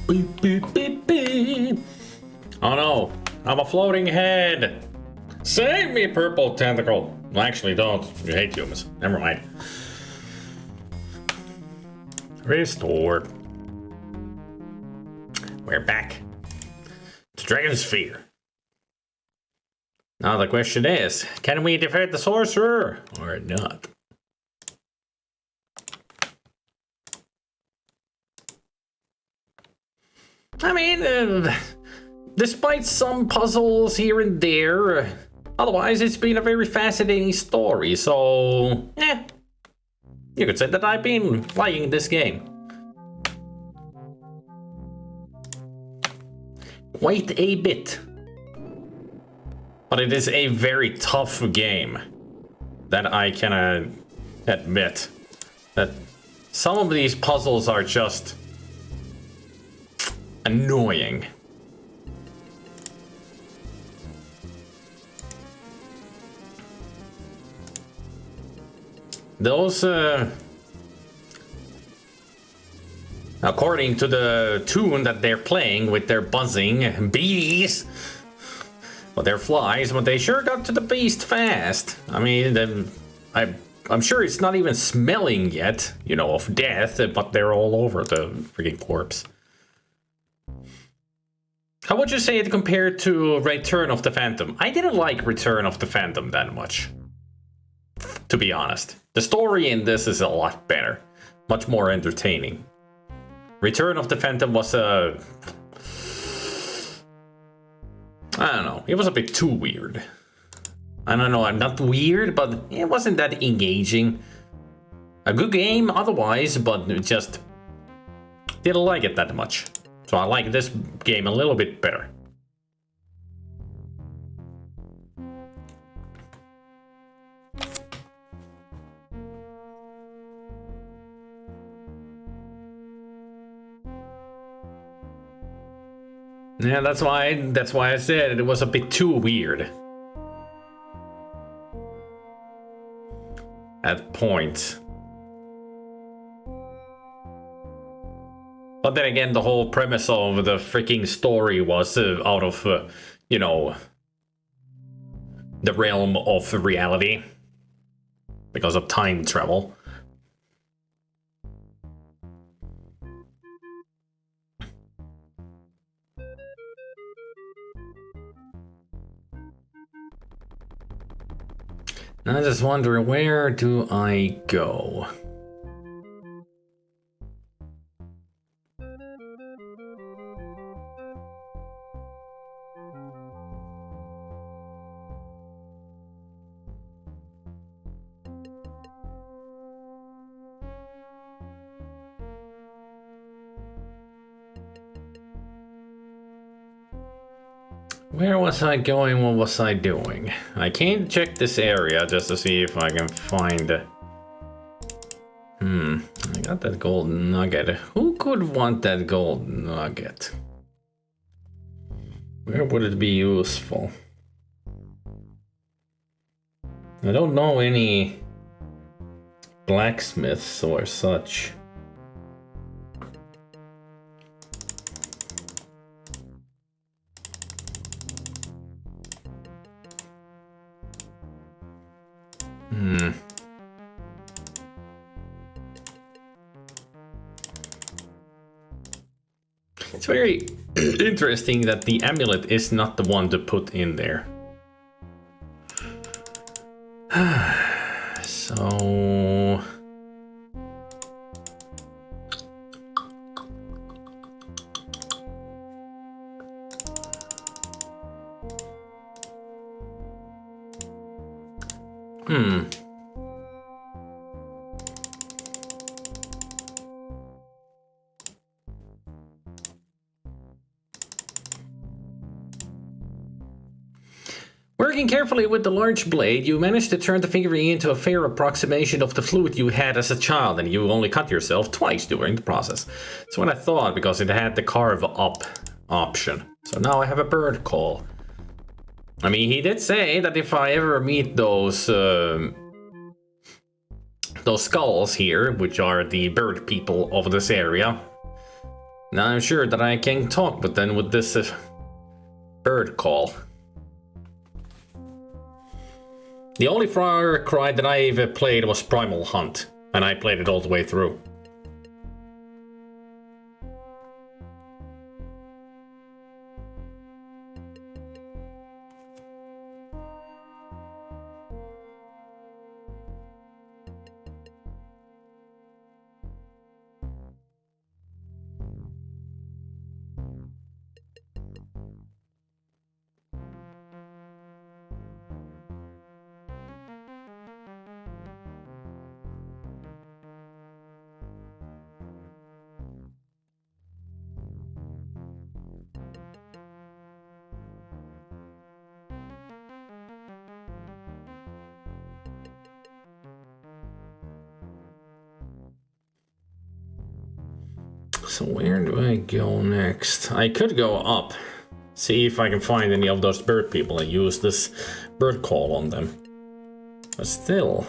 Beep, beep, beep, beep. Oh no, I'm a floating head. Save me, purple tentacle. Well, actually, don't. You hate humans. Never mind. Restore. We're back to Dragonsphere. Now the question is, can we defeat the sorcerer or not? I mean, despite some puzzles here and there, otherwise it's been a very fascinating story, so you could say that I've been playing this game. Quite a bit. But it is a very tough game. That I can admit. That some of these puzzles are just annoying. Those, according to the tune that they're playing with their buzzing bees, well, they're flies, but they sure got to the beast fast. I mean, I'm sure it's not even smelling yet, you know, of death, but they're all over the freaking corpse. How would you say it compared to Return of the Phantom? I didn't like Return of the Phantom that much, to be honest. The story in this is a lot better, much more entertaining. Return of the Phantom was I don't know, it was a bit too weird. I don't know, I'm not weird, but it wasn't that engaging. A good game otherwise, but just didn't like it that much. So I like this game a little bit better. Yeah, that's why I said it was a bit too weird. At points. But then again, the whole premise of the freaking story was out of, you know, the realm of reality. Because of time travel. I just wonder, where do I go? Where was I going? What was I doing? I came to check this area just to see if I can find... I got that golden nugget. Who could want that golden nugget? Where would it be useful? I don't know any blacksmiths or such. It's very interesting that the amulet is not the one to put in there. So... Working carefully with the large blade, you managed to turn the figurine into a fair approximation of the flute you had as a child, and you only cut yourself twice during the process. That's what I thought, because it had the carve up option. So now I have a bird call. I mean, he did say that if I ever meet those skulls here, which are the bird people of this area, Now I'm sure that I can talk, but then with this bird call. The only Far Cry that I ever played was Primal Hunt, and I played it all the way through. So where do I go next? I could go up, see if I can find any of those bird people and use this bird call on them. But still,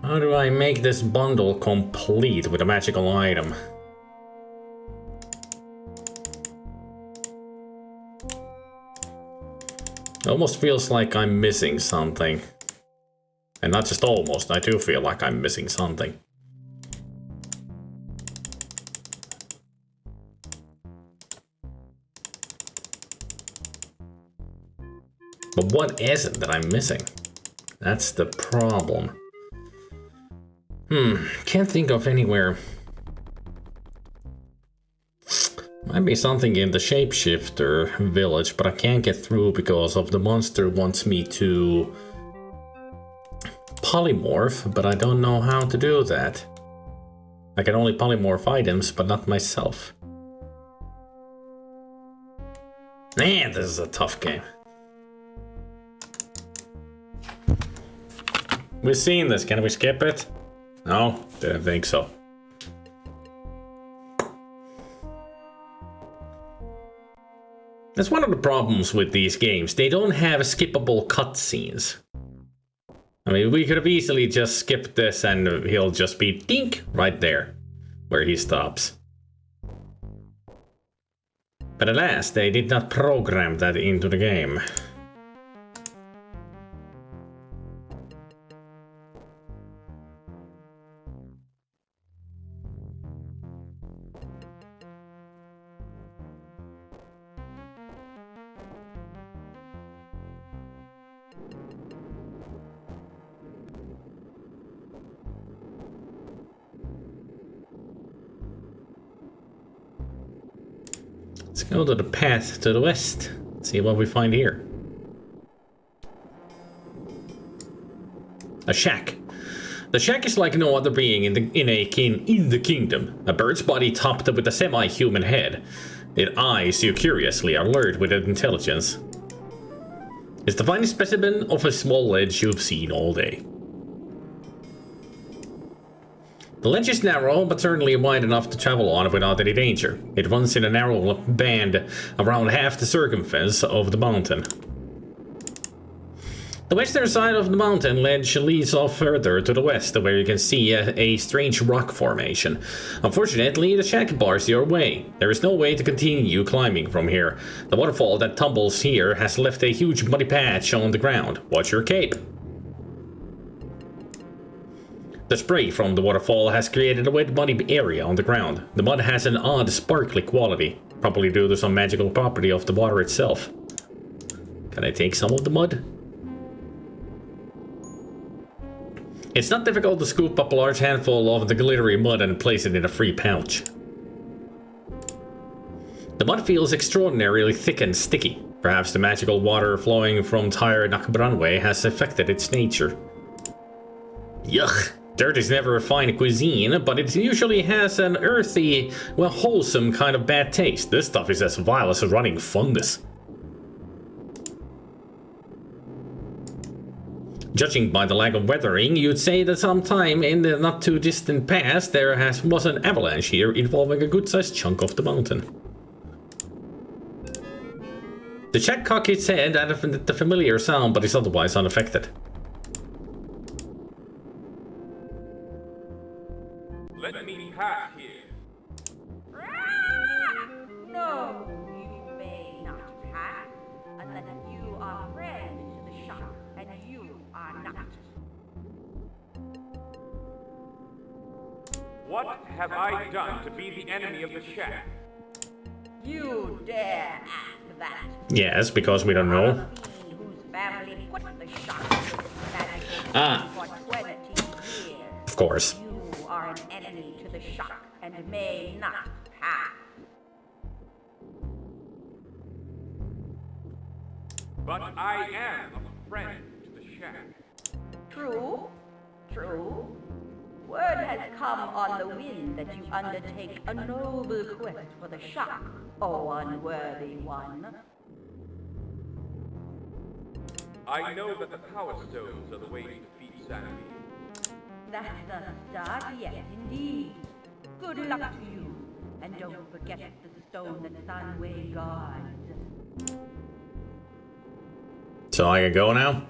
how do I make this bundle complete with a magical item? It almost feels like I'm missing something. And not just almost, I do feel like I'm missing something. But what is it that I'm missing? That's the problem. Can't think of anywhere. Might be something in the shapeshifter village, but I can't get through because of the monster wants me to polymorph, but I don't know how to do that. I can only polymorph items, but not myself. Man, this is a tough game. We've seen this, can we skip it? No, didn't think so. That's one of the problems with these games. They don't have skippable cutscenes. I mean, we could have easily just skipped this and he'll just be dink right there, where he stops. But alas, they did not program that into the game. Let's go to the path to the west. See what we find here. A shack. The shack is like no other being in the kingdom. A bird's body topped with a semi-human head. It eyes you curiously, alert with intelligence. It's the finest specimen of a small ledge you've seen all day. The ledge is narrow, but certainly wide enough to travel on without any danger. It runs in a narrow band around half the circumference of the mountain. The western side of the mountain ledge leads off further to the west, where you can see a strange rock formation. Unfortunately, the shack bars your way. There is no way to continue climbing from here. The waterfall that tumbles here has left a huge muddy patch on the ground. Watch your cape. The spray from the waterfall has created a wet, muddy area on the ground. The mud has an odd, sparkly quality, probably due to some magical property of the water itself. Can I take some of the mud? It's not difficult to scoop up a large handful of the glittery mud and place it in a free pouch. The mud feels extraordinarily thick and sticky. Perhaps the magical water flowing from Tyre Nakabranwe has affected its nature. Yuck! Dirt is never a fine cuisine, but it usually has an earthy, well, wholesome kind of bad taste. This stuff is as vile as a running fungus. Judging by the lack of weathering, you'd say that sometime in the not too distant past there was an avalanche here involving a good-sized chunk of the mountain. The shack cocked its head at the familiar sound, but is otherwise unaffected. Let me me pass here. No, you may not pass unless you are friends to the shark, and you are not. What have I done to be the enemy of the shack? You dare ask that? Yes, because we don't know. A fiend whose family put the shark for 20 years. Of course. You are an enemy to the shark and may not pass. But I am a friend to the shack. True, true. Word has come on the wind that you undertake a noble quest for the shark, O unworthy one. I know that the power stones are the way to defeat Sanity. That's the start, yes, indeed. Good luck to you, and don't forget the stone that Sunway guards. So I can go now?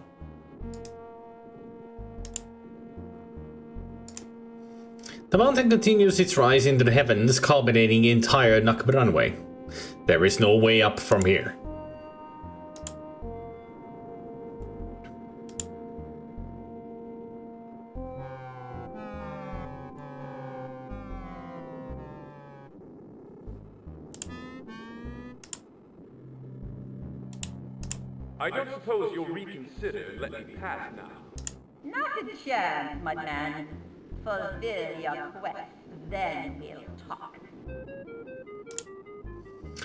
The mountain continues its rise into the heavens, culminating the entire Nakba runway. There is no way up from here. I don't suppose you'll reconsider and let me pass now. Not a chance, my man. Fulfill your quest, then we'll talk.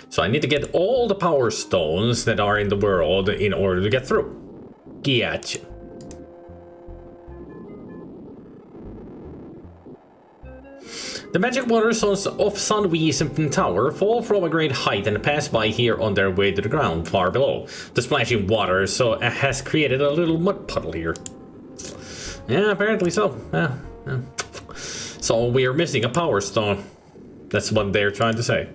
So I need to get all the power stones that are in the world in order to get through. Gotcha. The magic water stones of Sunwee's tower fall from a great height and pass by here on their way to the ground far below. The splashing water has created a little mud puddle here. Yeah, apparently so. Yeah. So we are missing a power stone. That's what they're trying to say.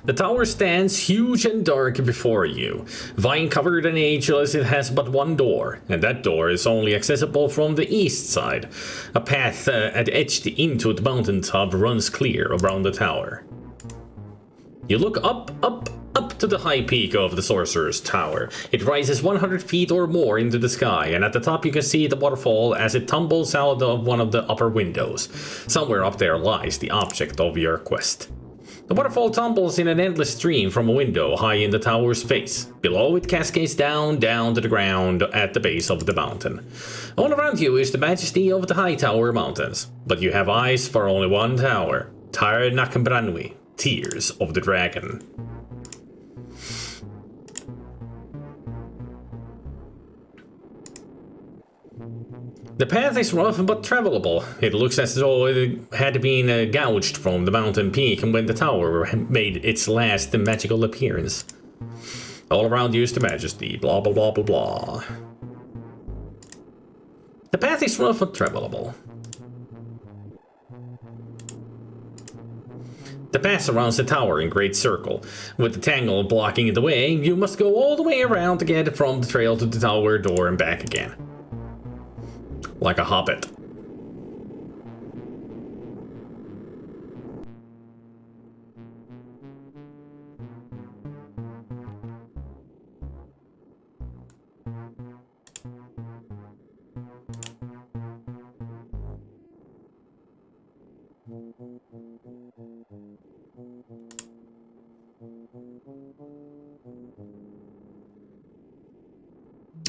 The tower stands huge and dark before you. Vine-covered and ageless, it has but one door, and that door is only accessible from the east side. A path etched into the mountaintop runs clear around the tower. You look up to the high peak of the Sorcerer's Tower. It rises 100 feet or more into the sky, and at the top you can see the waterfall as it tumbles out of one of the upper windows. Somewhere up there lies the object of your quest. The waterfall tumbles in an endless stream from a window high in the tower's face. Below it cascades down to the ground at the base of the mountain. All around you is the majesty of the high tower mountains, but you have eyes for only one tower, Tar Nakmbranwi, Tears of the Dragon. The path is rough but travelable. It looks as though it had been gouged from the mountain peak when the tower made its last magical appearance. All around you is the majesty, blah blah blah blah blah. The path is rough but travelable. The path surrounds the tower in great circle. With the tangle blocking the way, you must go all the way around to get from the trail to the tower door and back again. Like a hobbit.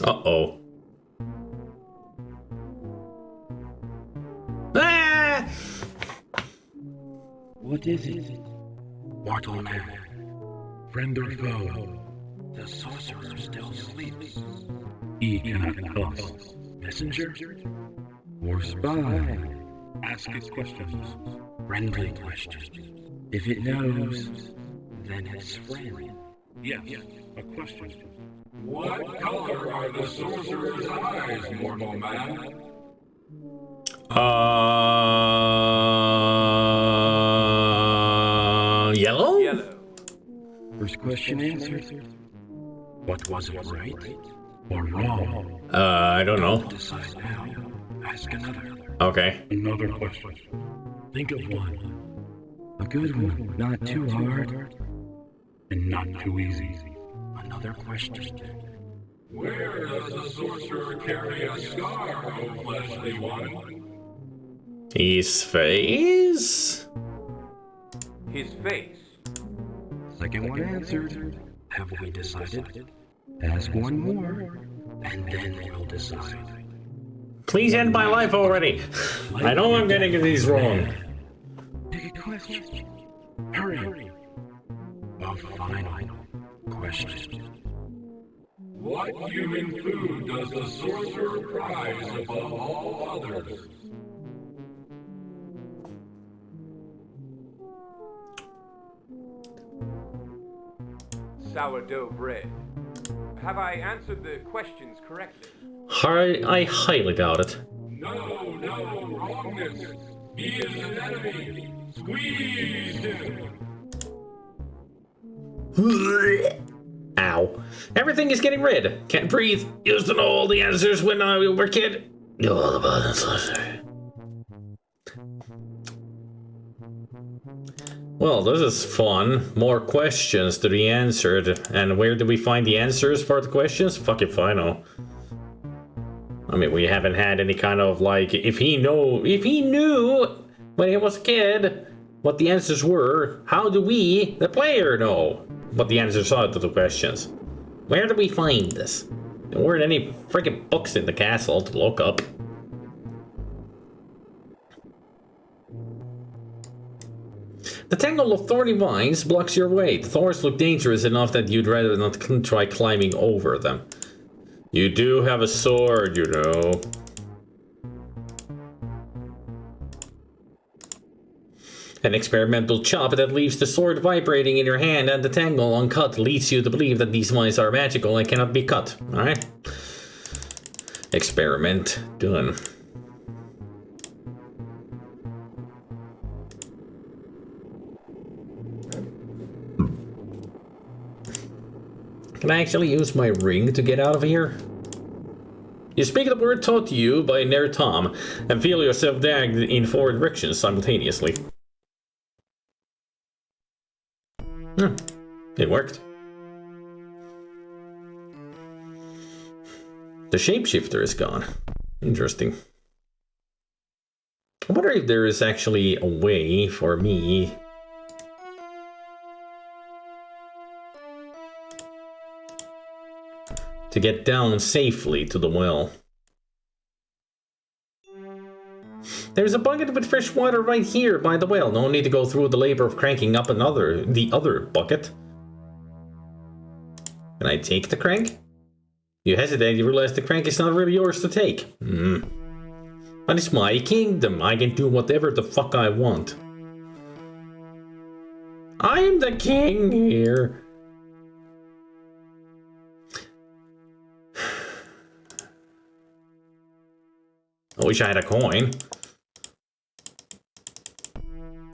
Uh-oh. Ah! What is it? Mortal man, friend or foe? The sorcerer still sleeps. He cannot cast messenger or spy. Ask it questions. Friendly questions. If it knows, then it's friend. Yes, a question. What color are the sorcerer's eyes, mortal man? Yellow? Yellow. First question answered. What was it, right or wrong? I don't know. Decide now. Ask another. Okay. Another question. Think of one. A good one, not too hard. And not too easy. Another question. Where does the sorcerer carry a scar, O fleshly one? His face? His face. Second one answered. Have we decided? Ask one more, and then we'll decide. Please end my life already. I know I'm getting these wrong. Take a question. Hurry. A final question. What human food does the sorcerer prize above all others? Sourdough bread. Have I answered the questions correctly? I highly doubt it. No, wrongness. He is an enemy. Squeeze him. Ow. Everything is getting red. Can't breathe. Used to know all the answers when I was a kid. Well, this is fun. More questions to be answered. And where do we find the answers for the questions? Fuck if I know. I mean, we haven't had any kind of like, if he knew when he was a kid what the answers were, how do we, the player, know what the answers are to the questions? Where do we find this? There weren't any freaking books in the castle to look up. The tangle of thorny vines blocks your way. The thorns look dangerous enough that you'd rather not try climbing over them. You do have a sword, you know. An experimental chop that leaves the sword vibrating in your hand and the tangle uncut leads you to believe that these vines are magical and cannot be cut. Alright? Experiment done. Can I actually use my ring to get out of here? You speak the word taught to you by Nair Tom and feel yourself dragged in 4 directions simultaneously. It worked. The shapeshifter is gone. Interesting. I wonder if there is actually a way for me to get down safely to the well. There's a bucket with fresh water right here by the well. No need to go through the labor of cranking up the other bucket. Can I take the crank? You hesitate, you realize the crank is not really yours to take. But it's my kingdom. I can do whatever the fuck I want. I am the king here. I wish I had a coin.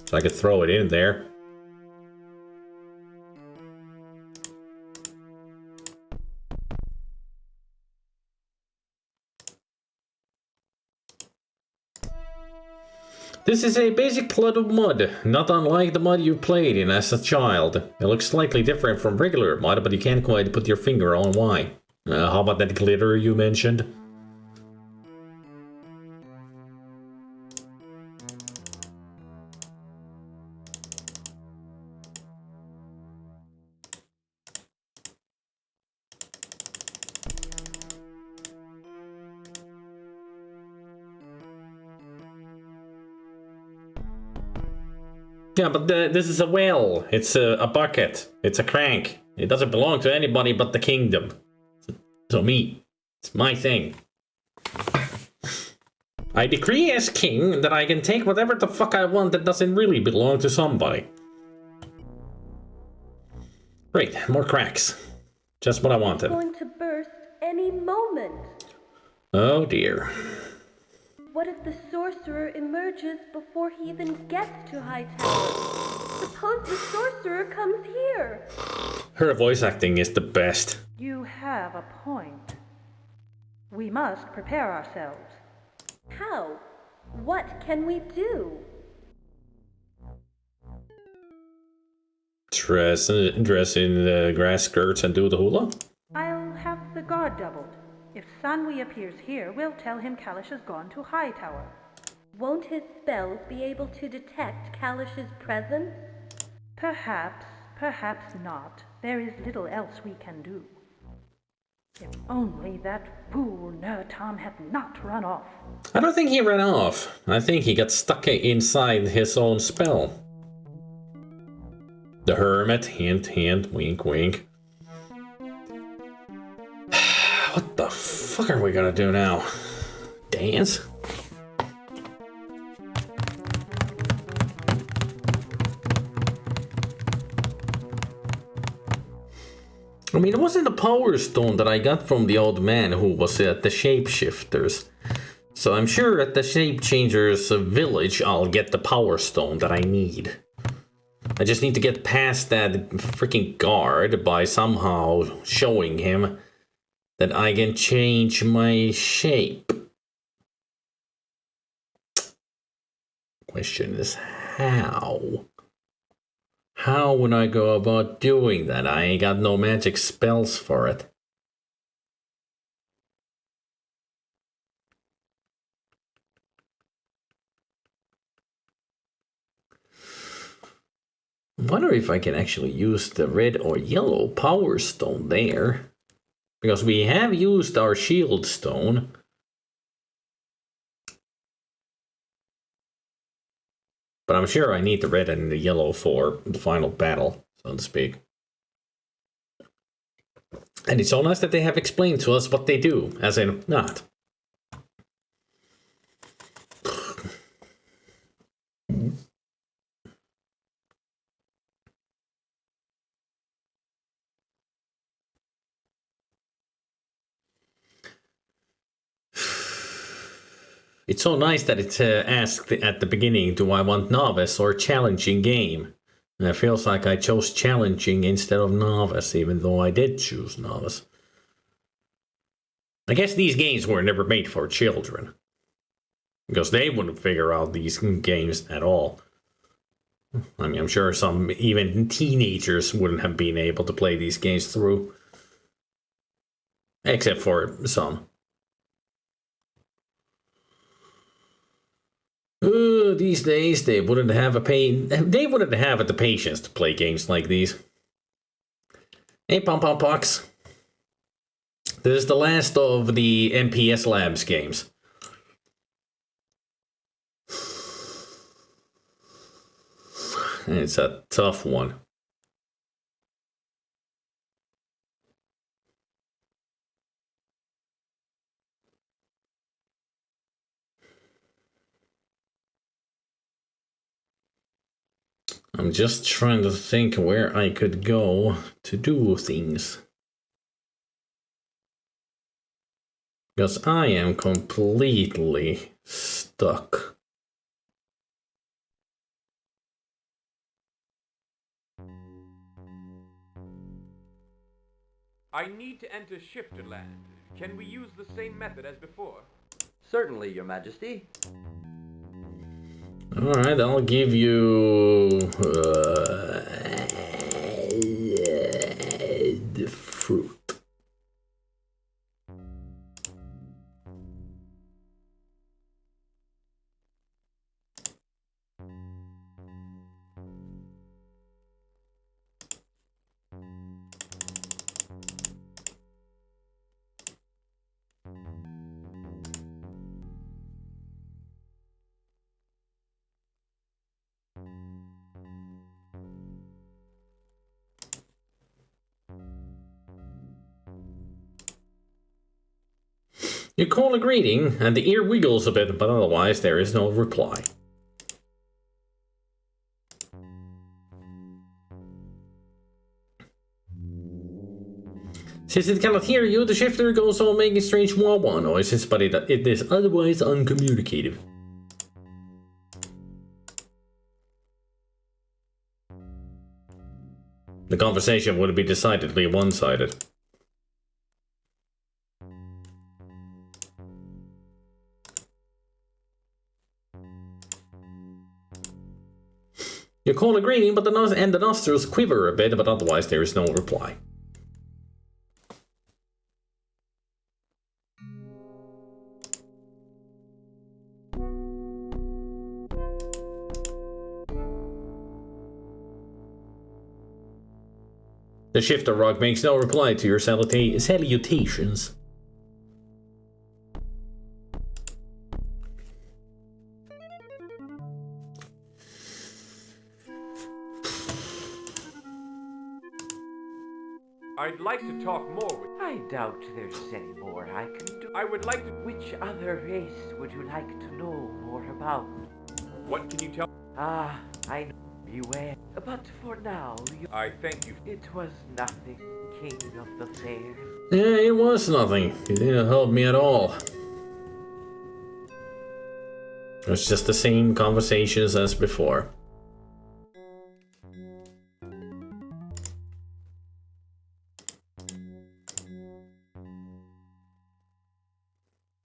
So I could throw it in there. This is a basic plot of mud, not unlike the mud you played in as a child. It looks slightly different from regular mud, but you can't quite put your finger on why. How about that glitter you mentioned? Yeah, but this is a well. It's a bucket. It's a crank. It doesn't belong to anybody but the kingdom. So me. It's my thing. I decree as king that I can take whatever the fuck I want that doesn't really belong to somebody. Great, more cracks. Just what I wanted. It's going to burst any moment. Oh dear. What if the sorcerer emerges before he even gets to Hightower? Suppose the sorcerer comes here. Her voice acting is the best. You have a point. We must prepare ourselves. How? What can we do? Dress in the grass skirts and do the hula? I'll have the guard doubled. If Sanwi appears here, we'll tell him Kalish has gone to Hightower. Won't his spells be able to detect Kalish's presence? Perhaps, perhaps not. There is little else we can do. If only that fool Nertam had not run off. I don't think he ran off. I think he got stuck inside his own spell. The hermit, hint, hint, wink, wink. What the fuck are we gonna do now? Dance? I mean, it wasn't a power stone that I got from the old man who was at the shapeshifters. So I'm sure at the shape changers village I'll get the power stone that I need. I just need to get past that freaking guard by somehow showing him that I can change my shape. Question is how? How would I go about doing that? I ain't got no magic spells for it. I wonder if I can actually use the red or yellow power stone there. Because we have used our shield stone. But I'm sure I need the red and the yellow for the final battle, so to speak. And it's so nice that they have explained to us what they do, as in not. It's so nice that it's asked at the beginning, do I want novice or challenging game? And it feels like I chose challenging instead of novice, even though I did choose novice. I guess these games were never made for children. Because they wouldn't figure out these games at all. I mean, I'm sure some even teenagers wouldn't have been able to play these games through. Except for some. These days they wouldn't have the patience to play games like these. Hey, Pom Pom Pox. This is the last of the NPS Labs games. It's a tough one. I'm just trying to think where I could go to do things. Because I am completely stuck. I need to enter Shifterland. Can we use the same method as before? Certainly, Your Majesty. Alright, I'll give you the fruit. You call a greeting, and the ear wiggles a bit, but otherwise there is no reply. Since it cannot hear you, the shifter goes on making strange wah-wah noises, but it is otherwise uncommunicative. The conversation would be decidedly one-sided. You call a greeting, but the nostrils quiver a bit, but otherwise there is no reply. The shifter rock makes no reply to your salutations. I'd like to talk more with... I doubt there's any more I can do. I would like to... Which other race would you like to know more about? What can you tell... Ah, I know. Beware. But for now, I thank you. It was nothing, King of the Fair. Yeah, it was nothing. You didn't help me at all. It was just the same conversations as before.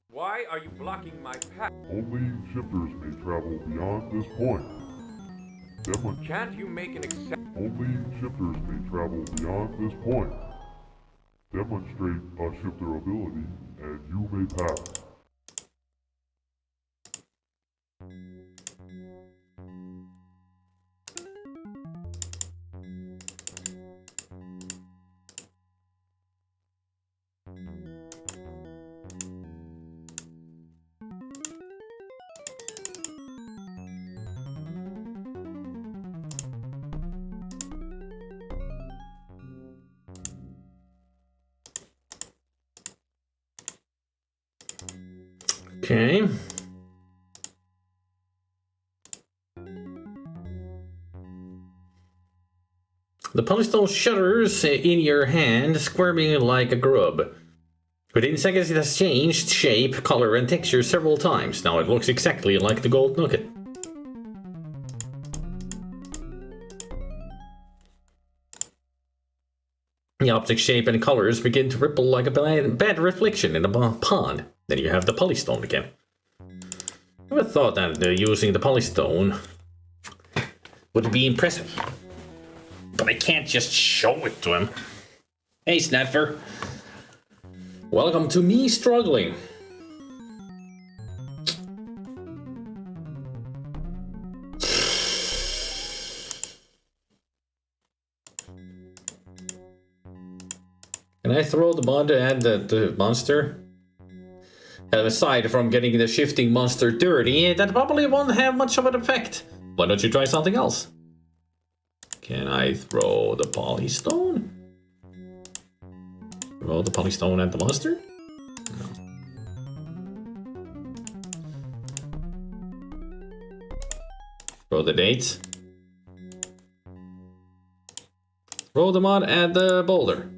Why are you blocking my path? Only shifters may travel beyond this point. Can't you make an exception? Only shifters may travel beyond this point. Demonstrate a shifter ability, and you may pass. Okay. The polystone shudders in your hand, squirming like a grub. Within seconds it has changed shape, color and texture several times. Now it looks exactly like the gold nugget. The object's shape and colors begin to ripple like a bad reflection in a pond. Then you have the polystone again. I would have thought that using the polystone would be impressive. But I can't just show it to him. Hey, Snapper. Welcome to me struggling. Can I throw the mod at the monster? Aside from getting the shifting monster dirty, that probably won't have much of an effect. Why don't you try something else? Can I throw the polystone? Throw the polystone at the monster? No. Throw the dates. Throw the mod at the boulder.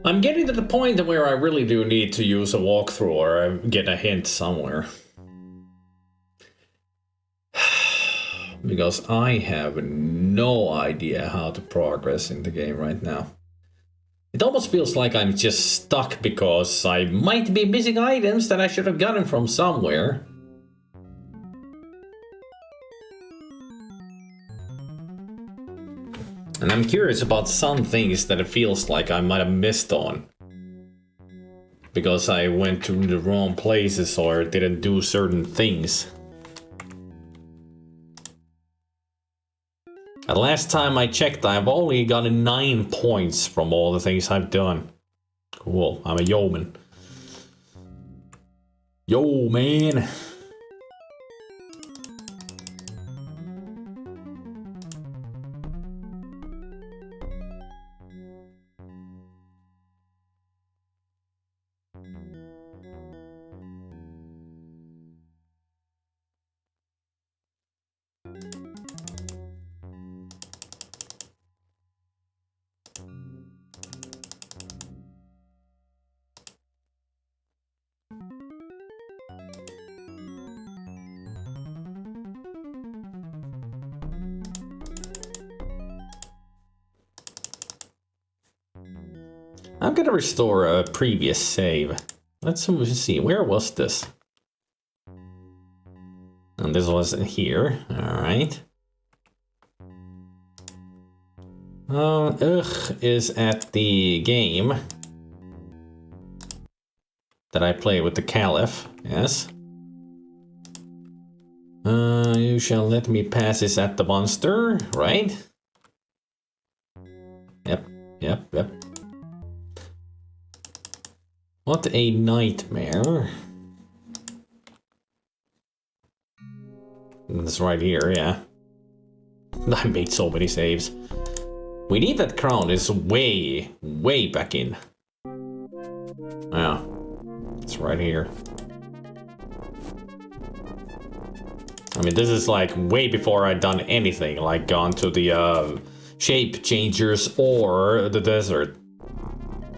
I'm getting to the point where I really do need to use a walkthrough or get a hint somewhere. Because I have no idea how to progress in the game right now. It almost feels like I'm just stuck because I might be missing items that I should have gotten from somewhere. And I'm curious about some things that it feels like I might have missed on. Because I went to the wrong places or didn't do certain things. And last time I checked, I've only gotten 9 points from all the things I've done. Cool, I'm a yeoman. Yo, man! I'm gonna restore a previous save. Let's see, where was this? And this was here, alright. Is at the game that I play with the Caliph, yes. You shall let me pass this at the monster, right? Yep. What a nightmare. That's right here, yeah. I made so many saves. We need that crown. It's way back in. Yeah. It's right here. I mean, this is like way before I'd done anything, like gone to the shape changers or the desert.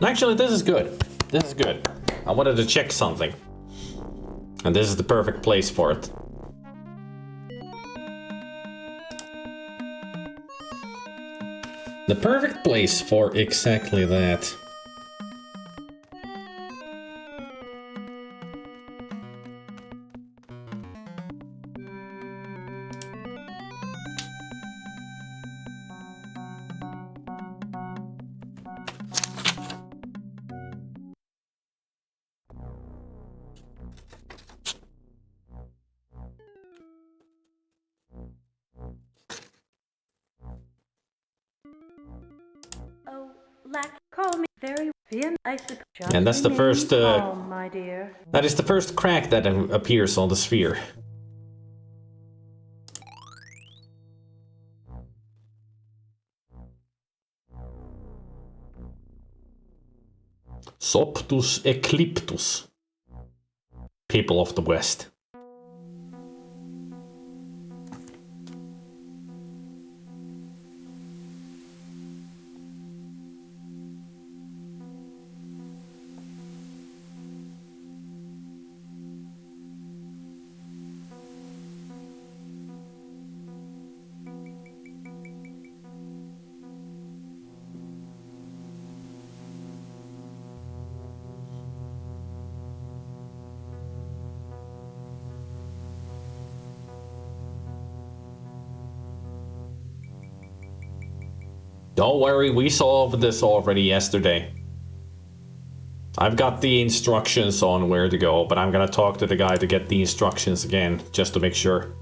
Actually, this is good. This is good. I wanted to check something. And this is the perfect place for it. The perfect place for exactly that. Call me very thin, I suppose. And that's the first. Calm, my dear. That is the first crack that appears on the sphere. Soptus Ecliptus. People of the West. Don't worry, we solved this already yesterday. I've got the instructions on where to go, but I'm gonna talk to the guy to get the instructions again, just to make sure.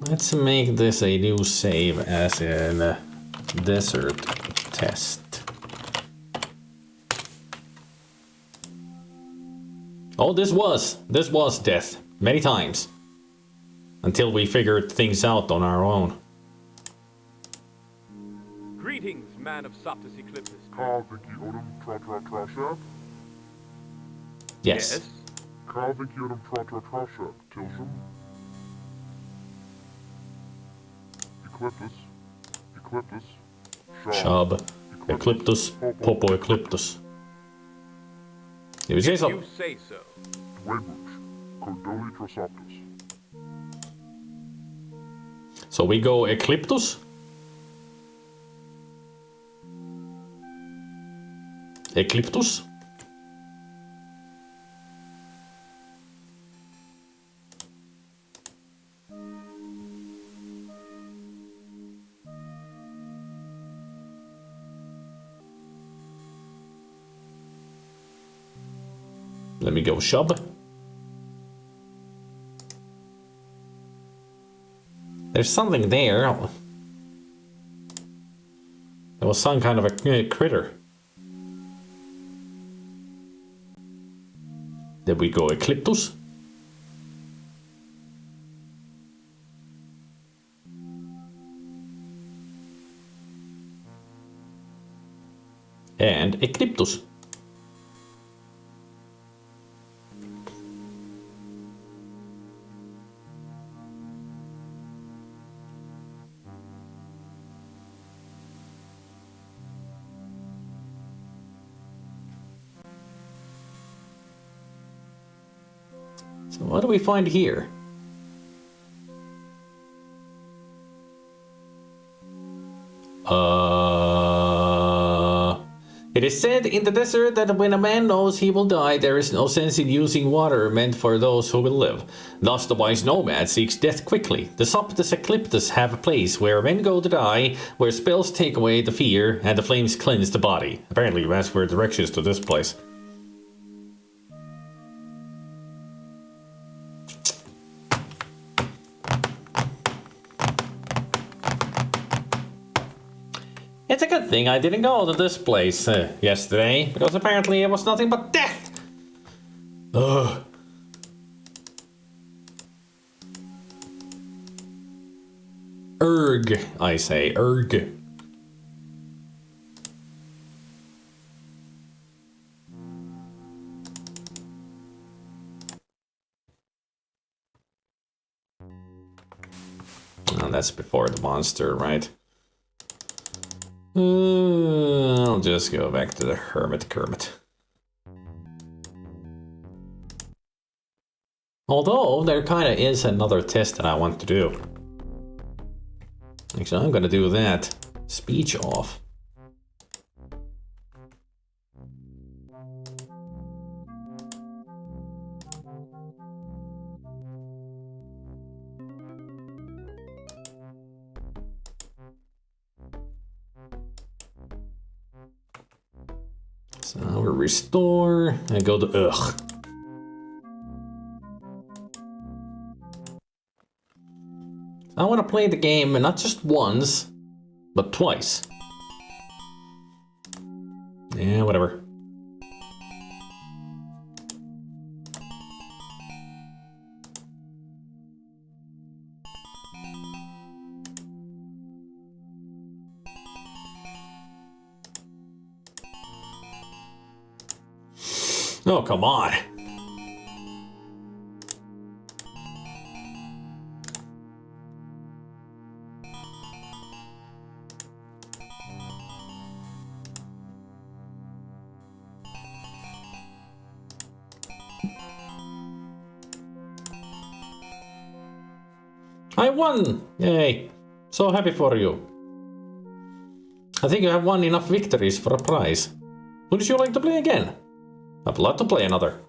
Let's make this a new save as in desert test. Oh, this was death. Many times. Until we figured things out on our own. Greetings, man of Soptus Ecliptus. Carl Vicky Odom Trashab. Yes. Carl Vicky Odom Trashab. Tilsham. Ecliptus. Shab. Ecliptus. Popo Ecliptus. Did we say so? You say so. Dwebush. Cordoli Trasoptus. So we go Ecliptus. Ecliptus. Let me go shop. There's something there. There was some kind of a critter. Then we go Ecliptus. And Ecliptus. So what do we find here? It is said in the desert that when a man knows he will die, there is no sense in using water meant for those who will live. Thus the wise nomad seeks death quickly. The Soptus Ecliptus have a place where men go to die, where spells take away the fear, and the flames cleanse the body. Apparently you asked for directions to this place. It's a good thing I didn't go to this place yesterday, because apparently it was nothing but death! Ugh. Erg, I say, erg. Oh, that's before the monster, right? I'll just go back to the Hermit Kermit. Although, there kinda is another test that I want to do. Actually, I'm gonna do that. Speech off. So we'll restore and go to ugh. I want to play the game not just once, but twice. Yeah, whatever. Oh, come on. I won! Yay! So happy for you. I think you have won enough victories for a prize. Would you like to play again? I'd love to play another.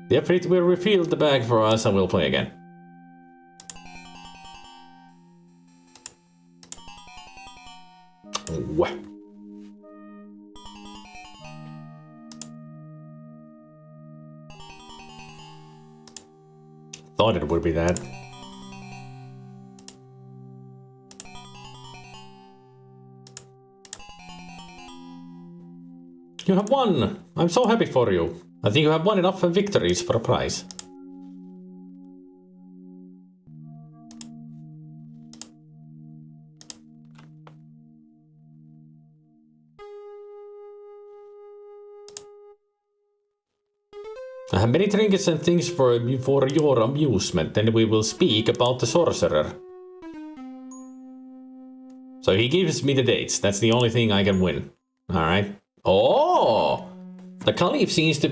The Efrit will refill the bag for us and we'll play again. Oh. Thought it would be that. You have won! I'm so happy for you. I think you have won enough victories for a prize. I have many trinkets and things for your amusement, then we will speak about the sorcerer. So he gives me the dates, that's the only thing I can win. Alright. Oh! The Caliph seems to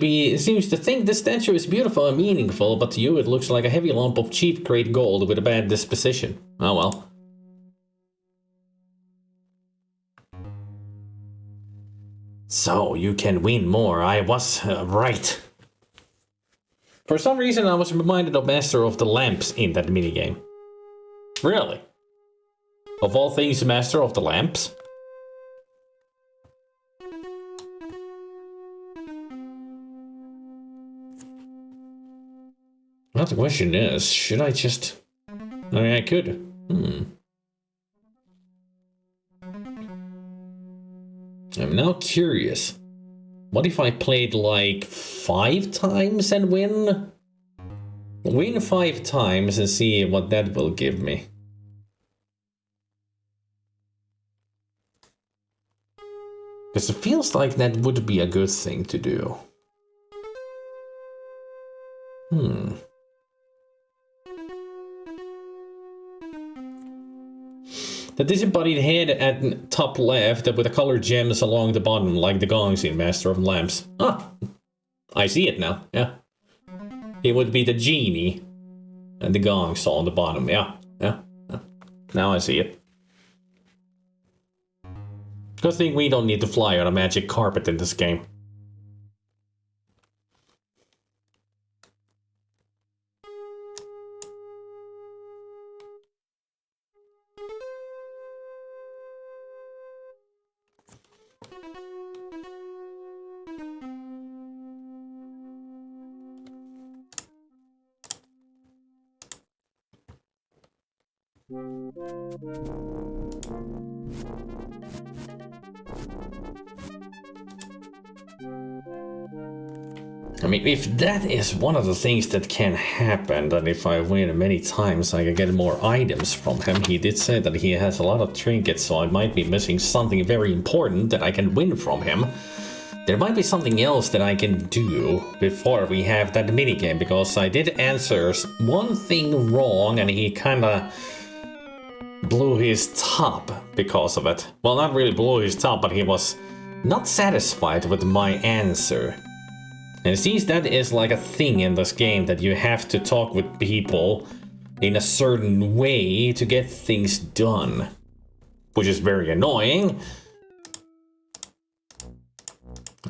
think the statue is beautiful and meaningful, but to you it looks like a heavy lump of cheap grade gold with a bad disposition. Oh well. So, you can win more. I was right. For some reason I was reminded of Master of the Lamps in that minigame. Really? Of all things, Master of the Lamps? Well, the question is, should I just... I mean, I could. I'm now curious. What if I played like 5 times and win? Win 5 times and see what that will give me. Because it feels like that would be a good thing to do. The disembodied head at top left with the colored gems along the bottom, like the gongs in Master of Lamps. Ah, I see it now, yeah. It would be the genie and the gongs on the bottom, yeah. Now I see it. Good thing we don't need to fly on a magic carpet in this game. I mean, if that is one of the things that can happen, that if I win many times I can get more items from him. He did say that he has a lot of trinkets, so I might be missing something very important that I can win from him. There might be something else that I can do before we have that minigame, because I did answer one thing wrong and he kinda blew his top because of it. Well, not really blew his top, but he was not satisfied with my answer. And it seems that is like a thing in this game, that you have to talk with people in a certain way to get things done. Which is very annoying.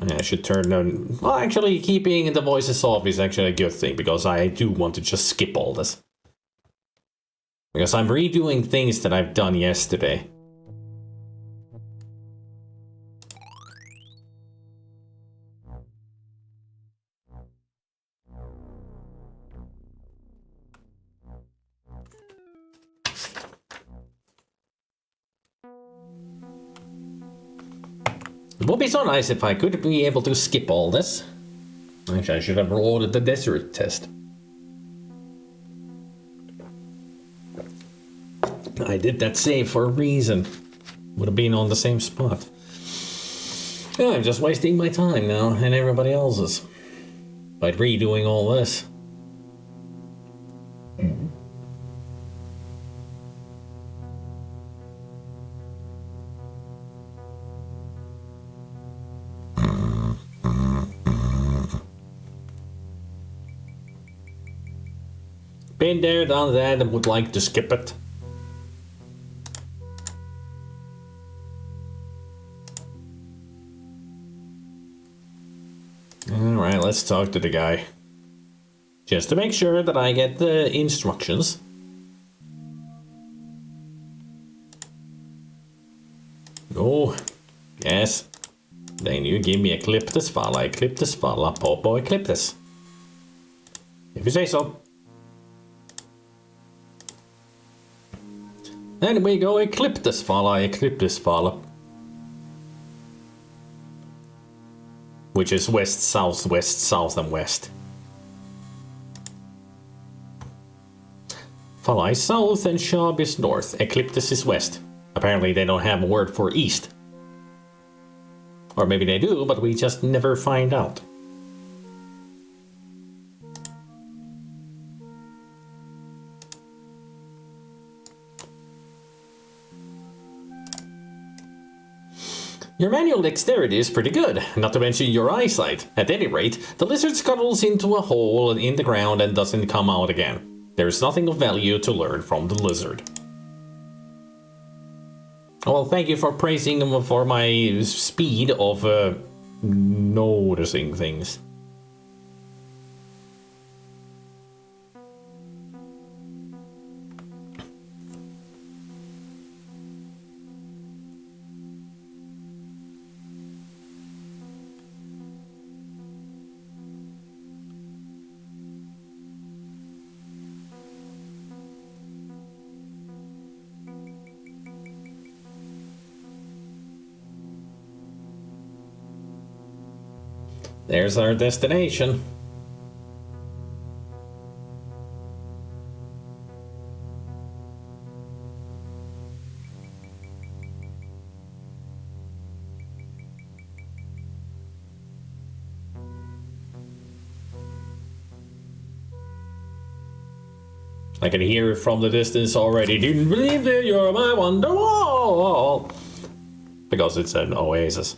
I should turn on... Well, actually, keeping the voices off is actually a good thing, because I do want to just skip all this. Because I'm redoing things that I've done yesterday. It would be so nice if I could be able to skip all this. Actually, I should have loaded the desert test. I did that save for a reason. Would have been on the same spot. Yeah, I'm just wasting my time now, and everybody else's. By redoing all this. Been there, done that, and would like to skip it. Alright, let's talk to the guy. Just to make sure that I get the instructions. Oh, yes. Then you give me Ecliptus, Fala, Ecliptus, Fala, Popo, Ecliptus. If you say so. And we go Ecliptus, Fala, Ecliptus, Fala. Which is west, south, west, south, and west. Fala is south and Shab is north. Ecliptus is west. Apparently they don't have a word for east. Or maybe they do, but we just never find out. Your manual dexterity is pretty good, not to mention your eyesight. At any rate, the lizard scuttles into a hole in the ground and doesn't come out again. There is nothing of value to learn from the lizard. Well, thank you for praising him for my speed of noticing things. There's our destination. I can hear it from the distance already. Didn't believe that you're my wonderwall. Because it's an oasis.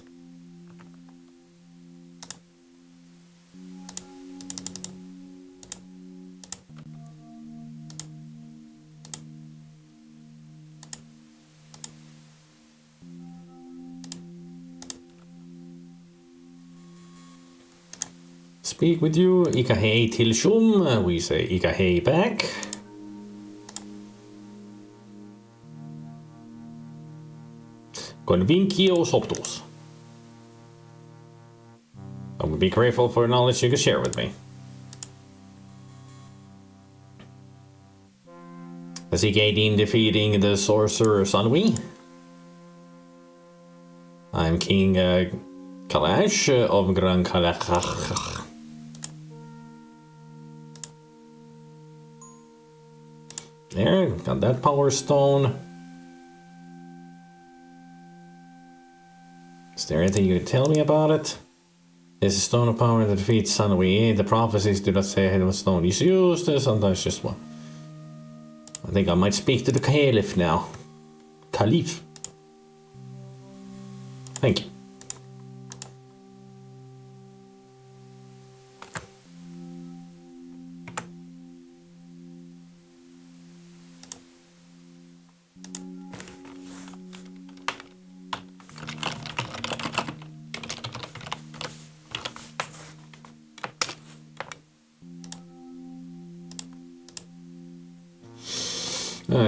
Speak with you, Ikahei Tilshum. We say Ikahei back. Convinkio Soptus. I would be grateful for knowledge you can share with me. Has he gained in defeating the sorcerer Sanwi? I'm King Kalash of Gran Kalakh. There, got that power stone. Is there anything you can tell me about it? It's a stone of power that defeats Sanwi. The prophecies do not say what stone is used, sometimes just one. I think I might speak to the Caliph now. Caliph. Thank you.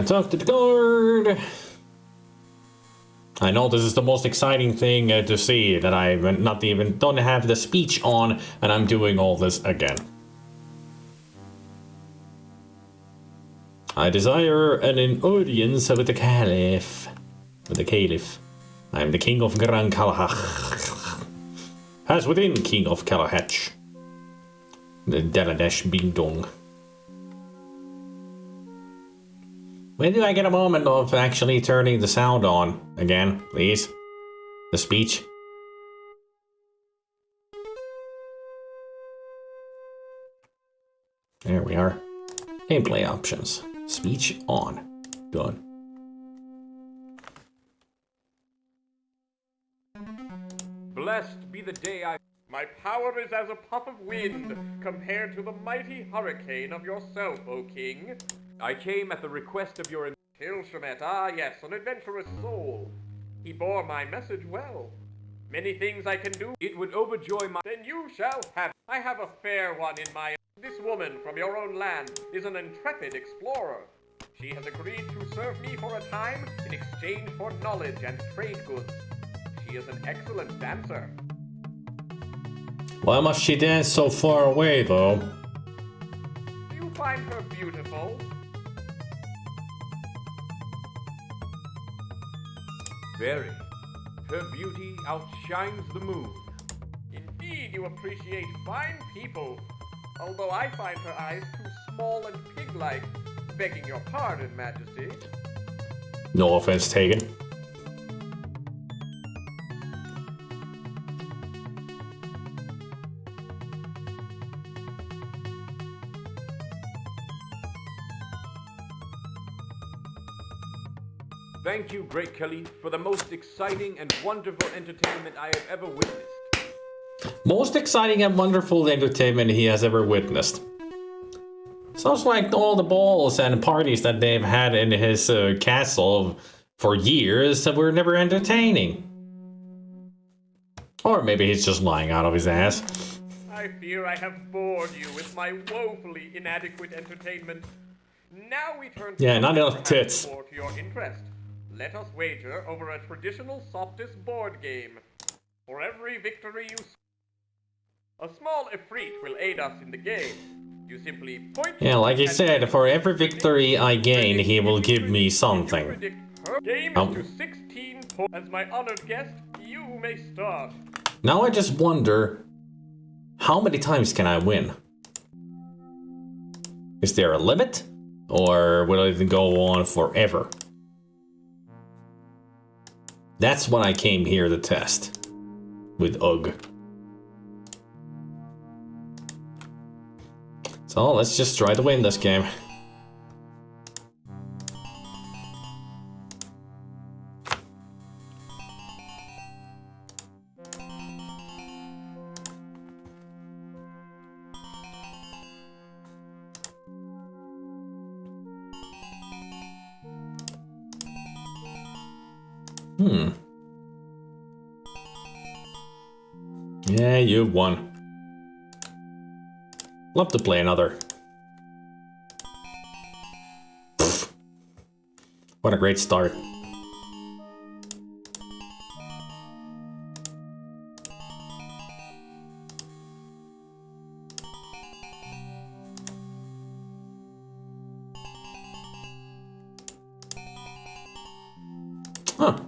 Talk to the guard. I know this is the most exciting thing to see, that I not even don't have the speech on, and I'm doing all this again. I desire an audience with the Caliph. I am the King of Gran Kalahach. As within King of Kalahach. The Daladesh Bing Dong. When do I get a moment of actually turning the sound on again, please? The speech. There we are. Gameplay options. Speech on. Done. Blessed be the day My power is as a puff of wind compared to the mighty hurricane of yourself, O king. I came at the request of your Tilshemet, yes, an adventurous soul. He bore my message well. Many things I can do, it would overjoy my... Then you shall have... I have a fair one in my... This woman from your own land is an intrepid explorer. She has agreed to serve me for a time in exchange for knowledge and trade goods. She is an excellent dancer. Why must she dance so far away, though? Do you find her beautiful? Very. Her beauty outshines the moon. Indeed, you appreciate fine people. Although I find her eyes too small and pig-like. Begging your pardon, Majesty. No offense taken. Thank you, Great Khalif, for the most exciting and wonderful entertainment I have ever witnessed. Most exciting and wonderful entertainment he has ever witnessed. Sounds like all the balls and parties that they've had in his castle for years were never entertaining. Or maybe he's just lying out of his ass. I fear I have bored you with my woefully inadequate entertainment. Now we turn to Yeah, not something enough tits. perhaps more to your interest. Let us wager over a traditional Soptis board game. For every victory you a small Ifrit will aid us in the game. You simply point. Yeah, like he said, for every victory I gain, he will give me something. Game is to 16 points. As my honored guest, you may start. Now I just wonder, how many times can I win? Is there a limit? Or will it go on forever? That's what I came here to test. With UG. So let's just try to win this game. Yeah, you won. Love to play another. Pfft. What a great start. Huh.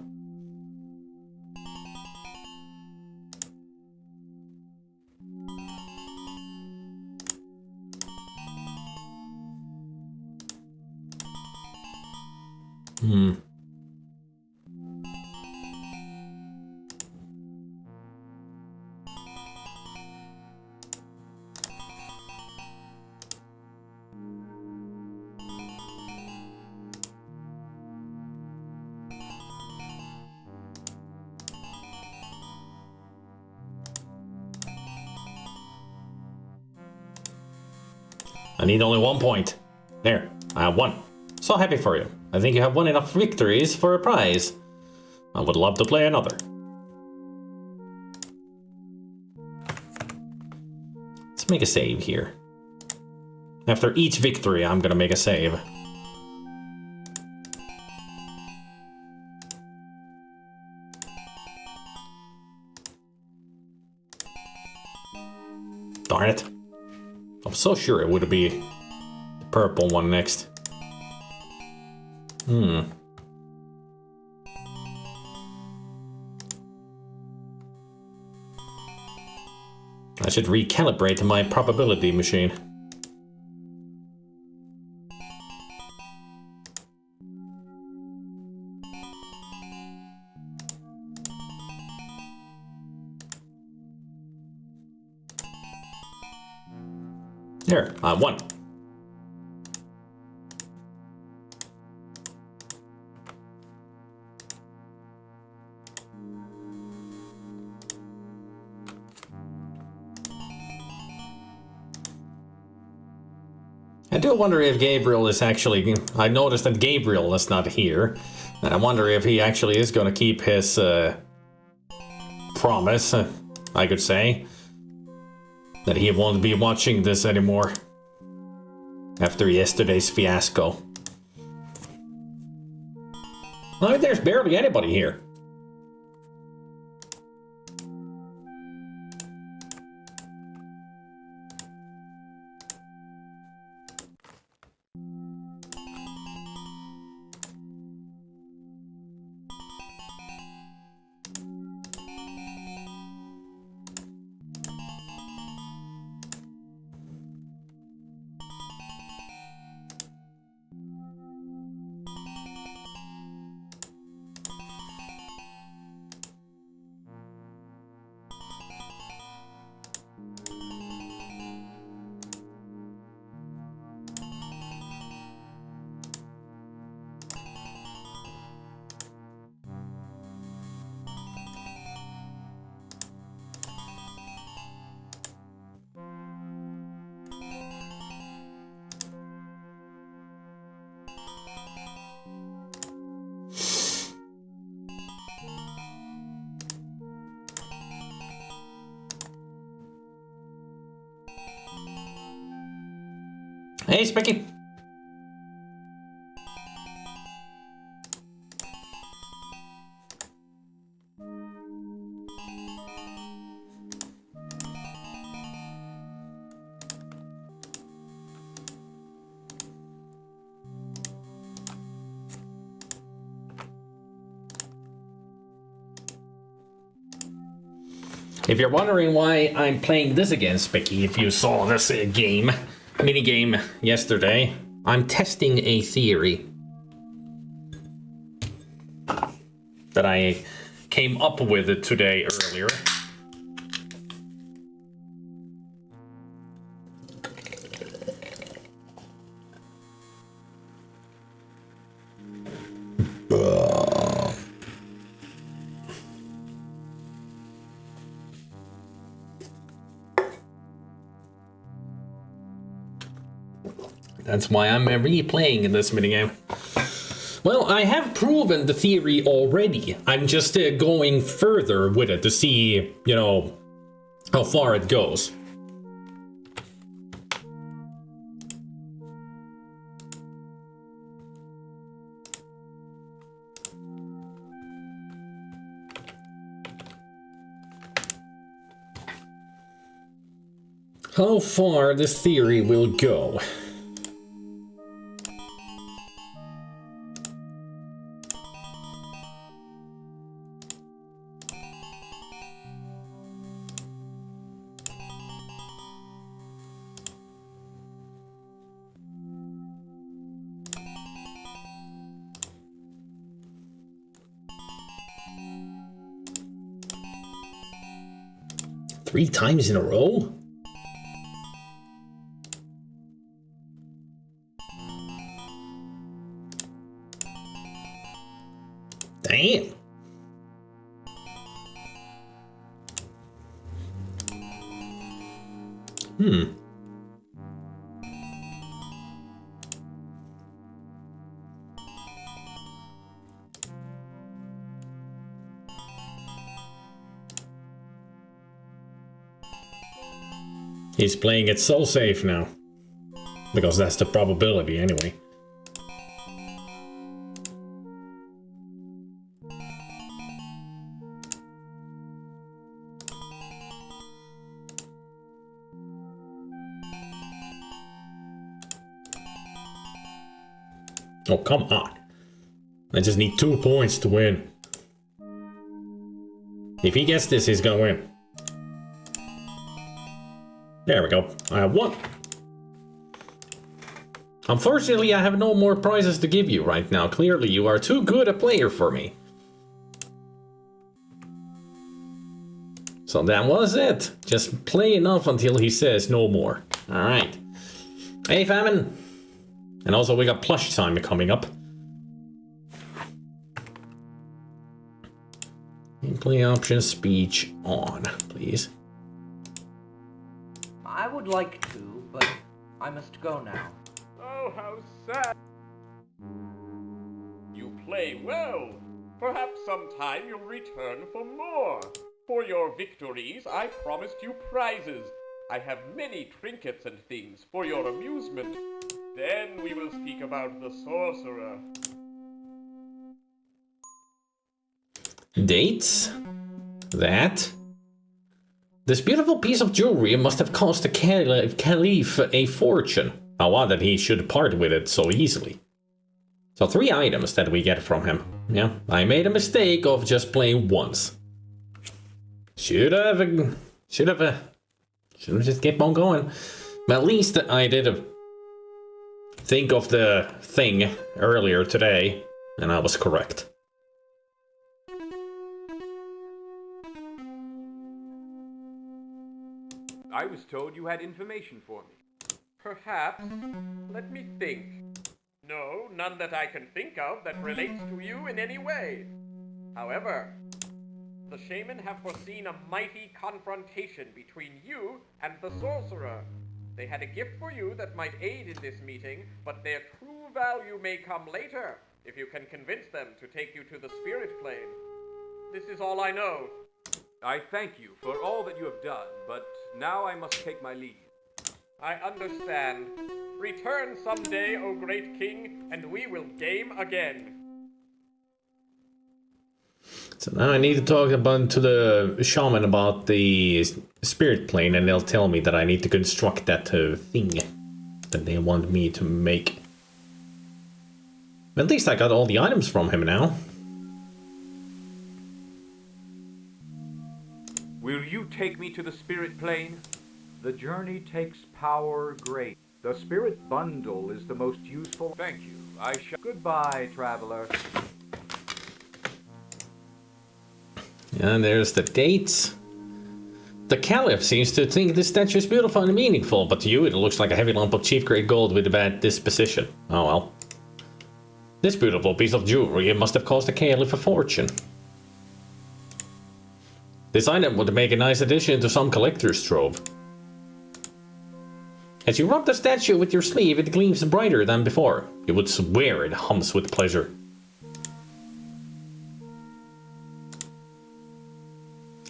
I need only 1 point. There, I have 1. So happy for you. I think you have won enough victories for a prize. I would love to play another. Let's make a save here. After each victory, I'm gonna make a save. Darn it. I'm so sure it would be the purple one next. I should recalibrate my probability machine. There, I won. I do wonder if Gabriel is actually... I noticed that Gabriel is not here. And I wonder if he actually is going to keep his promise, I could say. That he won't be watching this anymore. After yesterday's fiasco. I mean, there's barely anybody here. Hey, Specky. If you're wondering why I'm playing this again, Specky, if you saw this mini-game yesterday, I'm testing a theory that I came up with it today earlier. That's why I'm replaying this minigame. Well, I have proven the theory already. I'm just going further with it to see, you know, how far it goes. How far this theory will go. Three times in a row? Damn. He's playing it so safe now. Because that's the probability anyway. Oh, come on. I just need 2 points to win. If he gets this, he's gonna win. There we go. I have 1. Unfortunately, I have no more prizes to give you right now. Clearly, you are too good a player for me. So that was it. Just play enough until he says no more. Alright. Hey, Famine. And also, we got plush time coming up. Gameplay options, speech on, please. I would like to, but I must go now. Oh, how sad. You play well. Perhaps sometime you'll return for more. For your victories, I promised you prizes. I have many trinkets and things for your amusement. Then we will speak about the sorcerer. Dates? That? This beautiful piece of jewelry must have cost the Caliph a fortune. How odd that he should part with it so easily. So 3 items that we get from him. Yeah, I made a mistake of just playing once. Should have just kept on going. But at least I did think of the thing earlier today, and I was correct. I was told you had information for me. Perhaps. Let me think. No, none that I can think of that relates to you in any way. However, the shaman have foreseen a mighty confrontation between you and the sorcerer. They had a gift for you that might aid in this meeting, but their true value may come later, if you can convince them to take you to the spirit plane. This is all I know. I thank you for all that you have done, but now I must take my leave. I understand. Return someday, O great king, and we will game again. So now I need to talk to the shaman about the spirit plane, and they'll tell me that I need to construct that thing that they want me to make. At least I got all the items from him now. Will you take me to the spirit plane? The journey takes power great. The spirit bundle is the most useful. Thank you. I shall. Goodbye, traveler. And there's the dates. The Caliph seems to think this statue is beautiful and meaningful, but to you it looks like a heavy lump of cheap grade gold with a bad disposition. Oh well. This beautiful piece of jewelry must have cost the Caliph a fortune. This item would make a nice addition to some collector's trove. As you rub the statue with your sleeve, it gleams brighter than before. You would swear it hums with pleasure.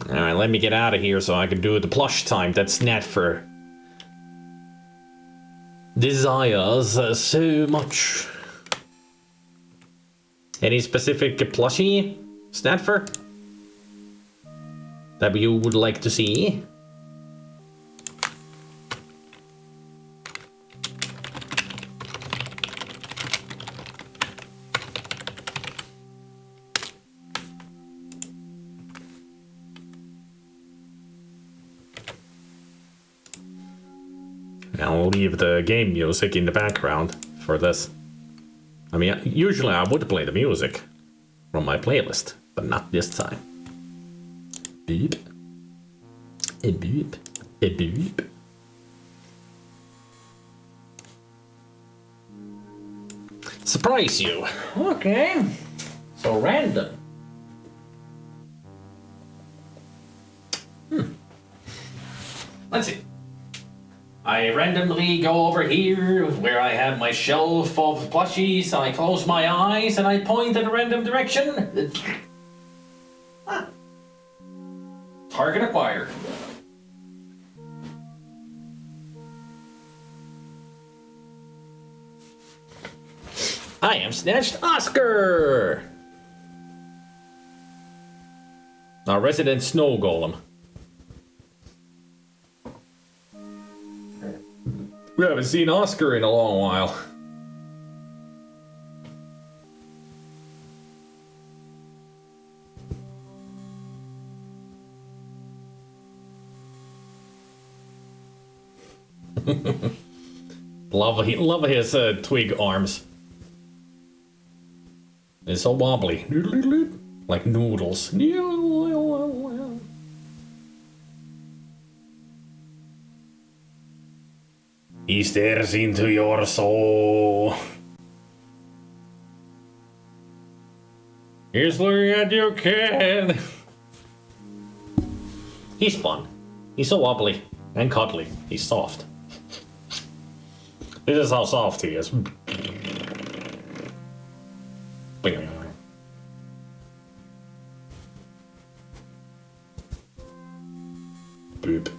Alright, let me get out of here so I can do the plush time that Snatfer desires so much. Any specific plushie, Snatfer, that you would like to see? I'll leave the game music in the background for this. I mean, usually I would play the music from my playlist, but not this time. Beep. A beep. A beep. Surprise you. Okay. So random. Let's see. I randomly go over here where I have my shelf of plushies. I close my eyes and I point in a random direction. Ah. Target acquired. I am snatched Oscar! Our resident snow golem. We haven't seen Oscar in a long while. love his twig arms. It's so wobbly. Like noodles. He stares into your soul. He's looking at your kid. He's fun. He's so wobbly and cuddly. He's soft. This is how soft he is. Boop.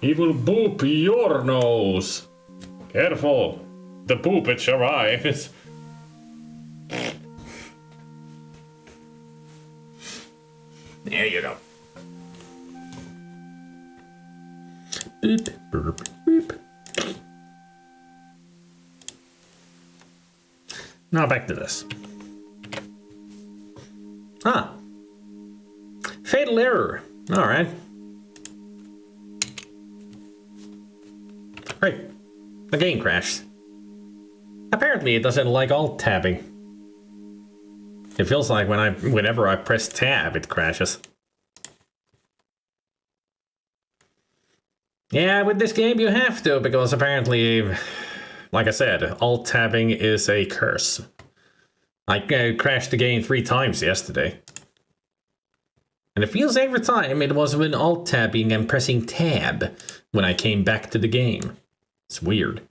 He will boop your nose. Careful. The poopage arrives. There you go. Boop, boop, boop. Now back to this. Ah. Fatal error. Alright. Great. The game crashed. Apparently it doesn't like alt-tabbing. It feels like whenever I press tab, it crashes. Yeah, with this game you have to, because apparently, like I said, alt-tabbing is a curse. I crashed the game 3 times yesterday. And it feels every time it was when alt-tabbing and pressing tab when I came back to the game. It's weird.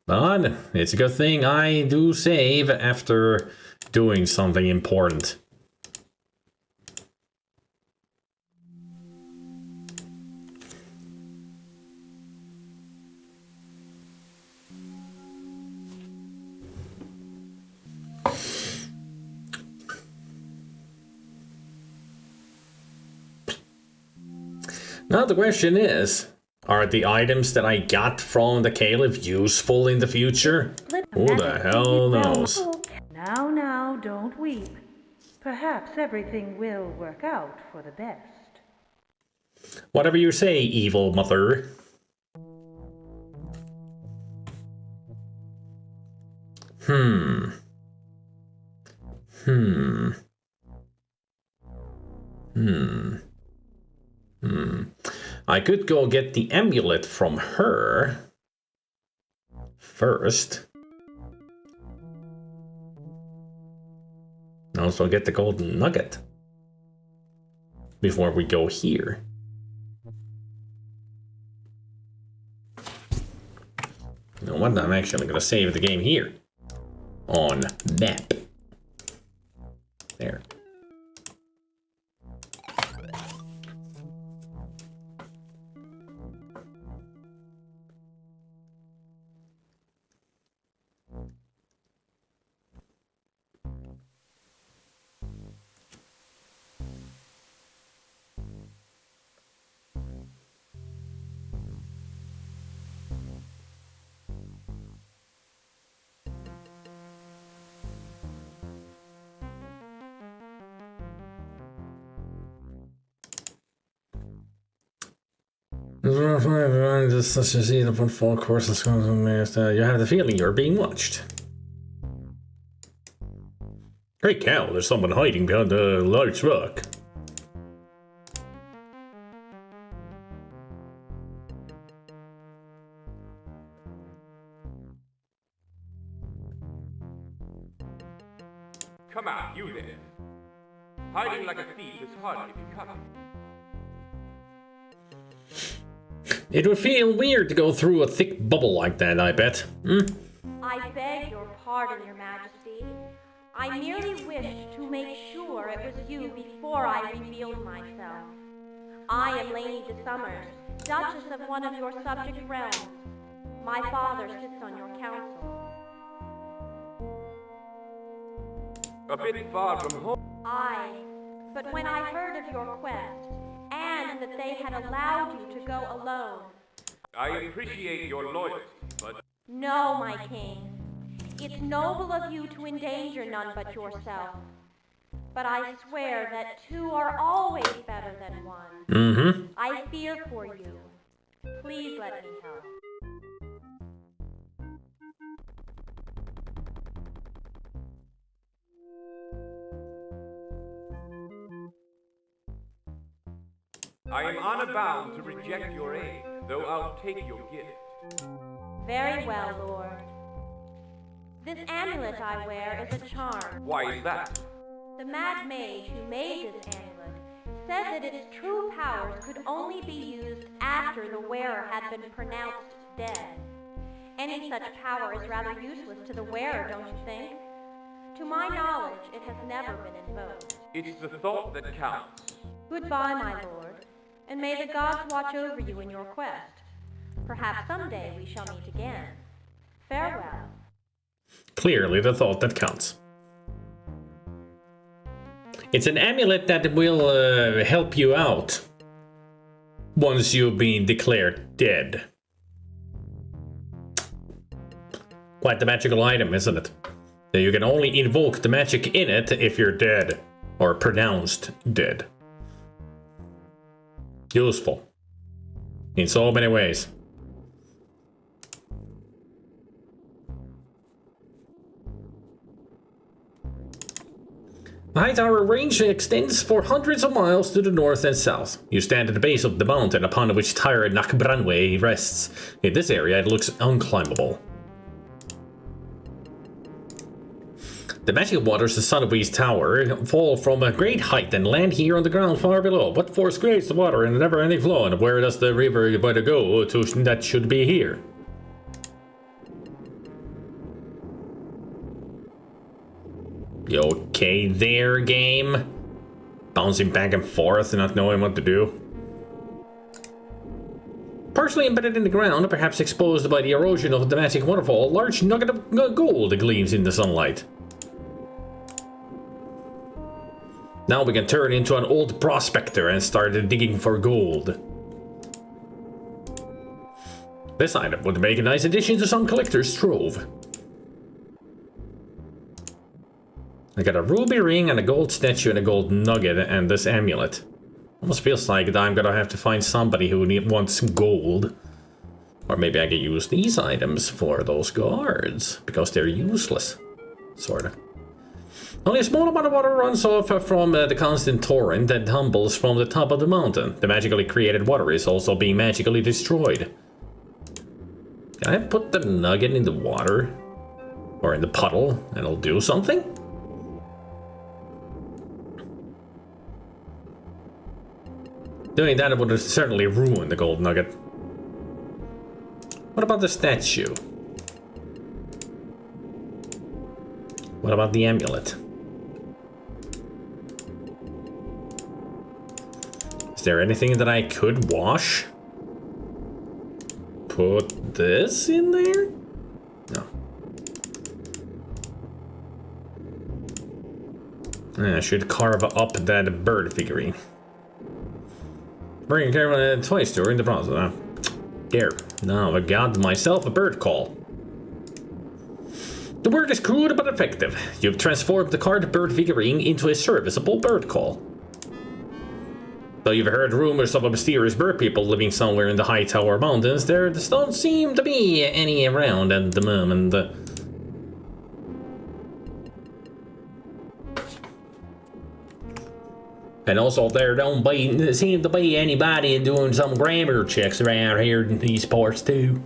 But it's a good thing I do save after doing something important. Now the question is, are the items that I got from the Caliph useful in the future? Who the hell knows? Now, don't weep. Perhaps everything will work out for the best. Whatever you say, evil mother. I could go get the amulet from her first. Also get the golden nugget before we go here. You know what? I'm actually gonna save the game here on map. There. Such as either football course, you have the feeling you're being watched. Great cow, there's someone hiding behind a large rock. Come out, you there. Hiding like a thief is hardly becoming. It would feel weird to go through a thick bubble like that, I bet. I beg your pardon, Your Majesty. I merely wished to make sure it was you before I revealed myself. I am Lady de Summers, Duchess of one of your subject realms. My father sits on your council. A bit far from home. Aye, but when I heard of your quest, and that they had allowed you to go alone. I appreciate your loyalty, but... No, my king. It's noble of you to endanger none but yourself. But I swear that two are always better than one. I fear for you. Please let me help. I am honor bound to reject your aid, though I'll take your gift. Very well, Lord. This amulet I wear is a charm. Why is that? The mad mage who made this amulet said that its true powers could only be used after the wearer had been pronounced dead. Any such power is rather useless to the wearer, don't you think? To my knowledge, it has never been invoked. It's the thought that counts. Goodbye, my lord, and may the gods watch over you in your quest. Perhaps someday we shall meet again. Farewell. Clearly the thought that counts. It's an amulet that will help you out once you've been declared dead. Quite the magical item, isn't it? That you can only invoke the magic in it if you're dead, or pronounced dead. Useful in so many ways. The high tower range extends for hundreds of miles to the north and south. You stand at the base of the mountain upon which Tyre Nakbranwe rests. In this area it looks unclimbable. The magic waters of Sunwee's tower fall from a great height and land here on the ground far below. What force creates the water in a never-ending flow, and where does the river go to that should be here? You okay there, game? Bouncing back and forth and not knowing what to do. Partially embedded in the ground, perhaps exposed by the erosion of the magic waterfall, a large nugget of gold gleams in the sunlight. Now we can turn into an old prospector and start digging for gold. This item would make a nice addition to some collector's trove. I got a ruby ring and a gold statue and a gold nugget and this amulet. Almost feels like that I'm gonna have to find somebody who wants gold. Or maybe I can use these items for those guards, because they're useless. Sorta. Only a small amount of water runs off from the constant torrent that tumbles from the top of the mountain. The magically created water is also being magically destroyed. Can I put the nugget in the water? Or in the puddle, and it'll do something? Doing that would certainly ruin the gold nugget. What about the statue? What about the amulet? Is there anything that I could wash? Put this in there? No. I should carve up that bird figurine. Bring carefully twice during the process. There. Now I got myself a bird call. The word is crude but effective. You've transformed the card bird figurine into a serviceable bird call. Though you've heard rumors of a mysterious bird people living somewhere in the High Tower Mountains, there don't seem to be any around at the moment. And also there don't seem to be anybody doing some grammar checks around here in these parts too.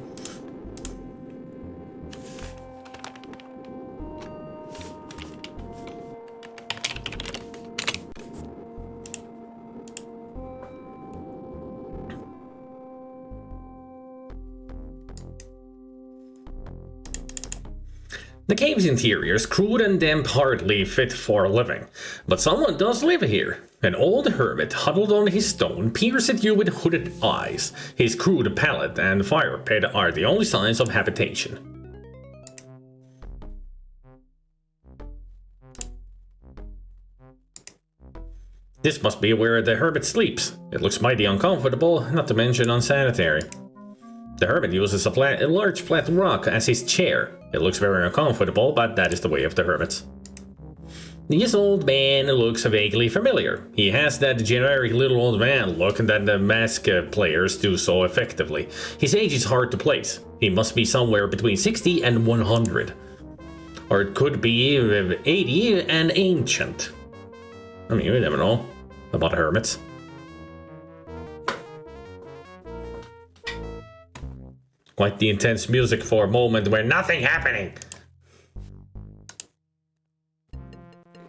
The cave's interior is crude and damp, hardly fit for living. But someone does live here. An old hermit huddled on his stone peers at you with hooded eyes. His crude pallet and fire pit are the only signs of habitation. This must be where the hermit sleeps. It looks mighty uncomfortable, not to mention unsanitary. The hermit uses a large flat rock as his chair. It looks very uncomfortable, but that is the way of the hermits. This old man looks vaguely familiar. He has that generic little old man look that the mask players do so effectively. His age is hard to place. He must be somewhere between 60 and 100. Or it could be 80 and ancient. I mean, you never know about hermits. Quite the intense music for a moment where nothing happening.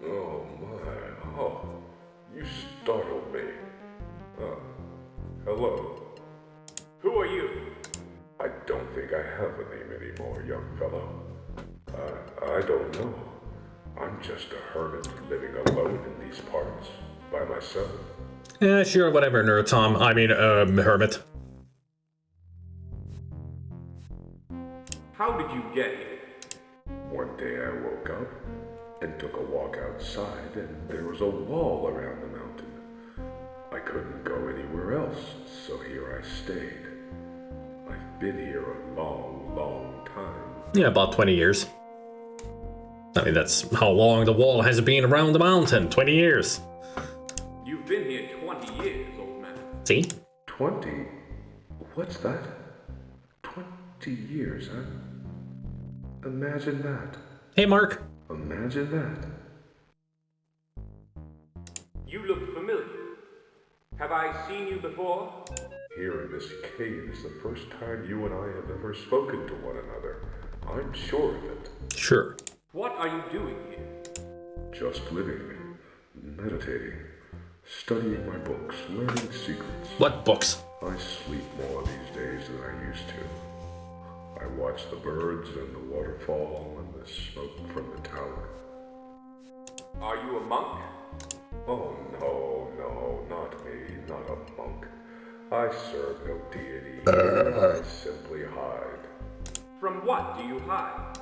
Oh my, oh, you startled me. Hello. Who are you? I don't think I have a name anymore, young fellow. I don't know. I'm just a hermit living alone in these parts, by myself. Yeah, sure, whatever, Nerd Tom. I mean, hermit. How did you get here? One day I woke up and took a walk outside, and there was a wall around the mountain. I couldn't go anywhere else, so here I stayed. I've been here a long, long time. Yeah, about 20 years. I mean, that's how long the wall has been around the mountain. 20 years. You've been here 20 years, old man. See? 20? What's that? 20 years, huh? Imagine that. Hey, Mark. Imagine that. You look familiar. Have I seen you before? Here in this cave is the first time you and I have ever spoken to one another. I'm sure of it. Sure. What are you doing here? Just living, meditating, studying my books, learning secrets. What books? I sleep more these days than I used to. I watch the birds and the waterfall and the smoke from the tower. Are you a monk? Oh no, not me, not a monk. I serve no deity. I simply hide. From what do you hide?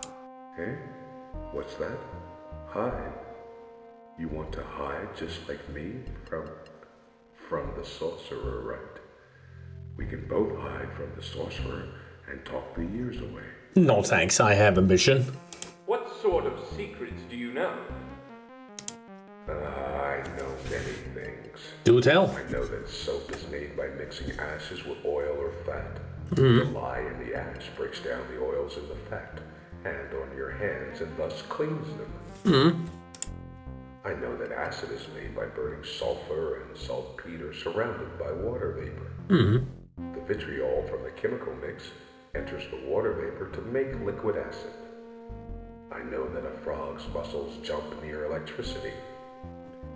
Eh? What's that? Hide? You want to hide just like me from the sorcerer, right? We can both hide from the sorcerer and talk the years away. No thanks, I have ambition. What sort of secrets do you know? I know many things. Do tell. I know that soap is made by mixing ashes with oil or fat. The lye in the ash breaks down the oils in the fat, and on your hands and thus cleans them. I know that acid is made by burning sulfur and saltpeter surrounded by water vapor. The vitriol from the chemical mix enters the water vapor to make liquid acid. I know that a frog's muscles jump near electricity.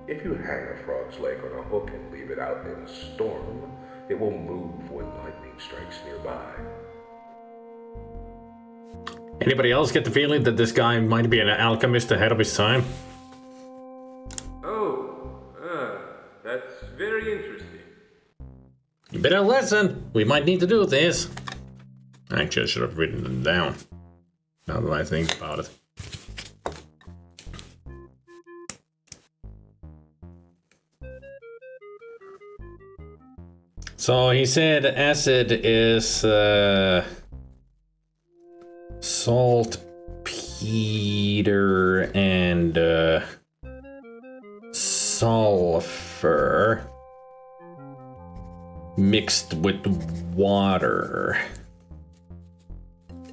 If you hang a frog's leg on a hook and leave it out in a storm, it will move when lightning strikes nearby. Anybody else get the feeling that this guy might be an alchemist ahead of his time? That's very interesting. You better listen. We might need to do this. Actually, I should have written them down. Now that I think about it. So he said acid is saltpeter and sulfur mixed with water.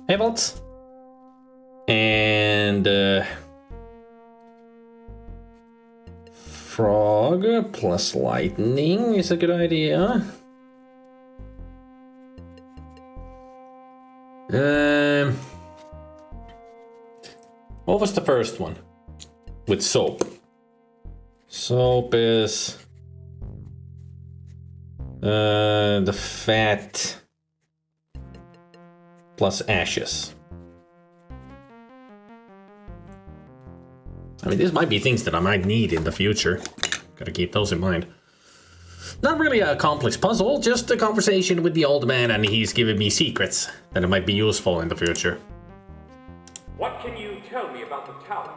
Hey, Bolts. And frog plus lightning is a good idea. What was the first one? With soap. Soap is the fat plus ashes. I mean, this might be things that I might need in the future. Gotta keep those in mind. Not really a complex puzzle, just a conversation with the old man, and he's giving me secrets that might be useful in the future. What can you tell me about the tower?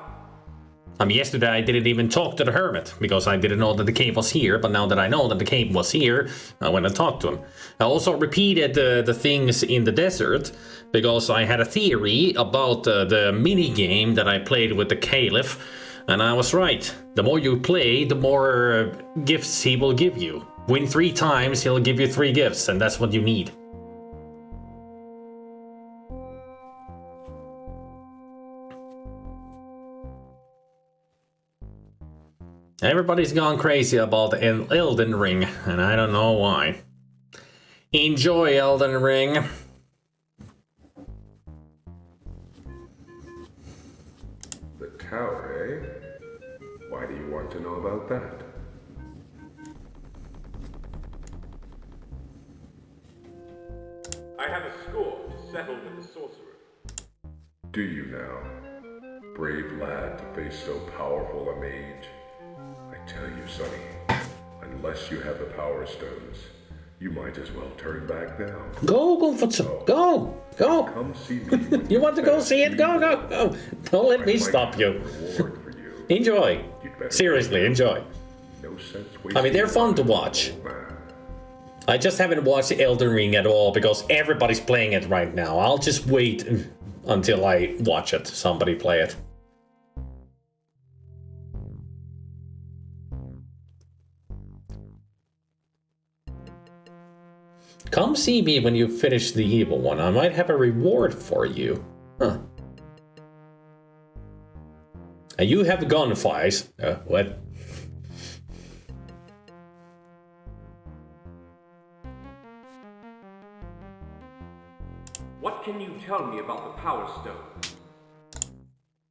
I mean, yesterday I didn't even talk to the hermit, because I didn't know that the cave was here, but now that I know that the cave was here, I went and talked to him. I also repeated the things in the desert, because I had a theory about the mini-game that I played with the Caliph, and I was right. The more you play, the more gifts he will give you. Win 3 times, he'll give you 3 gifts, and that's what you need. Everybody's gone crazy about Elden Ring, and I don't know why. Enjoy Elden Ring. The tower, eh? Why do you want to know about that? I have a score to settle with the sorcerer. Do you now? Brave lad to face so powerful a mage. I tell you, Sonny, unless you have the power stones, you might as well turn back now. Go, Gunfutsu. Go. Go. Come see me. You want to go see it? Go, go, go. Don't let me stop you. Enjoy. Seriously, enjoy. I mean, they're fun to watch. I just haven't watched Elden Ring at all because everybody's playing it right now. I'll just wait until I watch it. Somebody play it. Come see me when you finish the evil one. I might have a reward for you. Huh. And you have gunfights. What? What can you tell me about the Power Stone?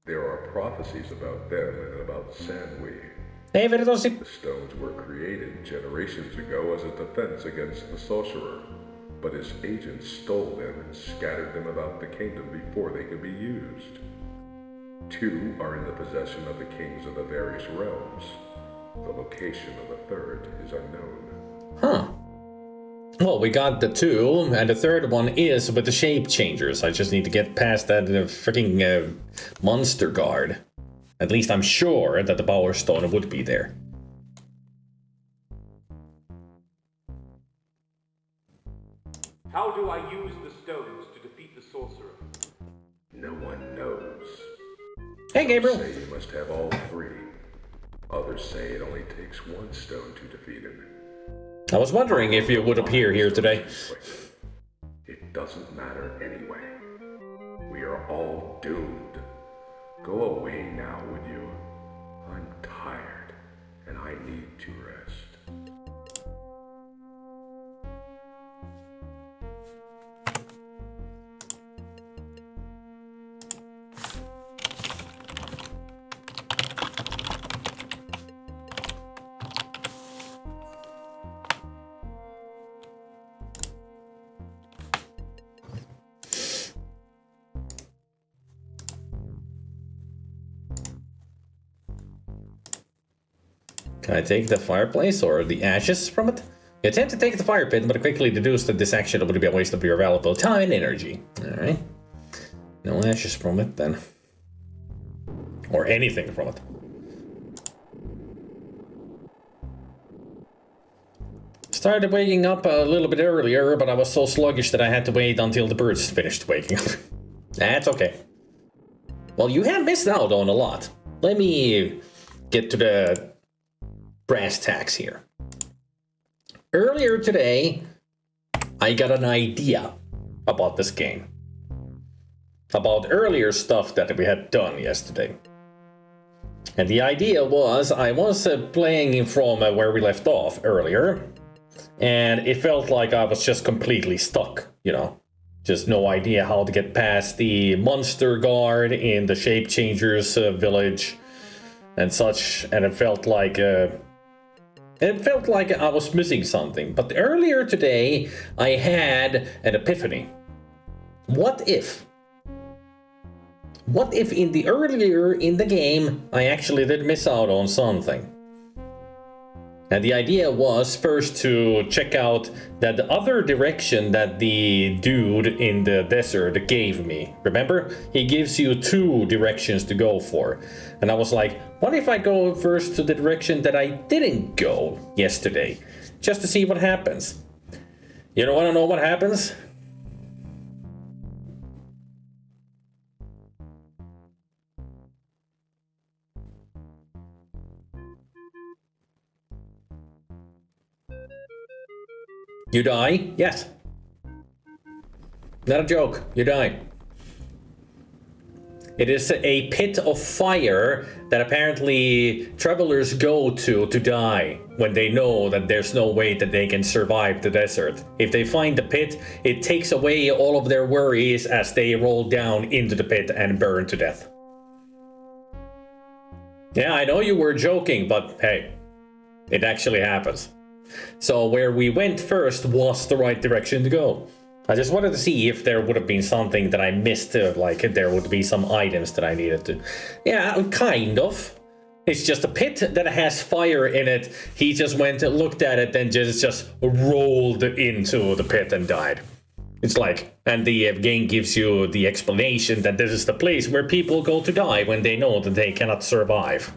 There are prophecies about them and about Sandweed. Hey, the stones were created generations ago as a defense against the sorcerer, but his agents stole them and scattered them about the kingdom before they could be used. 2 are in the possession of the kings of the various realms. The location of the third is unknown. Huh. Well, we got the 2, and the third one is with the shape changers. I just need to get past that freaking monster guard. At least I'm sure that the Power Stone would be there. How do I use the stones to one knows. Hey, Gabriel. Some say you must have all three. Others say it only takes one stone to defeat him. I was wondering if you would appear here today. It doesn't matter anyway. We are all doomed. Go away now, would you? I'm tired, and I need to rest. Can I take the fireplace or the ashes from it? You attempt to take the fire pit, but quickly deduce that this action would be a waste of your valuable time and energy. Alright. No ashes from it then. Or anything from it. Started waking up a little bit earlier, but I was so sluggish that I had to wait until the birds finished waking up. That's okay. Well, you have missed out on a lot. Let me get to the brass tacks here. Earlier today, I got an idea about this game. About earlier stuff that we had done yesterday. And the idea was, I was playing from where we left off earlier, and it felt like I was just completely stuck, you know. Just no idea how to get past the monster guard in the Shape Changers village and such, and it felt like I was missing something. But earlier today, I had an epiphany. What if in the earlier in the game, I actually did miss out on something? And the idea was first to check out that the other direction that the dude in the desert gave me. Remember? He gives you 2 directions to go for. And I was like, what if I go first to the direction that I didn't go yesterday? Just to see what happens. You don't want to know what happens? You die? Yes. Not a joke. You die. It is a pit of fire that apparently travelers go to die when they know that there's no way that they can survive the desert. If they find the pit, it takes away all of their worries as they roll down into the pit and burn to death. Yeah, I know you were joking, but hey, it actually happens. So where we went first was the right direction to go. I just wanted to see if there would have been something that I missed, like there would be some items that I needed to... Yeah, kind of. It's just a pit that has fire in it. He just went and looked at it and just rolled into the pit and died. It's like, and the game gives you the explanation that this is the place where people go to die when they know that they cannot survive.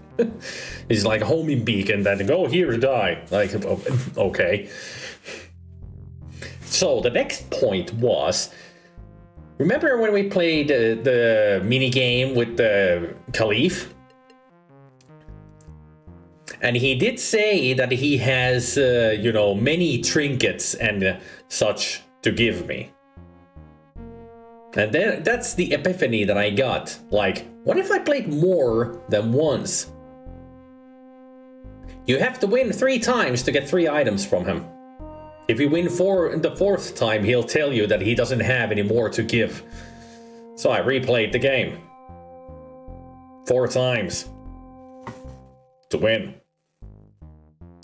It's like a homing beacon that go here to die. Like, okay. So the next point was, remember when we played the mini game with the Caliph? And he did say that he has, many trinkets and such to give me. And then that's the epiphany that I got. Like, what if I played more than once? You have to win 3 times to get 3 items from him. If you win the 4th time, he'll tell you that he doesn't have any more to give. So I replayed the game 4 times to win.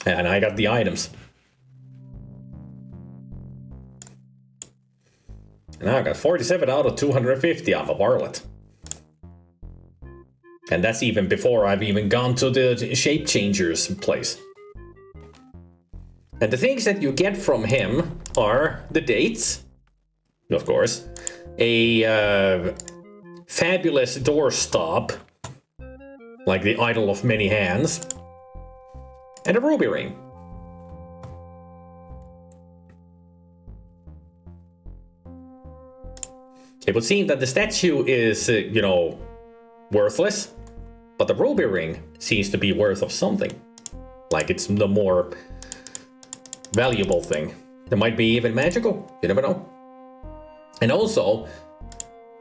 And I got the items. And I got 47 out of 250. I'm a varlet. And that's even before I've even gone to the Shape Changers place. And the things that you get from him are the dates, of course, a fabulous doorstop, like the Idol of Many Hands, and a ruby ring. It would seem that the statue is, worthless, but the ruby ring seems to be worth of something. Like it's the more valuable thing. It might be even magical, you never know. And also,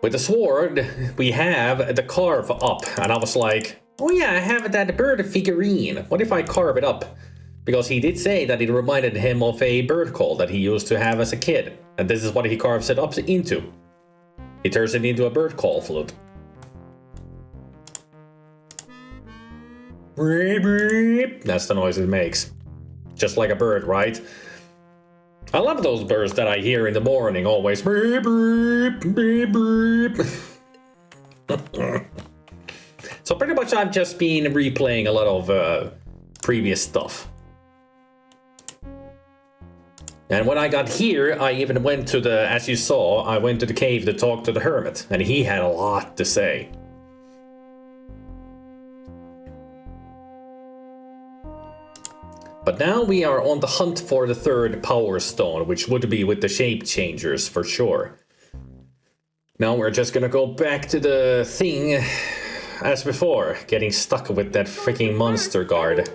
with the sword, we have the carve up, and I was like, oh yeah, I have that bird figurine. What if I carve it up? Because he did say that it reminded him of a bird call that he used to have as a kid. And this is what he carves it up into. He turns it into a bird call flute. That's the noise it makes. Just like a bird, right? I love those birds that I hear in the morning always. So pretty much I've just been replaying a lot of previous stuff. And when I got here, I even went to as you saw, I went to the cave to talk to the hermit, and he had a lot to say. But now we are on the hunt for the third power stone, which would be with the shape changers for sure. Now we're just gonna go back to the thing as before, getting stuck with that freaking monster guard.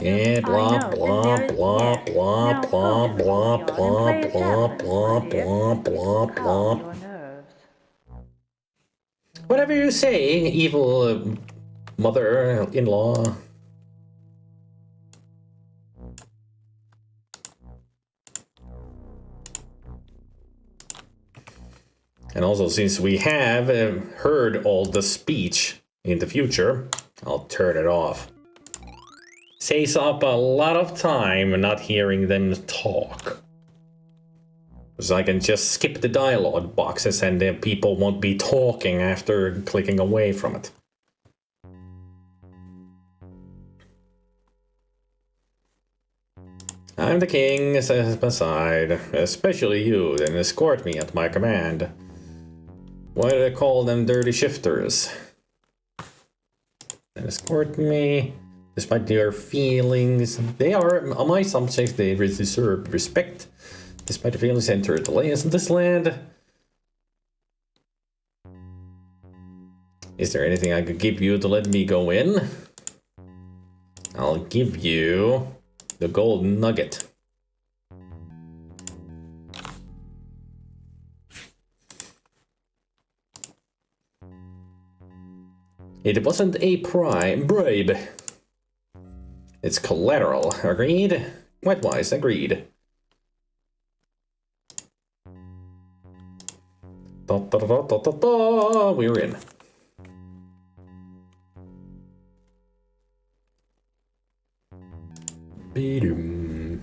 And blah blah blah blah blah blah blah blah blah blah blah blah. Whatever you say, evil mother-in-law. And also, since we have heard all the speech in the future, I'll turn it off. Saves up a lot of time not hearing them talk. Because I can just skip the dialogue boxes and then people won't be talking after clicking away from it. I'm the king, says beside, especially you, then escort me at my command. Why do they call them dirty shifters? Then escort me. Despite their feelings, they are my subjects, they deserve respect. Despite the feelings entered the lands of this land. Is there anything I could give you to let me go in? I'll give you the golden nugget. It wasn't a bribe. It's collateral. Agreed? Wise, agreed. Da, da, da, da, da, da. We're in. Be-dum.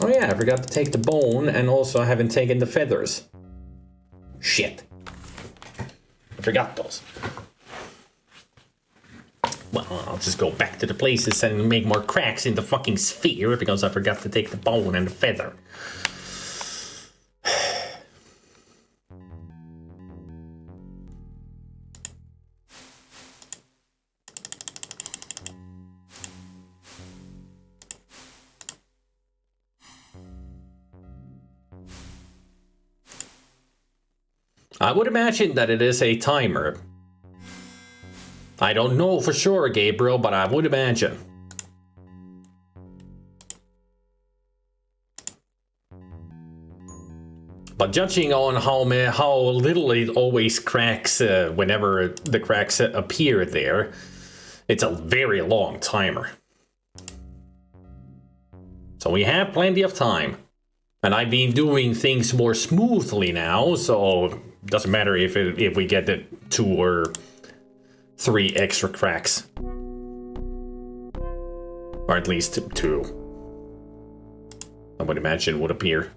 Oh yeah, I forgot to take the bone, and also I haven't taken the feathers. Shit. I forgot those. Well, I'll just go back to the places and make more cracks in the fucking sphere because I forgot to take the bone and the feather. I would imagine that it is a timer. I don't know for sure, Gabriel, but I would imagine. But judging on how little it always cracks whenever the cracks appear there, it's a very long timer. So we have plenty of time. And I've been doing things more smoothly now, so it doesn't matter if we get the 2 or 3 extra cracks. Or at least 2. I would imagine would appear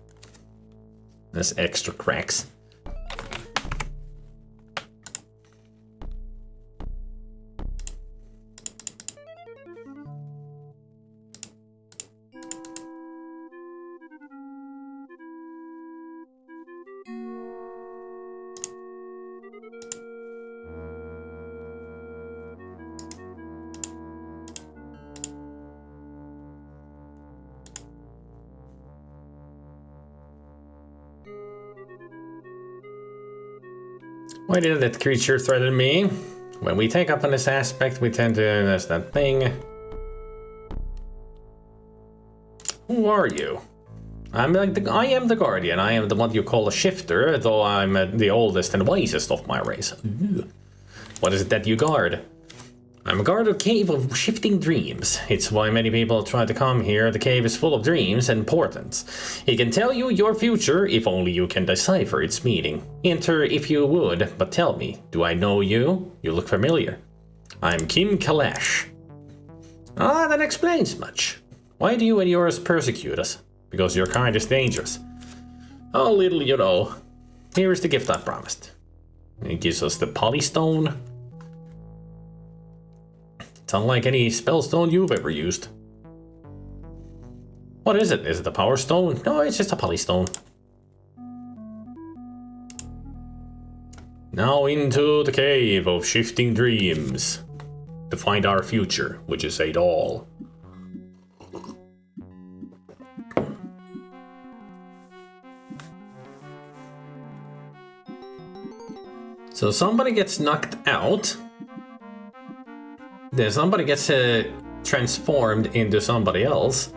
as extra cracks. Why did that creature threaten me? When we take up on this aspect, we tend to... That's that thing. Who are you? I am the guardian. I am the one you call a shifter, though I'm the oldest and wisest of my race. Ooh. What is it that you guard? I'm a guard of Cave of Shifting Dreams. It's why many people try to come here. The cave is full of dreams and portents. It can tell you your future if only you can decipher its meaning. Enter if you would, but tell me, do I know you? You look familiar. I'm Kim Kalash. Ah, that explains much. Why do you and yours persecute us? Because your kind is dangerous. Oh, little you know. Here is the gift I promised. It gives us the Polystone. It's unlike any spellstone you've ever used. What is it? Is it a power stone? No, it's just a Polystone. Now into the Cave of Shifting Dreams. To find our future, which is a doll. So somebody gets knocked out. Then somebody gets transformed into somebody else.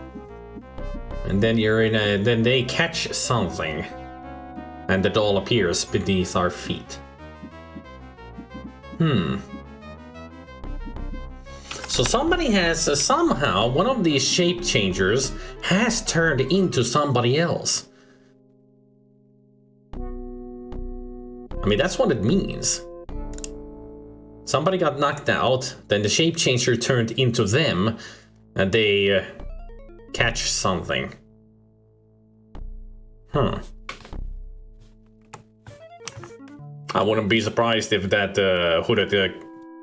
And then you're in a... Then they catch something. And the doll appears beneath our feet. So somebody has... somehow, one of these shape changers has turned into somebody else. I mean, that's what it means. Somebody got knocked out, then the shape changer turned into them, and they catch something. I wouldn't be surprised if that hooded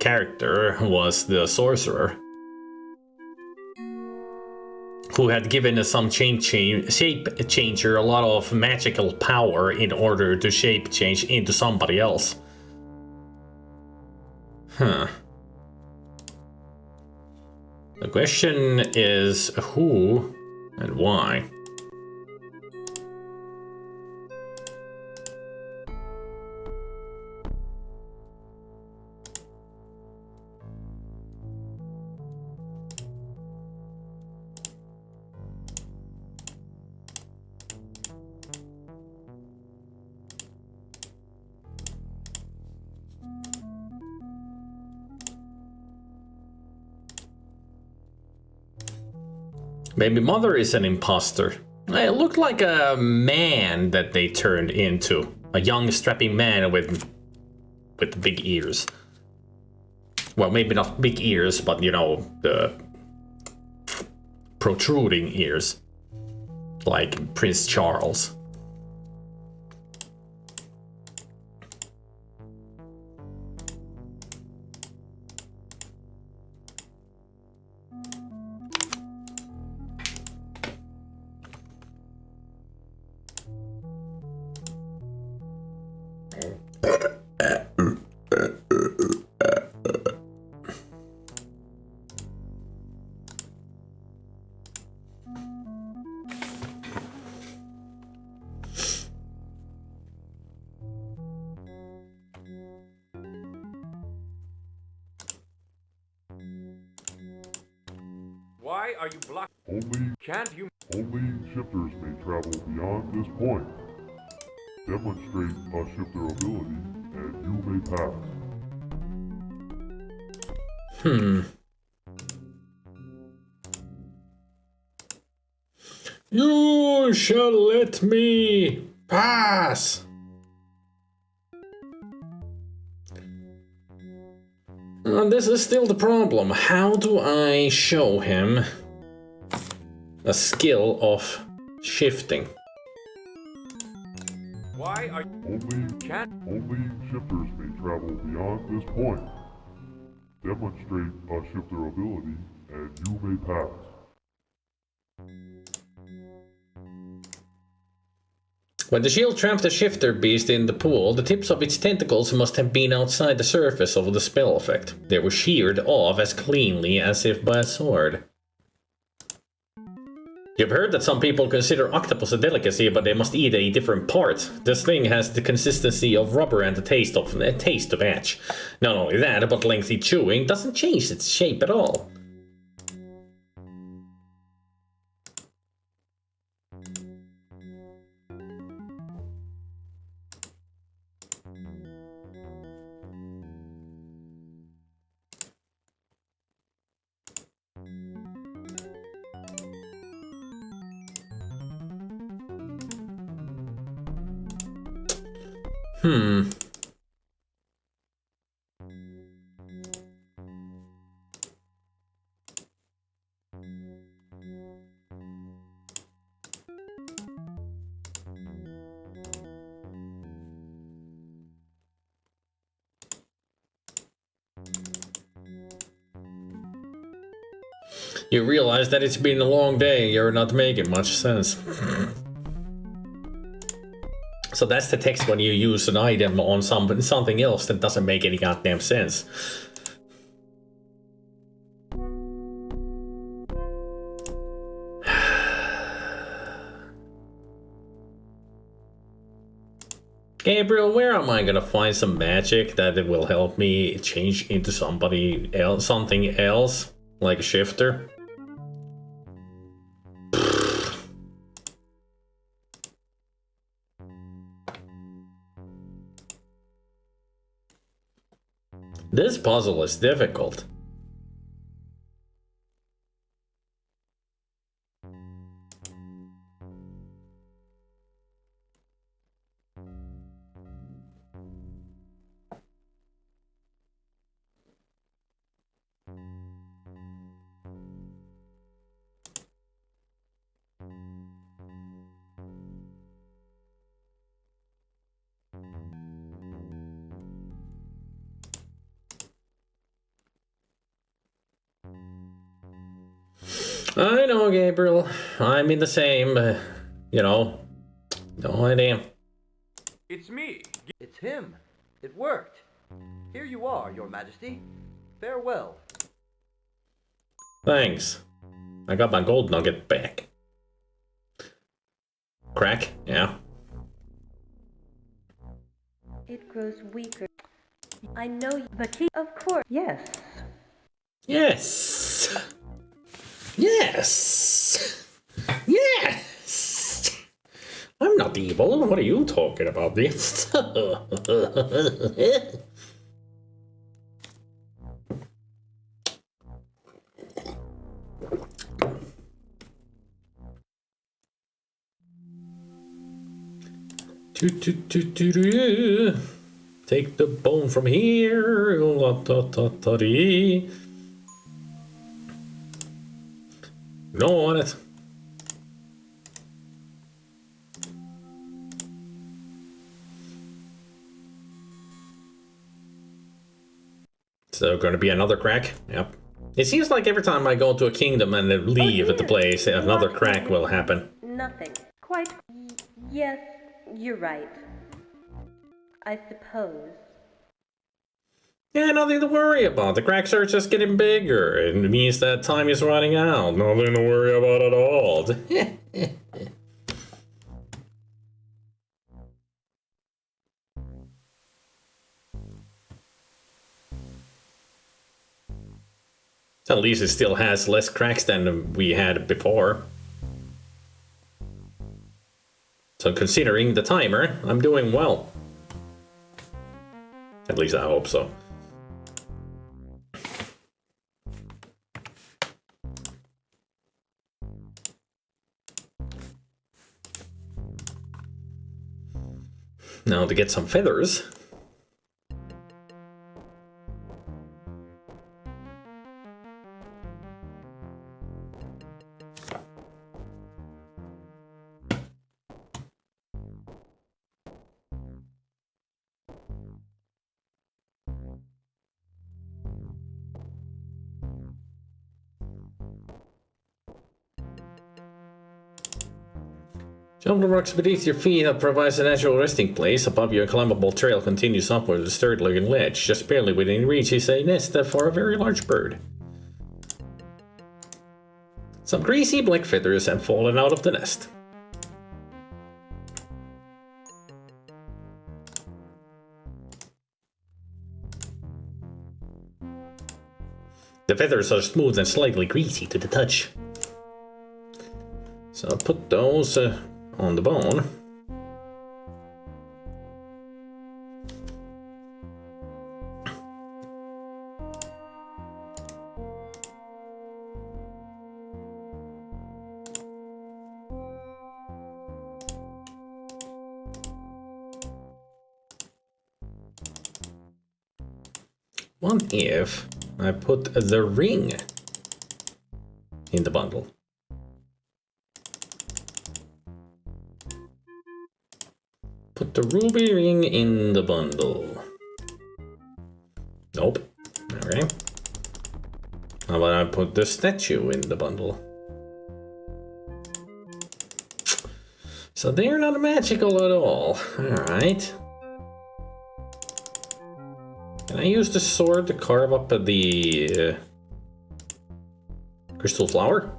character was the sorcerer, who had given some shape changer a lot of magical power in order to shape change into somebody else. The question is who and why. Maybe Mother is an imposter. It looked like a man that they turned into. A young strapping man with big ears. Well, maybe not big ears, but you know, the protruding ears. Like Prince Charles. Why are you blocked? Can't you? Only shifters may travel beyond this point. Demonstrate a shifter ability, and you may pass. You shall let me pass. This is still the problem. How do I show him a skill of shifting? Why are Only shifters may travel beyond this point. Demonstrate a shifter ability, and you may pass. When the shield trapped the shifter beast in the pool, the tips of its tentacles must have been outside the surface of the spell effect. They were sheared off as cleanly as if by a sword. You've heard that some people consider octopus a delicacy, but they must eat a different part. This thing has the consistency of rubber and the taste of ash. Not only that, but lengthy chewing doesn't change its shape at all. You realize that it's been a long day, you're not making much sense. So that's the text when you use an item on something else that doesn't make any goddamn sense. Gabriel, where am I gonna find some magic that it will help me change into something else, like a shifter? This puzzle is difficult. I know, Gabriel. I'm in the same, you know, no idea. It's me. It's him. It worked. Here you are, Your Majesty. Farewell. Thanks. I got my gold nugget back. Crack? Yeah. It grows weaker. I know, but he, of course, yes. Yes. Yes. Yes. I'm not evil. What are you talking about? Take the bone from here. No on it. So going to be another crack. Yep. It seems like every time I go to a kingdom and then leave at the place, another crack will happen. Nothing. Quite. Yes, you're right. I suppose. Yeah, nothing to worry about. The cracks are just getting bigger. It means that time is running out. Nothing to worry about at all. At least it still has less cracks than we had before. So considering the timer, I'm doing well. At least I hope so. Now to get some feathers. Jump the rocks beneath your feet that provides a natural resting place. Above you, a climbable trail continues upward with a sturdy-looking ledge. Just barely within reach is a nest for a very large bird. Some greasy black feathers have fallen out of the nest. The feathers are smooth and slightly greasy to the touch. So I'll put those on the bone. What if I put the ring in the bundle? Put the ruby ring in the bundle. Nope. Alright. How about I put the statue in the bundle? So they're not magical at all. Alright. Can I use the sword to carve up the crystal flower?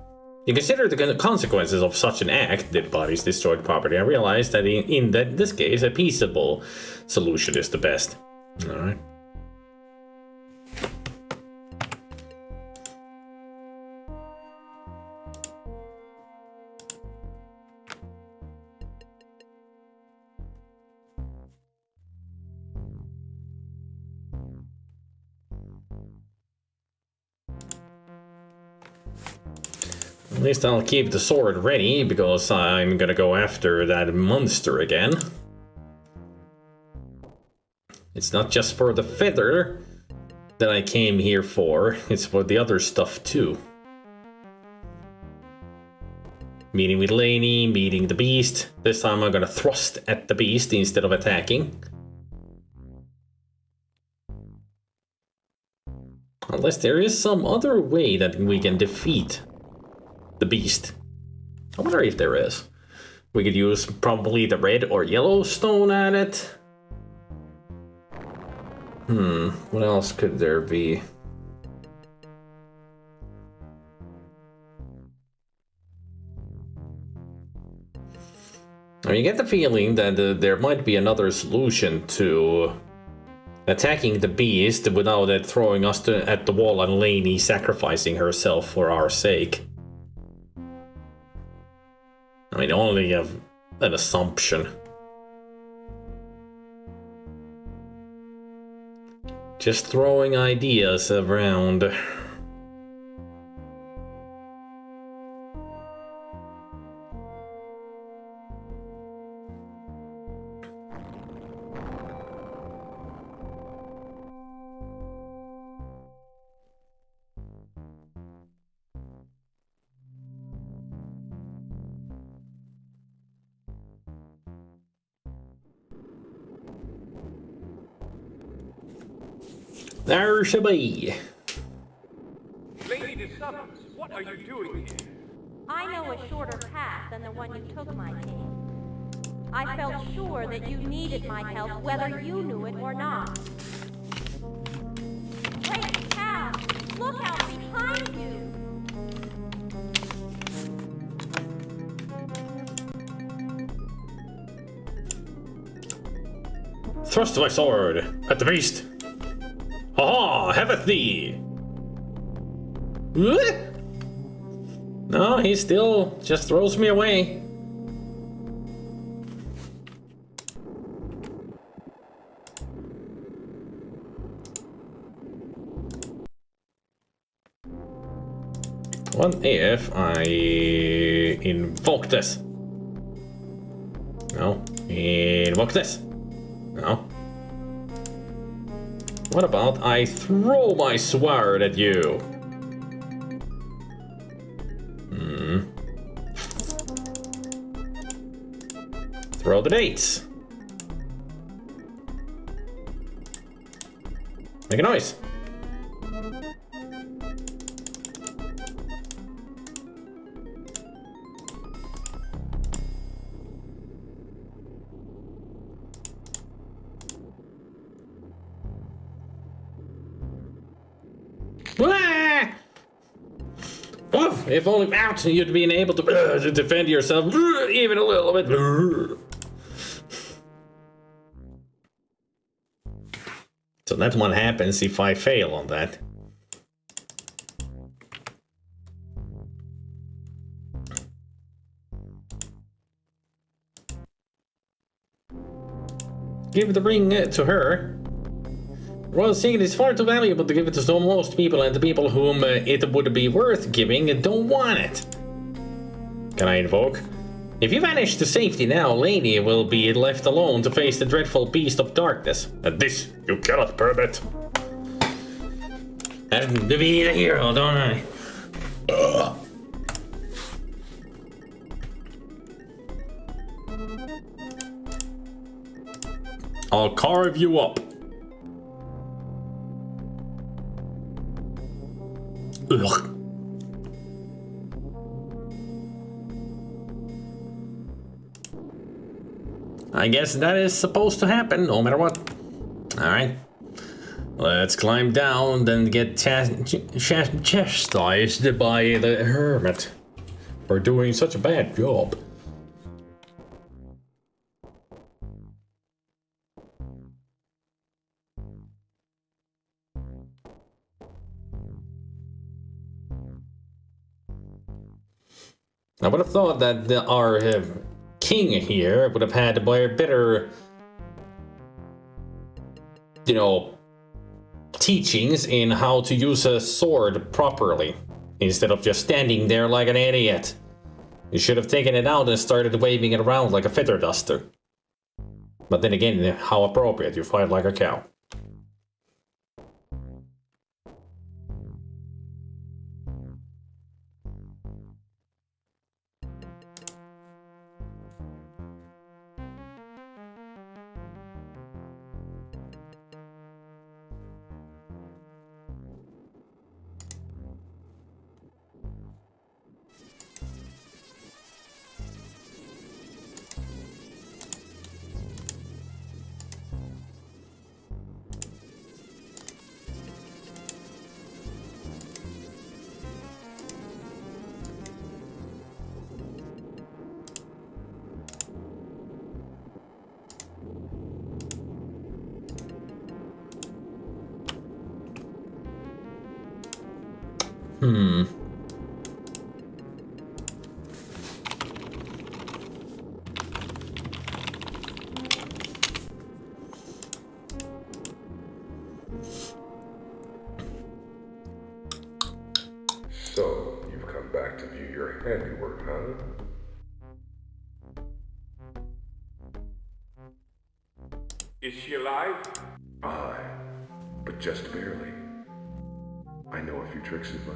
You consider the consequences of such an act, dead bodies, destroyed property. I realize that in this case, a peaceable solution is the best. Alright. At least I'll keep the sword ready, because I'm gonna go after that monster again. It's not just for the feather that I came here for, it's for the other stuff too. Meeting with Lainey, meeting the beast. This time I'm gonna thrust at the beast instead of attacking. Unless there is some other way that we can defeat the beast. I wonder if there is. We could use probably the red or yellow stone at it. What else could there be? I mean, you get the feeling that there might be another solution to attacking the beast without it throwing us at the wall and Lainey sacrificing herself for our sake. I mean, only an assumption. Just throwing ideas around. There she be. Lady de Summons, what are you doing here? I know a shorter path than the one you took, my king. I felt sure that you needed my help, whether you knew it or not. Great cow! Look out behind you! Thrust my sword at the beast. Ha! Haveth thee! No, he still just throws me away. What if I invoke this? No. Invoke this? No. What about I throw my sword at you? Throw the dates. Make a noise. Oof. If only out you'd been able to defend yourself even a little bit. So that's what happens if I fail on that. Give the ring to her. Royal secret is far too valuable to give it to most people, and the people whom it would be worth giving don't want it. Can I invoke? If you vanish to safety now, Lady will be left alone to face the dreadful beast of darkness. And this you cannot permit. I have to be the hero, don't I? Ugh. I'll carve you up. Ugh. I guess that is supposed to happen, no matter what. Alright. Let's climb down, then get chastised by the hermit for doing such a bad job. I would have thought that our king here would have had a better, you know, teachings in how to use a sword properly, instead of just standing there like an idiot. You should have taken it out and started waving it around like a feather duster. But then again, how appropriate, you fight like a cow. So, you've come back to view your handiwork, huh? Is she alive? Aye, but just barely. I know a few tricks in my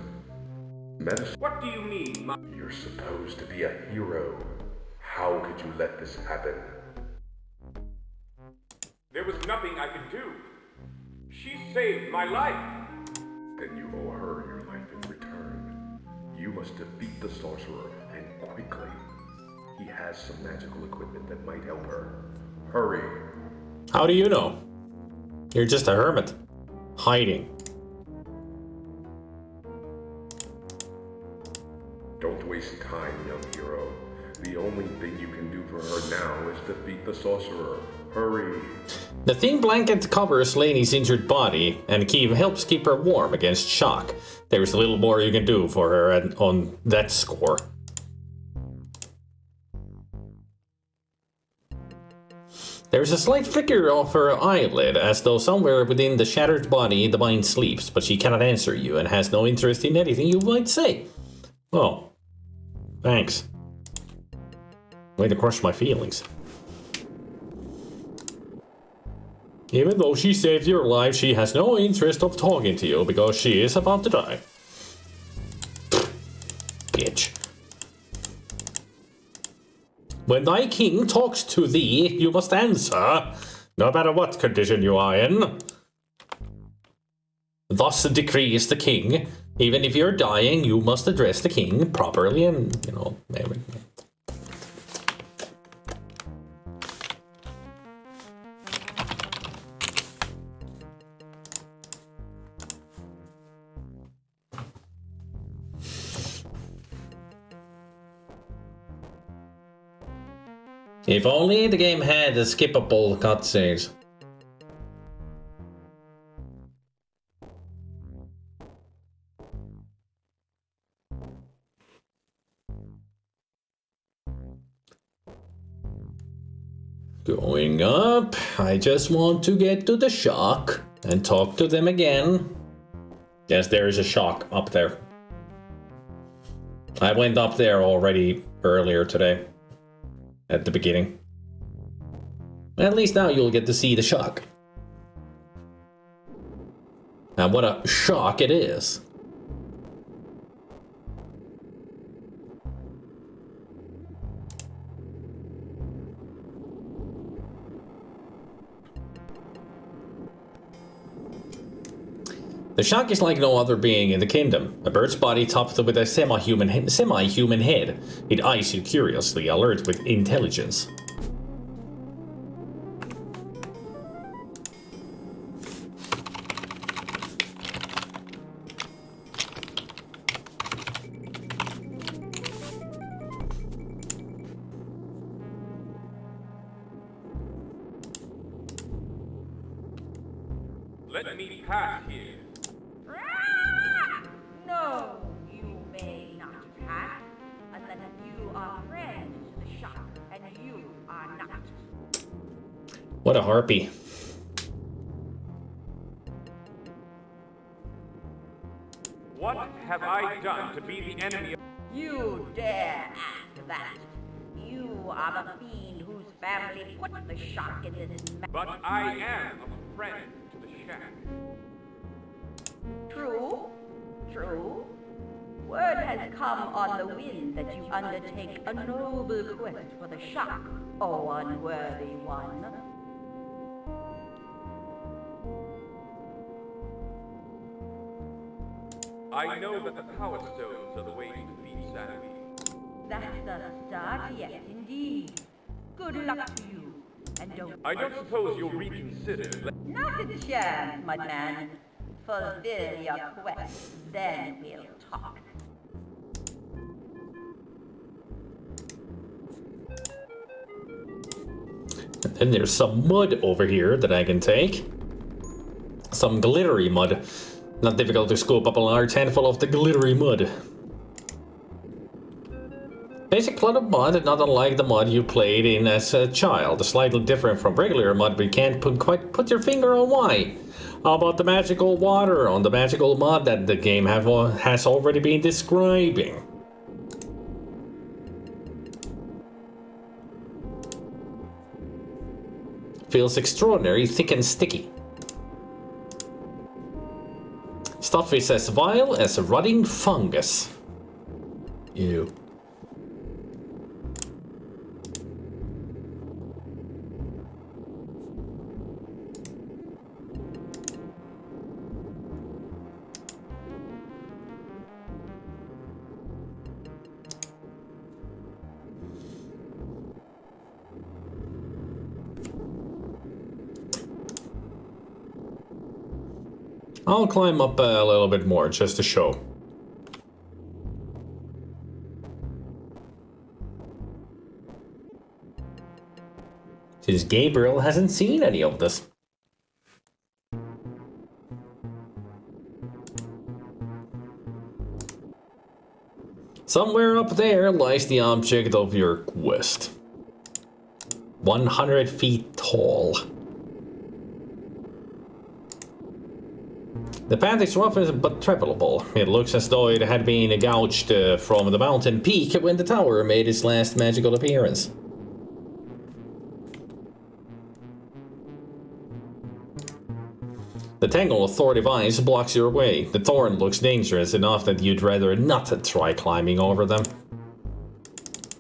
medicine. What do you mean, You're supposed to be a hero. How could you let this happen? There was nothing I could do. She saved my life. Then you owe her your life in return. You must defeat the sorcerer, and quickly. He has some magical equipment that might help her. Hurry. How do you know? You're just a hermit. Hiding. Don't waste time, young hero. The only thing you can do for her now is defeat the sorcerer. Hurry. The thin blanket covers Lainey's injured body and helps keep her warm against shock. There's a little more you can do for her on that score. There's a slight flicker of her eyelid, as though somewhere within the shattered body the mind sleeps, but she cannot answer you and has no interest in anything you might say. Oh. Thanks. Way to crush my feelings. Even though she saved your life, she has no interest of talking to you because she is about to die. Bitch. When thy king talks to thee, you must answer, no matter what condition you are in. Thus decrees the king. Even if you're dying, you must address the king properly and, you know, If only the game had the skippable cutscenes. Going up, I just want to get to the shock and talk to them again. Yes, there is a shock up there. I went up there already earlier today. At the beginning. At least now you'll get to see the shock. And what a shock it is. The shock is like no other being in the kingdom. A bird's body topped with a semi-human head. It eyes you curiously, alert with intelligence. Let me pass here. No, you may not pass unless you are friends to the shock, and you are not. What a harpy. What have I done to be the enemy of... You dare ask that? You are the fiend whose family put the shock in this But I am a friend to the shack. True, true. Word has come on the wind that you undertake a noble quest for the shock, O unworthy one. I know that the Power Stones are the way to defeat Sanity. That's a start, yes indeed. Good luck to you, and I don't suppose you'll reconsider. Not a chance, my man. Fulfill your quest, then we'll talk. And then there's some mud over here that I can take. Some glittery mud. Not difficult to scoop up a large handful of the glittery mud. Basic clod of mud, not unlike the mud you played in as a child. Slightly different from regular mud, but you can't quite put your finger on why. How about the magical water on the magical mud that the game has already been describing? Feels extraordinary, thick and sticky. Stuff is as vile as a rotting fungus. Ew. I'll climb up a little bit more, just to show. Since Gabriel hasn't seen any of this. Somewhere up there lies the object of your quest. 100 feet tall. The path is rough but travelable. It looks as though it had been gouged from the mountain peak when the tower made its last magical appearance. The tangle of thorny vines blocks your way. The thorn looks dangerous enough that you'd rather not try climbing over them.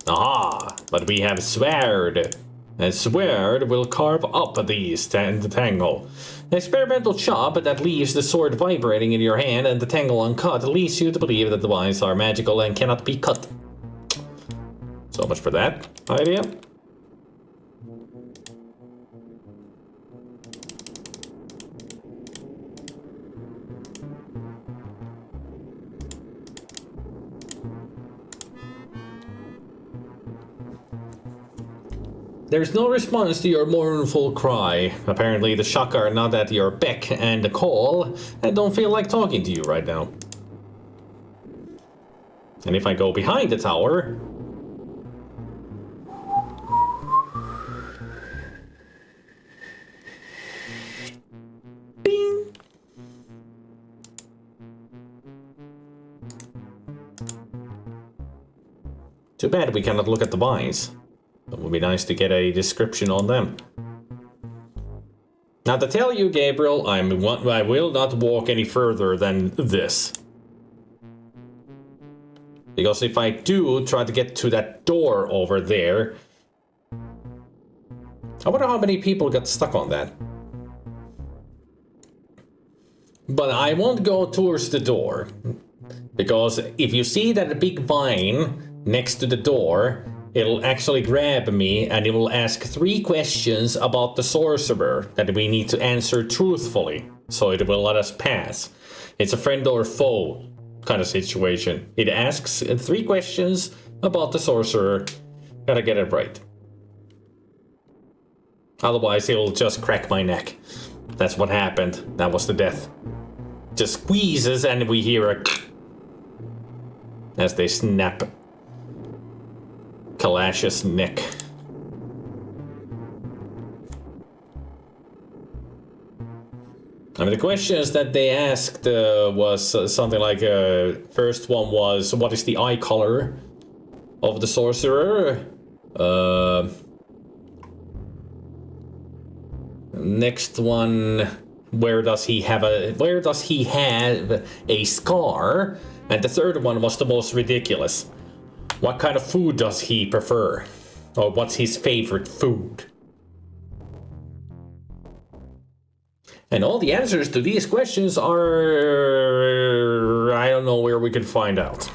Aha! But we have Sword. And Sword will carve up the tangle. An experimental chop that leaves the sword vibrating in your hand and the tangle uncut leads you to believe that the vines are magical and cannot be cut. So much for that idea. There's no response to your mournful cry. Apparently the Shaka are not at your beck and call, and don't feel like talking to you right now. And if I go behind the tower... Bing! Too bad we cannot look at the vines. It would be nice to get a description on them. Now to tell you, Gabriel, I will not walk any further than this. Because if I do try to get to that door over there... I wonder how many people got stuck on that. But I won't go towards the door. Because if you see that big vine next to the door, it'll actually grab me and it will ask 3 questions about the sorcerer that we need to answer truthfully. So it will let us pass. It's a friend or foe kind of situation. It asks 3 questions about the sorcerer. Gotta get it right. Otherwise, it'll just crack my neck. That's what happened. That was the death. Just squeezes and we hear a as they snap Kalash's neck. I mean, the questions that they asked was something like, first one was, what is the eye color of the sorcerer? Next one, where does he have a scar? And the third one was the most ridiculous. What kind of food does he prefer? Or what's his favorite food? And all the answers to these questions are... I don't know where we can find out.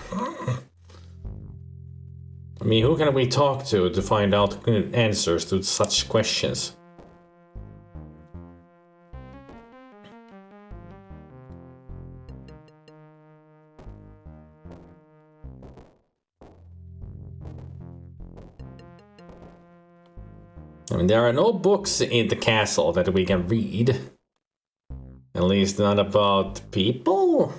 I mean, who can we talk to find out answers to such questions? I mean, there are no books in the castle that we can read. At least not about people.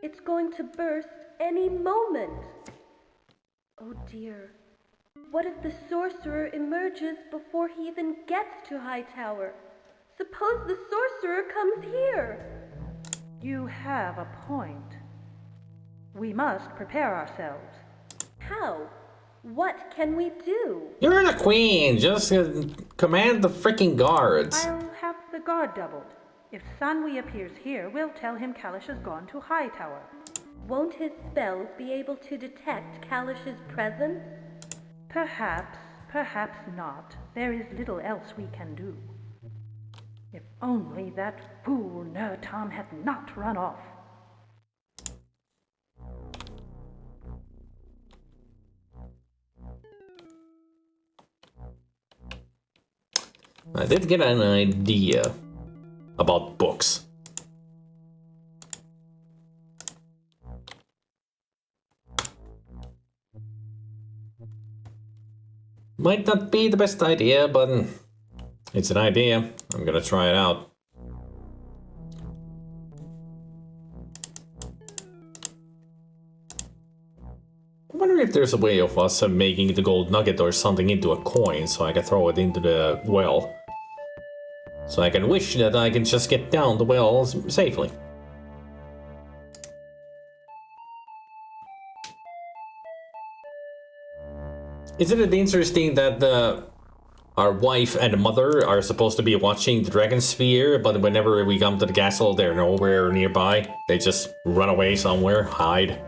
It's going to burst any moment. Oh dear. What if the sorcerer emerges before he even gets to Hightower? Suppose the sorcerer comes here. You have a point. We must prepare ourselves. How? What can we do? You're the queen. Just command the freaking guards. I'll have the guard doubled. If Sanwi appears here, we'll tell him Kalish has gone to Hightower. Won't his spells be able to detect Kalish's presence? Perhaps, perhaps not. There is little else we can do. If only that fool Nertam had not run off. I did get an idea about books. Might not be the best idea, but it's an idea. I'm gonna try it out. I wonder if there's a way of us making the gold nugget or something into a coin so I can throw it into the well. So I can wish that I can just get down the well safely. Isn't it interesting that our wife and mother are supposed to be watching the Dragonsphere, but whenever we come to the castle, they're nowhere nearby? They just run away somewhere, hide.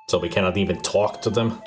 So we cannot even talk to them.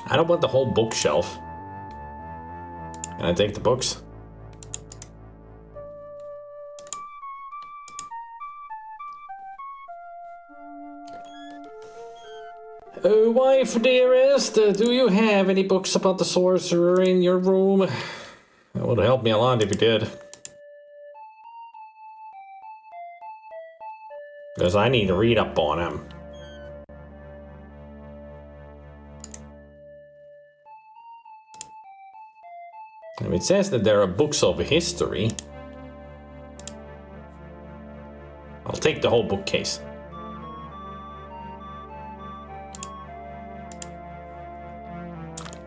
I don't want the whole bookshelf. Can I take the books? Oh, wife dearest, do you have any books about the sorcerer in your room? That would help me a lot if you did. Because I need to read up on him. And it says that there are books of history. I'll take the whole bookcase.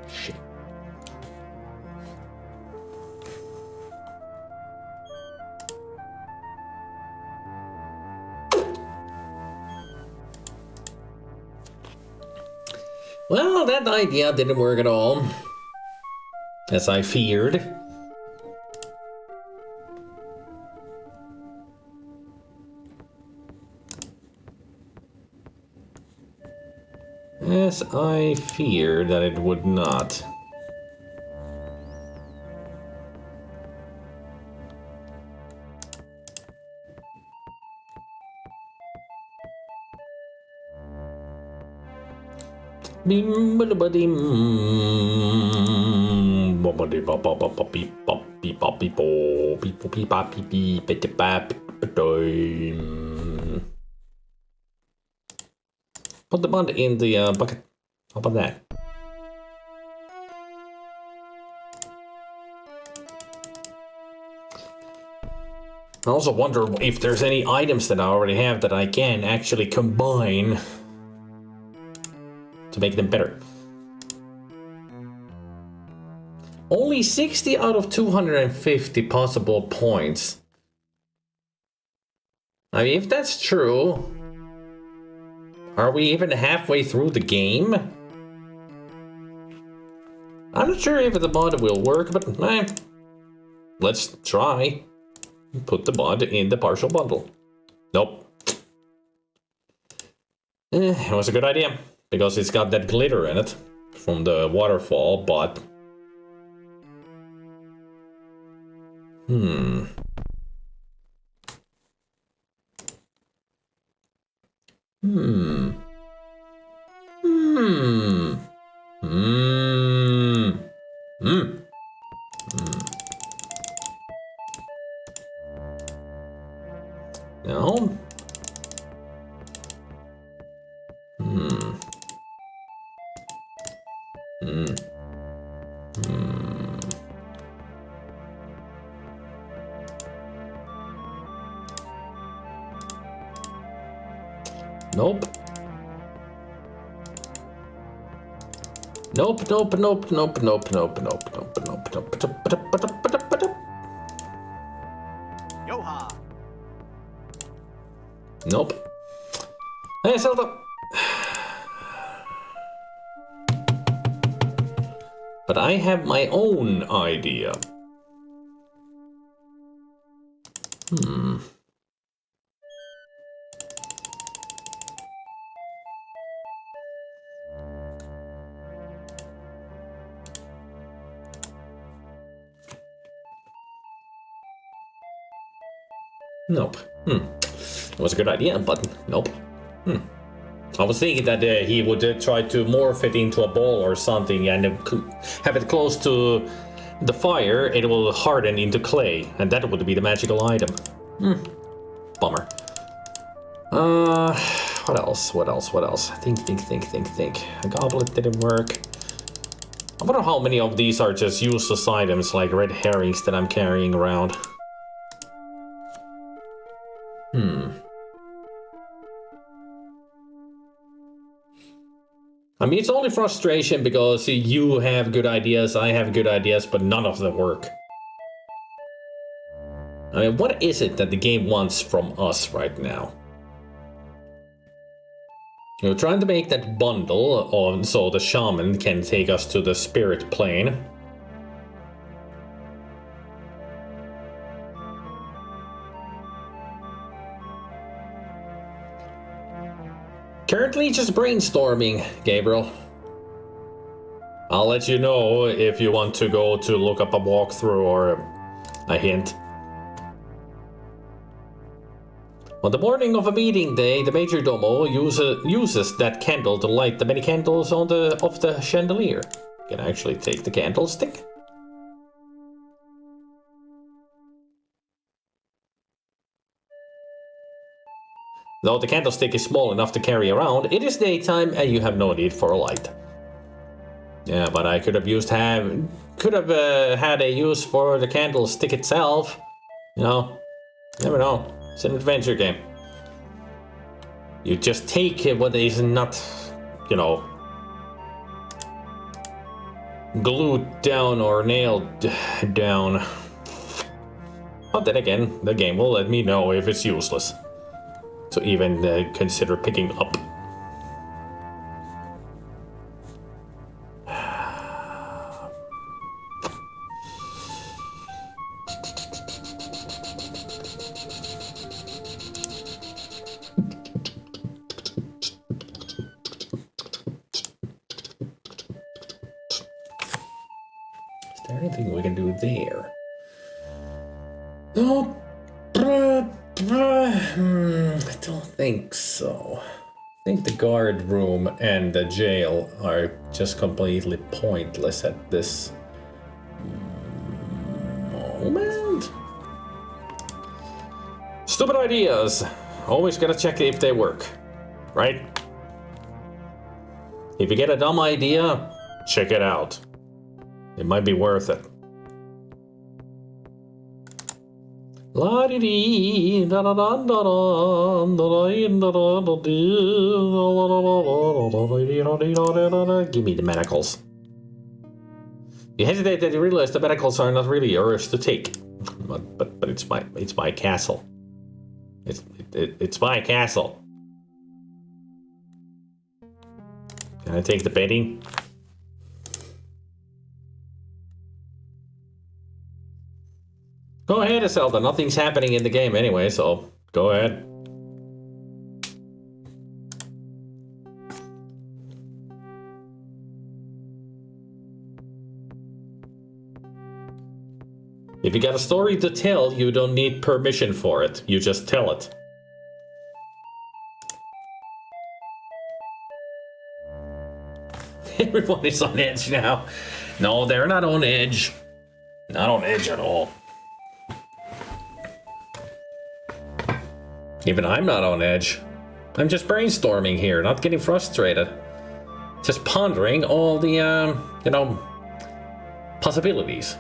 Shit. Well, that idea didn't work at all. As I feared. As I feared that it would not. Bim ba-da-ba-dim. Put the bond in the bucket. How about that? I also wonder if there's any items that I already have that I can actually combine to make them better. Only 60 out of 250 possible points. I mean, if that's true, are we even halfway through the game? I'm not sure if the mod will work, but let's try. Put the mod in the partial bundle. Nope. It was a good idea, because it's got that glitter in it from the waterfall, but... Hmm. Hmm. Hmm. Hmm. Hmm. No. Hmm. Hmm. Hmm. Nope. Nope, nope, nope, nope, nope, nope, nope, nope, nope, nope. Yo-ha! Nope. Hey, Zelda. But I have my own idea. Hmm. Nope. It was a good idea, but nope. I was thinking that he would try to morph it into a ball or something and have it close to the fire. It will harden into clay, and that would be the magical item. Bummer. What else? What else? What else? Think. A goblet didn't work. I wonder how many of these are just useless items like red herrings that I'm carrying around. I mean, it's only frustration because you have good ideas, I have good ideas, but none of them work. I mean, what is it that the game wants from us right now? We're trying to make that bundle on so the shaman can take us to the spirit plane. Currently just brainstorming, Gabriel. I'll let you know if you want to go to look up a walkthrough or a hint. On the morning of a meeting day, the major domo uses that candle to light the many candles on of the chandelier. You can actually take the candlestick. Though the candlestick is small enough to carry around, it is daytime and you have no need for a light. Yeah, but I could have had a use for the candlestick itself. You know, never know. It's an adventure game. You just take what is not, you know, glued down or nailed down. But then again, the game will let me know if it's useless to even consider picking up. Is there anything we can do there? No. I don't think so. I think the guard room and the jail are just completely pointless at this moment. Stupid ideas. Always gotta check if they work, right? If you get a dumb idea, check it out. It might be worth it. La di di da da da da da da da da. Give me the manacles. You hesitate that you realize the manacles are not really yours to take, but it's my castle. It's my castle. Can I take the painting? Go ahead, Zelda. Nothing's happening in the game anyway, so go ahead. If you got a story to tell, you don't need permission for it. You just tell it. Everybody's on edge now. No, they're not on edge. Not on edge at all. Even I'm not on edge. I'm just brainstorming here, not getting frustrated. Just pondering all the, you know, possibilities.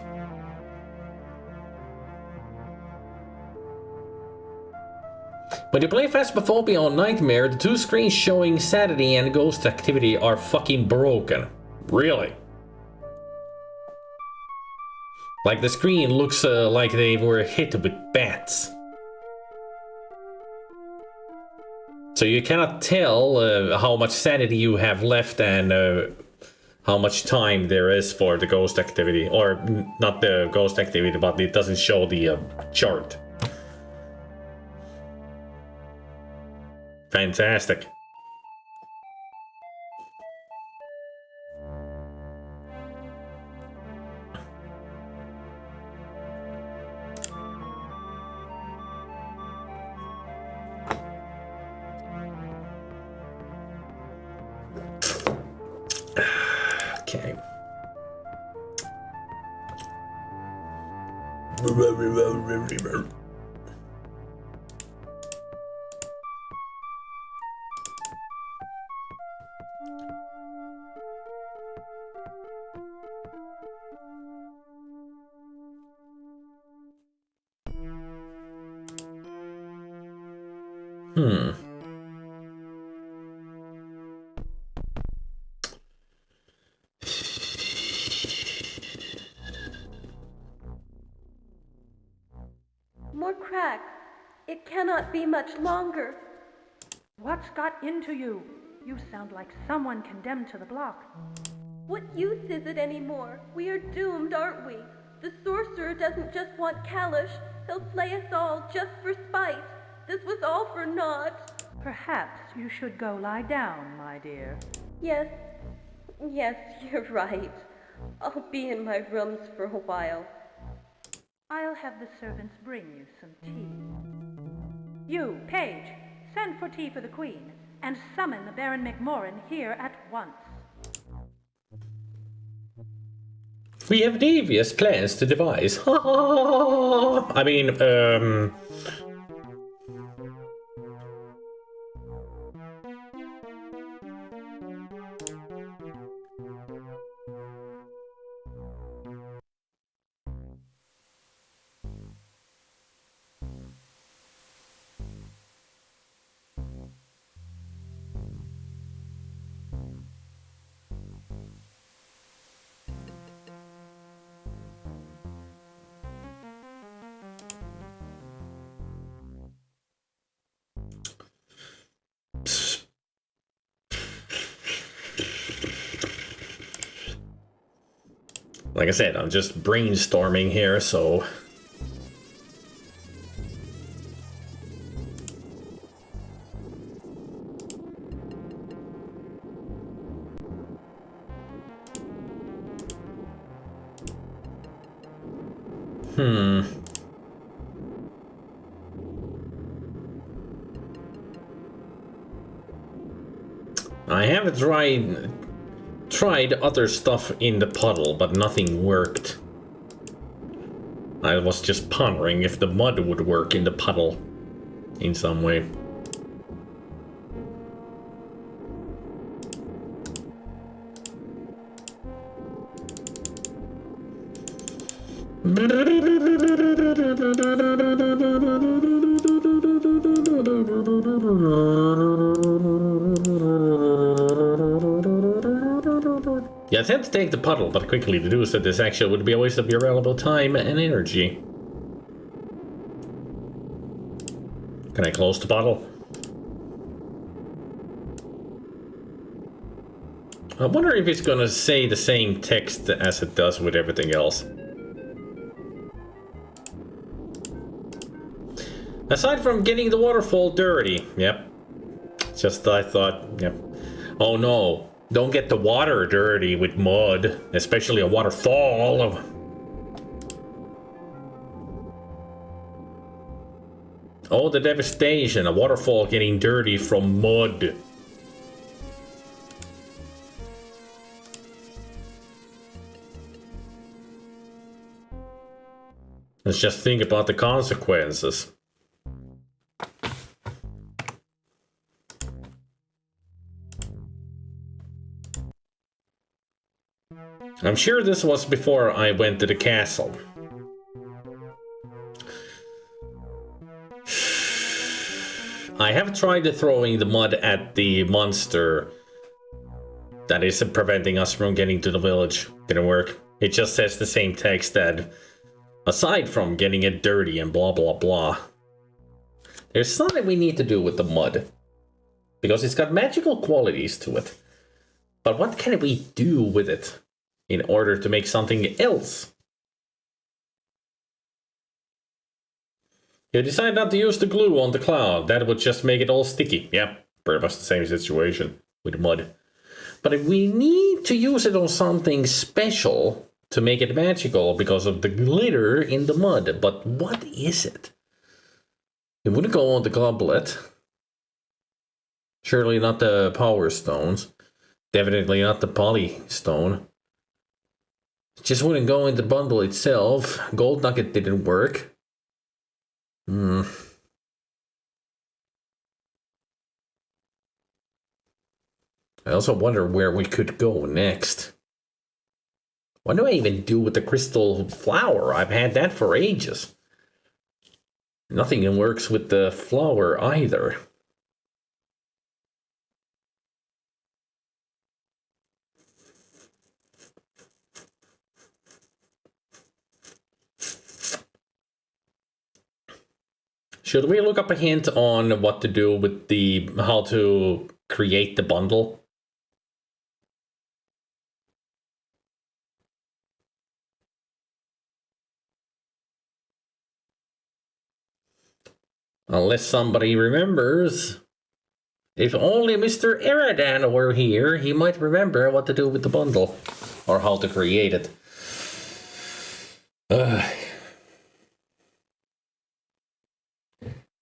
When you play Phasmophobia on Nightmare, the two screens showing sanity and ghost activity are fucking broken. Really? Like the screen looks like they were hit with bats. So you cannot tell how much sanity you have left and how much time there is for the ghost activity. Or not the ghost activity, but it doesn't show the chart. Fantastic. Okay. More cracks. It cannot be much longer. What's got into you? You sound like someone condemned to the block. What use is it anymore? We are doomed, aren't we? The sorcerer doesn't just want Kalish. He'll slay us all just for spite. This was all for naught. Perhaps you should go lie down, my dear. Yes, you're right. I'll be in my rooms for a while. I'll have the servants bring you some tea. You, page, send for tea for the Queen, and summon the Baron McMorrin here at once. We have devious plans to devise. I mean, like I said, I'm just brainstorming here, so... I haven't tried other stuff in the puddle, but nothing worked. I was just pondering if the mud would work in the puddle in some way. You attempt to take the puddle, but quickly deduce that this action would be a waste of your valuable time and energy. Can I close the puddle? I wonder if it's gonna say the same text as it does with everything else. Aside from getting the waterfall dirty, yep. Just I thought, yep. Oh no, don't get the water dirty with mud, especially a waterfall. Oh, the devastation, a waterfall getting dirty from mud. Let's just think about the consequences. I'm sure this was before I went to the castle. I have tried throwing the mud at the monster that is preventing us from getting to the village. Didn't work. It just says the same text that, aside from getting it dirty and blah blah blah, there's something we need to do with the mud. Because it's got magical qualities to it. But what can we do with it in order to make something else? You decide not to use the glue on the cloud. That would just make it all sticky. Yeah, pretty much the same situation with mud. But we need to use it on something special to make it magical because of the glitter in the mud. But what is it? It wouldn't go on the goblet. Surely not the power stones. Definitely not the poly stone. It just wouldn't go in the bundle itself. Gold nugget didn't work. I also wonder where we could go next. What do I even do with the crystal flower? I've had that for ages. Nothing works with the flower either. Should we look up a hint on what to do with the, how to create the bundle. Unless somebody remembers. If only Mr. Eridan were here, he might remember what to do with the bundle. Or how to create it.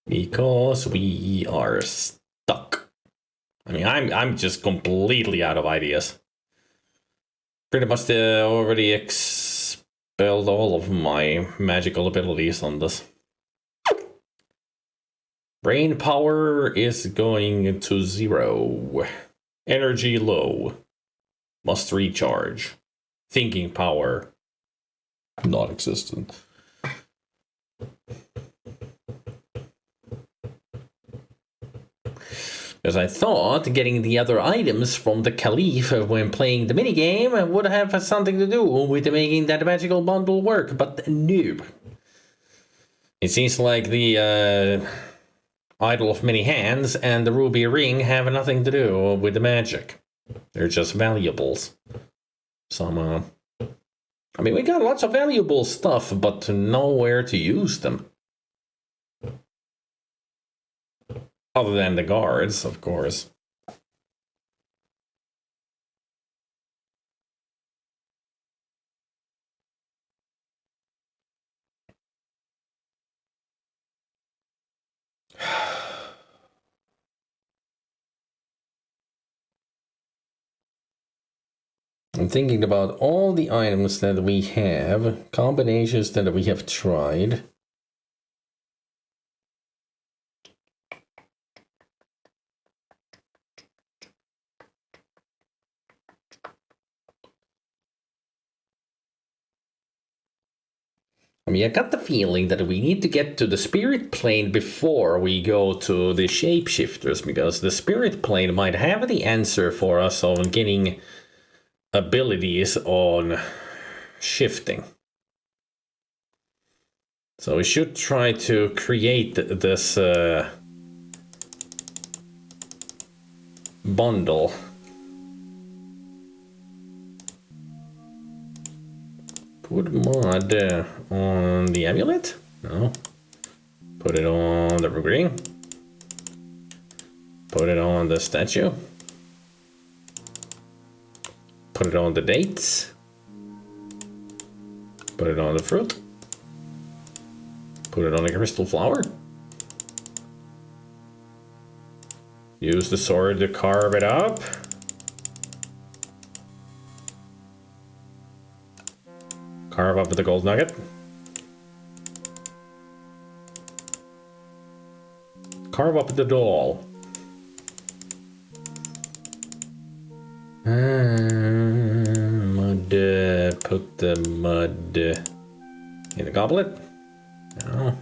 Because we are stuck. I mean, I'm just completely out of ideas. Pretty much already expelled all of my magical abilities on this. Brain power is going to 0. Energy low. Must recharge. Thinking power. Non-existent. Because I thought getting the other items from the Caliph when playing the minigame would have something to do with making that magical bundle work, but nope. It seems like the Idol of Many Hands and the Ruby Ring have nothing to do with the magic. They're just valuables. Somehow. I mean, we got lots of valuable stuff, but nowhere to use them. Other than the guards, of course. I'm thinking about all the items that we have, combinations that we have tried. I mean, I got the feeling that we need to get to the spirit plane before we go to the shapeshifters, because the spirit plane might have the answer for us on getting abilities on shifting. So we should try to create this bundle. Put mod on the amulet? No. Put it on the ruby. Put it on the statue. Put it on the dates. Put it on the fruit. Put it on the crystal flower. Use the sword to carve it up. Carve up the gold nugget. Carve up the doll. Mud. Put the mud in the goblet. No.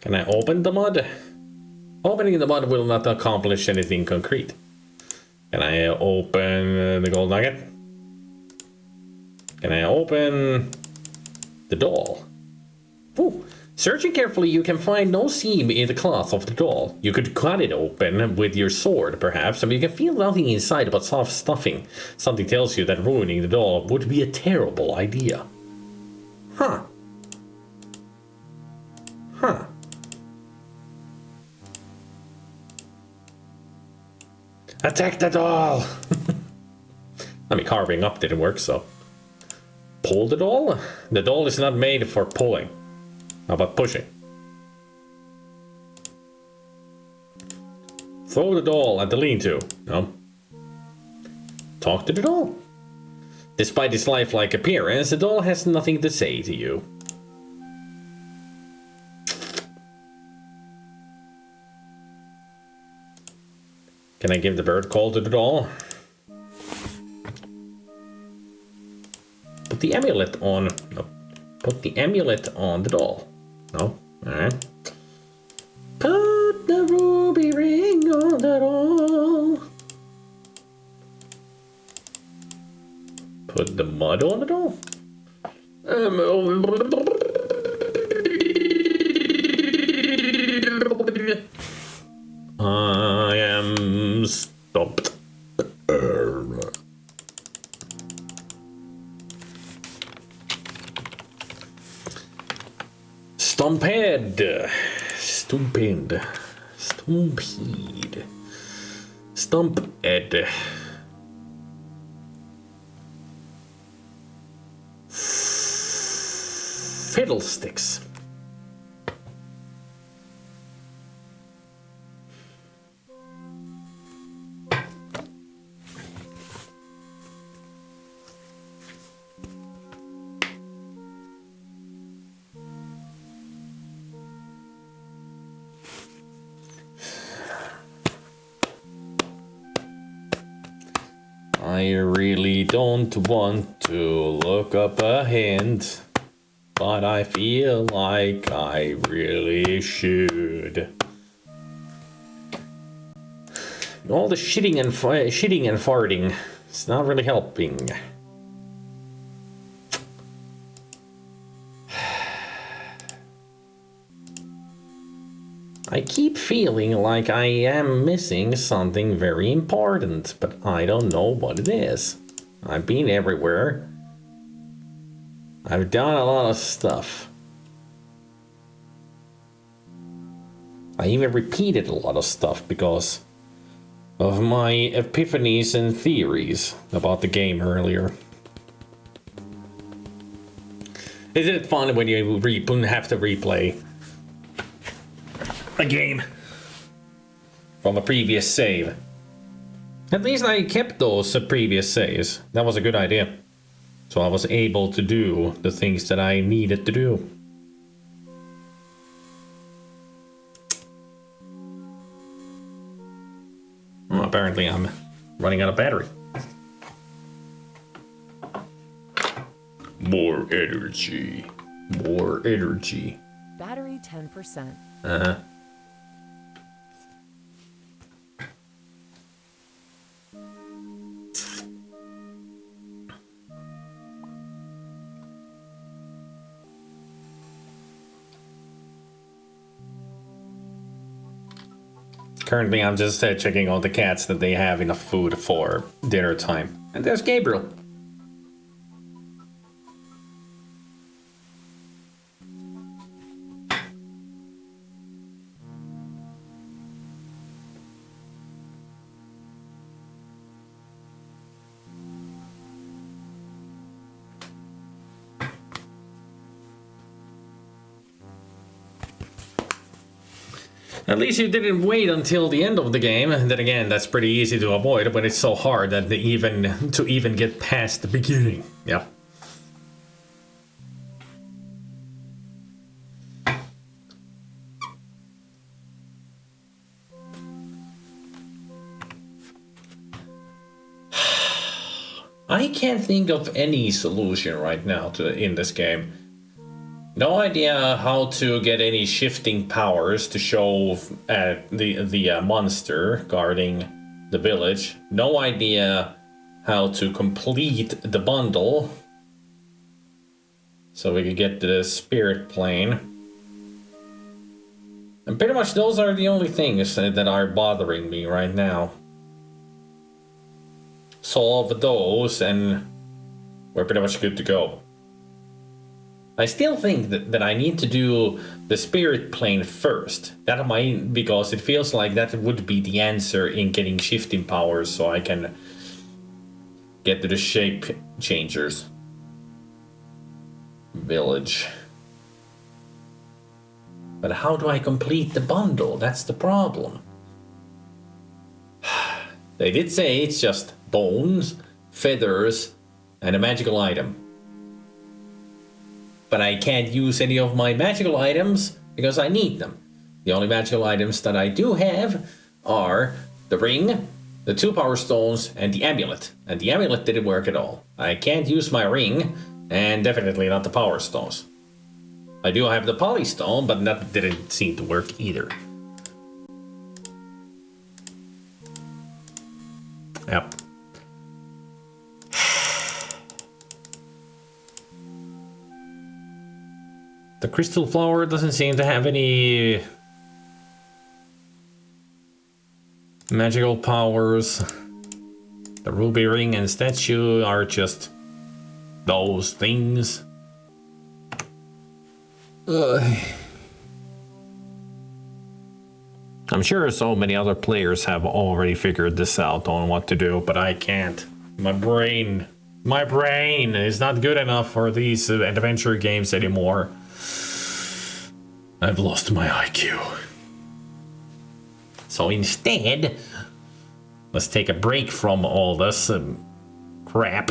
Can I open the mud? Opening the mud will not accomplish anything concrete. Can I open the gold nugget? Can I open the doll? Ooh. Searching carefully, you can find no seam in the cloth of the doll. You could cut it open with your sword, perhaps, but you can feel nothing inside but soft stuffing. Something tells you that ruining the doll would be a terrible idea. Huh. Huh. Attack the doll! I mean, carving up didn't work, so... Pull the doll? The doll is not made for pulling. How about pushing? Throw the doll at the lean-to. No. Talk to the doll. Despite its lifelike appearance, the doll has nothing to say to you. Can I give the bird call to the doll? Put the amulet on... No. Put the amulet on the doll. No? Alright. Put the ruby ring on the doll. Put the mud on the doll? I am stopped. Stumphead. Stumphead. Stumphead. Stumphead. Fiddlesticks. I really don't want to look up a hint, but I feel like I really should. All the shitting and farting, it's not really helping. I keep feeling like I am missing something very important, but I don't know what it is. I've been everywhere. I've done a lot of stuff. I even repeated a lot of stuff because of my epiphanies and theories about the game earlier. Isn't it fun when you have to replay a game from a previous save? At least I kept those previous saves. That was a good idea. So I was able to do the things that I needed to do. Well, apparently I'm running out of battery. More energy. More energy. Battery 10%. Uh-huh. Currently, I'm just checking all the cats that they have enough food for dinner time. And there's Gabriel. At least you didn't wait until the end of the game. And then again, that's pretty easy to avoid when it's so hard that to even get past the beginning. Yeah. I can't think of any solution right now in this game. No idea how to get any shifting powers to show the monster guarding the village. No idea how to complete the bundle so we can get to the spirit plane. And pretty much those are the only things that are bothering me right now. Solve those and we're pretty much good to go. I still think that I need to do the spirit plane first. That might, because it feels like that would be the answer in getting shifting powers so I can get to the shape changers. Village. But how do I complete the bundle? That's the problem. They did say it's just bones, feathers, and a magical item. But I can't use any of my magical items because I need them. The only magical items that I do have are the ring, the 2 power stones, and the amulet. And the amulet didn't work at all. I can't use my ring, and definitely not the power stones. I do have the polystone, but that didn't seem to work either. Yep. The crystal flower doesn't seem to have any magical powers. The ruby ring and statue are just those things. I'm sure so many other players have already figured this out on what to do, but I can't. My brain is not good enough for these adventure games anymore. I've lost my IQ. So instead, let's take a break from all this crap.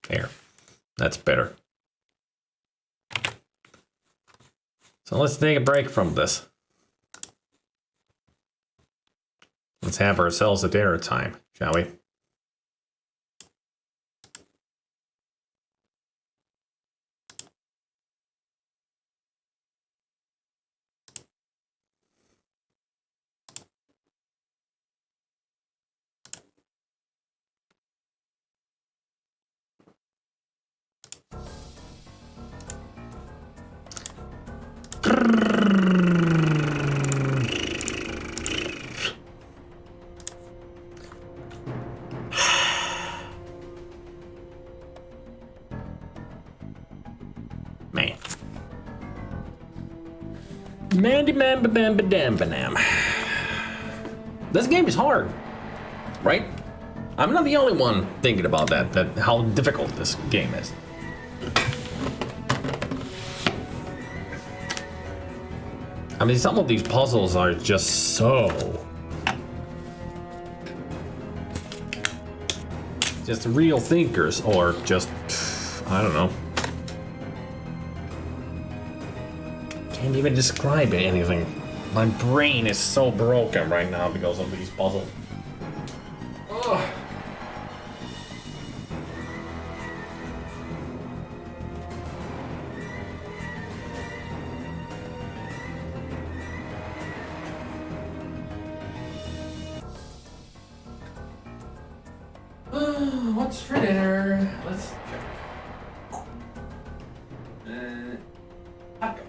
There. That's better. So let's take a break from this. Let's have ourselves a dinner time, shall we? Man. This game is hard, right? I'm not the only one thinking about that how difficult this game is. I mean, some of these puzzles are just so... just real thinkers, or just... I don't know. Can't even describe anything. My brain is so broken right now because of these puzzles. Ugh. What's for dinner? Let's check. Taco.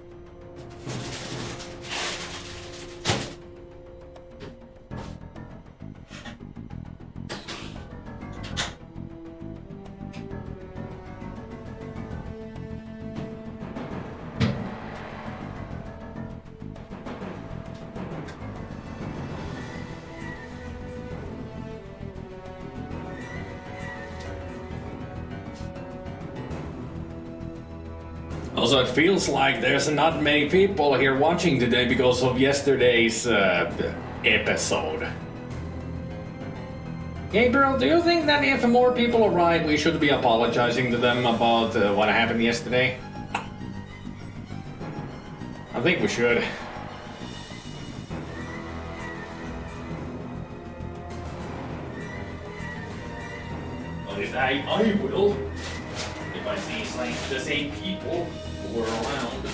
Also, it feels like there's not many people here watching today because of yesterday's episode. Gabriel, do you think that if more people arrive, we should be apologizing to them about what happened yesterday? I think we should. At least I will. If I see the same people who were around.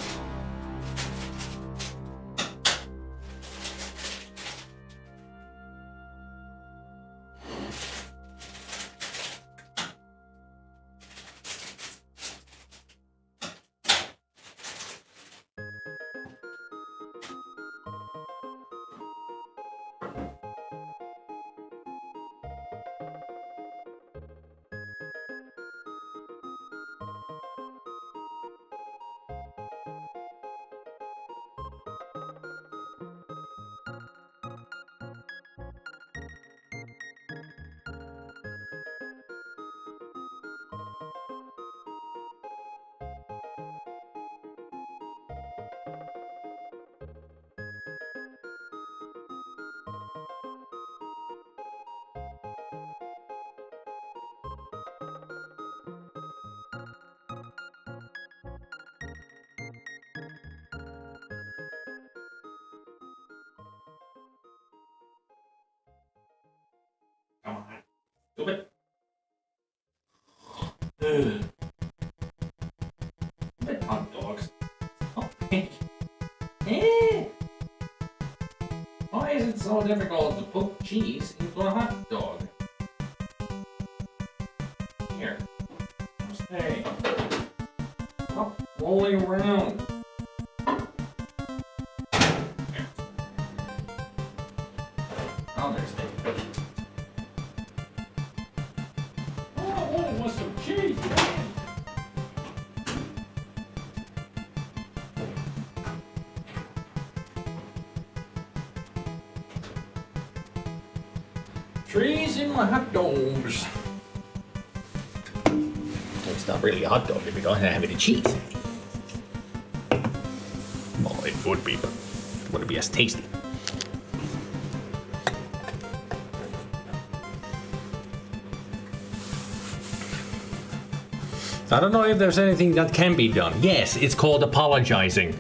is it so difficult to put cheese into a hot dog? Here. Stay. Stop rolling around. Oh, there's David. Oh, what's some cheese, man? Trees in my hot dogs. It's not really a hot dog if you don't have any cheese. Well, it would be, but it wouldn't be as tasty. I don't know if there's anything that can be done. Yes, it's called apologizing.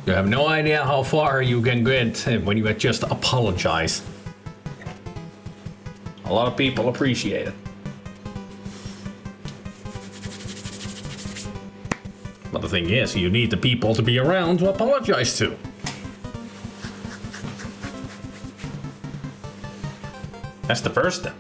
You have no idea how far you can get when you just apologize. A lot of people appreciate it. But the thing is, you need the people to be around to apologize to. That's the first step.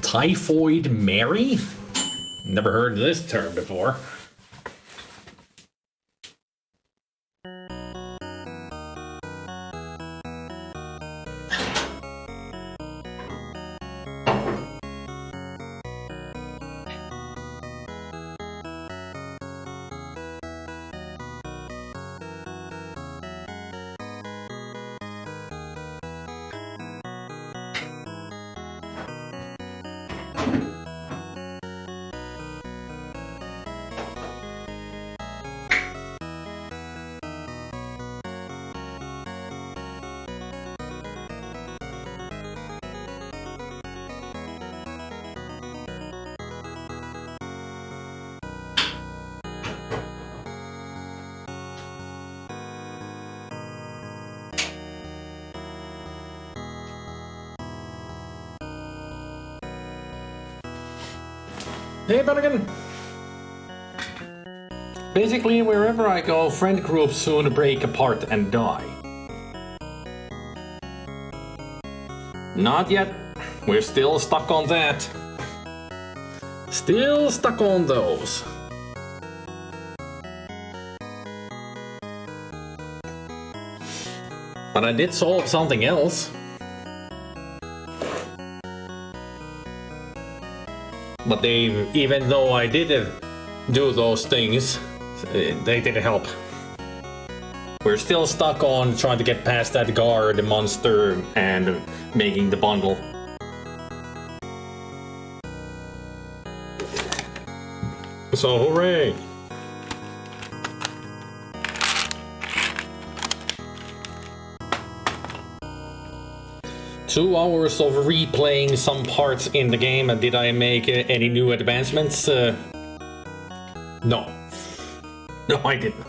Typhoid Mary? Never heard of this term before. Hey, Bennigan! Basically, wherever I go, friend groups soon break apart and die. Not yet. We're still stuck on that. Still stuck on those. But I did solve something else. But even though I didn't do those things, they didn't help. We're still stuck on trying to get past that guard monster and making the bundle. So hooray! Two hours of replaying some parts in the game, and did I make any new advancements? No. No, I didn't.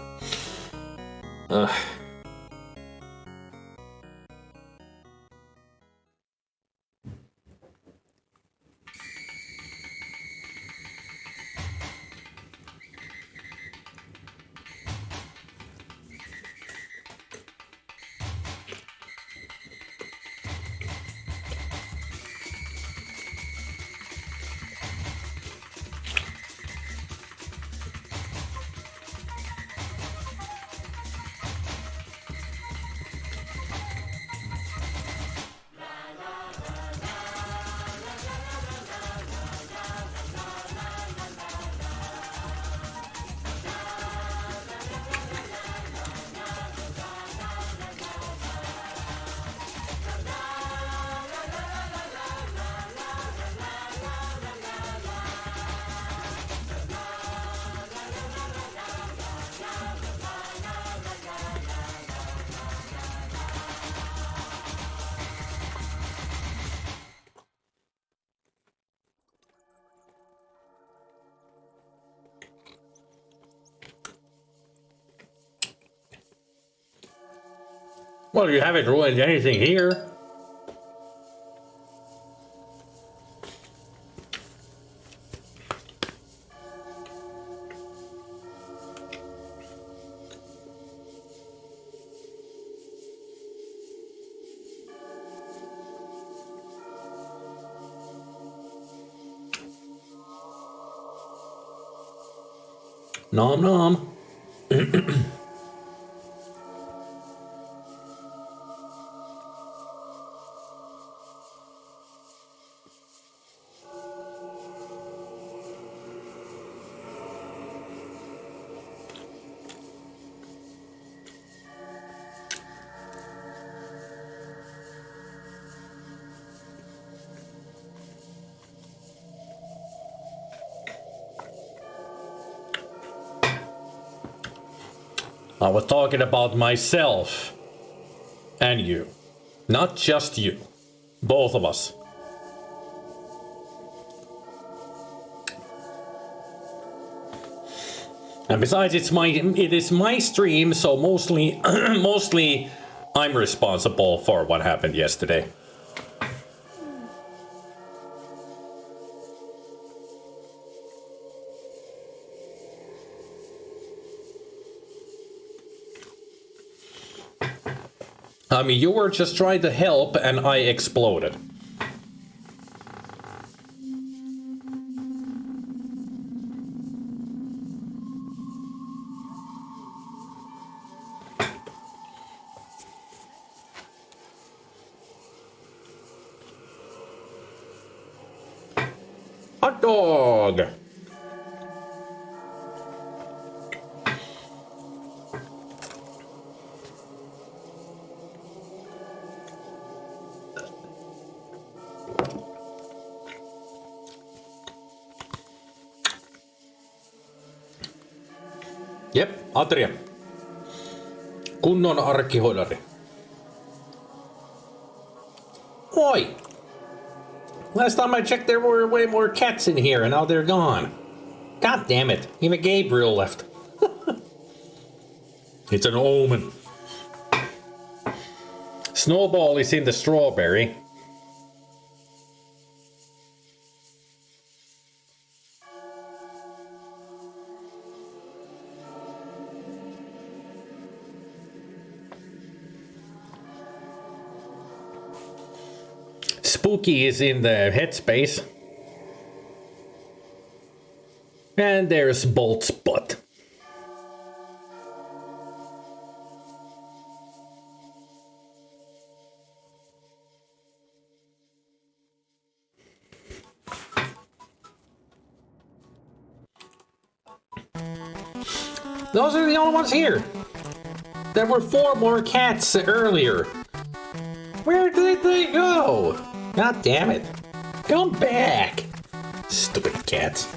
Well, you haven't ruined anything here. Nom nom. I was talking about myself and you. Not just you. Both of us. And besides, it is my stream, so mostly I'm responsible for what happened yesterday. I mean, you were just trying to help and I exploded. Hot dog! Jep, Atria. Kunnon arkkihoidari. Oi! Last time I checked there were way more cats in here and now they're gone. God damn it, even Gabriel left. It's an omen. Snowball is in the strawberry. Spooky is in the headspace. And there's Bolt's butt. Those are the only ones here. There were 4 more cats earlier. Where did they go? God damn it. Come back. Stupid cats.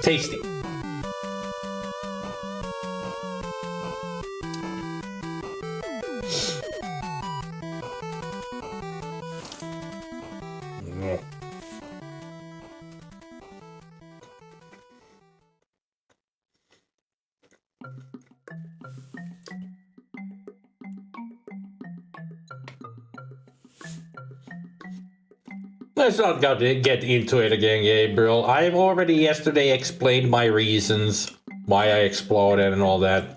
Tasty. Let's not get into it again, Gabriel. I've already yesterday explained my reasons why I exploded and all that.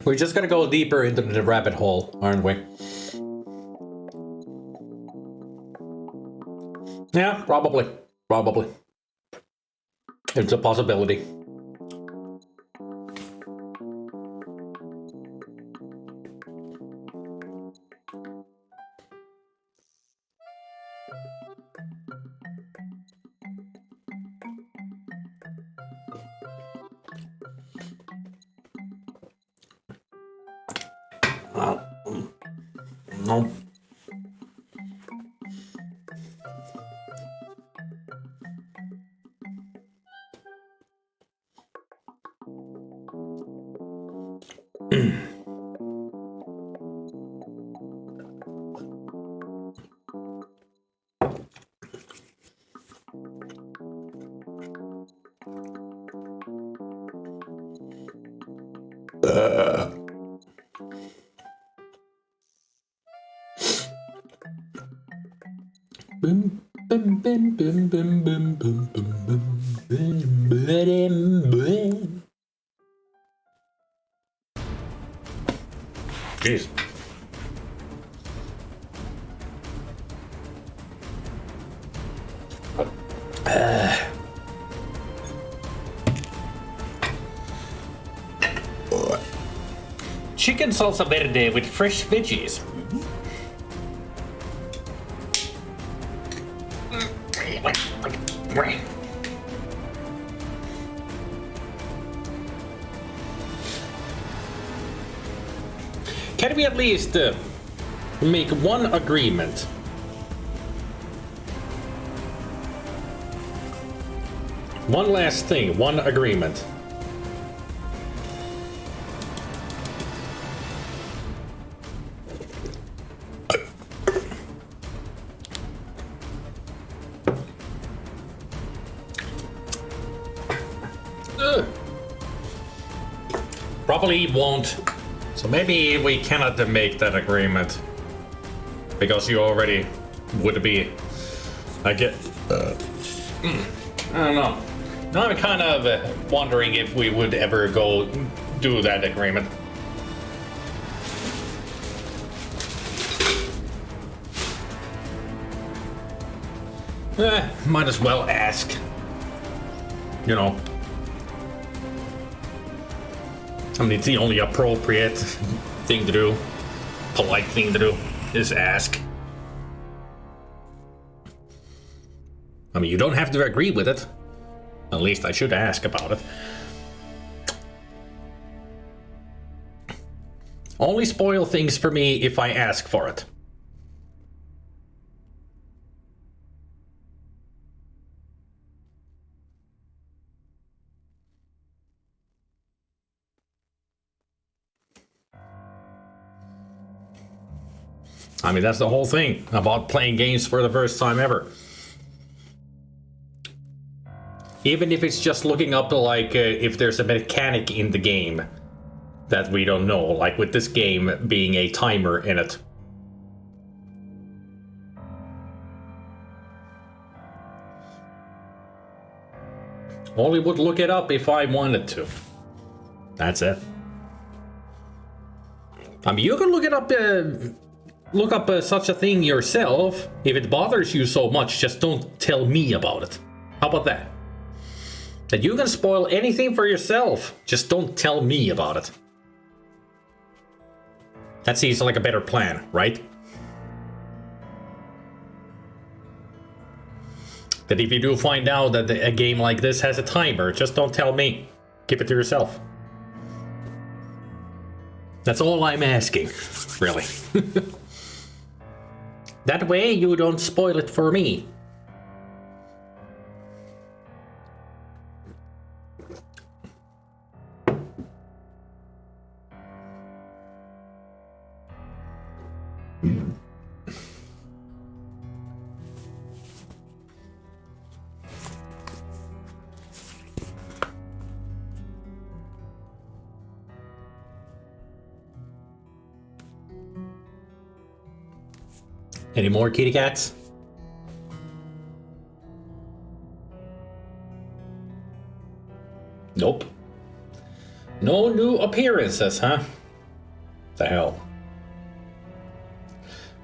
We're just gonna go deeper into the rabbit hole, aren't we? Yeah, probably. Probably. It's a possibility. No. Bim, bim, bim, bim, bim, bim, bim, bim, bim. Jeez. Chicken salsa verde with fresh veggies. Can we at least make one agreement? One last thing, one agreement. Probably won't. So maybe we cannot make that agreement. Because you already would be. I get. I don't know. Now I'm kind of wondering if we would ever go do that agreement. Might as well ask. You know. I mean, it's the only appropriate thing to do. Polite thing to do is ask. I mean, you don't have to agree with it. At least I should ask about it. Only spoil things for me if I ask for it. I mean, that's the whole thing about playing games for the first time ever. Even if it's just looking up, like, if there's a mechanic in the game that we don't know, like with this game being a timer in it. Only would look it up if I wanted to. That's it. I mean, you can look it up, such a thing yourself. If it bothers you so much, just don't tell me about it. How about that? That you can spoil anything for yourself, just don't tell me about it. That seems like a better plan, right? That if you do find out that a game like this has a timer, just don't tell me. Keep it to yourself. That's all I'm asking, really. That way you don't spoil it for me. Any more kitty cats? Nope. No new appearances, huh? The hell.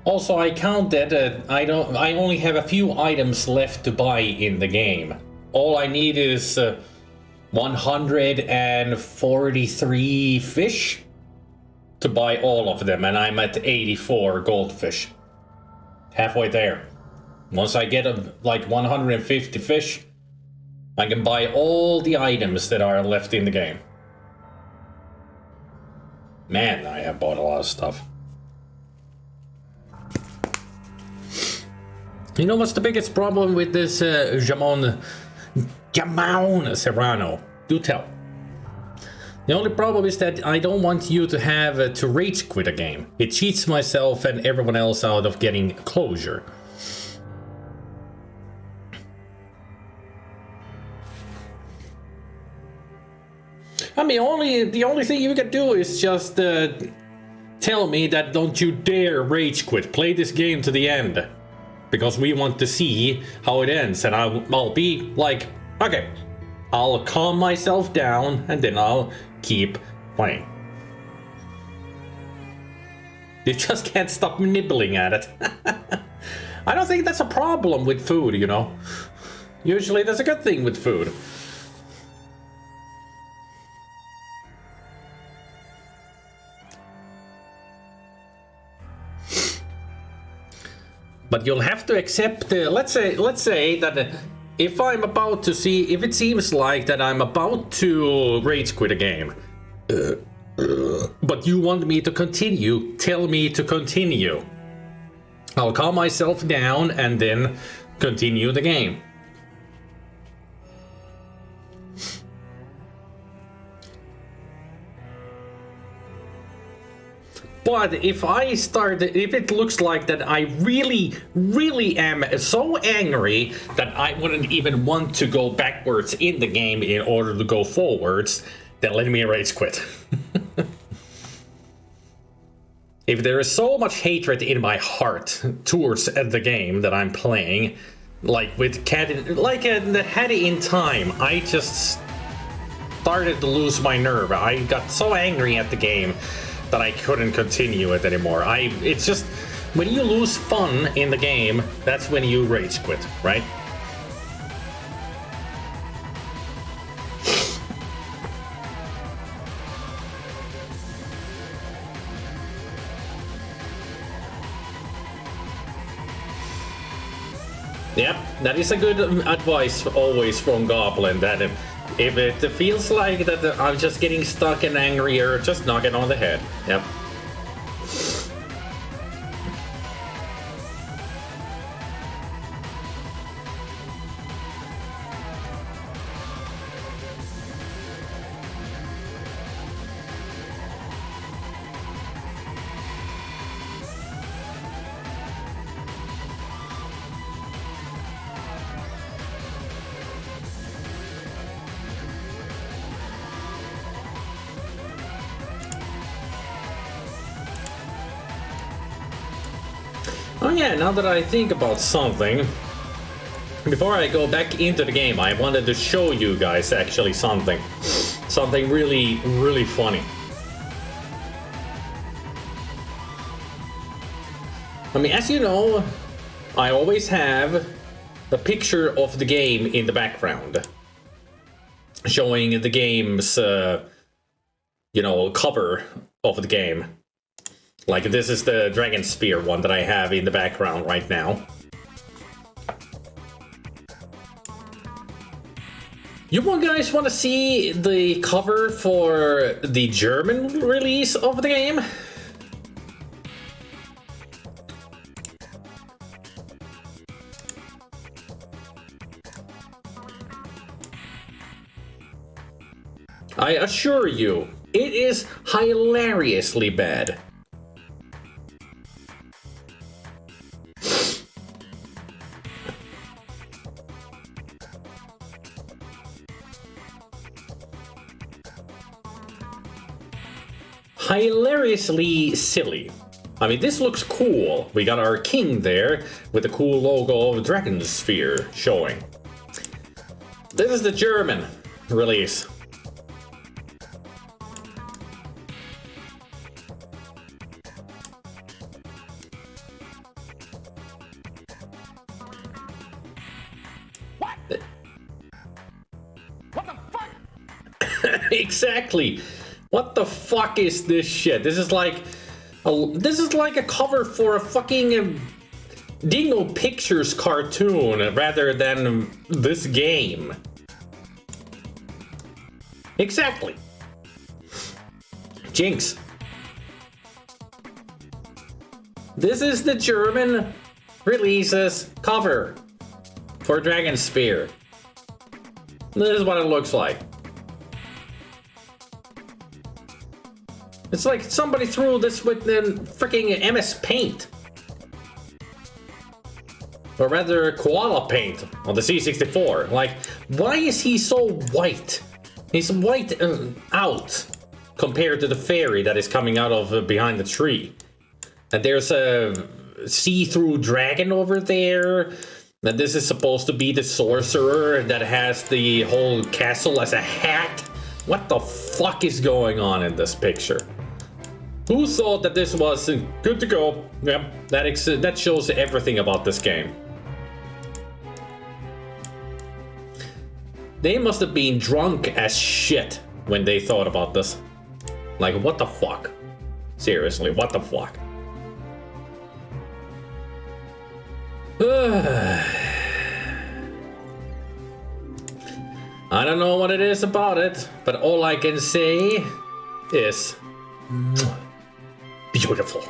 Also, I counted I only have a few items left to buy in the game. All I need is 143 fish to buy all of them, and I'm at 84 goldfish. Halfway there. Once I get like 150 fish, I can buy all the items that are left in the game. Man, I have bought a lot of stuff. You know what's the biggest problem with this Jamon Serrano? Do tell. The only problem is that I don't want you to have to rage quit a game. It cheats myself and everyone else out of getting closure. I mean, the only thing you can do is just tell me that don't you dare rage quit. Play this game to the end. Because we want to see how it ends, and I'll be like, okay, I'll calm myself down, and then I'll keep playing. You just can't stop nibbling at it. I don't think that's a problem with food, you know. Usually that's a good thing with food. But you'll have to accept, let's say that if I'm about to see, if it seems like that I'm about to rage quit a game, but you want me to continue, tell me to continue. I'll calm myself down and then continue the game. But if it looks like that I really am so angry that I wouldn't even want to go backwards in the game in order to go forwards, then let me rage quit. If there is so much hatred in my heart towards the game that I'm playing, like with the Hattie in Time, I just started to lose my nerve. I got so angry at the game that I couldn't continue it anymore. It's just, when you lose fun in the game, that's when you rage quit, right? Yep, that is a good advice always from Goblin, that if it feels like that I'm just getting stuck and angrier, just knock it on the head. Yep. Oh yeah, now that I think about something, before I go back into the game, I wanted to show you guys actually something really funny. I mean, as you know, I always have a picture of the game in the background, showing the game's, cover of the game. Like, this is the Dragonsphere one that I have in the background right now. You guys want to see the cover for the German release of the game? I assure you, it is hilariously bad. Hilariously silly. I mean, this looks cool. We got our king there with the cool logo of Dragonsphere showing. This is the German release. Exactly. What the fuck is this shit? This is like a cover for a fucking Dingo Pictures cartoon rather than this game. Exactly. Jinx. This is the German releases cover for Dragonsphere. This is what it looks like. It's like somebody threw this with the freaking MS Paint. Or rather, Koala Paint on the C64. Like, why is he so white? He's white out compared to the fairy that is coming out of behind the tree. And there's a see-through dragon over there. And this is supposed to be the sorcerer that has the whole castle as a hat. What the fuck is going on in this picture? Who thought that this was good to go? Yep, that shows everything about this game. They must have been drunk as shit when they thought about this. Like, what the fuck? Seriously, what the fuck? I don't know what it is about it, but all I can say is beautiful.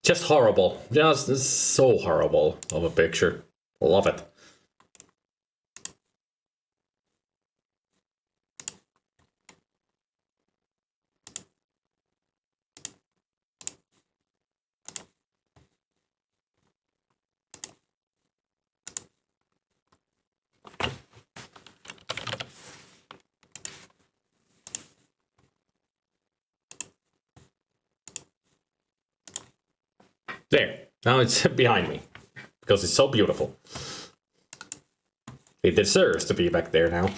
Just horrible. Just so horrible of a picture. Love it. There. Now it's behind me. Because it's so beautiful. It deserves to be back there now.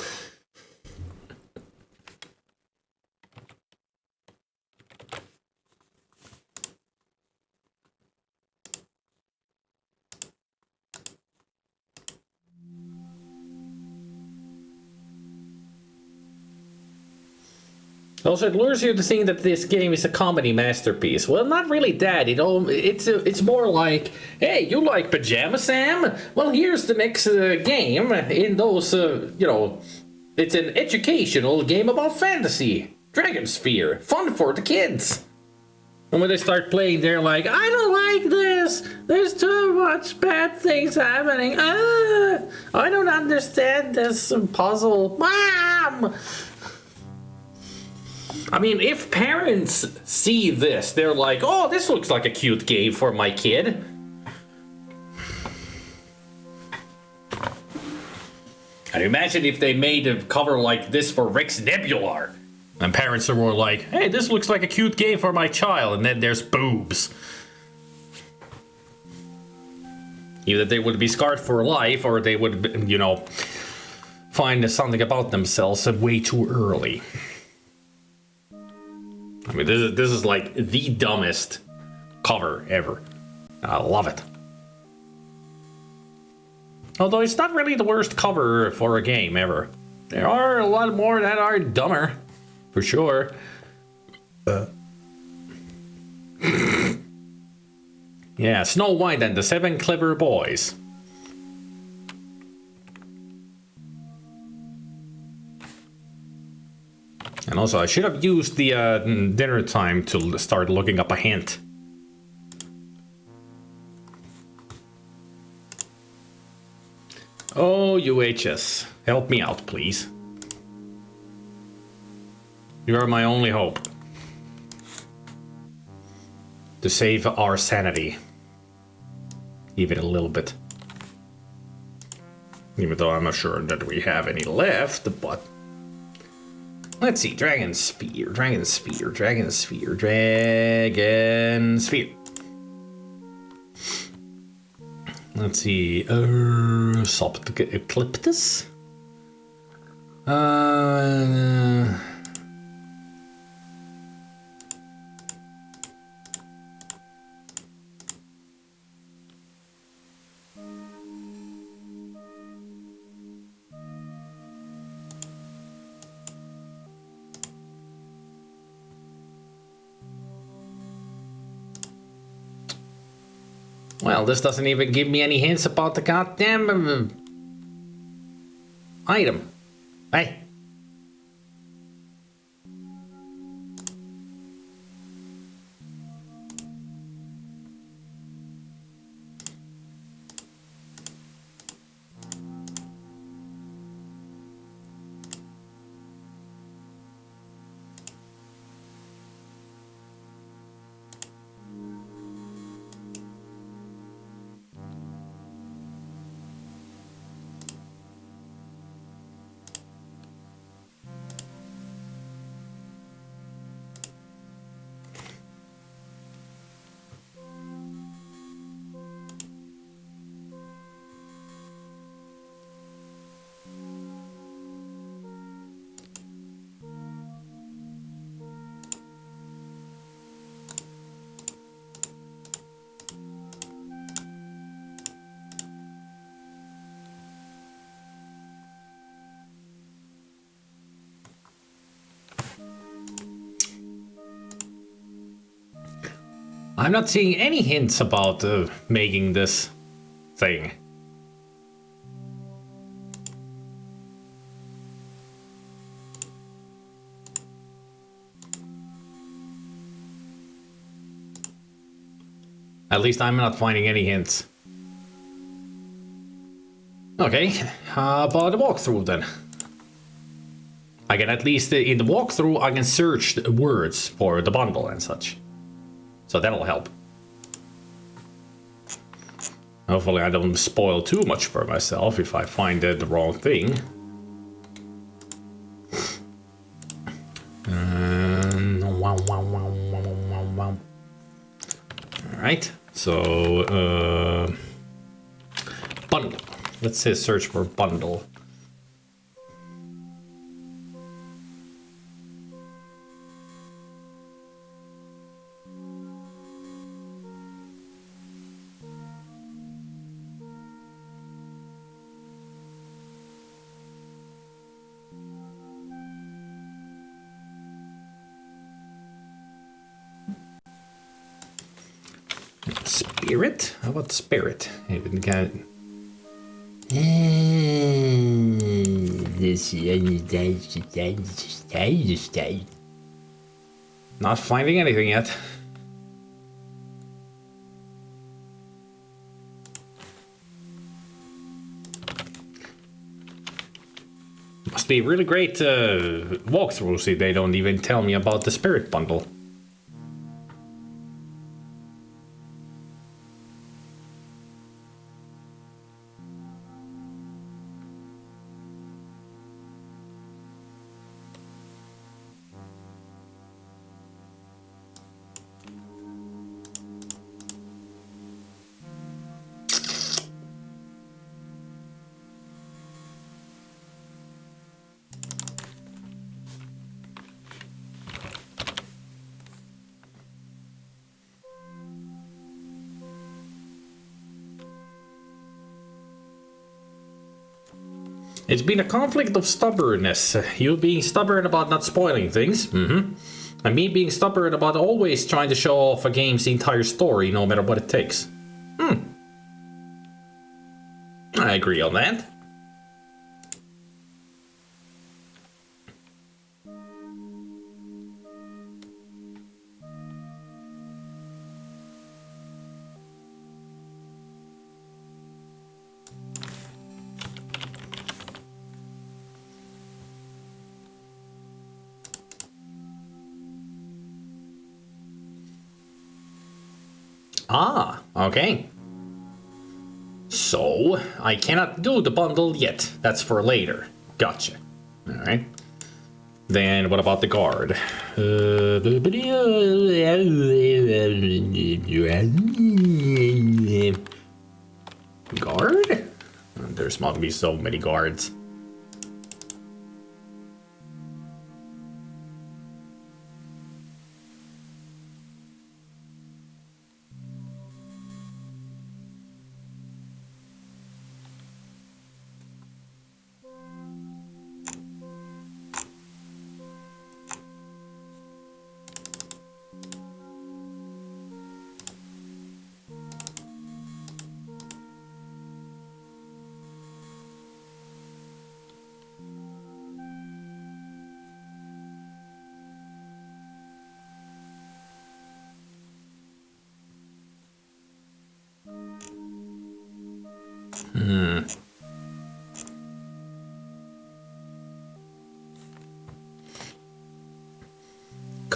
Also, it lures you to think that this game is a comedy masterpiece. Well, not really that. It's more like, hey, you like Pajama Sam? Well, here's the next game in those, it's an educational game about fantasy. Dragonsphere. Fun for the kids. And when they start playing, they're like, I don't like this. There's too much bad things happening. I don't understand this puzzle. Mom! I mean, if parents see this, they're like, oh, this looks like a cute game for my kid. And imagine if they made a cover like this for Rex Nebular. And parents are more like, hey, this looks like a cute game for my child. And then there's boobs. Either they would be scarred for life, or they would, find something about themselves way too early. I mean, this is like the dumbest cover ever. I love it. Although it's not really the worst cover for a game ever. There are a lot more that are dumber, for sure. Yeah, Snow White and the Seven Clever Boys. And also, I should have used the dinner time to start looking up a hint. Oh, UHS, help me out, please. You are my only hope. To save our sanity. Even a little bit. Even though I'm not sure that we have any left, but... Let's see, Dragonsphere. Let's see, Ecliptus? Well, this doesn't even give me any hints about the goddamn item. Hey. I'm not seeing any hints about making this thing. At least I'm not finding any hints. Okay, how about the walkthrough then? I can at least, in the walkthrough, I can search the words for the bundle and such. So that'll help. Hopefully I don't spoil too much for myself if I find the wrong thing. Alright, so bundle. Let's say search for bundle. Spirit? How about spirit? Even got not finding anything yet. Must be really great walkthroughs if they don't even tell me about the spirit bundle. It's been a conflict of stubbornness. You being stubborn about not spoiling things, and me being stubborn about always trying to show off a game's entire story, no matter what it takes. I agree on that. Ah, okay. So, I cannot do the bundle yet. That's for later. Gotcha. Alright. Then what about the guard? Guard? There's not gonna be so many guards.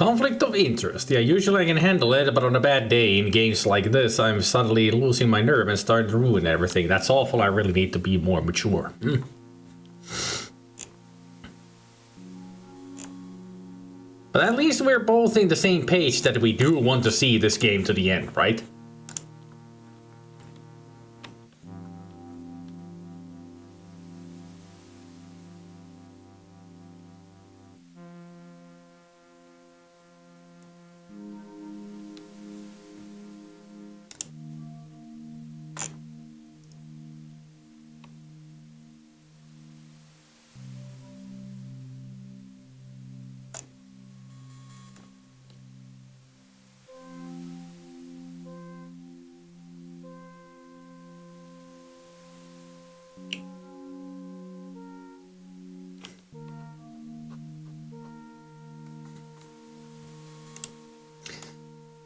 Conflict of interest. Yeah, usually I can handle it, but on a bad day in games like this, I'm suddenly losing my nerve and starting to ruin everything. That's awful. I really need to be more mature. But at least we're both in the same page that we do want to see this game to the end, right?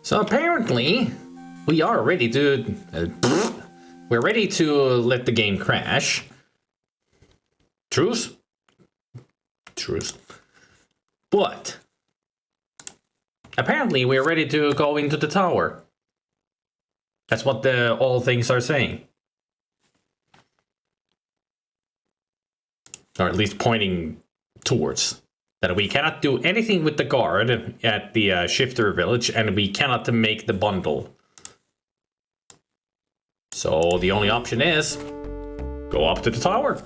So apparently, we are ready to... we're ready to let the game crash. Truce? Truce. But... apparently, we're ready to go into the tower. That's what all things are saying. Or at least pointing towards. That we cannot do anything with the guard at the shifter village, and we cannot make the bundle. So the only option is go up to the tower.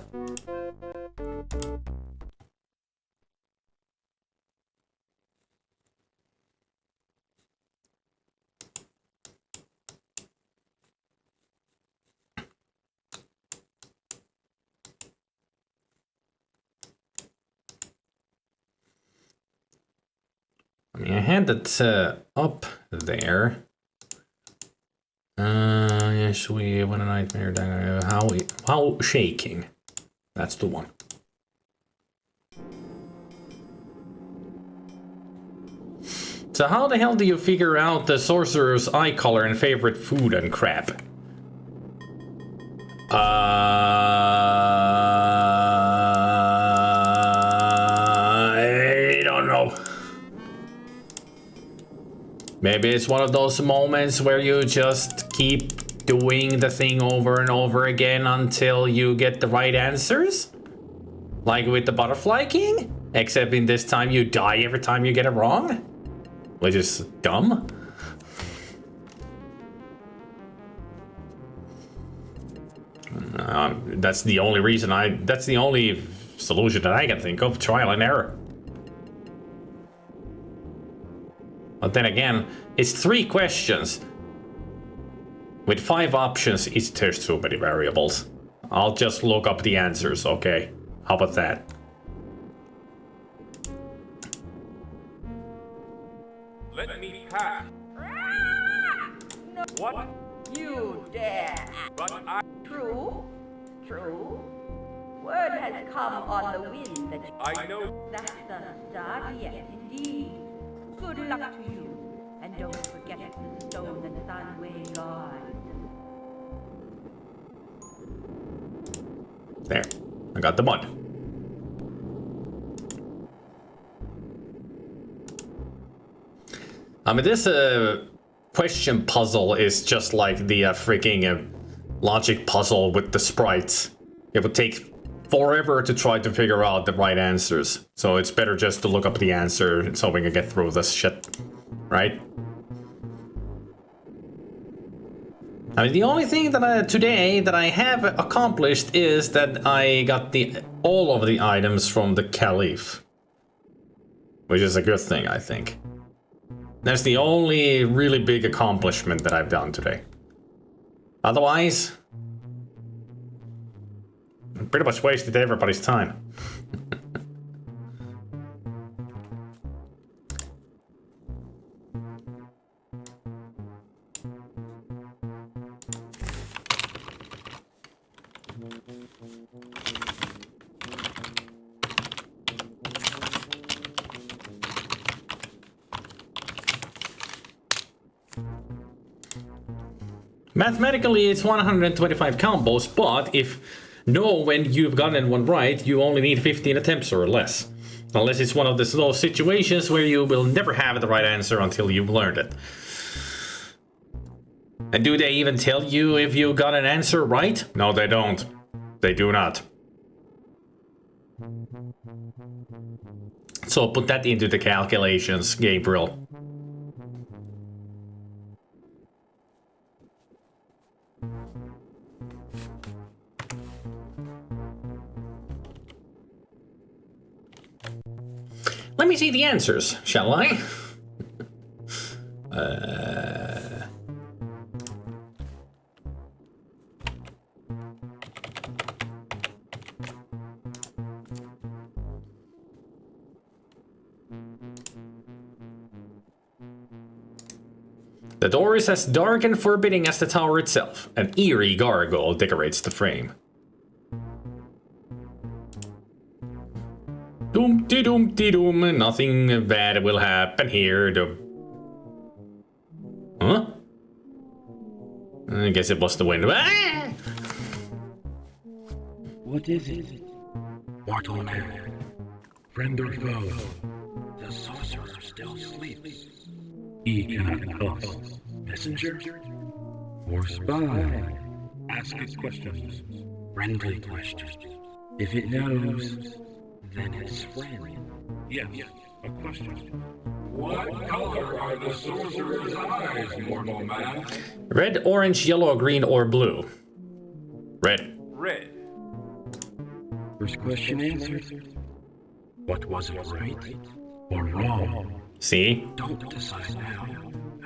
I mean, I had it up there. Yes, we want a nightmare. How shaking? That's the one. So how the hell do you figure out the sorcerer's eye color and favorite food and crap? I don't know. Maybe it's one of those moments where you just keep doing the thing over and over again until you get the right answers? Like with the Butterfly King? Except in this time you die every time you get it wrong? Which is dumb. That's the only reason that's the only solution that I can think of. Trial and error. But then again, it's 3 questions. With 5 options, there's too many variables. I'll just look up the answers, okay? How about that? Let me pass. What? You dare! But I... True? True? Word has come on the wind that I know... That's the start, yes, indeed. Good luck to you. And don't forget the stone that Sunway guards. There. I got the mud. I mean, this question puzzle is just like the freaking logic puzzle with the sprites. It would take forever to try to figure out the right answers. So it's better just to look up the answer so we can get through this shit. Right? I mean, the only thing that today that I have accomplished is that I got all of the items from the Caliph. Which is a good thing, I think. That's the only really big accomplishment that I've done today. Otherwise, I pretty much wasted everybody's time. Mathematically, it's 125 combos, but if when you've gotten one right, you only need 15 attempts or less. Unless it's one of those situations where you will never have the right answer until you've learned it. And do they even tell you if you got an answer right? No, they don't. They do not. So put that into the calculations, Gabriel. Let me see the answers, shall I? The door is as dark and forbidding as the tower itself. An eerie gargoyle decorates the frame. Doom-de-doom-de-doom, nothing bad will happen here. Huh? I guess it was the wind. Ah! What is it? Mortal man, friend or foe, the sorcerer still sleeps. He cannot tell us. Messenger or spy? Ask it questions, friendly questions. If it knows, then it's friend. Yes, a question. What color are the sorcerer's eyes, mortal man? Red, orange, yellow, green, or blue? Red. Red. First question answered. What was it, right or wrong? See? Don't decide now.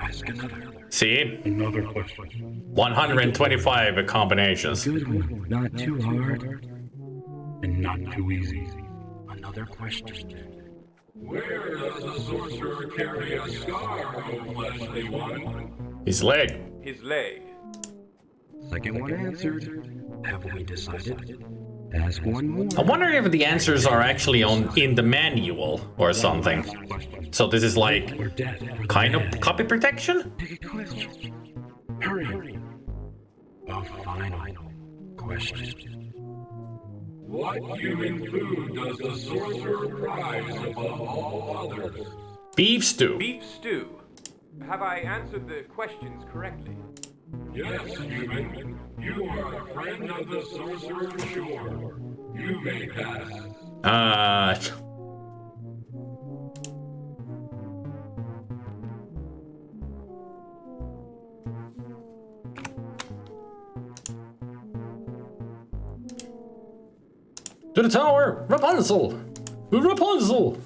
Ask another. See? Another question. 125 combinations. Good one. Not too hard. And not too easy. Another question. Where does the sorcerer carry a scar, O fleshly one? His leg. His leg. Second one answered. Have we decided? Ask one more. I wonder if the answers are actually in the manual or something. So this is like kind of copy protection? Take a question. Hurry. A final question. What human food does the sorcerer prize above all others? Beef stew. Beef stew. Have I answered the questions correctly? Yes, human. You are a friend of the sorcerer, sure. You may pass. To the tower! Rapunzel! Rapunzel!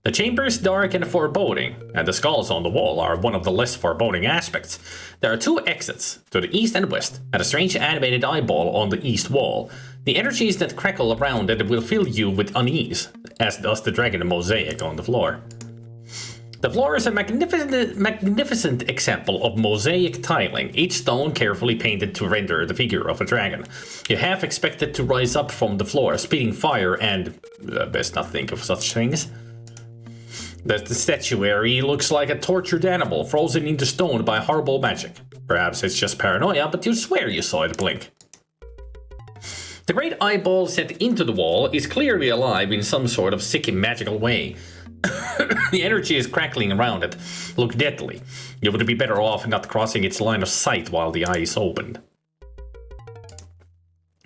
The chamber is dark and foreboding, and the skulls on the wall are one of the less foreboding aspects. There are two exits, to the east and west, and a strange animated eyeball on the east wall. The energies that crackle around it will fill you with unease, as does the dragon mosaic on the floor. The floor is a magnificent example of mosaic tiling, each stone carefully painted to render the figure of a dragon. You half expect it to rise up from the floor, spitting fire and... best not think of such things. The statuary looks like a tortured animal frozen into stone by horrible magic. Perhaps it's just paranoia, but you swear you saw it blink. The great eyeball set into the wall is clearly alive in some sort of sick magical way. The energy is crackling around it. Look deadly. You would be better off not crossing its line of sight while the eye is opened.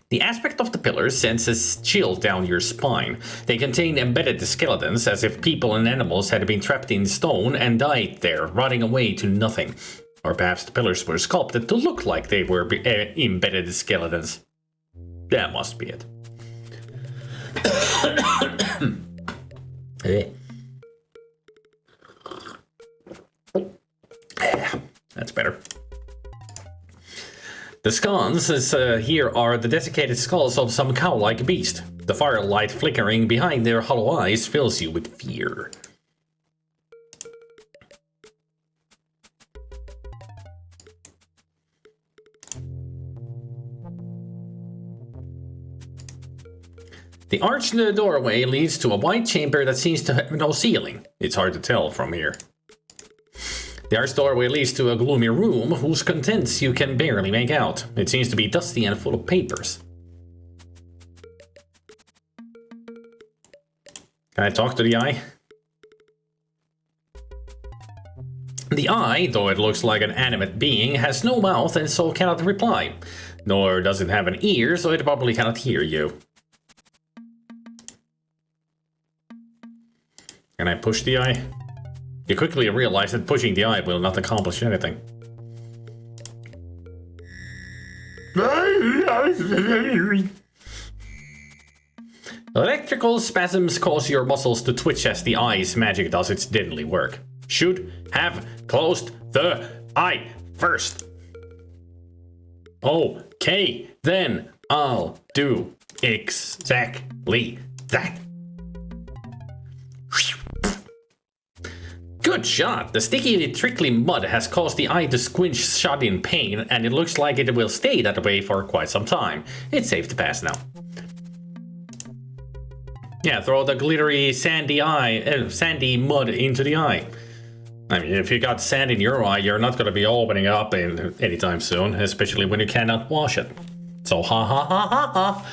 The aspect of the pillars sends a chill down your spine. They contain embedded skeletons, as if people and animals had been trapped in stone and died there, rotting away to nothing. Or perhaps the pillars were sculpted to look like they were embedded skeletons. That must be it. That's better. The sconces here are the desiccated skulls of some cow-like beast. The firelight flickering behind their hollow eyes fills you with fear. The arched doorway leads to a wide chamber that seems to have no ceiling. It's hard to tell from here. The arch doorway leads to a gloomy room whose contents you can barely make out. It seems to be dusty and full of papers. Can I talk to the eye? The eye, though it looks like an animate being, has no mouth and so cannot reply. Nor does it have an ear, so it probably cannot hear you. Can I push the eye? You quickly realize that pushing the eye will not accomplish anything. Electrical spasms cause your muscles to twitch as the eye's magic does its deadly work. Should have closed the eye first. Okay, then I'll do exactly that. Good shot! The sticky, trickly mud has caused the eye to squinch shut in pain, and it looks like it will stay that way for quite some time. It's safe to pass now. Yeah, throw the glittery sandy mud into the eye. I mean, if you got sand in your eye, you're not going to be opening up anytime soon, especially when you cannot wash it. So ha ha ha ha ha.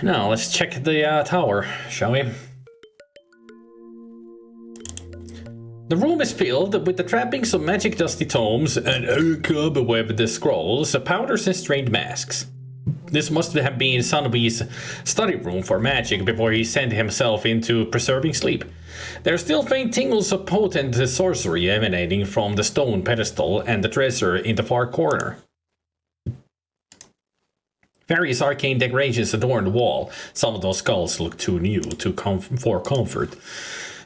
Now, let's check the tower, shall we? The room is filled with the trappings of magic dusty tomes and cobwebbed scrolls, powders and strained masks. This must have been Sunbee's study room for magic before he sent himself into preserving sleep. There are still faint tingles of potent sorcery emanating from the stone pedestal and the treasure in the far corner. Various arcane decorations adorn the wall. Some of those skulls look too new for comfort.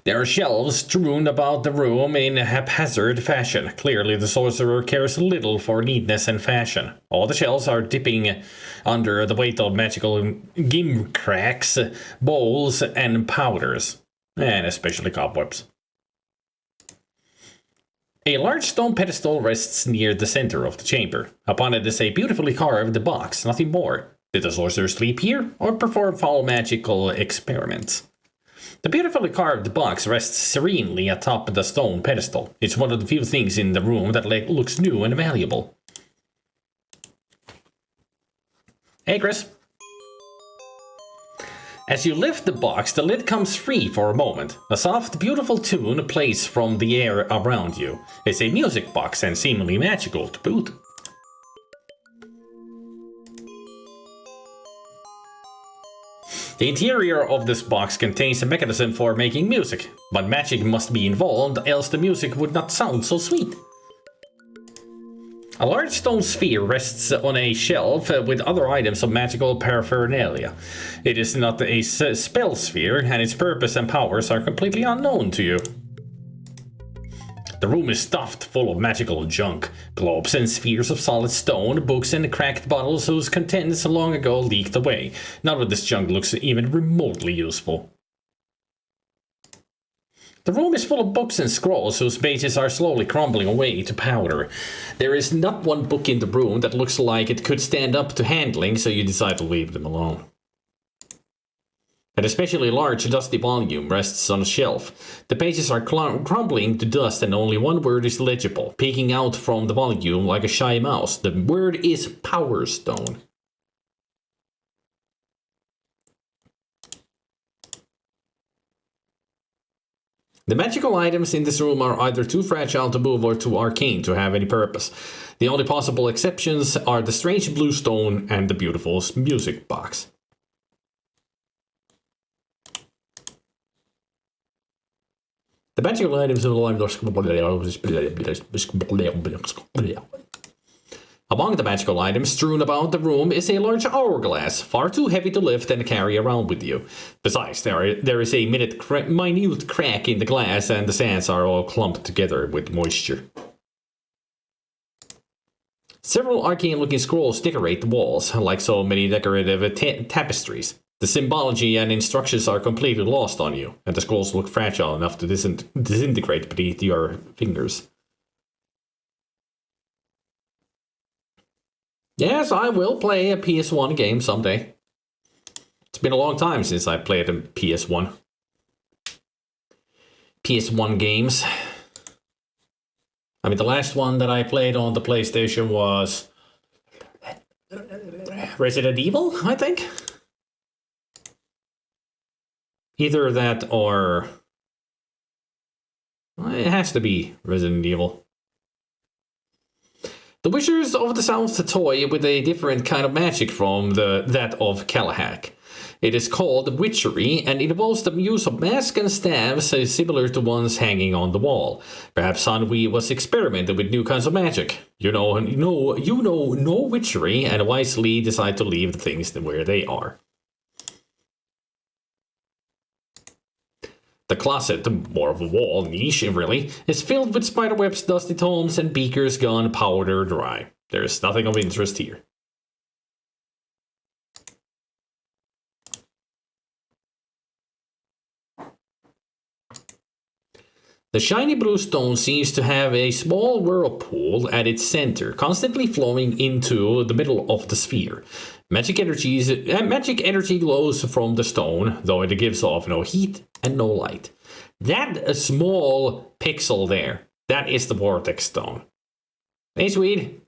There are shelves strewn about the room in haphazard fashion. Clearly, the sorcerer cares little for neatness and fashion. All the shelves are dipping under the weight of magical gimcracks, bowls, and powders. And especially cobwebs. A large stone pedestal rests near the center of the chamber. Upon it is a beautifully carved box, nothing more. Did the sorcerer sleep here, or perform foul magical experiments? The beautifully carved box rests serenely atop the stone pedestal. It's one of the few things in the room that looks new and valuable. Hey, Chris. As you lift the box, the lid comes free for a moment. A soft, beautiful tune plays from the air around you. It's a music box and seemingly magical to boot. The interior of this box contains a mechanism for making music, but magic must be involved, else the music would not sound so sweet. A large stone sphere rests on a shelf with other items of magical paraphernalia. It is not a spell sphere, and its purpose and powers are completely unknown to you. The room is stuffed full of magical junk, globes and spheres of solid stone, books and cracked bottles whose contents long ago leaked away. None of this junk looks even remotely useful. The room is full of books and scrolls whose pages are slowly crumbling away to powder. There is not one book in the room that looks like it could stand up to handling, so you decide to leave them alone. An especially large dusty volume rests on a shelf. The pages are crumbling to dust and only one word is legible, peeking out from the volume like a shy mouse. The word is Power Stone. The magical items in this room are either too fragile to move or too arcane to have any purpose. The only possible exceptions are the strange blue stone and the beautiful music box. The magical items Among the magical items strewn about the room is a large hourglass, far too heavy to lift and carry around with you. Besides, there is a minute crack in the glass and the sands are all clumped together with moisture. Several arcane-looking scrolls decorate the walls, like so many decorative tapestries. The symbology and instructions are completely lost on you, and the scrolls look fragile enough to disintegrate beneath your fingers. Yes, I will play a PS1 game someday. It's been a long time since I played a PS1. PS1 games. I mean, the last one that I played on the PlayStation was Resident Evil, I think. Either that or... it has to be Resident Evil. The Wizards of the South toy with a different kind of magic from that of Kalahak. It is called witchery, and it involves the use of masks and staves similar to ones hanging on the wall. Perhaps Sanwi was experimenting with new kinds of magic. You know no witchery, and wisely decide to leave the things where they are. The closet, more of a wall niche really, is filled with spiderwebs, dusty tomes, and beakers gone powder dry. There is nothing of interest here. The shiny blue stone seems to have a small whirlpool at its center, constantly flowing into the middle of the sphere. Magic energy glows from the stone, though it gives off no heat and no light. That small pixel there, that is the vortex stone. Hey, Swede.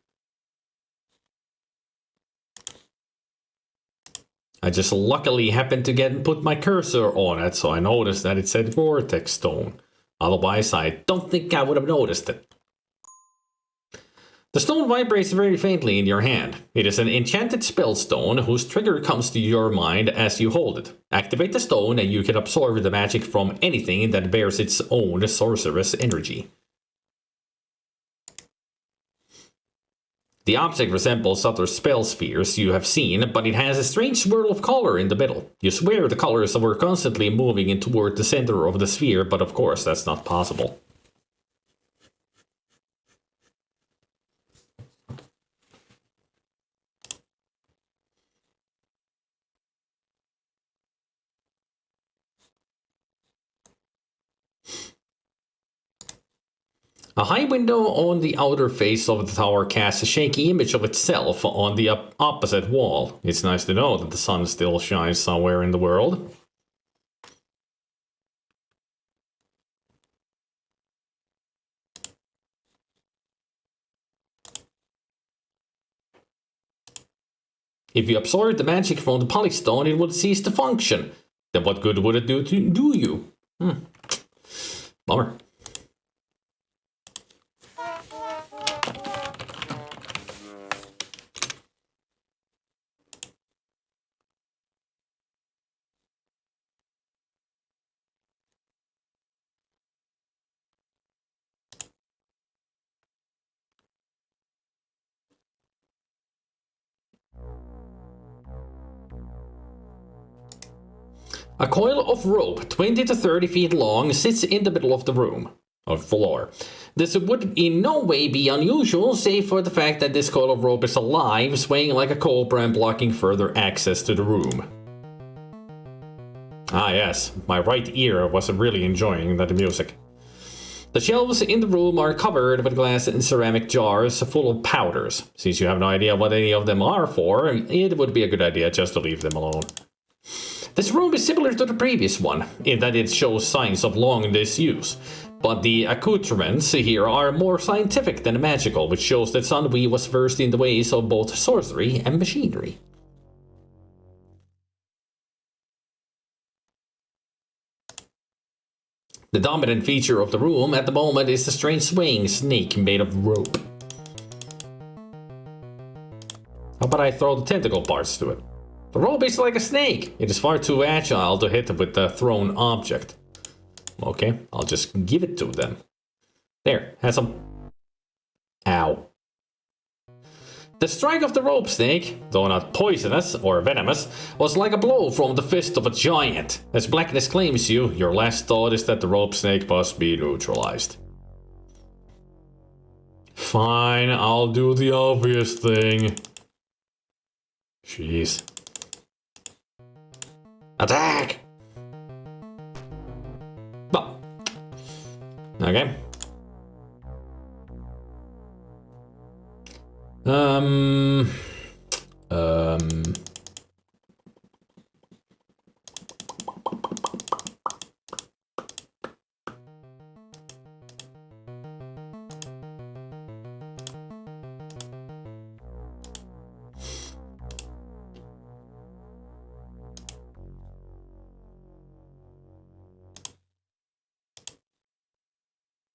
I just luckily happened to put my cursor on it, so I noticed that it said vortex stone. Otherwise, I don't think I would have noticed it. The stone vibrates very faintly in your hand. It is an enchanted spell stone whose trigger comes to your mind as you hold it. Activate the stone and you can absorb the magic from anything that bears its own sorceress energy. The object resembles other spell spheres you have seen, but it has a strange swirl of color in the middle. You swear the colors were constantly moving in toward the center of the sphere, but of course that's not possible. A high window on the outer face of the tower casts a shaky image of itself on the opposite wall. It's nice to know that the sun still shines somewhere in the world. If you absorb the magic from the polystone, it would cease to function. Then what good would it do you? Bummer. A coil of rope 20 to 30 feet long sits in the middle of the room, or floor. This would in no way be unusual, save for the fact that this coil of rope is alive, swaying like a cobra and blocking further access to the room. Ah yes, my right ear was really enjoying that music. The shelves in the room are covered with glass and ceramic jars full of powders. Since you have no idea what any of them are for, it would be a good idea just to leave them alone. This room is similar to the previous one, in that it shows signs of long disuse, but the accoutrements here are more scientific than magical, which shows that Sanwi was versed in the ways of both sorcery and machinery. The dominant feature of the room at the moment is the strange swaying snake made of rope. How about I throw the tentacle parts to it? The rope is like a snake. It is far too agile to hit with the thrown object. Okay, I'll just give it to them. There, have some. Ow. The strike of the rope snake, though not poisonous or venomous, was like a blow from the fist of a giant. As blackness claims you, your last thought is that the rope snake must be neutralized. Fine, I'll do the obvious thing. Jeez. Attack! Oh. Okay.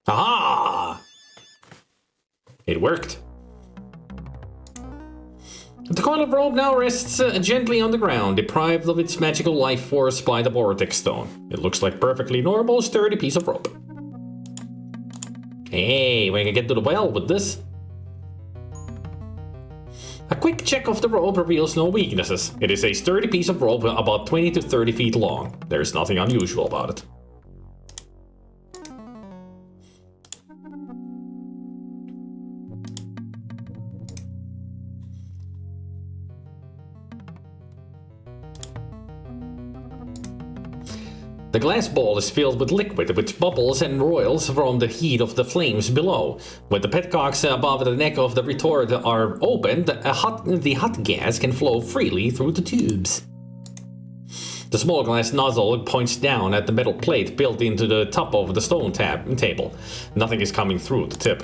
Aha! It worked. The coil of rope now rests gently on the ground, deprived of its magical life force by the vortex stone. It looks like perfectly normal, sturdy piece of rope. Hey, we can get to the well with this. A quick check of the rope reveals no weaknesses. It is a sturdy piece of rope about 20 to 30 feet long. There's nothing unusual about it. The glass ball is filled with liquid, which bubbles and roils from the heat of the flames below. When the petcocks above the neck of the retort are opened, the hot gas can flow freely through the tubes. The small glass nozzle points down at the metal plate built into the top of the stone table. Nothing is coming through the tip.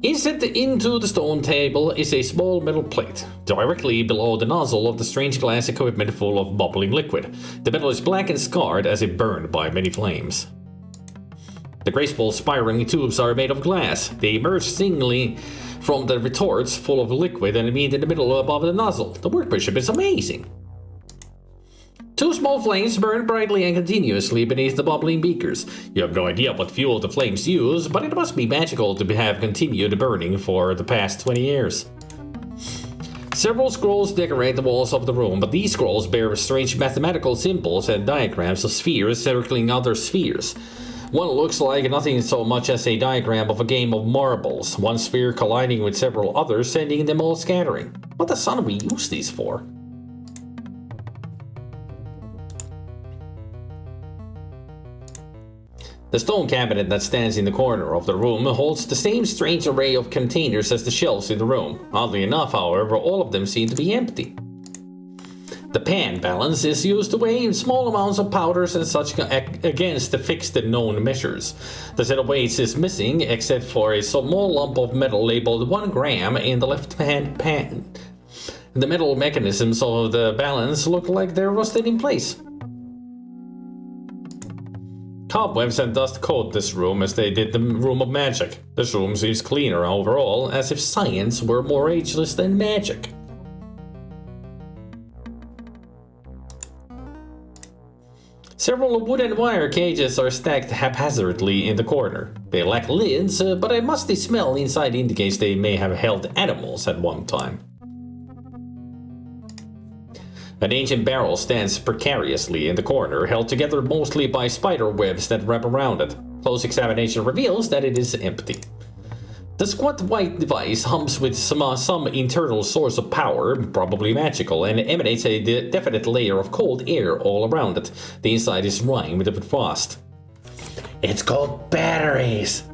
Inset into the stone table is a small metal plate, directly below the nozzle of the strange glass equipment full of bubbling liquid. The metal is black and scarred as if burned by many flames. The graceful spiraling tubes are made of glass. They emerge singly from the retorts full of liquid and meet in the middle above the nozzle. The workmanship is amazing. Two small flames burn brightly and continuously beneath the bubbling beakers. You have no idea what fuel the flames use, but it must be magical to have continued burning for the past 20 years. Several scrolls decorate the walls of the room, but these scrolls bear strange mathematical symbols and diagrams of spheres circling other spheres. One looks like nothing so much as a diagram of a game of marbles, one sphere colliding with several others, sending them all scattering. What the sun do we use these for? The stone cabinet that stands in the corner of the room holds the same strange array of containers as the shelves in the room. Oddly enough, however, all of them seem to be empty. The pan balance is used to weigh in small amounts of powders and such against the fixed known measures. The set of weights is missing except for a small lump of metal labeled 1 gram in the left-hand pan. The metal mechanisms of the balance look like they're rusted in place. Cobwebs and dust coat this room as they did the room of magic. This room seems cleaner overall, as if science were more ageless than magic. Several wood and wire cages are stacked haphazardly in the corner. They lack lids, but a musty smell inside indicates they may have held animals at one time. An ancient barrel stands precariously in the corner, held together mostly by spider webs that wrap around it. Close examination reveals that it is empty. The squat white device hums with some internal source of power, probably magical, and emanates a definite layer of cold air all around it. The inside is rimed with frost. It's called batteries!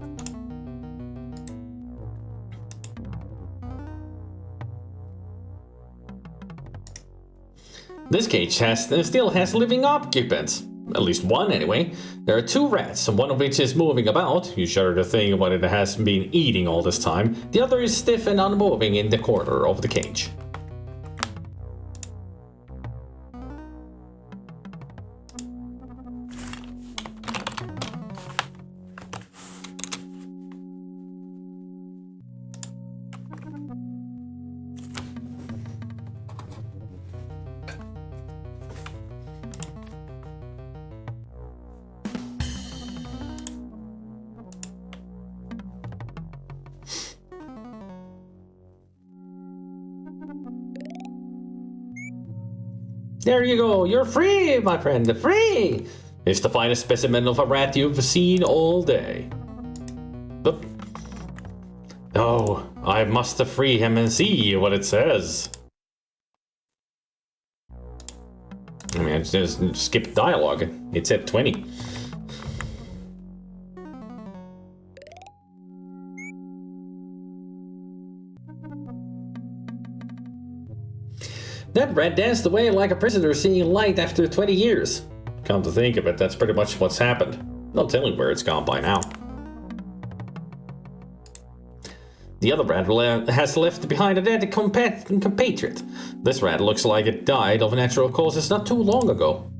This cage still has living occupants. At least one, anyway. There are 2 rats, one of which is moving about. You shudder to think what it has been eating all this time. The other is stiff and unmoving in the corner of the cage. There you go, you're free, my friend, free! It's the finest specimen of a rat you've seen all day. But... oh, I must free him and see what it says. I mean, I just skipped dialogue. It said 20. That rat danced away like a prisoner seeing light after 20 years. Come to think of it, that's pretty much what's happened. No telling where it's gone by now. The other rat has left behind a dead compatriot. This rat looks like it died of natural causes not too long ago.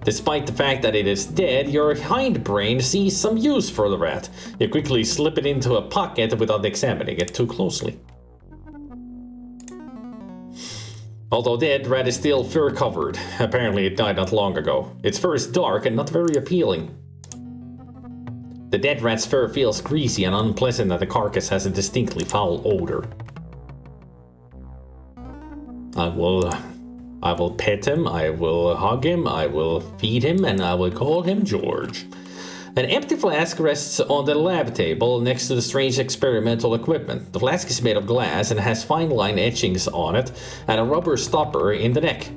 Despite the fact that it is dead, your hindbrain sees some use for the rat. You quickly slip it into a pocket without examining it too closely. Although dead, rat is still fur covered. Apparently it died not long ago. Its fur is dark and not very appealing. The dead rat's fur feels greasy and unpleasant, and the carcass has a distinctly foul odor. I will pet him, I will hug him, I will feed him, and I will call him George. An empty flask rests on the lab table next to the strange experimental equipment. The flask is made of glass and has fine line etchings on it and a rubber stopper in the neck.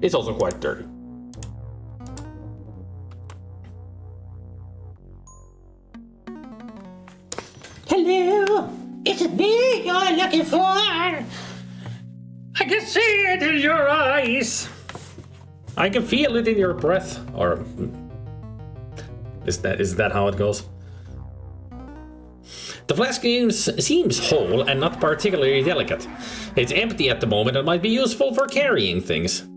It's also quite dirty. Hello, is it me you're looking for? I can see it in your eyes. I can feel it in your breath. Or is that how it goes? The flask seems whole and not particularly delicate. It's empty at the moment and might be useful for carrying things.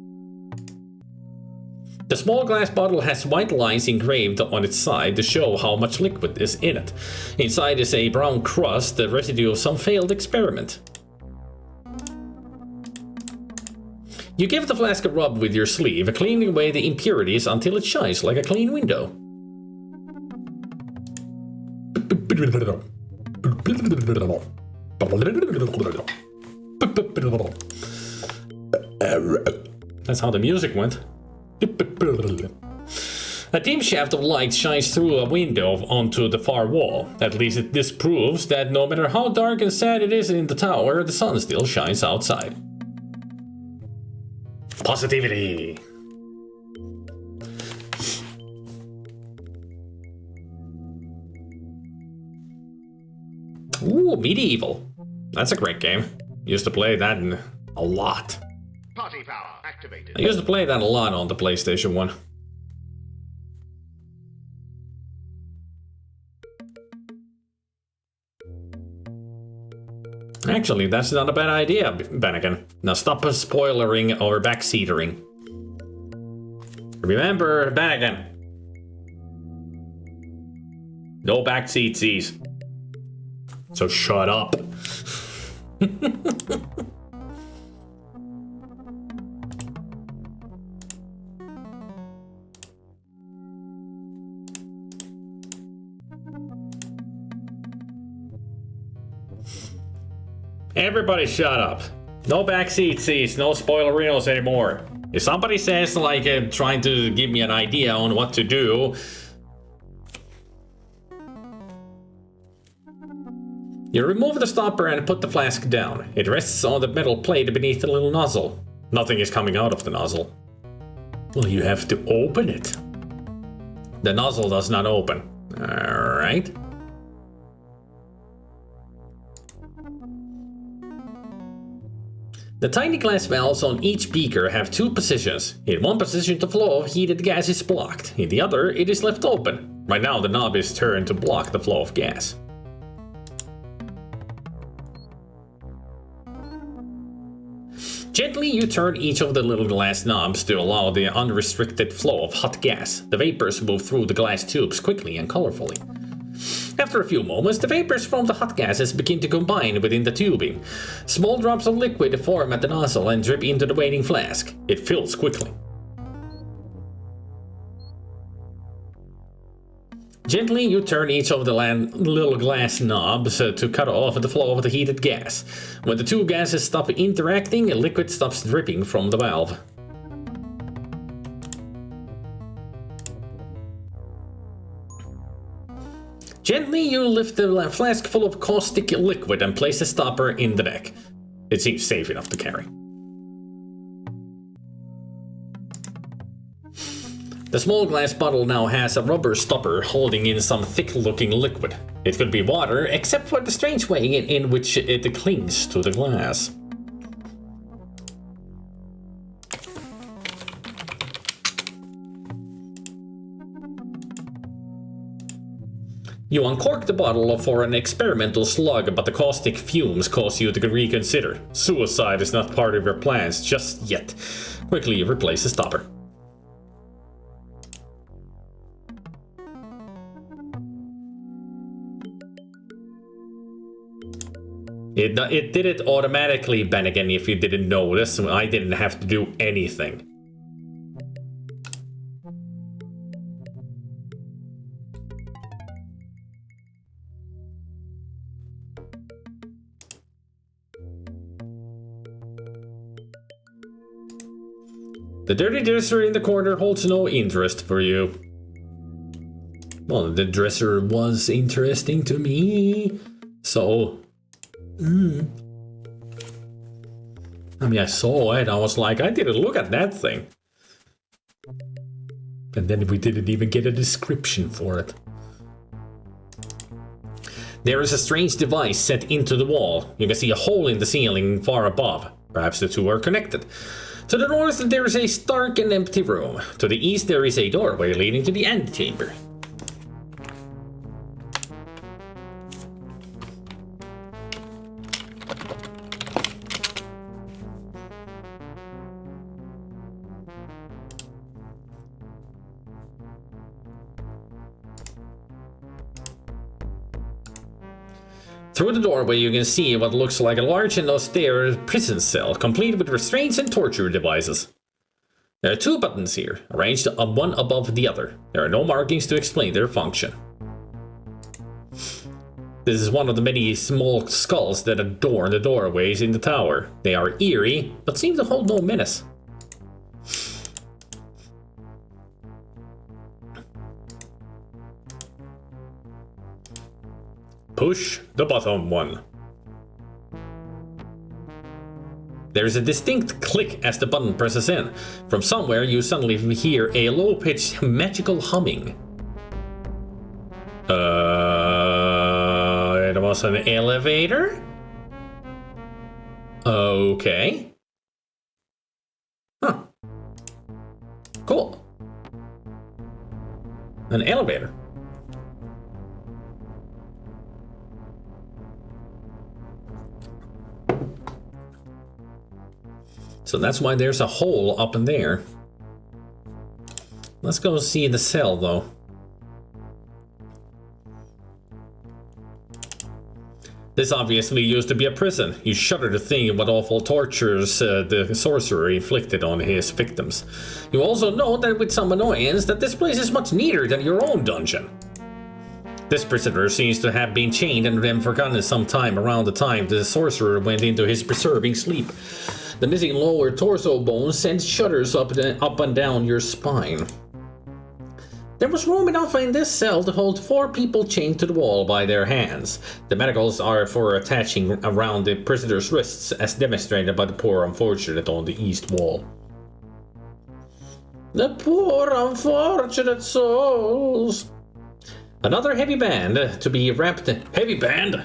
The small glass bottle has white lines engraved on its side to show how much liquid is in it. Inside is a brown crust, the residue of some failed experiment. You give the flask a rub with your sleeve, cleaning away the impurities until it shines like a clean window. That's how the music went. A dim shaft of light shines through a window onto the far wall. At least this proves that no matter how dark and sad it is in the tower, the sun still shines outside. Positivity! Ooh, Medieval. That's a great game. Used to play that a lot. Party power activated. I used to play that a lot on the PlayStation 1. Actually, that's not a bad idea, Bennigan. Now stop spoilering or backseatering. Remember, Bennigan. No backseatsies. So shut up. Everybody shut up. No backseat seats, no spoilerinos anymore. If somebody says, like, trying to give me an idea on what to do, you remove the stopper and put the flask down. It rests on the metal plate beneath the little nozzle. Nothing is coming out of the nozzle. Well, you have to open it. The nozzle does not open. Alright. The tiny glass valves on each beaker have two positions. In one position, the flow of heated gas is blocked. In the other, it is left open. Right now, the knob is turned to block the flow of gas. Gently, you turn each of the little glass knobs to allow the unrestricted flow of hot gas. The vapors move through the glass tubes quickly and colorfully. After a few moments, the vapors from the hot gases begin to combine within the tubing. Small drops of liquid form at the nozzle and drip into the waiting flask. It fills quickly. Gently, you turn each of the little glass knobs to cut off the flow of the heated gas. When the two gases stop interacting, liquid stops dripping from the valve. Gently, you lift the flask full of caustic liquid and place the stopper in the neck. It seems safe enough to carry. The small glass bottle now has a rubber stopper holding in some thick-looking liquid. It could be water, except for the strange way in which it clings to the glass. You uncork the bottle for an experimental slug, but the caustic fumes cause you to reconsider. Suicide is not part of your plans just yet. Quickly replace the stopper. It did it automatically, Bennigan, if you didn't notice. I didn't have to do anything. The dirty dresser in the corner holds no interest for you. Well, the dresser was interesting to me, so... I mean, I saw it, I was like, I didn't look at that thing. And then we didn't even get a description for it. There is a strange device set into the wall. You can see a hole in the ceiling far above. Perhaps the two are connected. To the north, there is a stark and empty room. To the east, there is a doorway leading to the antechamber. Through the doorway you can see what looks like a large and austere prison cell, complete with restraints and torture devices. There are two buttons here, arranged one above the other. There are no markings to explain their function. This is one of the many small skulls that adorn the doorways in the tower. They are eerie, but seem to hold no menace. Push the bottom one. There is a distinct click as the button presses in. From somewhere you suddenly hear a low-pitched magical humming. It was an elevator? Okay. Huh. Cool. An elevator. So that's why there's a hole up in there. Let's go see the cell, though. This obviously used to be a prison. You shudder to think what awful tortures the sorcerer inflicted on his victims. You also know that with some annoyance that this place is much neater than your own dungeon. This prisoner seems to have been chained and then forgotten sometime around the time the sorcerer went into his preserving sleep. The missing lower torso bone sends shudders up and down your spine. There was room enough in this cell to hold 4 people chained to the wall by their hands. The manacles are for attaching around the prisoner's wrists, as demonstrated by the poor unfortunate on the east wall. The poor unfortunate souls. Another heavy band to be wrapped... Heavy band?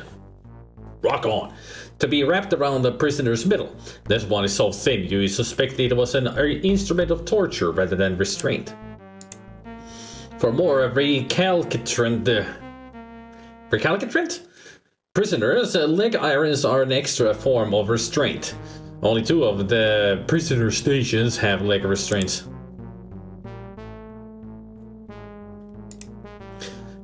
Rock on. To be wrapped around the prisoner's middle. This one is so thin you suspect it was an instrument of torture rather than restraint. For more recalcitrant prisoners, leg irons are an extra form of restraint. Only 2 of the prisoner stations have leg restraints.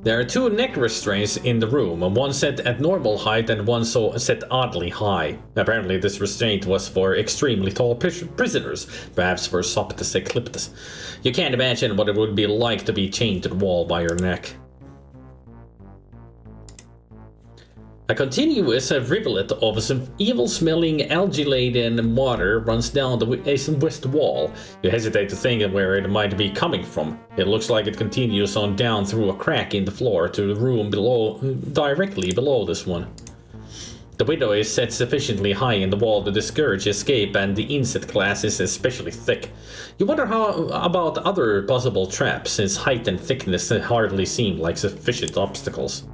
There are 2 neck restraints in the room, one set at normal height and one set oddly high. Apparently this restraint was for extremely tall prisoners, perhaps for Soptus Ecliptus. You can't imagine what it would be like to be chained to the wall by your neck. A continuous rivulet of some evil-smelling, algae-laden water runs down the west wall. You hesitate to think of where it might be coming from. It looks like it continues on down through a crack in the floor to the room below, directly below this one. The window is set sufficiently high in the wall to discourage escape, and the inset glass is especially thick. You wonder how about other possible traps, since height and thickness hardly seem like sufficient obstacles.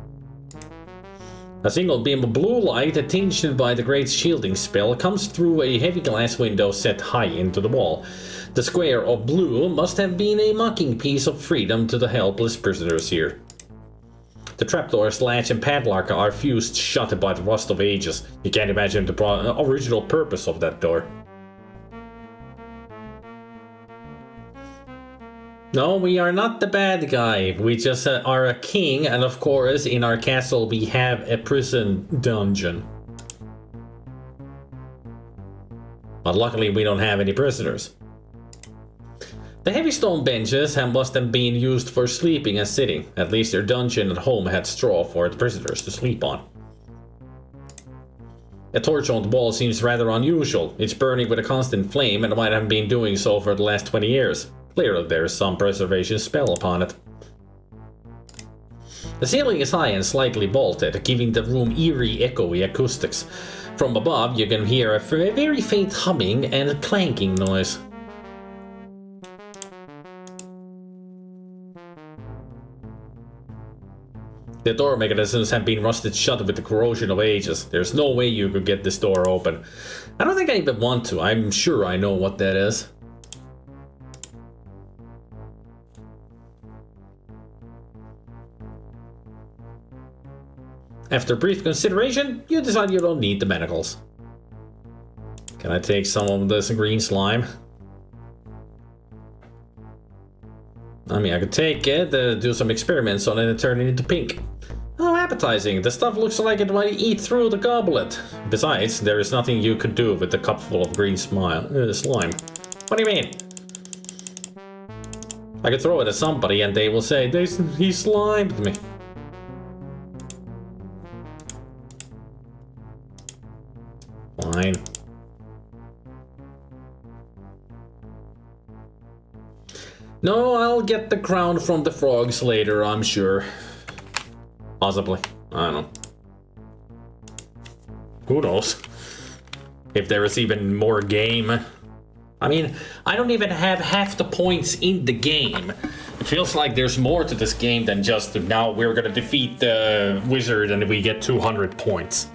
A single beam of blue light, tinged by the great shielding spell, comes through a heavy glass window set high into the wall. The square of blue must have been a mocking piece of freedom to the helpless prisoners here. The trapdoor's latch and padlock are fused shut by the rust of ages. You can't imagine the original purpose of that door. No, we are not the bad guy. We just are a king, and of course, in our castle we have a prison dungeon. But luckily we don't have any prisoners. The heavy stone benches must have been used for sleeping and sitting. At least their dungeon at home had straw for the prisoners to sleep on. A torch on the wall seems rather unusual. It's burning with a constant flame and might have been doing so for the last 20 years. Clearly there is some preservation spell upon it. The ceiling is high and slightly vaulted, giving the room eerie, echoey acoustics. From above you can hear a very faint humming and clanking noise. The door mechanisms have been rusted shut with the corrosion of ages. There's no way you could get this door open. I don't think I even want to. I'm sure I know what that is. After brief consideration, you decide you don't need the manacles. Can I take some of this green slime? I mean, I could take it, do some experiments on it and turn it into pink. Oh, appetizing. The stuff looks like it might eat through the goblet. Besides, there is nothing you could do with the cup full of green slime. What do you mean? I could throw it at somebody and they will say, he slimed me. Fine. No, I'll get the crown from the frogs later, I'm sure. Possibly. I don't know. Who knows? If there is even more game. I mean, I don't even have half the points in the game. It feels like there's more to this game than just now we're gonna defeat the wizard and we get 200 points.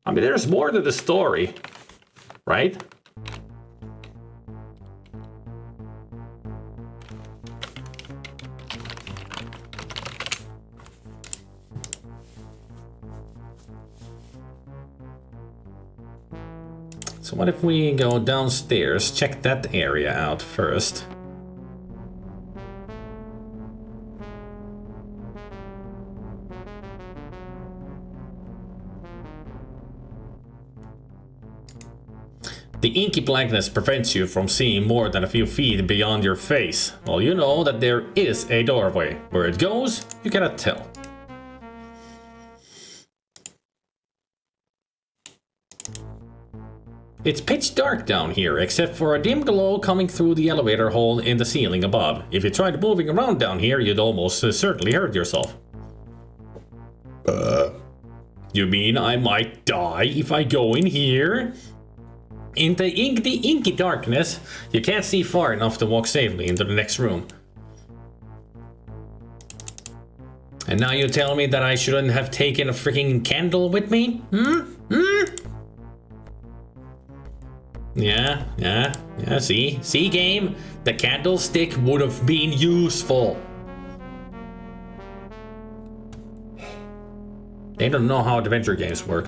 I mean, there's more to the story, right? So what if we go downstairs, check that area out first? The inky blackness prevents you from seeing more than a few feet beyond your face. Well, you know that there is a doorway. Where it goes, you cannot tell. It's pitch dark down here, except for a dim glow coming through the elevator hole in the ceiling above. If you tried moving around down here, you'd almost certainly hurt yourself. You mean I might die if I go in here? In the inky darkness, you can't see far enough to walk safely into the next room. And now you tell me that I shouldn't have taken a freaking candle with me? Yeah, see game? The candlestick would have been useful. They don't know how adventure games work.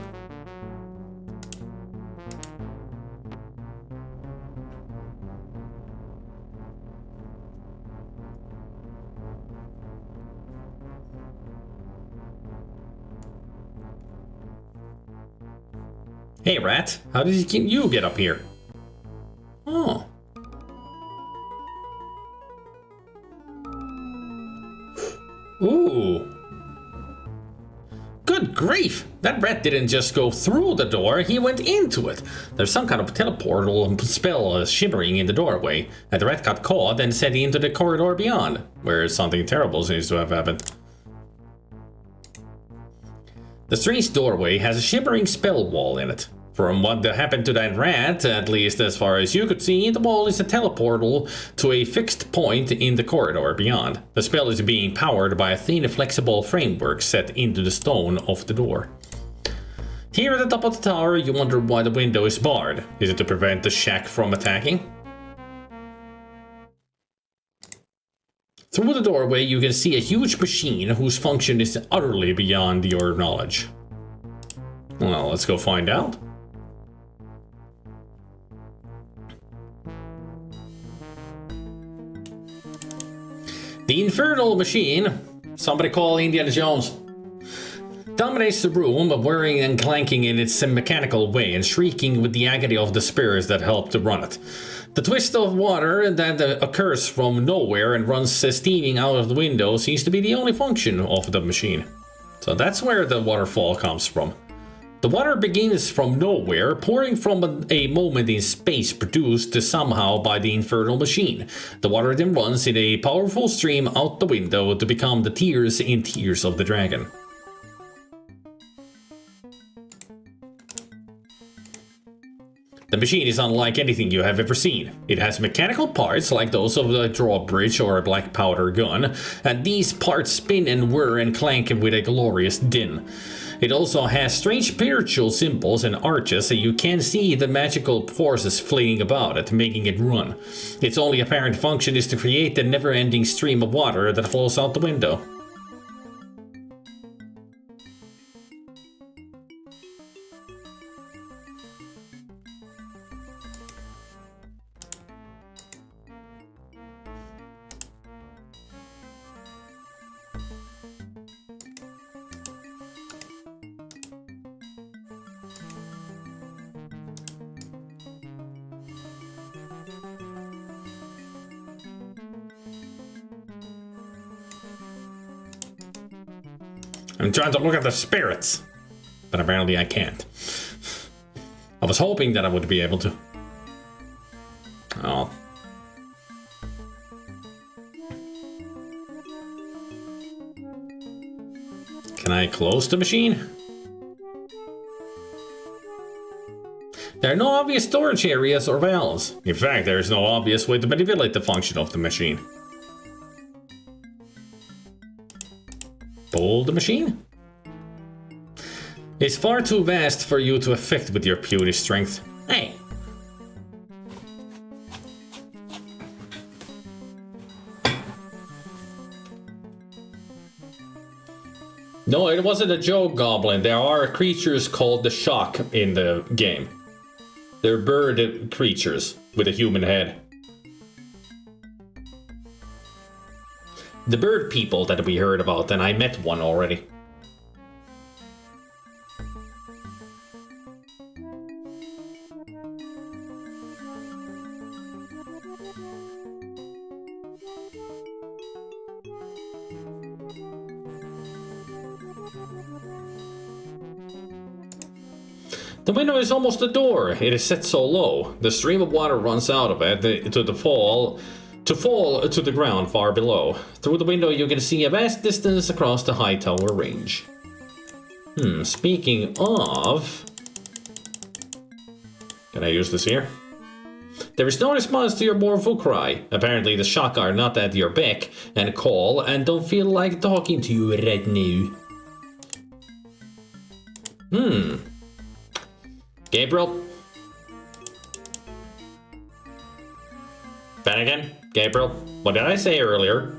Hey rat, how did you get up here? Oh. Ooh. Good grief! That rat didn't just go through the door, he went into it. There's some kind of teleportal spell shimmering in the doorway, and the rat got caught and sent into the corridor beyond, where something terrible seems to have happened. The strange doorway has a shimmering spell wall in it. From what happened to that rat, at least as far as you could see, the wall is a teleportal to a fixed point in the corridor beyond. The spell is being powered by a thin, flexible framework set into the stone of the door. Here at the top of the tower, you wonder why the window is barred. Is it to prevent the shack from attacking? Through the doorway, you can see a huge machine whose function is utterly beyond your knowledge. Well, let's go find out. The infernal machine, somebody call Indiana Jones, dominates the room, whirring and clanking in its mechanical way and shrieking with the agony of the spirits that help to run it. The twist of water that occurs from nowhere and runs steaming out of the window seems to be the only function of the machine. So that's where the waterfall comes from. The water begins from nowhere, pouring from a moment in space produced somehow by the infernal machine. The water then runs in a powerful stream out the window to become the tears in Tears of the Dragon. The machine is unlike anything you have ever seen. It has mechanical parts like those of a drawbridge or a black powder gun, and these parts spin and whir and clank with a glorious din. It also has strange spiritual symbols and arches, and you can see the magical forces flinging about it, making it run. Its only apparent function is to create the never-ending stream of water that flows out the window. I'm trying to look at the spirits, but apparently I can't. I was hoping that I would be able to. Oh. Can I close the machine? There are no obvious storage areas or valves. In fact, there is no obvious way to manipulate the function of the machine. Pull the machine? It's far too vast for you to affect with your puny strength. Hey! No, it wasn't a joke, Goblin. There are creatures called the Shock in the game. They're bird creatures with a human head. The bird people that we heard about, and I met one already. The window is almost a door. It is set so low. The stream of water runs out of it to fall to the ground far below. Through the window you can see a vast distance across the high tower range. Speaking of... Can I use this here? There is no response to your mournful cry. Apparently the Shock are not at your beck and call and don't feel like talking to you right now. Gabriel? Finnegan? Gabriel? What did I say earlier?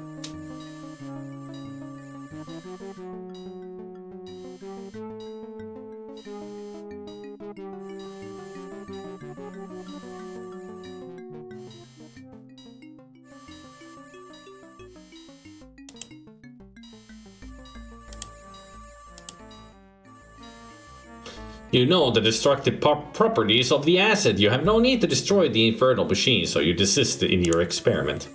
You know the destructive properties of the acid. You have no need to destroy the infernal machine, so you desist in your experiment.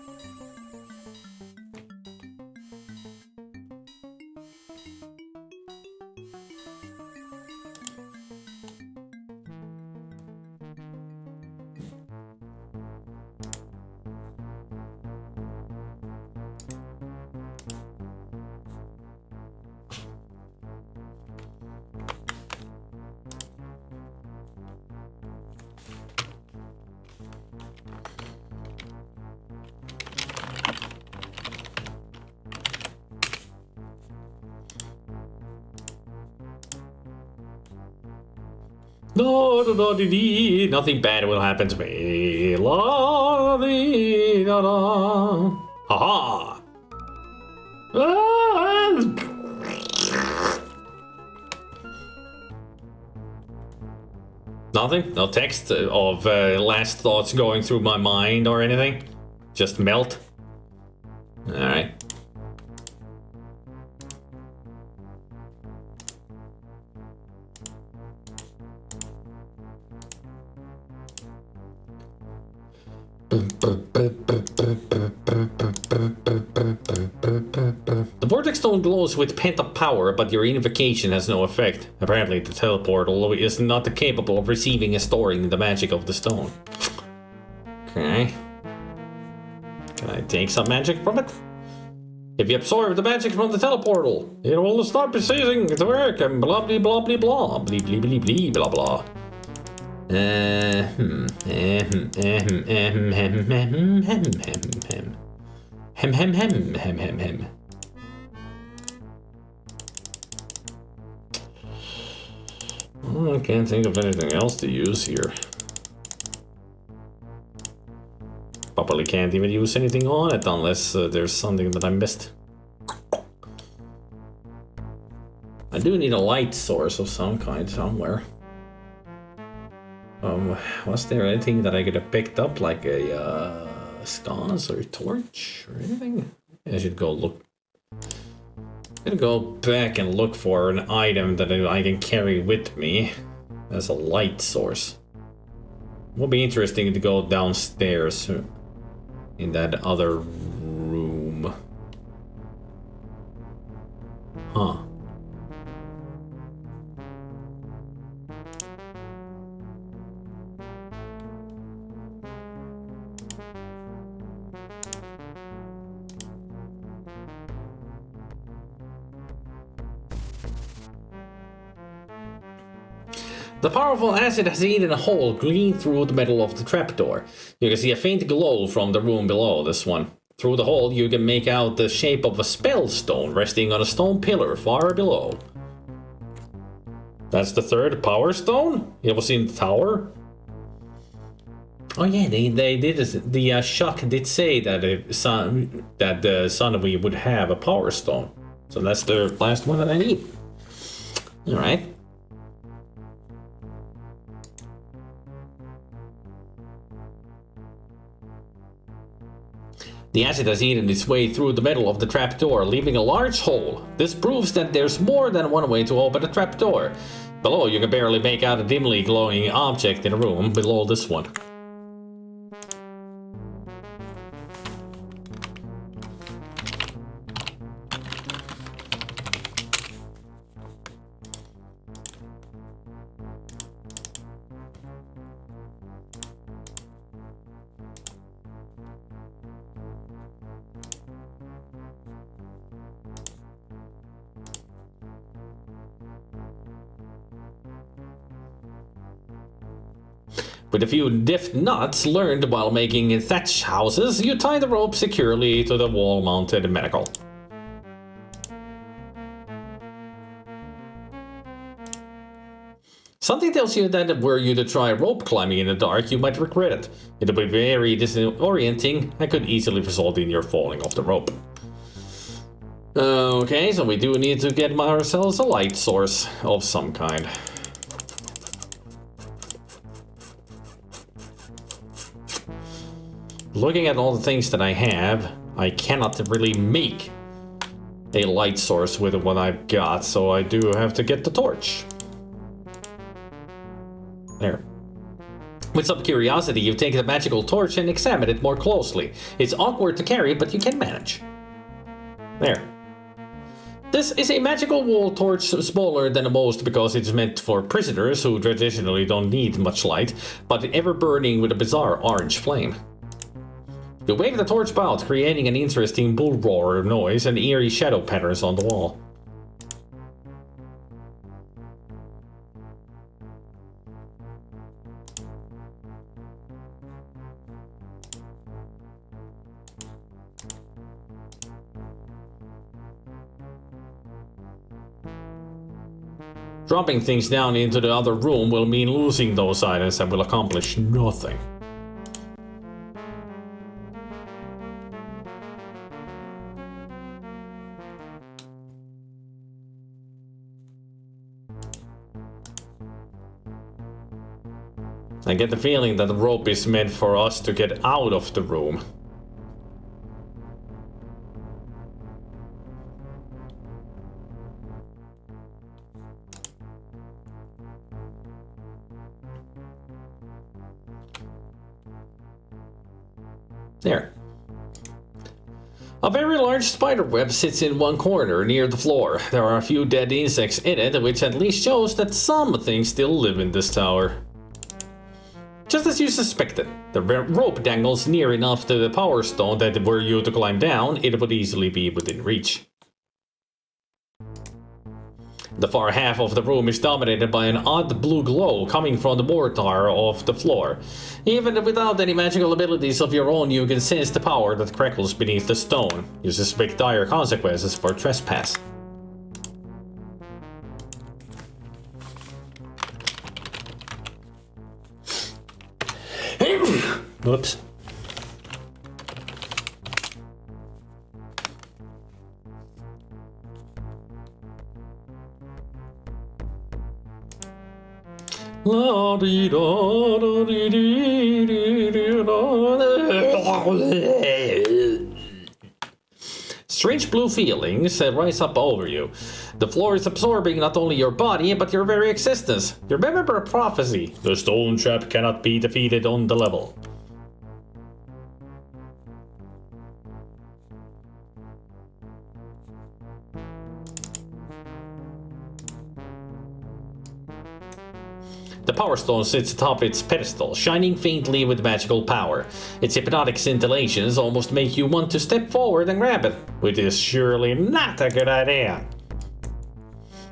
No, no, no, dee, dee. Nothing bad will happen to me. La, dee, da, da. Ha-ha. Ah. Nothing? No text of last thoughts going through my mind or anything? Just melt? Alright. The vortex stone glows with pent-up power, but your invocation has no effect. Apparently the teleportal is not capable of receiving and storing the magic of the stone. Okay. Can I take some magic from it? If you absorb the magic from the teleportal, it will stop ceasing to work and blah blah blah blah blah blah blah blah blah blah blah. I can't think of anything else to use here. Probably can't even use anything on it unless there's something that I missed. I do need a light source of some kind somewhere. Was there anything that I could have picked up, like a sconce or a torch or anything? I should go look. I'm gonna go back and look for an item that I can carry with me as a light source. It will be interesting to go downstairs in that other room. Huh. The powerful acid has eaten a hole clean through the metal of the trapdoor. You can see a faint glow from the room below this one. Through the hole, you can make out the shape of a spell stone resting on a stone pillar far below. That's the third power stone? It was in the tower? Oh yeah, they did this. The Shock did say that the Sunway would have a power stone. So that's the last one that I need. Alright. The acid has eaten its way through the metal of the trapdoor, leaving a large hole. This proves that there's more than one way to open a trapdoor. Below, you can barely make out a dimly glowing object in a room below this one. With a few deft knots learned while making thatch houses, you tie the rope securely to the wall-mounted medical. Something tells you that were you to try rope climbing in the dark, you might regret it. It'll be very disorienting and could easily result in your falling off the rope. Okay, so we do need to get ourselves a light source of some kind. Looking at all the things that I have, I cannot really make a light source with what I've got, so I do have to get the torch. There. With some curiosity, you take the magical torch and examine it more closely. It's awkward to carry, but you can manage. There. This is a magical wall torch, smaller than most because it's meant for prisoners who traditionally don't need much light, but ever burning with a bizarre orange flame. You wave the torch about, creating an interesting bull roar noise and eerie shadow patterns on the wall. Dropping things down into the other room will mean losing those items and will accomplish nothing. I get the feeling that the rope is meant for us to get out of the room. There. A very large spider web sits in one corner near the floor. There are a few dead insects in it, which at least shows that some things still live in this tower. Just as you suspected, the rope dangles near enough to the power stone that were you to climb down, it would easily be within reach. The far half of the room is dominated by an odd blue glow coming from the mortar of the floor. Even without any magical abilities of your own, you can sense the power that crackles beneath the stone. You suspect dire consequences for trespass. Whoops. Strange blue feelings rise up over you. The floor is absorbing not only your body, but your very existence. You remember a prophecy. The stone trap cannot be defeated on the level. The Power Stone sits atop its pedestal, shining faintly with magical power. Its hypnotic scintillations almost make you want to step forward and grab it, which is surely not a good idea.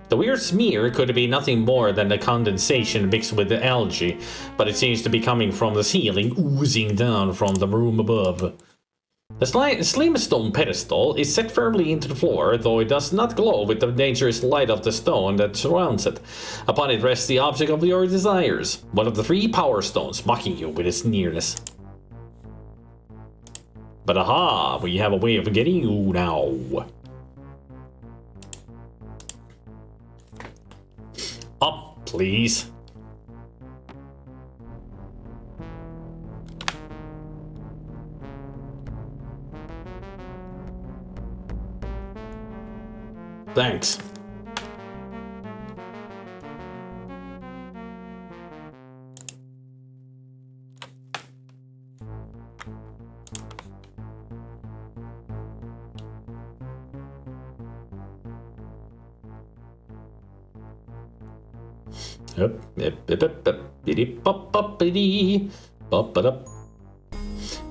The weird smear could be nothing more than the condensation mixed with the algae, but it seems to be coming from the ceiling, oozing down from the room above. The slim stone pedestal is set firmly into the floor, though it does not glow with the dangerous light of the stone that surrounds it. Upon it rests the object of your desires, one of the 3 power stones, mocking you with its nearness. But aha, we have a way of getting you now. Up, please. Thanks.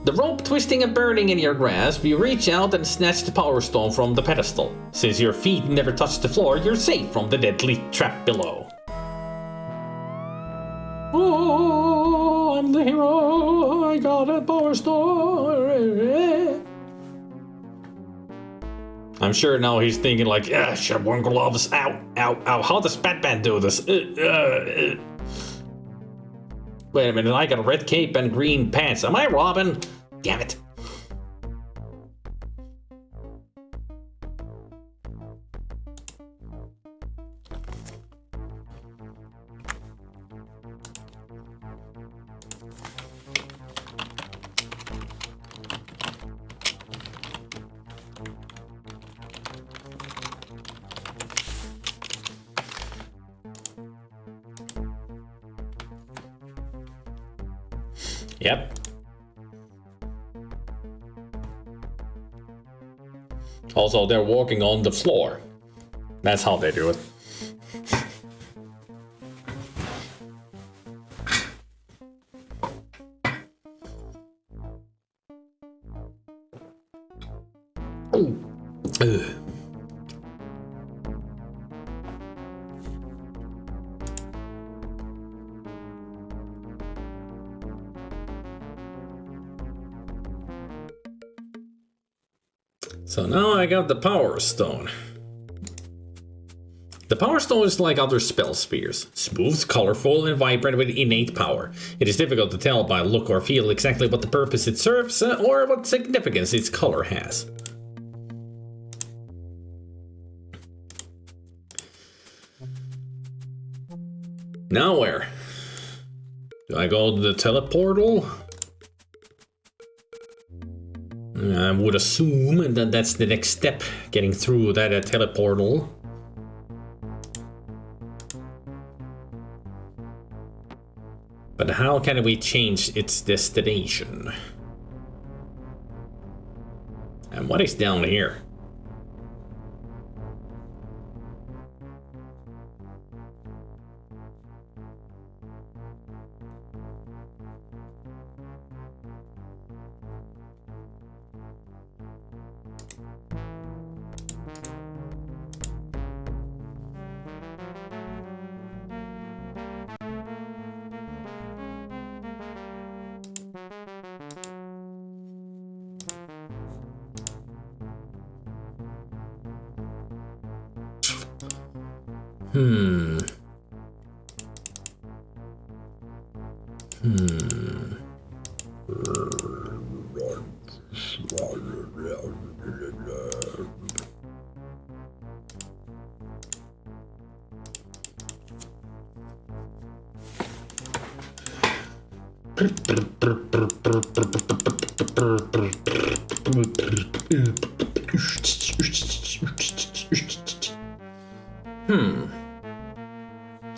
The rope twisting and burning in your grasp, you reach out and snatch the power stone from the pedestal. Since your feet never touch the floor, you're safe from the deadly trap below. Oh, I'm the hero, I got a power stone. I'm sure now he's thinking like, should have worn gloves, ow, ow, ow, how does Batman do this? Wait a minute, I got a red cape and green pants. Am I Robin? Damn it. Yep. Also, they're walking on the floor. That's how they do it. So now I got the power stone. The Power Stone is like other spell spheres, smooth, colorful, and vibrant with innate power. It is difficult to tell by look or feel exactly what the purpose it serves or what significance its color has. Now where? Do I go to the teleportal? I would assume that that's the next step, getting through that teleportal. But how can we change its destination? And what is down here?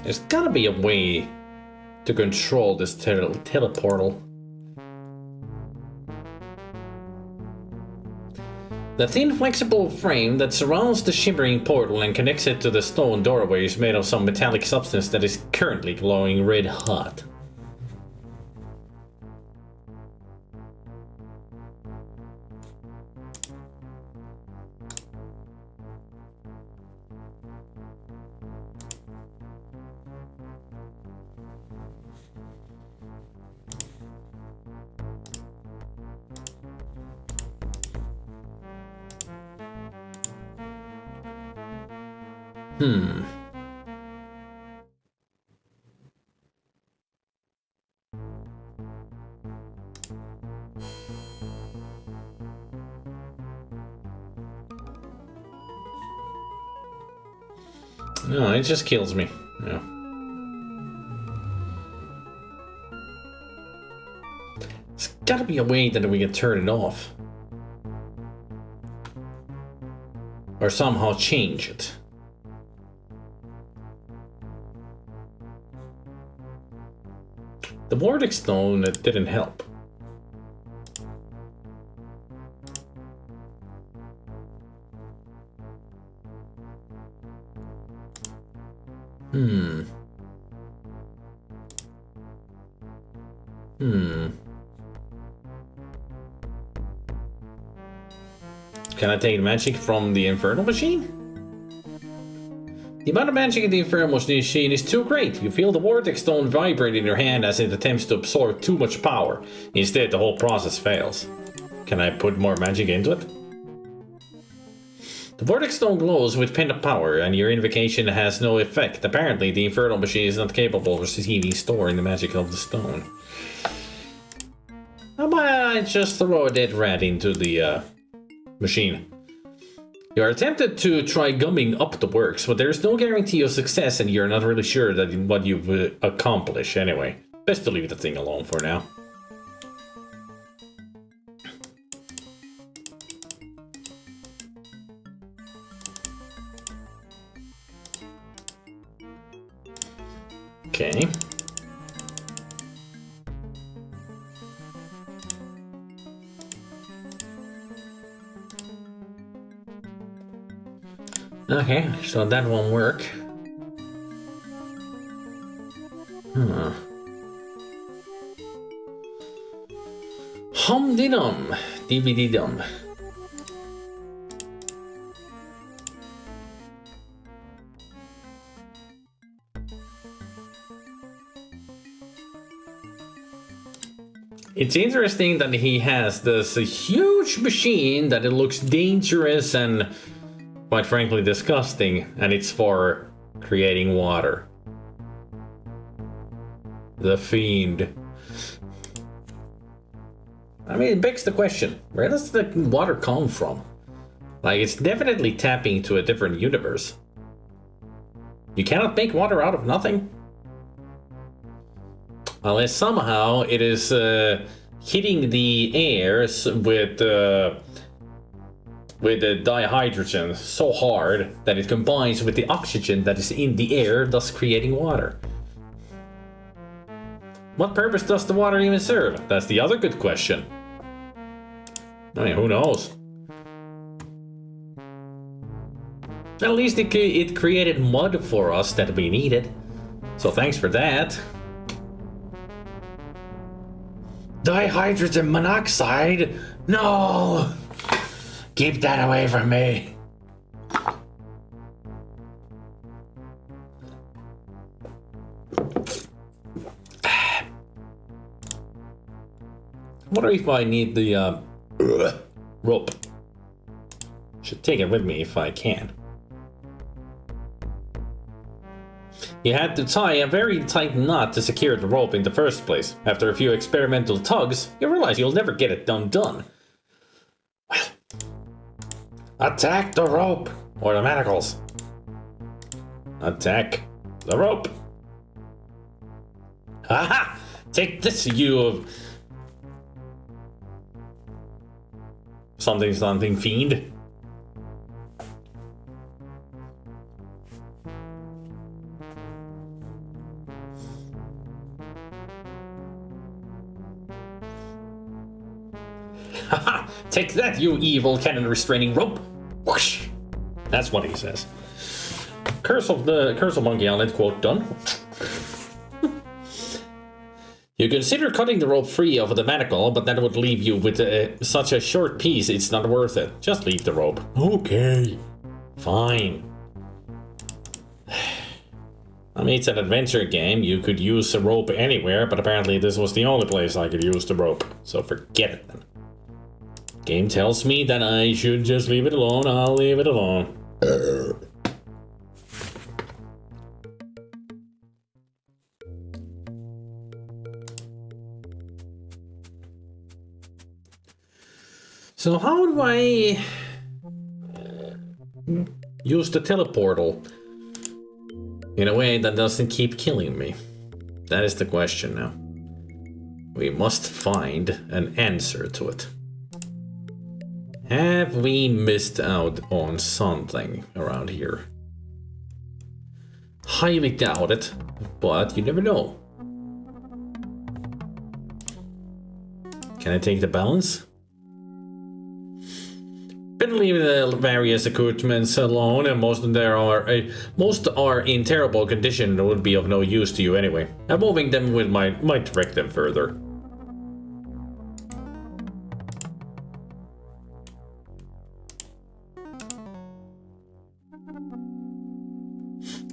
There's gotta be a way to control this teleportal. The thin, flexible frame that surrounds the shimmering portal and connects it to the stone doorway is made of some metallic substance that is currently glowing red hot. No, it just kills me. Yeah. There's gotta be a way that we can turn it off. Or somehow change it. The Vortex Stone, it didn't help. Can I take magic from the Infernal Machine? The amount of magic in the Infernal Machine is too great. You feel the Vortex Stone vibrate in your hand as it attempts to absorb too much power. Instead, the whole process fails. Can I put more magic into it? The Vortex Stone glows with pent-up power, and your invocation has no effect. Apparently, the Infernal Machine is not capable of receiving storing the magic of the stone. How about I just throw a dead rat into the machine? You are tempted to try gumming up the works, but there is no guarantee of success, and you're not really sure that what you've accomplished anyway. Best to leave the thing alone for now. Okay. Okay, so that won't work. Hum-de-dum, DVD-dum. It's interesting that he has this huge machine that it looks dangerous and quite frankly disgusting, and it's for creating water. The fiend. I mean, it begs the question, where does the water come from? Like, it's definitely tapping into a different universe. You cannot make water out of nothing? Unless somehow it is hitting the air with the dihydrogen so hard that it combines with the oxygen that is in the air, thus creating water. What purpose does the water even serve? That's the other good question. I mean, who knows? At least it created mud for us that we needed. So thanks for that. Dihydrogen monoxide? No! Keep that away from me. I wonder if I need the rope. Should take it with me if I can. You had to tie a very tight knot to secure the rope in the first place. After a few experimental tugs, you realize you'll never get it done. Well, attack the rope or the manacles. Attack the rope. Haha! Take this, you something fiend. Haha! Take that, you evil cannon restraining rope. Whoosh! That's what he says. Curse of Monkey Island quote done. You consider cutting the rope free of the manacle, but that would leave you with such a short piece, it's not worth it. Just leave the rope. Okay. Fine. I mean, it's an adventure game. You could use the rope anywhere, but apparently this was the only place I could use the rope. So forget it then. Game tells me that I should just leave it alone. I'll leave it alone. So how do I use the teleportal in a way that doesn't keep killing me? That is the question now. We must find an answer to it. Have we missed out on something around here? Highly doubt it, but you never know. Can I take the balance? Better leave the various accoutrements alone, and most are in terrible condition and would be of no use to you anyway. Evolving them might direct them further.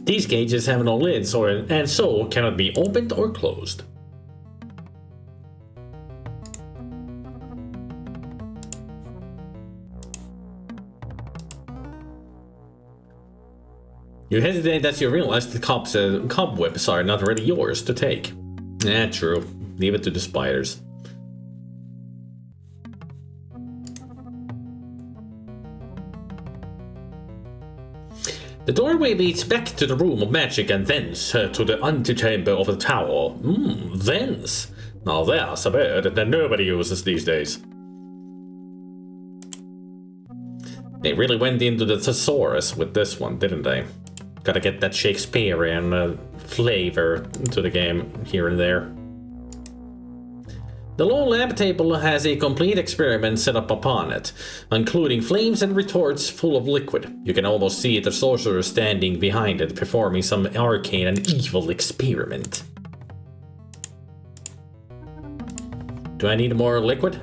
These cages have no lids, and so cannot be opened or closed. You hesitate as you realize the cobwebs are not really yours to take. True. Leave it to the spiders. The doorway leads back to the room of magic and thence to the antechamber of the tower. Thence. Now there's a word that nobody uses these days. They really went into the thesaurus with this one, didn't they? Gotta get that Shakespearean flavor to the game here and there. The low lab table has a complete experiment set up upon it, including flames and retorts full of liquid. You can almost see the sorcerer standing behind it, performing some arcane and evil experiment. Do I need more liquid?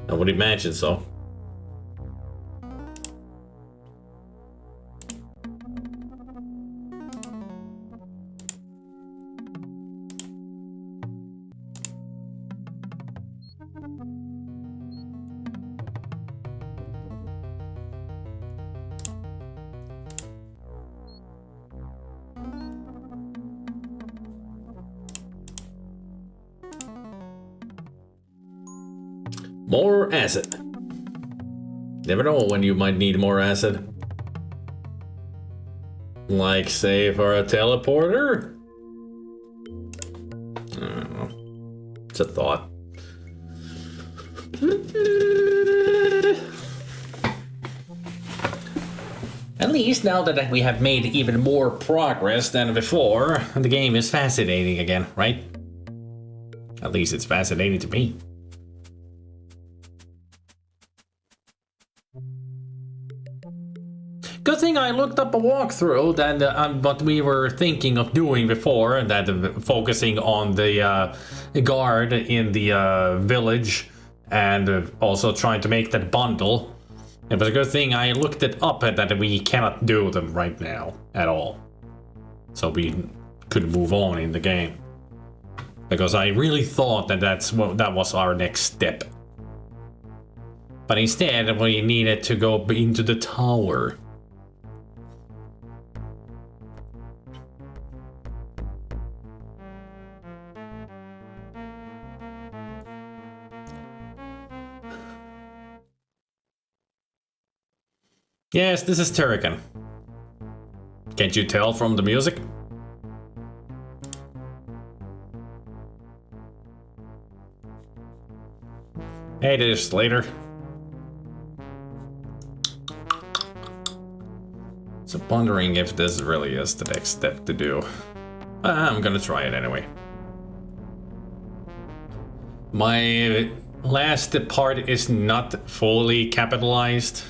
I would imagine so. More acid. Never know when you might need more acid. Like, say, for a teleporter? I don't know. It's a thought. At least now that we have made even more progress than before, the game is fascinating again, right? At least it's fascinating to me. Good thing I looked up a walkthrough that what we were thinking of doing before, that focusing on the guard in the village and also trying to make that bundle. It was a good thing I looked it up that we cannot do them right now at all. So we could move on in the game. Because I really thought that that was our next step. But instead we needed to go into the tower. Yes, this is Turrican. Can't you tell from the music? Hey there, Slater. So wondering if this really is the next step to do. I'm gonna try it anyway. My last part is not fully capitalized.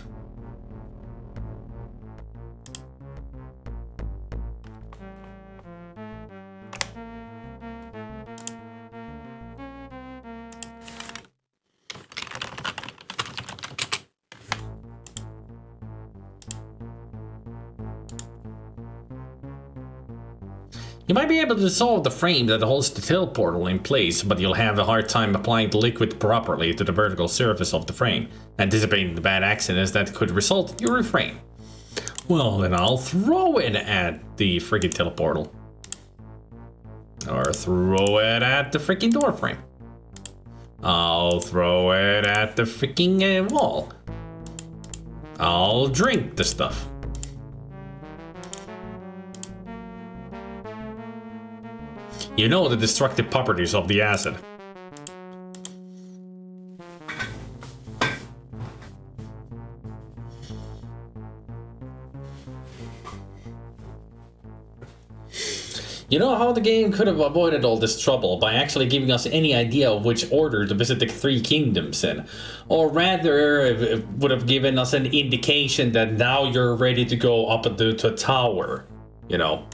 You might be able to dissolve the frame that holds the teleportal in place, but you'll have a hard time applying the liquid properly to the vertical surface of the frame, anticipating the bad accidents that could result. You refrain. Well, then I'll throw it at the freaking teleportal. Or throw it at the freaking door frame. I'll throw it at the freaking wall. I'll drink the stuff. You know the destructive properties of the acid. You know how the game could have avoided all this trouble by actually giving us any idea of which order to visit the three kingdoms in. Or rather, it would have given us an indication that now you're ready to go up to a tower, you know.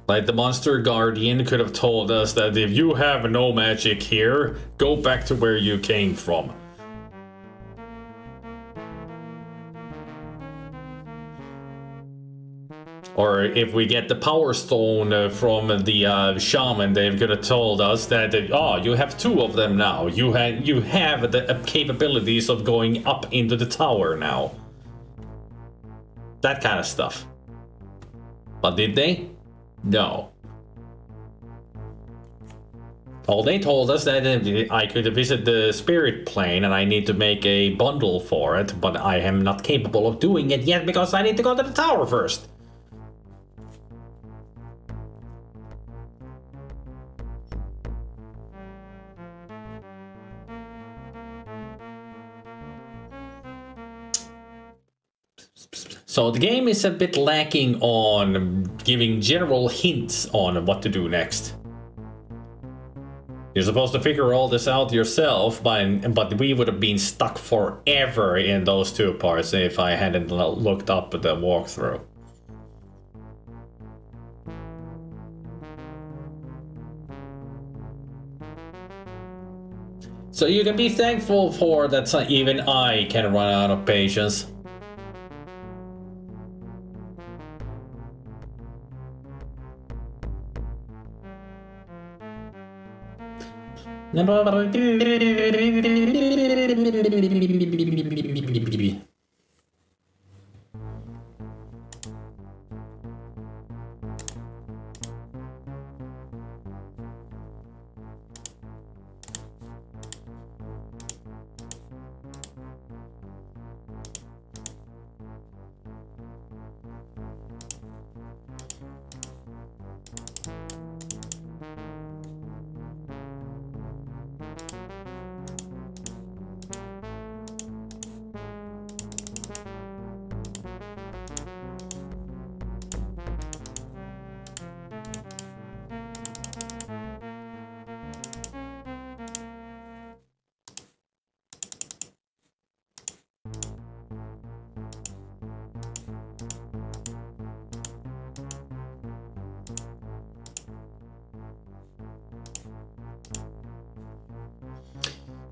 Like the Monster Guardian could have told us that if you have no magic here, go back to where you came from. Or if we get the Power Stone from the Shaman, they could have told us that, oh, you have two of them now. You have the capabilities of going up into the tower now. That kind of stuff. But did they? No. All they told us that I could visit the spirit plane and I need to make a bundle for it, but I am not capable of doing it yet because I need to go to the tower first. So the game is a bit lacking on giving general hints on what to do next. You're supposed to figure all this out yourself, but we would have been stuck forever in those two parts if I hadn't looked up at the walkthrough. So you can be thankful for that even I can run out of patience.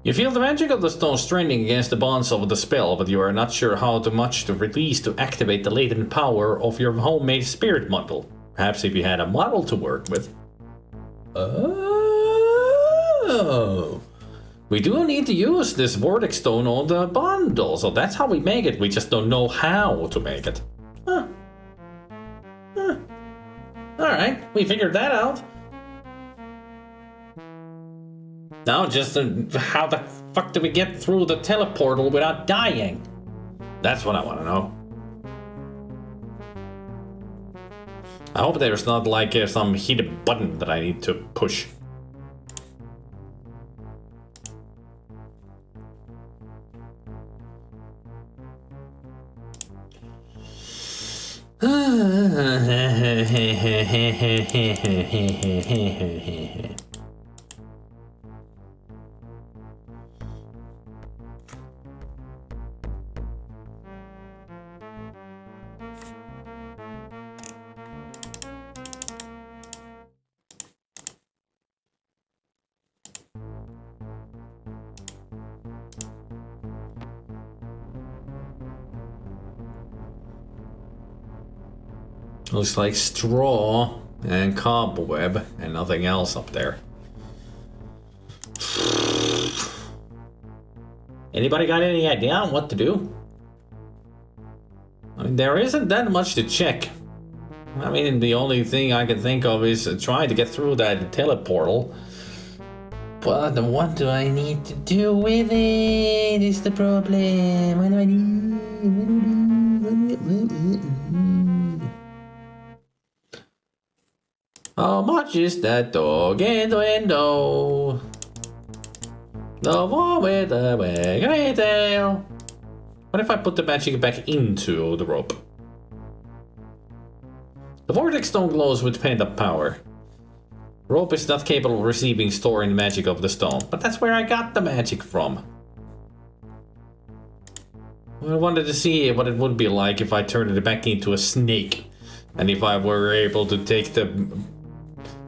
You feel the magic of the stone straining against the bonds of the spell, but you are not sure how much to release to activate the latent power of your homemade spirit model. Perhaps if you had a model to work with. Oh. We do need to use this vortex stone on the bundle, so that's how we make it. We just don't know how to make it. Huh. Alright, we figured that out. Now just how the fuck do we get through the teleportal without dying? That's what I want to know. I hope there's not like some hidden button that I need to push. Looks like straw and cobweb and nothing else up there. Anybody got any idea on what to do? I mean, there isn't that much to check. I mean, the only thing I can think of is trying to get through that teleportal. But what do I need to do with it is the problem. What do I need? How much is that dog in the window? The one with the waggly tail. What if I put the magic back into the rope? The vortex stone glows with pent-up power. Rope is not capable of receiving storing the magic of the stone, but that's where I got the magic from. I wanted to see what it would be like if I turned it back into a snake, and if I were able to take the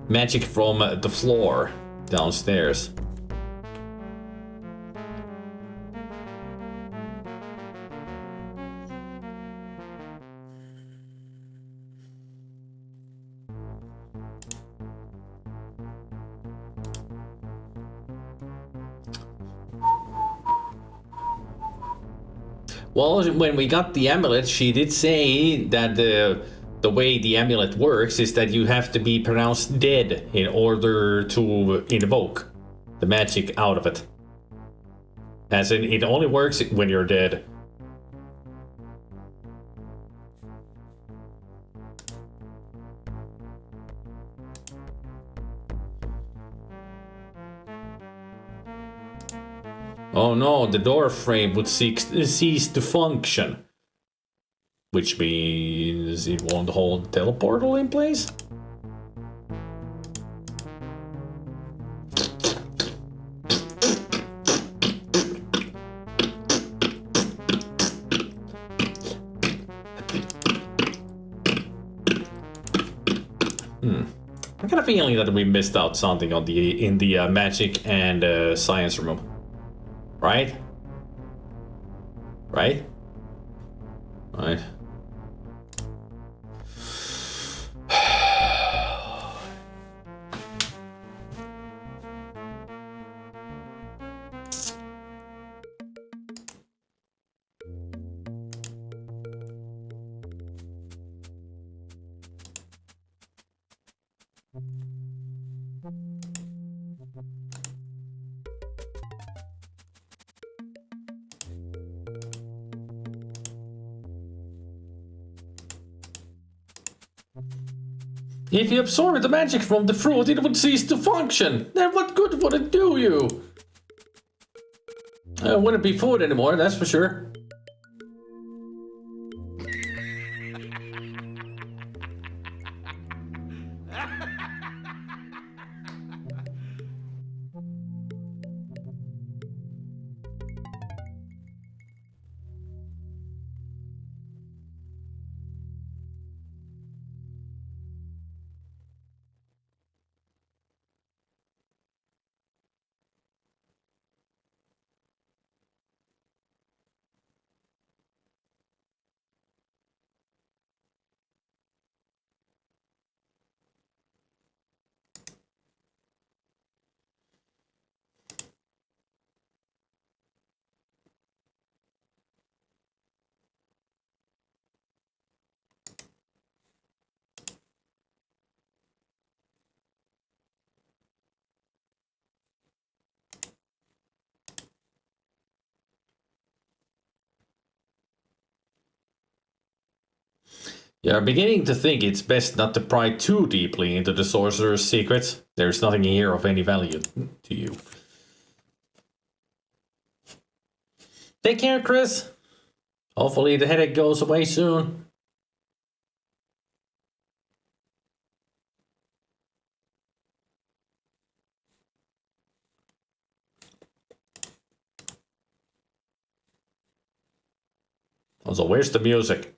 magic from the floor downstairs. Well, when we got the amulet, she did say that the way the amulet works is that you have to be pronounced dead in order to invoke the magic out of it. As in, it only works when you're dead. Oh no, the door frame would cease to function. Which means it won't hold the teleportal in place? I got a feeling that we missed out something on in the magic and science room. Right? Right? Right. If you absorb the magic from the fruit, it would cease to function. Then what good would it do you? It wouldn't be food anymore, that's for sure. You're beginning to think it's best not to pry too deeply into the sorcerer's secrets. There's nothing here of any value to you. Take care, Chris. Hopefully the headache goes away soon. Also, where's the music?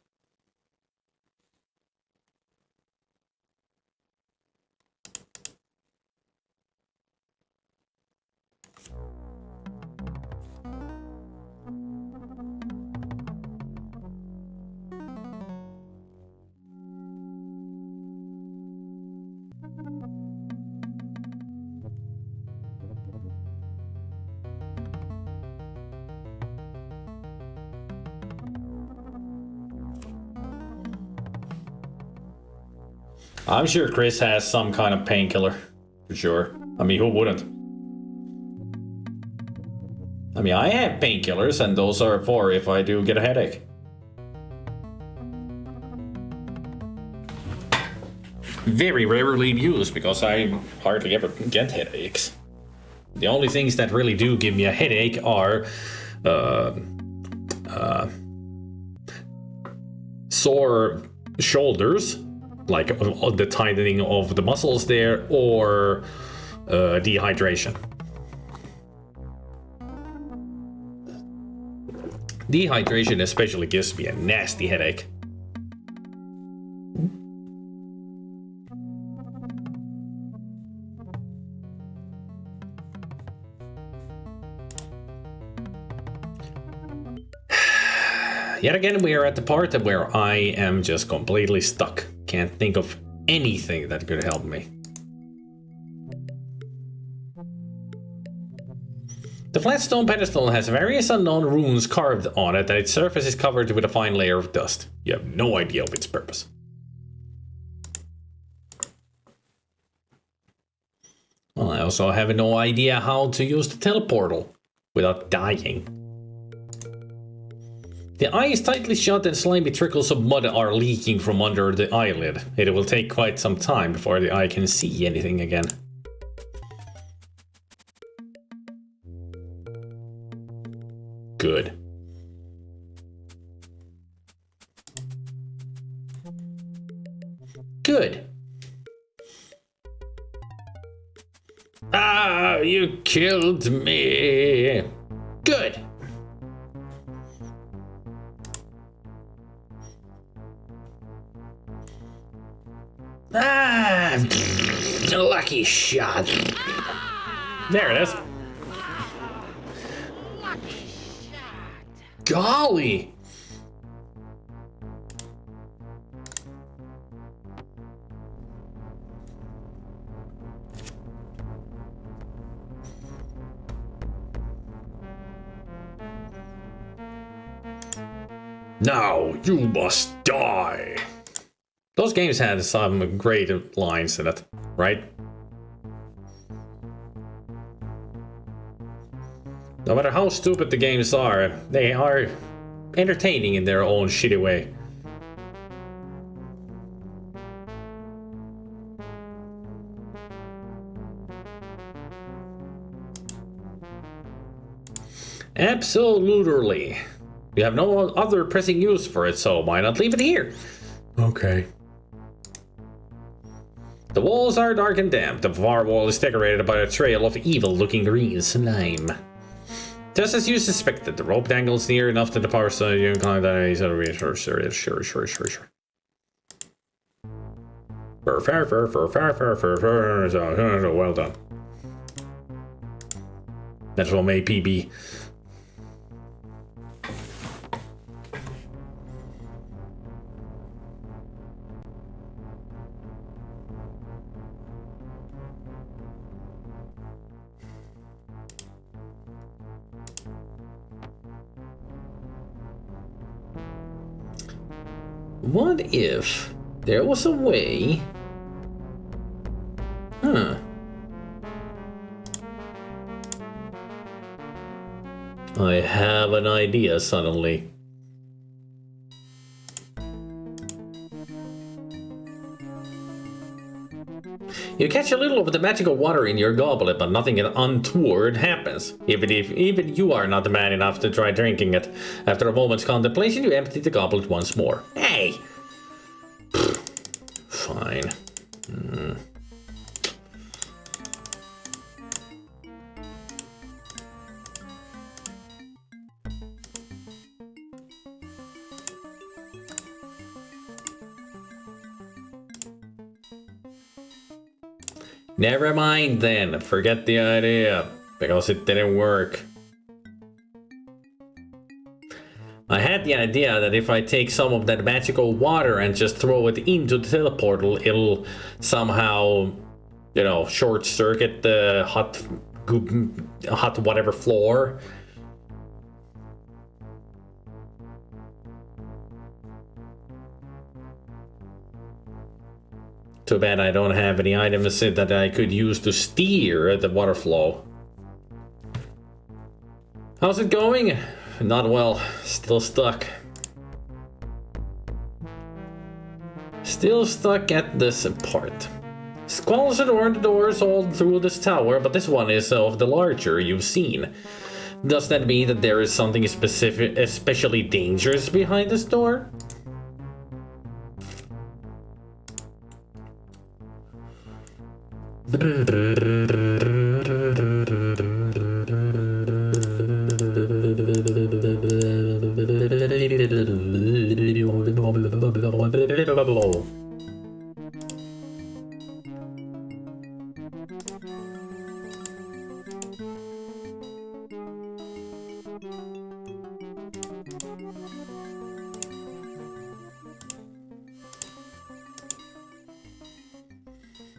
I'm sure Chris has some kind of painkiller, for sure. I mean, who wouldn't? I mean, I have painkillers, and those are for if I do get a headache. Very rarely used, because I hardly ever get headaches. The only things that really do give me a headache are sore shoulders, like the tightening of the muscles there, or dehydration. Dehydration especially gives me a nasty headache. Yet again, we are at the part where I am just completely stuck. Can't think of anything that could help me. The flat stone pedestal has various unknown runes carved on it, and its surface is covered with a fine layer of dust. You have no idea of its purpose. Well, I also have no idea how to use the teleportal without dying. The eye is tightly shut and slimy trickles of mud are leaking from under the eyelid. It will take quite some time before the eye can see anything again. Good. Good. Ah, you killed me. Good. Ah, lucky shot. There it is. Golly. Now you must die. Those games had some great lines in it, right? No matter how stupid the games are, they are entertaining in their own shitty way. Absolutely. We have no other pressing use for it, so why not leave it here? Okay. The walls are dark and damp. The far wall is decorated by a trail of evil-looking green slime. Just as you suspected, the rope dangles near enough to the power so you can climb that. Sure. Well done. That's what made PB. What if there was a way? I have an idea suddenly. You catch a little of the magical water in your goblet, but nothing untoward happens. Even you are not man enough to try drinking it. After a moment's contemplation, you empty the goblet once more. Hey! Fine. Never mind then, forget the idea, because it didn't work. I had the idea that if I take some of that magical water and just throw it into the teleportal, it'll somehow, you know, short circuit the hot whatever floor. Too bad I don't have any items that I could use to steer the water flow. How's it going? Not well. Still stuck. Still stuck at this part. Squalls adorn the doors all through this tower, but this one is of the larger you've seen. Does that mean that there is something specific, especially dangerous behind this door?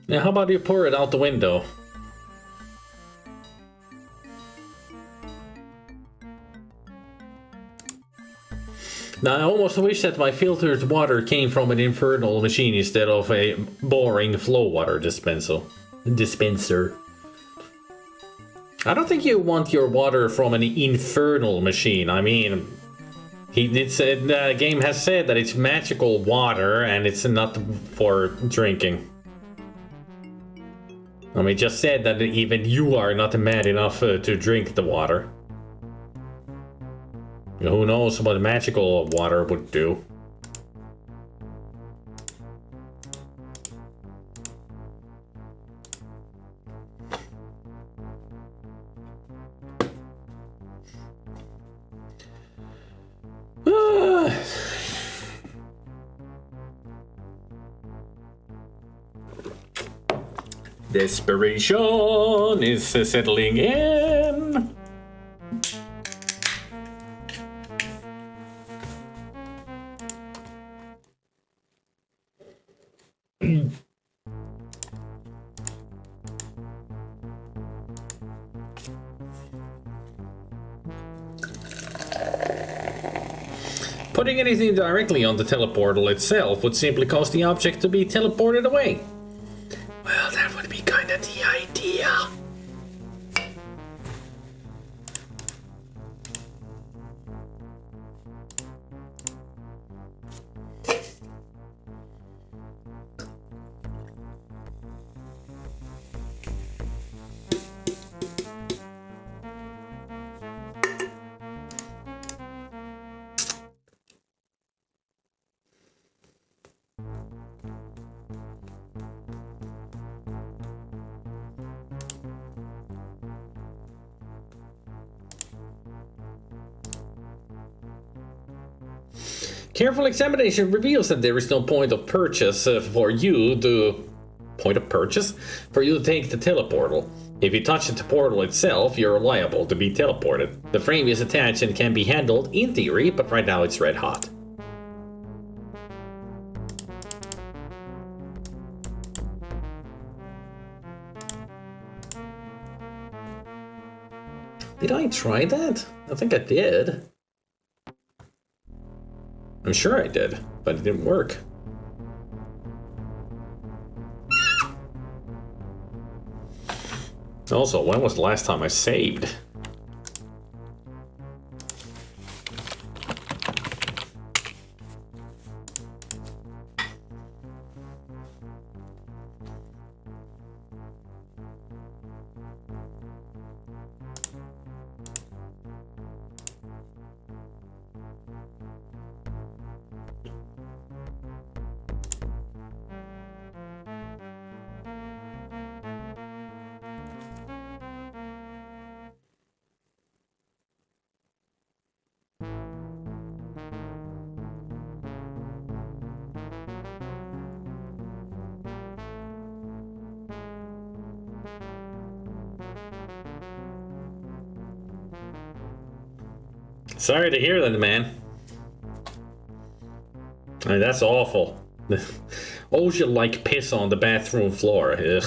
Now, how about you pour it out the window? Now, I almost wish that my filtered water came from an infernal machine instead of a boring flow water dispenser. I don't think you want your water from an infernal machine. I mean, the game has said that it's magical water and it's not for drinking. I mean, just said that even you are not mad enough to drink the water. Who knows what magical water would do? Desperation is settling in. Putting anything directly on the teleportal itself would simply cause the object to be teleported away. Well, that would be kind of the idea. Careful examination reveals that there is no point of purchase for you to take the teleportal. If you touch the portal itself, you're liable to be teleported. The frame is attached and can be handled in theory, but right now it's red hot. Did I try that? I think I did. I'm sure I did, but it didn't work. Also, when was the last time I saved? Sorry to hear that, man. I mean, that's awful. Ocean like piss on the bathroom floor. Ugh.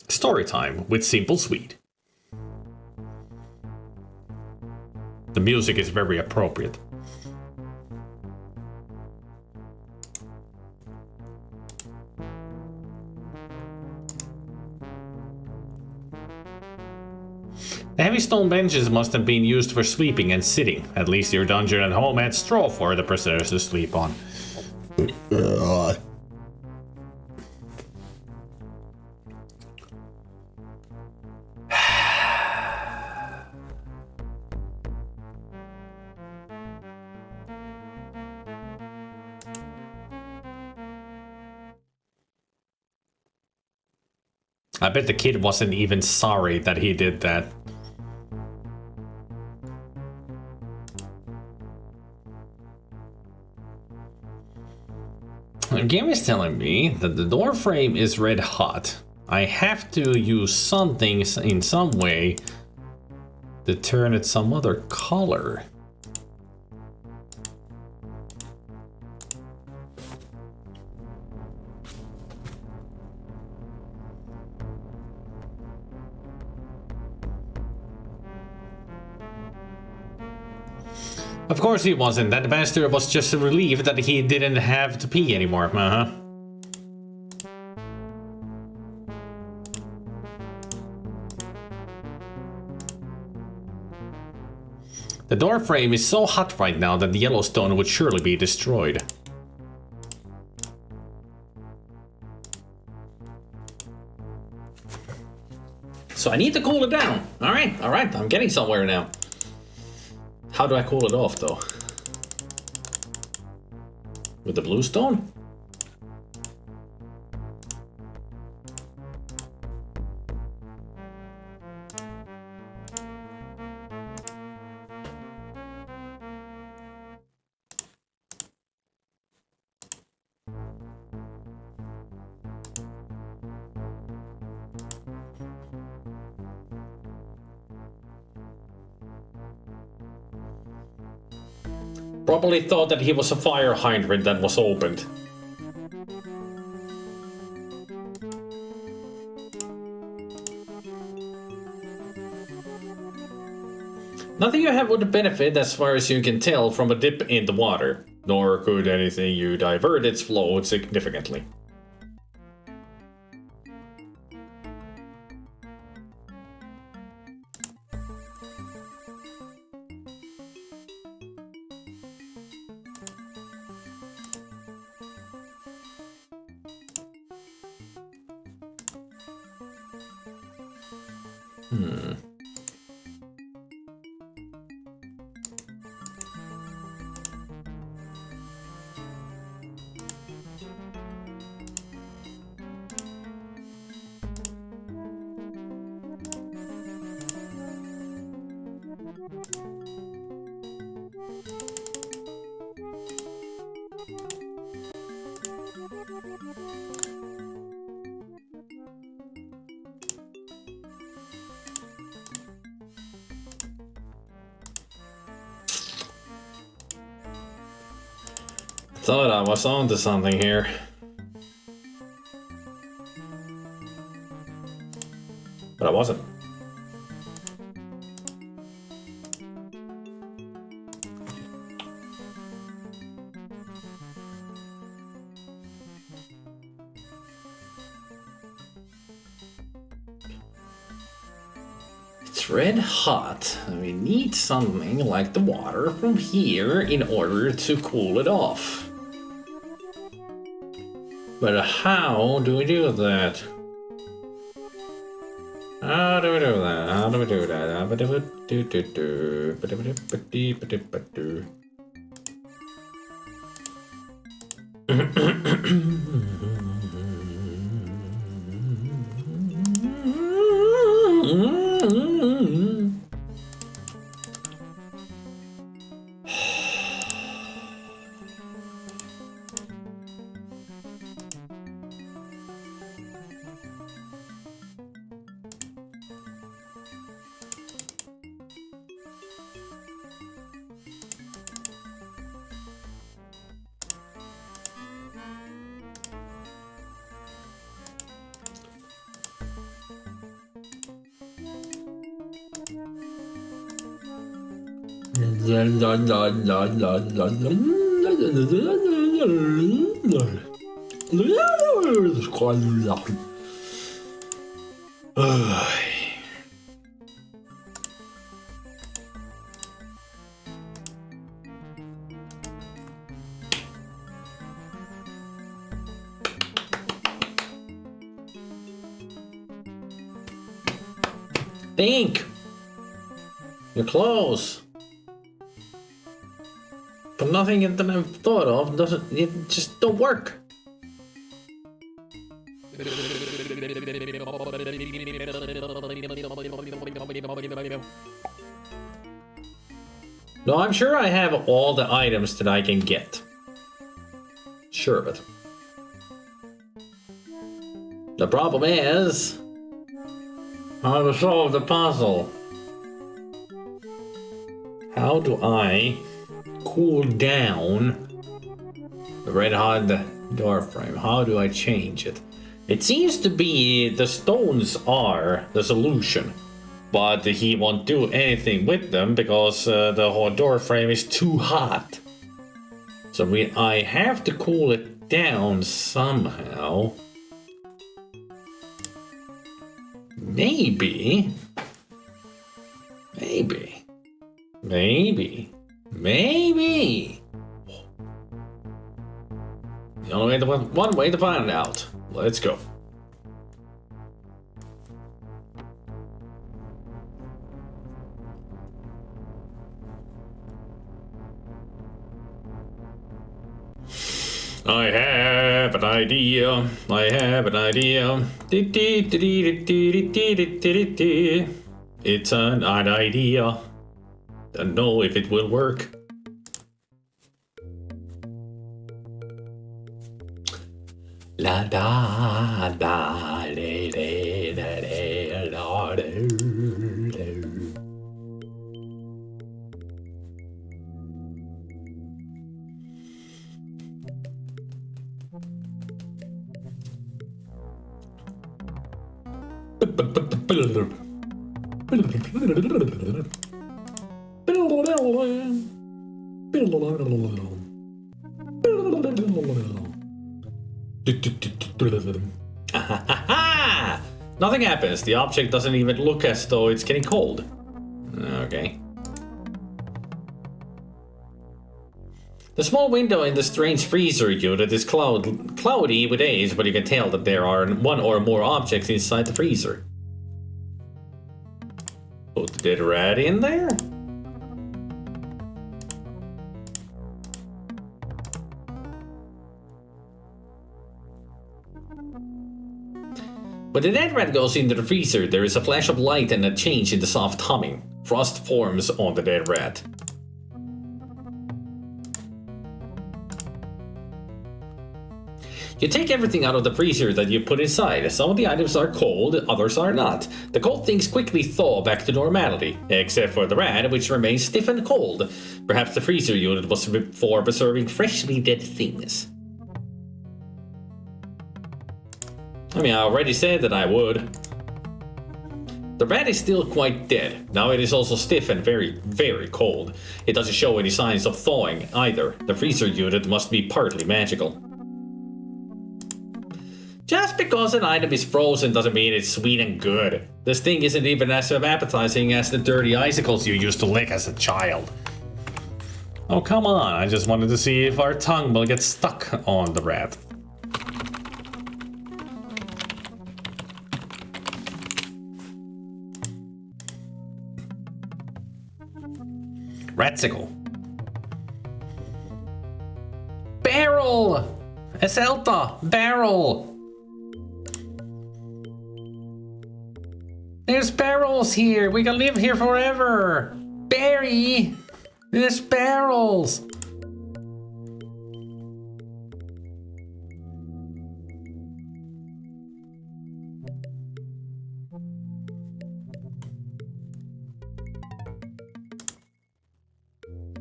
Story time with Simple Sweet. The music is very appropriate. The heavy stone benches must have been used for sleeping and sitting. At least your dungeon at home had straw for the prisoners to sleep on. I bet the kid wasn't even sorry that he did that. The game is telling me that the door frame is red hot. I have to use something in some way to turn it some other color. Of course he wasn't. That bastard was just relieved that he didn't have to pee anymore. The door frame is so hot right now that the Yellowstone would surely be destroyed. So I need to cool it down. Alright, I'm getting somewhere now. How do I cool it off, though? With the bluestone? Probably thought that he was a fire hydrant that was opened. Nothing you have would benefit as far as you can tell from a dip in the water, nor could anything you divert its flow significantly. Thought I was onto something here. But I wasn't. It's red hot. We need something like the water from here in order to cool it off. But how do we do that? How do we do that? How do we do that? Think! You're close. But nothing that I've thought of doesn't, it just don't work. No, I'm sure I have all the items that I can get. Sure of it. The problem is how to solve the puzzle. How do I cool down the red hot door frame? How do I change it? It seems to be the stones are the solution, but he won't do anything with them because the whole door frame is too hot. So I have to cool it down somehow. Maybe. The only way one way to find out. Let's go. I have an idea. It's an idea. Don't know if it will work. La da da le le le la le. Nothing happens. The object doesn't even look as though it's getting cold. Okay. The small window in the strange freezer unit is cloudy with age, but you can tell that there are one or more objects inside the freezer. Put the dead rat in there? When the dead rat goes into the freezer, there is a flash of light and a change in the soft humming. Frost forms on the dead rat. You take everything out of the freezer that you put inside. Some of the items are cold, others are not. The cold things quickly thaw back to normality, except for the rat, which remains stiff and cold. Perhaps the freezer unit was for preserving freshly dead things. I mean, I already said that I would. The rat is still quite dead. Now it is also stiff and very, very cold. It doesn't show any signs of thawing either. The freezer unit must be partly magical. Just because an item is frozen doesn't mean it's sweet and good. This thing isn't even as appetizing as the dirty icicles you used to lick as a child. Oh, come on. I just wanted to see if our tongue will get stuck on the rat. Ratsicle. Barrel! Eselta! Barrel! There's barrels here! We can live here forever! Barry! There's barrels!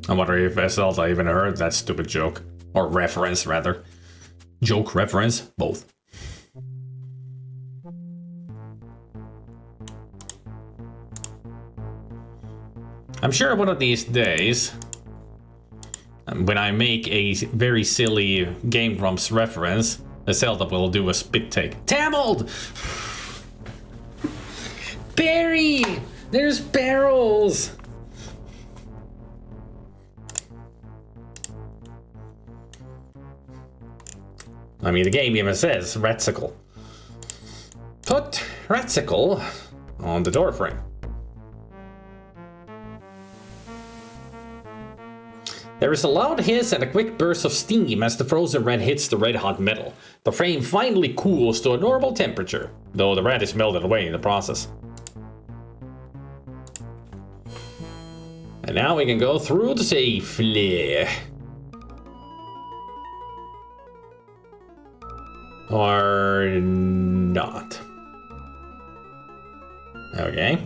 I wonder if Zelda even heard that stupid joke. Or reference, rather. Joke, reference, both. I'm sure one of these days, when I make a very silly Game Grumps reference, Zelda will do a spit take. Tambled! Barry! There's barrels! I mean, the game even says Ratsicle. Put Ratsicle on the doorframe. There is a loud hiss and a quick burst of steam as the frozen rat hits the red-hot metal. The frame finally cools to a normal temperature, though the rat is melted away in the process. And now we can go through the safely. Or not. Okay.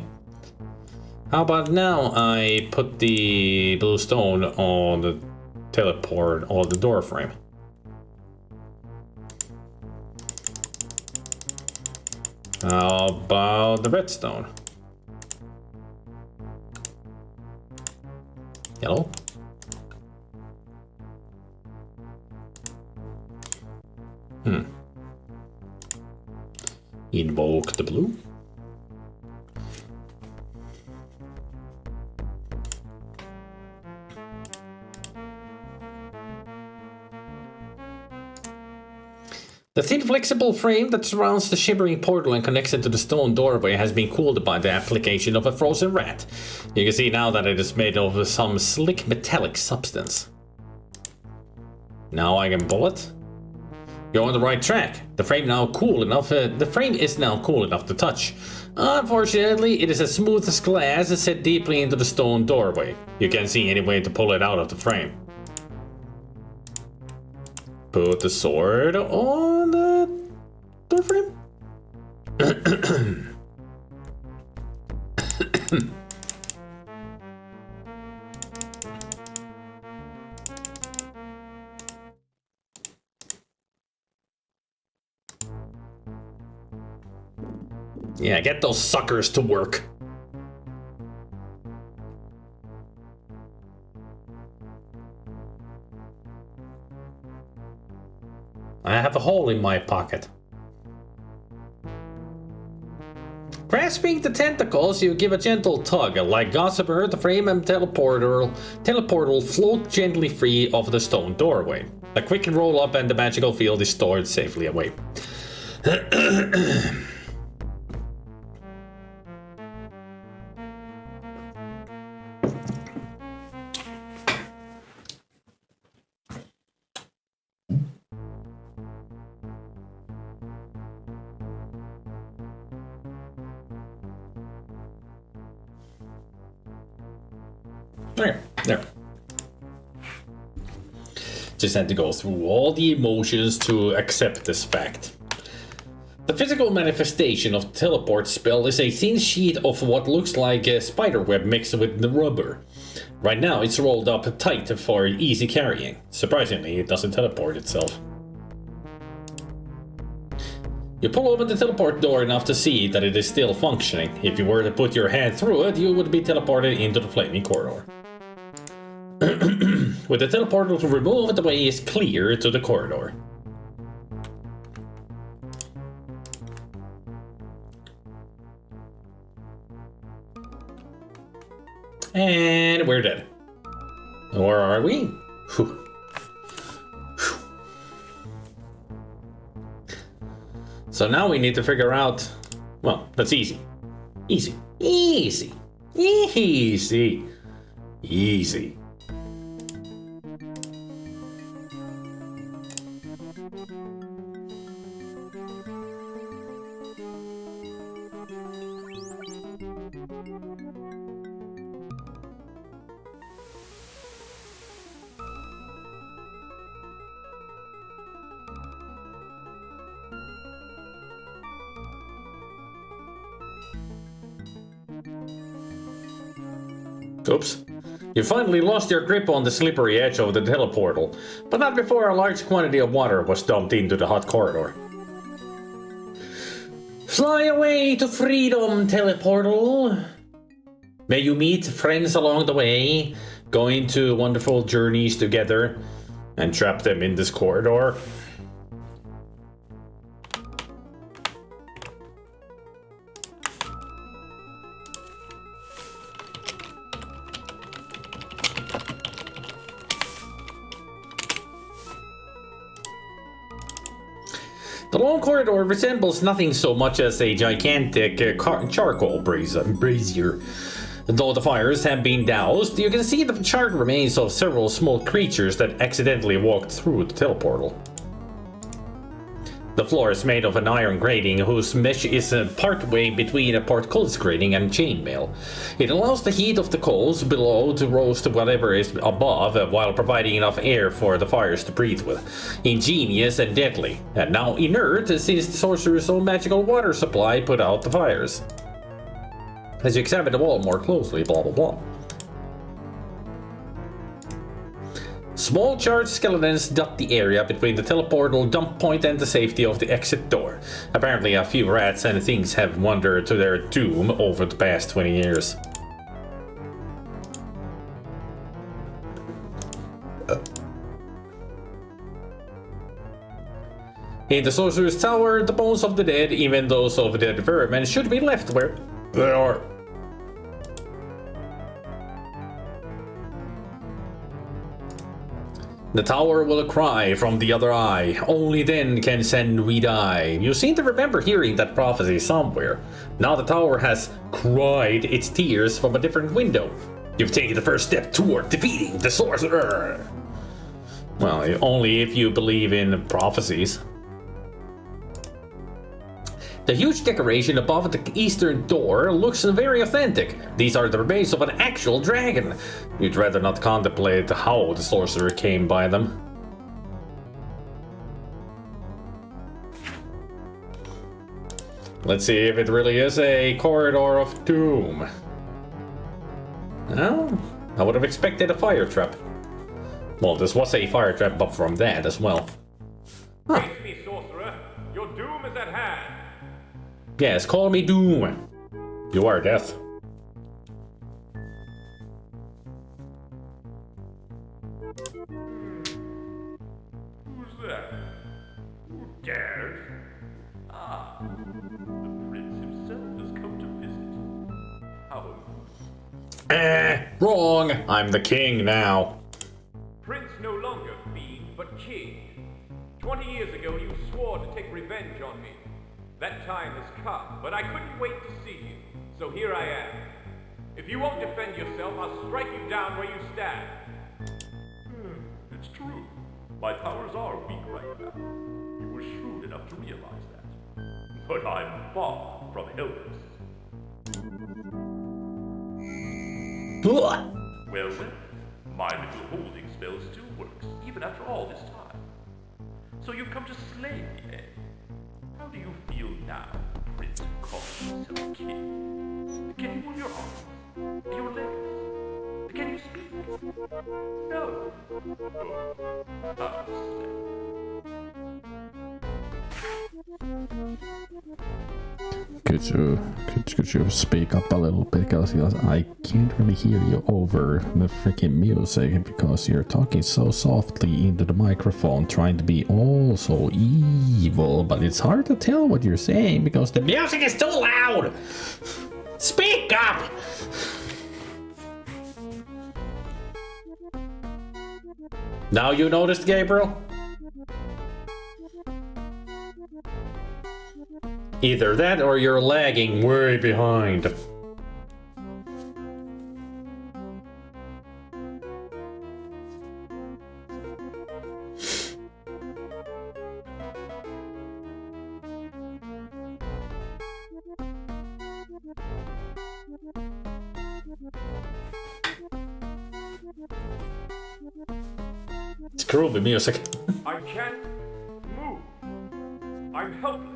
How about now I put the blue stone on the teleport or the door frame? How about the redstone? Yellow? Invoke the blue. The thin flexible frame that surrounds the shimmering portal and connects it to the stone doorway has been cooled by the application of a frozen rat. You can see now that it is made of some slick metallic substance. Now I can pull it. You're on the right track. The frame is now cool enough to touch. Unfortunately, it is as smooth as glass and set deeply into the stone doorway. You can't see any way to pull it out of the frame. Put the sword on the door frame. Yeah, get those suckers to work. I have a hole in my pocket. Grasping the tentacles, you give a gentle tug. Like Gossamer, the frame and teleportal float gently free of the stone doorway. A quick roll up and the magical field is stored safely away. There. Just had to go through all the emotions to accept this fact. The physical manifestation of the teleport spell is a thin sheet of what looks like a spiderweb mixed with the rubber. Right now it's rolled up tight for easy carrying. Surprisingly, it doesn't teleport itself. You pull open the teleport door enough to see that it is still functioning. If you were to put your hand through it, you would be teleported into the flaming corridor. With the teleporter to remove, the way is clear to the corridor. And we're dead. Or are we? Whew. So now we need to figure out... Well, that's easy. Easy. Easy. Easy. Easy. Oops. You finally lost your grip on the slippery edge of the teleportal, but not before a large quantity of water was dumped into the hot corridor. Fly away to freedom, teleportal! May you meet friends along the way, going to wonderful journeys together, and trap them in this corridor. The long corridor resembles nothing so much as a gigantic charcoal brazier. Though the fires have been doused, you can see the charred remains of several small creatures that accidentally walked through the teleportal. The floor is made of an iron grating whose mesh is partway between a portcullis grating and chainmail. It allows the heat of the coals below to roast whatever is above while providing enough air for the fires to breathe with. Ingenious and deadly, and now inert since the sorcerer's own magical water supply put out the fires. As you examine the wall more closely, blah blah blah. Small charred skeletons dot the area between the teleportal dump point and the safety of the exit door. Apparently a few rats and things have wandered to their doom over the past 20 years. In the Sorcerer's Tower, the bones of the dead, even those of dead vermin, should be left where they are. The tower will cry from the other eye, only then can send we die. You seem to remember hearing that prophecy somewhere. Now the tower has cried its tears from a different window. You've taken the first step toward defeating the sorcerer. Well, only if you believe in prophecies. The huge decoration above the eastern door looks very authentic. These are the remains of an actual dragon. You'd rather not contemplate how the sorcerer came by them. Let's see if it really is a corridor of doom. Oh, I would have expected a fire trap. Well, this was a fire trap, but from that as well. Huh. Face me, sorcerer. Your doom is at hand. Yes, call me Doom. You are death. Who's that? Who dares? Ah, the prince himself has come to visit. How? Wrong. I'm the king now. Prince no longer queen, but king. 20 years ago, you swore to take revenge on me. That time has come, but I couldn't wait to see you, so here I am. If you won't defend yourself, I'll strike you down where you stand. It's true. My powers are weak right now. You were shrewd enough to realize that. But I'm far from helpless. Well then, my little holding spell still works, even after all this time. So you've come to slay me, eh? How do you feel now, Prince who calls himself king? Can you move your arms? Your legs? Can you speak? No. Could you speak up a little bit, because I can't really hear you over the freaking music because you're talking so softly into the microphone, trying to be all so evil, but it's hard to tell what you're saying because the music is too loud. Speak up. Now you noticed, Gabriel? Either that or you're lagging way behind. It's groovy music. I can't move. I'm helpless.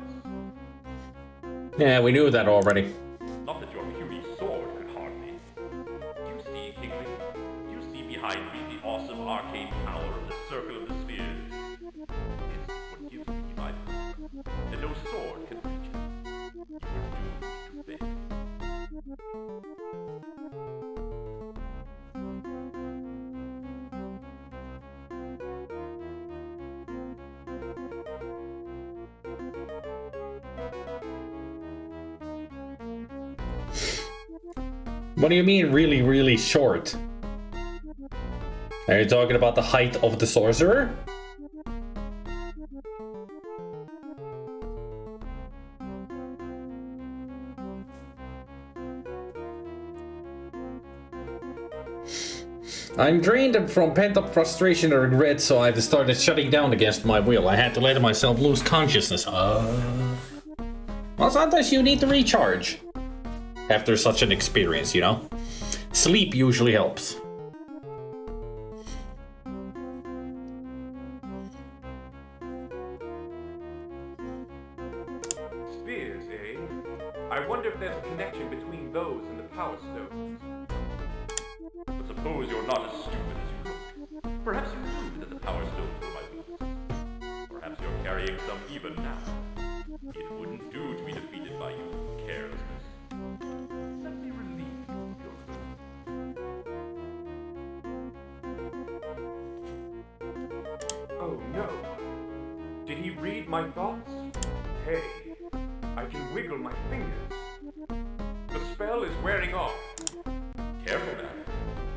Yeah, we knew that already. Not that your puny sword could harm me. You see, Kingly? You see behind me the awesome arcane power of the Circle of the Spheres? It's what gives me my power, and no sword can reach it. You are doomed to fail. What do you mean really, really short? Are you talking about the height of the sorcerer? I'm drained from pent-up frustration and regret, so I've started shutting down against my will. I had to let myself lose consciousness. Well, sometimes you need to recharge after such an experience, you know? Sleep usually helps. Spears, eh? I wonder if there's a connection between those and the Power Stones. But suppose you're not as stupid as you look. Perhaps you knew that the Power Stones were my weakness. Perhaps you're carrying some even now. It wouldn't do to be defeated by you carelessness. Let me relieve you of your burden. Oh no. Did he read my thoughts? Hey, I can wiggle my fingers. The spell is wearing off. Careful now.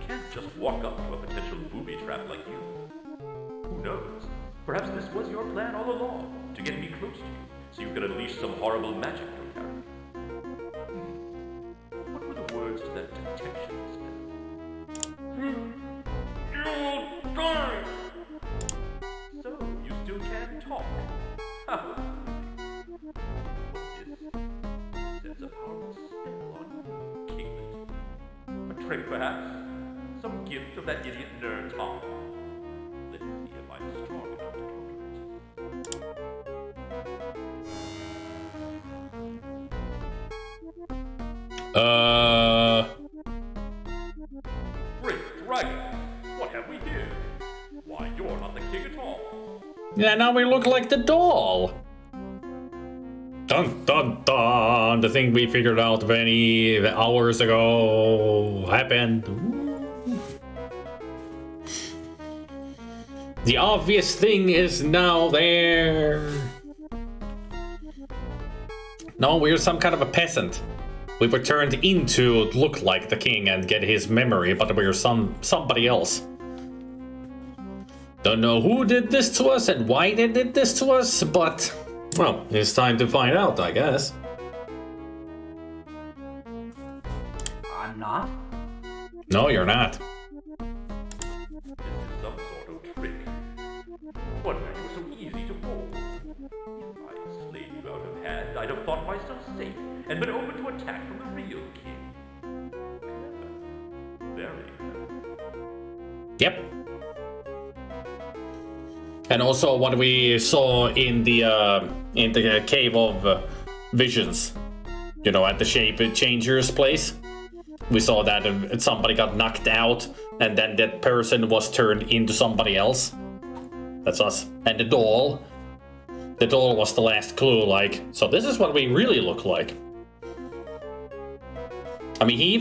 Can't just walk up to a potential booby trap like you. Who knows? Perhaps this was your plan all along, to get me close to you, so you could unleash some horrible magic you're carrying. What were the words to that detection spell? You'll die! So, you still can talk. Sets a powerful spell on you, Kinglet. A trick, perhaps? Some gift of that idiot nerd Tom. Let's see if I'm strong enough to Great dragon! What have we here? Why, you're not the king at all. Yeah, now we look like the doll. Dun dun dun! The thing we figured out many hours ago happened. The obvious thing is now there. No, we're some kind of a peasant. We were turned into look like the king and get his memory, but we're somebody else. Don't know who did this to us and why they did this to us, but, well, it's time to find out, I guess. I'm not. No, you're not. This is some sort of trick. Wonder you were so easy to pull. If I had slayed you out of hand, I'd have thought myself safe and been open to attack from the real king. Clever. Very clever. Yep. And also what we saw in the cave of visions, you know, at the shape changer's place. We saw that somebody got knocked out, and then that person was turned into somebody else. That's us. And the doll was the last clue, like, so this is what we really look like. I mean, he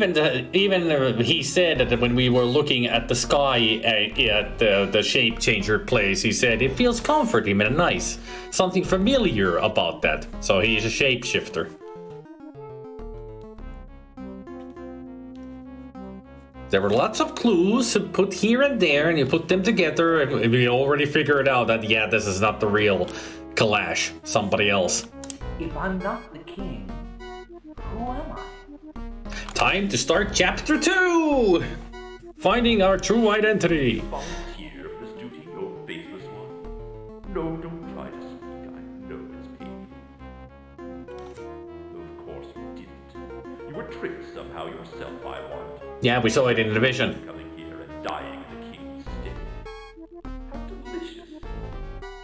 said that when we were looking at the sky at the shape changer place, he said it feels comforting and nice, something familiar about that. So he's a shapeshifter. There were lots of clues put here and there, and you put them together, and we already figured out that, yeah, this is not the real Kalash, somebody else. If I'm not the king, who am I? Time to start chapter 2! Finding our true identity. Volunteer for this duty, oh faithless one. No, don't try to speak. I know it's painful. Of course you didn't. You were tricked somehow yourself by one. Yeah, we saw it in the vision. Coming here and dying in the king's stead. How delicious.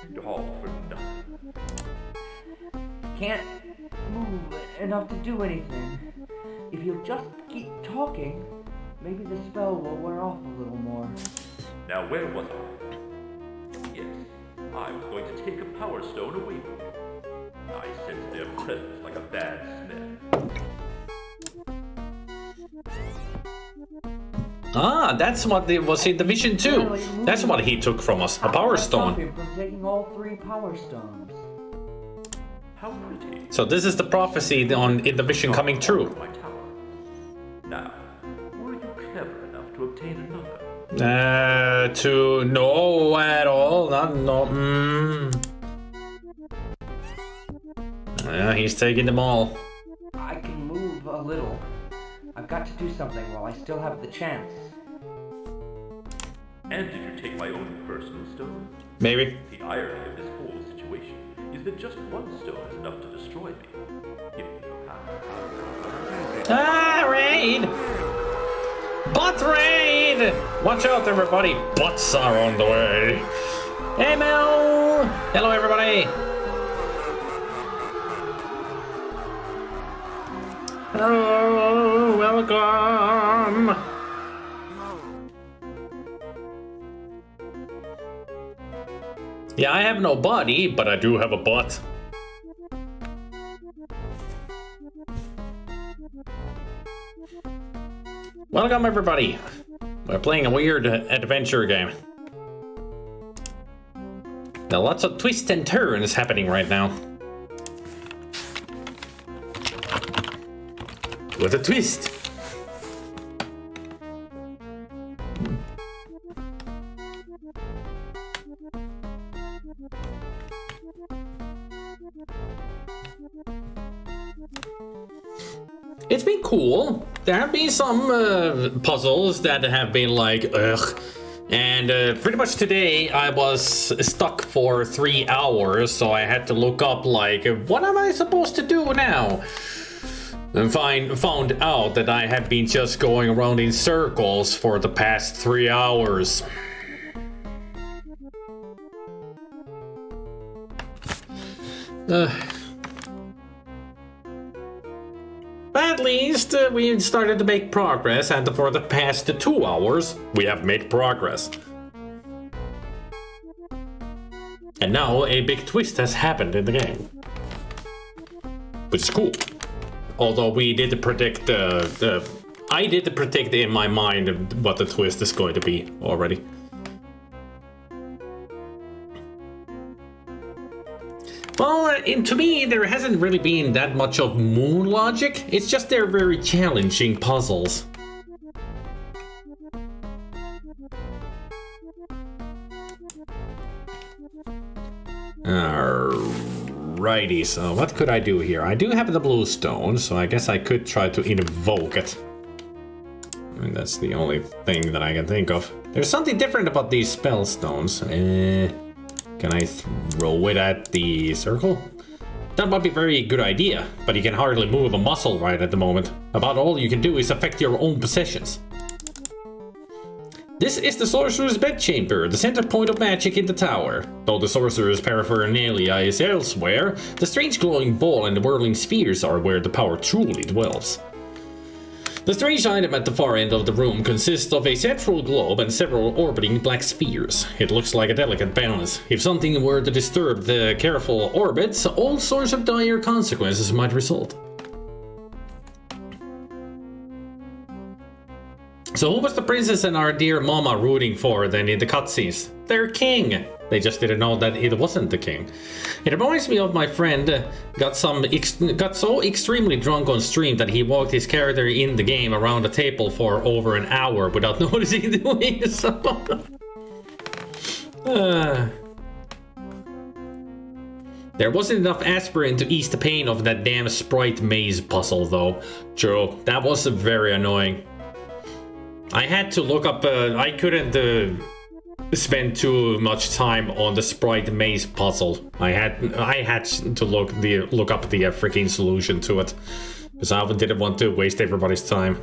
And all for nothing. Can't move enough to do anything. If you'll just keep talking, maybe the spell will wear off a little more. Now where was I? Yes, I was going to take a power stone away from you. I sensed their presence like a bad smell. Ah, that's what it was in the vision too. That's what he took from us, a power stone. From taking all 3 power stones. How pretty. So this is the prophecy in the vision coming true. Now, were you clever enough to obtain another? To no at all, not no. Yeah, he's taking them all. I can move a little. I've got to do something while I still have the chance. And did you take my own personal stone? Maybe. The irony of this whole situation is that just one stone is enough to destroy me. If you know how. Raid! Butt raid! Watch out, everybody. Butts are on the way. Hey, Mel! Hello, everybody. Hello, welcome. Yeah, I have no body, but I do have a butt. Welcome, everybody. We're playing a weird adventure game. Now, lots of twists and turns happening right now. What a twist! It's been cool. There have been some puzzles that have been like, ugh. And pretty much today I was stuck for 3 hours, so I had to look up like, what am I supposed to do now? And found out that I have been just going around in circles for the past 3 hours. But at least we started to make progress, and for the past 2 hours, we have made progress. And now a big twist has happened in the game. Which is cool. Although we did predict I did predict in my mind what the twist is going to be already. Well, to me, there hasn't really been that much of moon logic. It's just they're very challenging puzzles. Alrighty, so what could I do here? I do have the blue stone, so I guess I could try to invoke it. I mean, that's the only thing that I can think of. There's something different about these spell stones. Can I throw it at the circle? That might be a very good idea, but you can hardly move a muscle right at the moment. About all you can do is affect your own possessions. This is the Sorcerer's Bedchamber, the center point of magic in the tower. Though the Sorcerer's paraphernalia is elsewhere, the strange glowing ball and the whirling spheres are where the power truly dwells. The strange item at the far end of the room consists of a central globe and several orbiting black spheres. It looks like a delicate balance. If something were to disturb the careful orbits, all sorts of dire consequences might result. So who was the princess and our dear mama rooting for then in the cutscenes? Their king! They just didn't know that it wasn't the king. It reminds me of my friend got so extremely drunk on stream that he walked his character in the game around the table for over an hour without noticing doing so. There wasn't enough aspirin to ease the pain of that damn sprite maze puzzle though. True, that was very annoying. I had to look up, I couldn't spend too much time on the sprite maze puzzle. I had to look up the freaking solution to it, because I didn't want to waste everybody's time.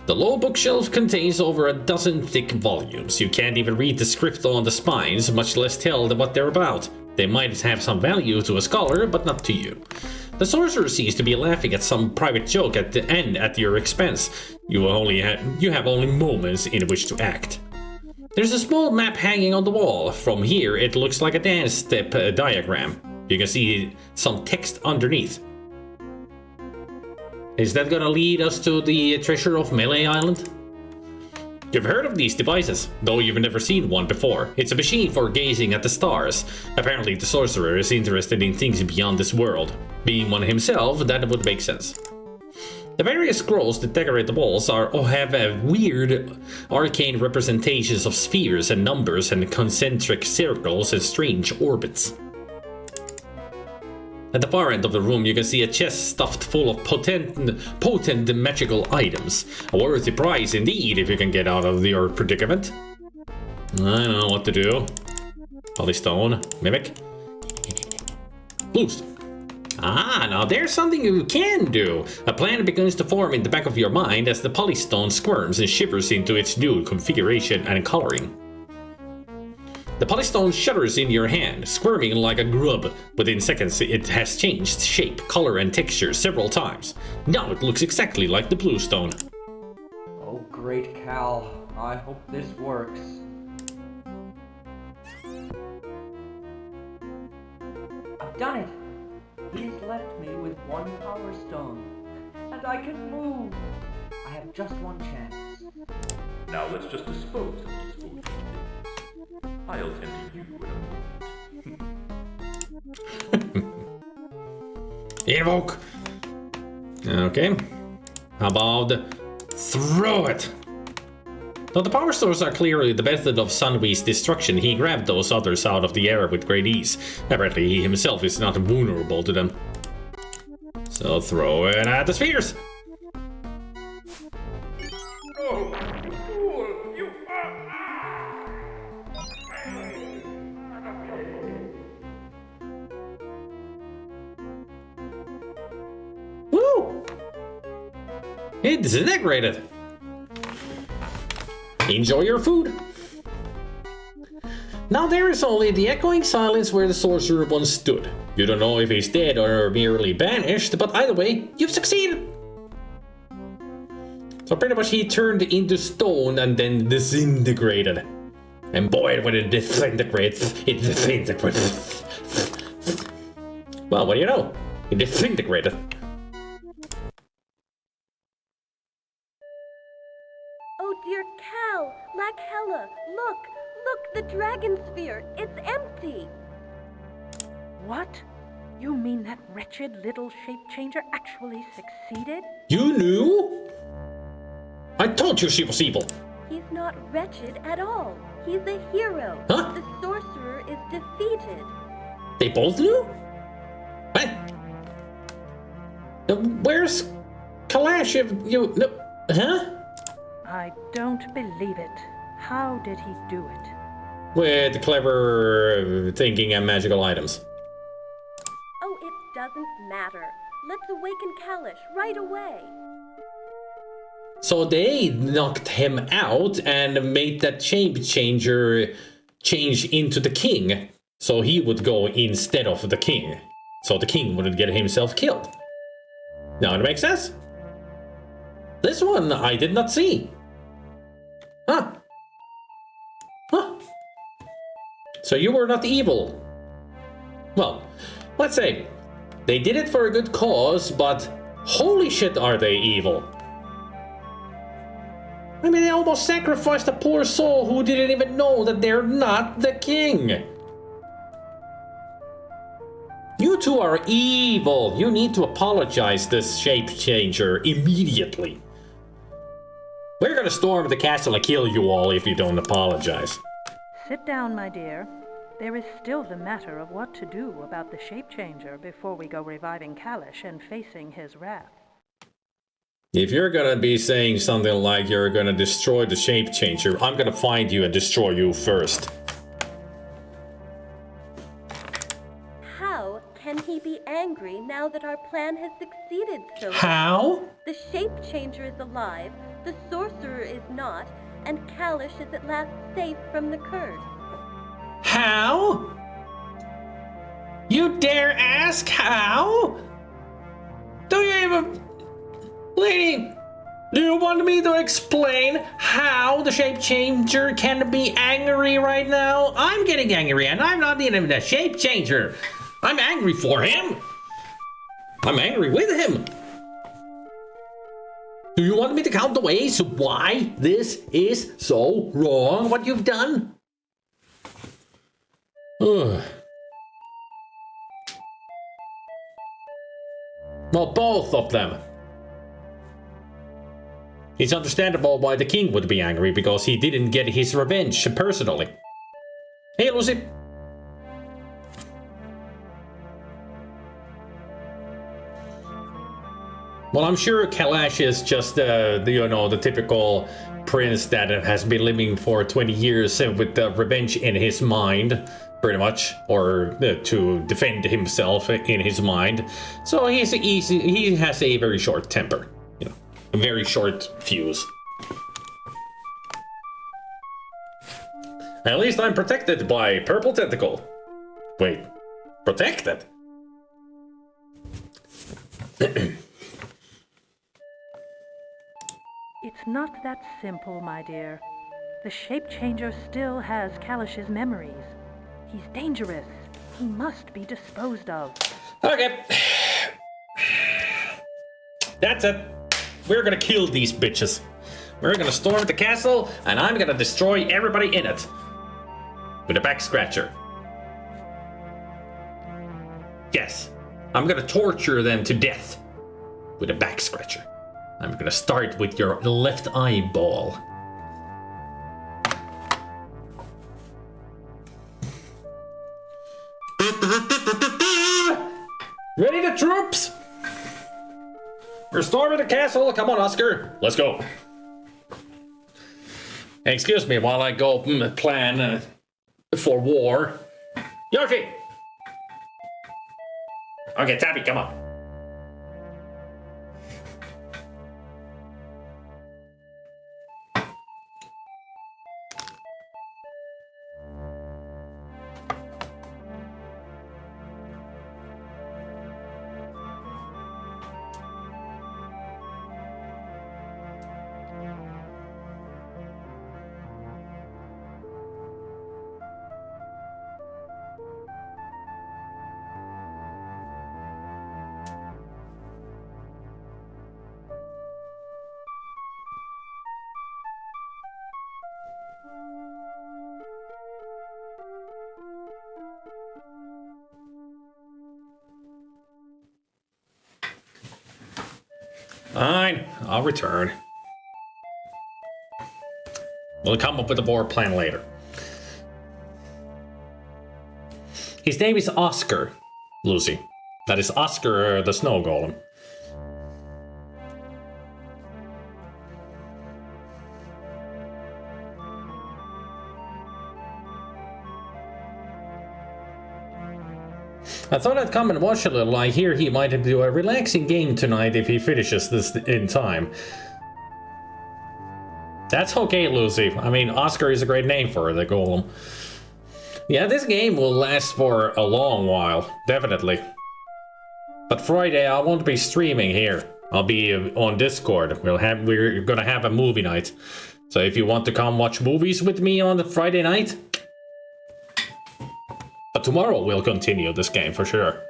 The low bookshelf contains over a dozen thick volumes. You can't even read the script on the spines, much less tell what they're about. They might have some value to a scholar, but not to you. The sorcerer seems to be laughing at some private joke at the end at your expense. You have only moments in which to act. There's a small map hanging on the wall. From here, it looks like a dance step diagram. You can see some text underneath. Is that gonna lead us to the treasure of Melee Island? You've heard of these devices, though you've never seen one before. It's a machine for gazing at the stars. Apparently the sorcerer is interested in things beyond this world. Being one himself, that would make sense. The various scrolls that decorate the walls have weird arcane representations of spheres and numbers and concentric circles and strange orbits. At the far end of the room, you can see a chest stuffed full of potent magical items. A worthy prize indeed if you can get out of your predicament. I don't know what to do. Polystone, Mimic, Bluestone. Ah, now there's something you can do. A plan begins to form in the back of your mind as the Polystone squirms and shivers into its new configuration and coloring. The Polystone shudders in your hand, squirming like a grub. Within seconds, it has changed shape, color, and texture several times. Now it looks exactly like the Bluestone. Oh, great Cal. I hope this works. I've done it! He's left me with one power stone, and I can move! I have just one chance. Now let's just dispose of these foolish things. I'll tend to you in a moment. Evoke! Okay. How about throw it? Though the power stores are clearly the method of Sunwee's destruction, he grabbed those others out of the air with great ease. Apparently he himself is not vulnerable to them. So throw it at the spheres! Oh, you fool! You Woo! It's disintegrated! Enjoy your food! Now there is only the echoing silence where the sorcerer once stood. You don't know if he's dead or merely banished, but either way, you've succeeded! So pretty much he turned into stone and then disintegrated. And boy, when it disintegrates, it disintegrates. Well, what do you know? It disintegrated. Oh dear Cal, Lakhella, look, the Dragonsphere, it's empty. What? You mean that wretched little shape-changer actually succeeded? You knew? I told you she was evil. He's not wretched at all. He's a hero. Huh? The sorcerer is defeated. They both knew? What? Where's Kalash if you... No, huh? I don't believe it. How did he do it? With clever thinking and magical items. Oh, it doesn't matter. Let's awaken Kalash right away. So they knocked him out and made that shape changer change into the king. So he would go instead of the king. So the king wouldn't get himself killed. Now it makes sense. This one I did not see. Huh. Huh. So you were not evil. Well, let's say they did it for a good cause, but holy shit are they evil. I mean, they almost sacrificed a poor soul who didn't even know that they're not the king. You two are evil. You need to apologize this shape changer immediately. We're gonna storm the castle and kill you all if you don't apologize. Sit down, my dear. There is still the matter of what to do about the shape-changer before we go reviving Kalash and facing his wrath. If you're gonna be saying something like you're gonna destroy the shape changer, I'm gonna find you and destroy you first. How can he be angry now that our plan has succeeded so well? How? The shape changer is alive, the sorcerer is not, and Kalash is at last safe from the curse. How? You dare ask how? Do you even... Lady, do you want me to explain how the shape changer can be angry right now? I'm getting angry and I'm not even the shape changer. I'm angry for him. I'm angry with him. Do you want me to count the ways why this is so wrong, what you've done? Ugh. Well, both of them. It's understandable why the king would be angry, because he didn't get his revenge personally. Hey, Lucy. Well, I'm sure Kalash is just, the typical prince that has been living for 20 years with revenge in his mind, pretty much, or to defend himself in his mind. So he has a very short temper, a very short fuse. At least I'm protected by Purple Tentacle. Wait, protected? It's not that simple, my dear. The Shape Changer still has Kalash's memories. He's dangerous. He must be disposed of. Okay. That's it. We're gonna kill these bitches. We're gonna storm the castle, and I'm gonna destroy everybody in it. With a back scratcher. Yes. I'm gonna torture them to death. With a back scratcher. I'm gonna start with your left eyeball. Ready the troops? We're storming the castle. Come on, Oscar. Let's go. Hey, excuse me while I go plan for war. Yoshi! Okay, Tabby, come on. Fine, I'll return. We'll come up with a war plan later. His name is Oscar, Lucy. That is Oscar the Snow Golem. I thought I'd come and watch a little. I hear he might do a relaxing game tonight if he finishes this in time. That's okay, Lucy. I mean, Oscar is a great name for the golem. Yeah, this game will last for a long while, definitely. But Friday I won't be streaming here. I'll be on Discord. We're gonna have a movie night. So if you want to come watch movies with me on the Friday night, but tomorrow we'll continue this game for sure.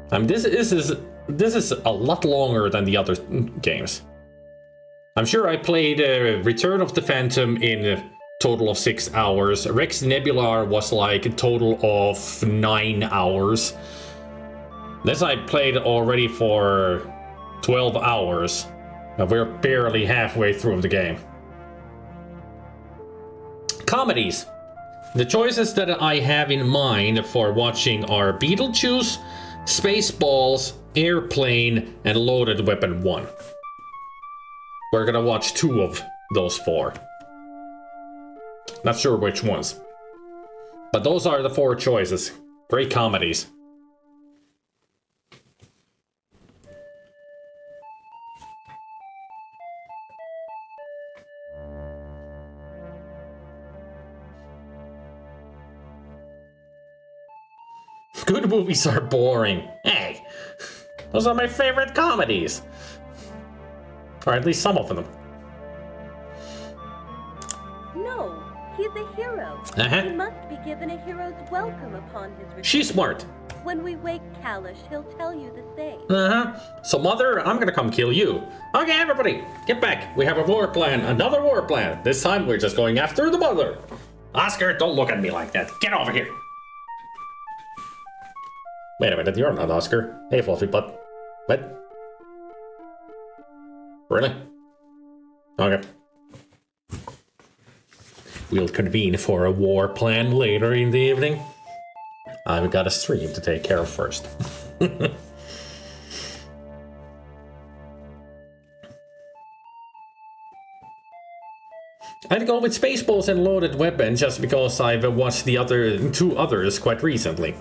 This is a lot longer than the other games. I'm sure I played Return of the Phantom in a total of 6 hours. Rex Nebular was like a total of 9 hours. This I played already for 12 hours. And we're barely halfway through the game. Comedies. The choices that I have in mind for watching are Beetlejuice, Spaceballs, Airplane, and Loaded Weapon 1. We're gonna watch 2 of those 4. Not sure which ones. But those are the 4 choices. Great comedies. Good movies are boring. Hey, those are my favorite comedies. Or at least some of them. No, he's a hero. Uh-huh. He must be given a hero's welcome upon his return. She's smart. When we wake Kalash, he'll tell you the same. Uh-huh. So, Mother, I'm gonna come kill you. Okay, everybody, get back. We have a war plan, another war plan. This time, we're just going after the Mother. Oscar, don't look at me like that. Get over here. Wait a minute, you're not Oscar. Hey, Fluffy Butt. What? Really? Okay. We'll convene for a war plan later in the evening. I've got a stream to take care of first. I'd go with Spaceballs and Loaded Weapon just because I've watched the other two others quite recently.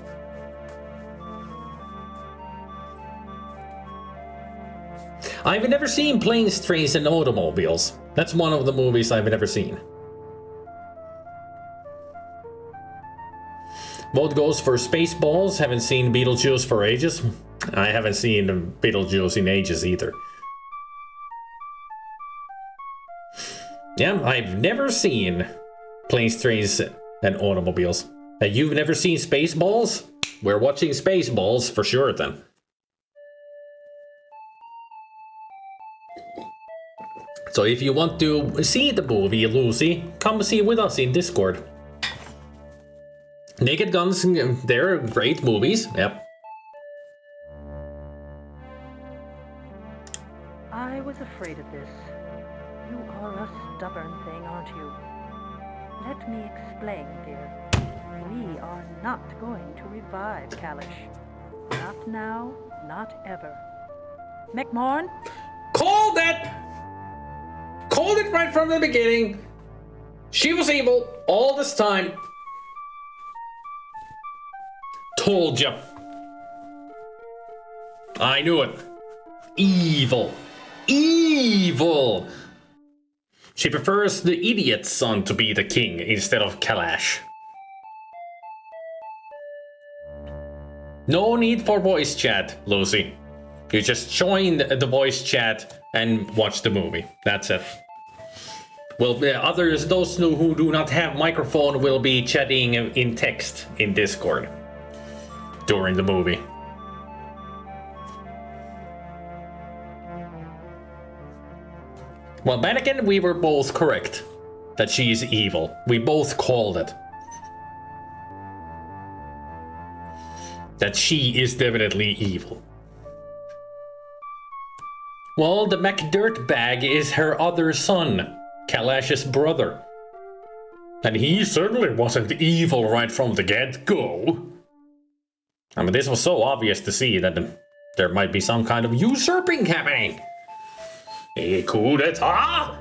I've never seen Planes, Trains and Automobiles. That's one of the movies I've never seen. Vote goes for Spaceballs. Haven't seen Beetlejuice for ages. I haven't seen Beetlejuice in ages either. Yeah, I've never seen Planes, Trains and Automobiles. You've never seen Spaceballs? We're watching Spaceballs for sure then. So if you want to see the movie, Lucy, come see with us in Discord. Naked Guns, they're great movies, yep. I was afraid of this. You are a stubborn thing, aren't you? Let me explain, dear. We are not going to revive Kalish. Not now, not ever. McMorn? Called it! Called it right from the beginning. She was evil all this time. Told you. I knew it. Evil. Evil. She prefers the idiot son to be the king instead of Kalash. No need for voice chat, Lucy. You just join the voice chat and watch the movie. That's it. Well, others, those who do not have microphone will be chatting in text in Discord during the movie. Well, Mannequin, we were both correct that she's evil. We both called it. That she is definitely evil. Well, the McDirtbag is her other son, Kalash's brother. And he certainly wasn't evil right from the get-go. I mean, this was so obvious to see that there might be some kind of usurping happening. A coup d'etat?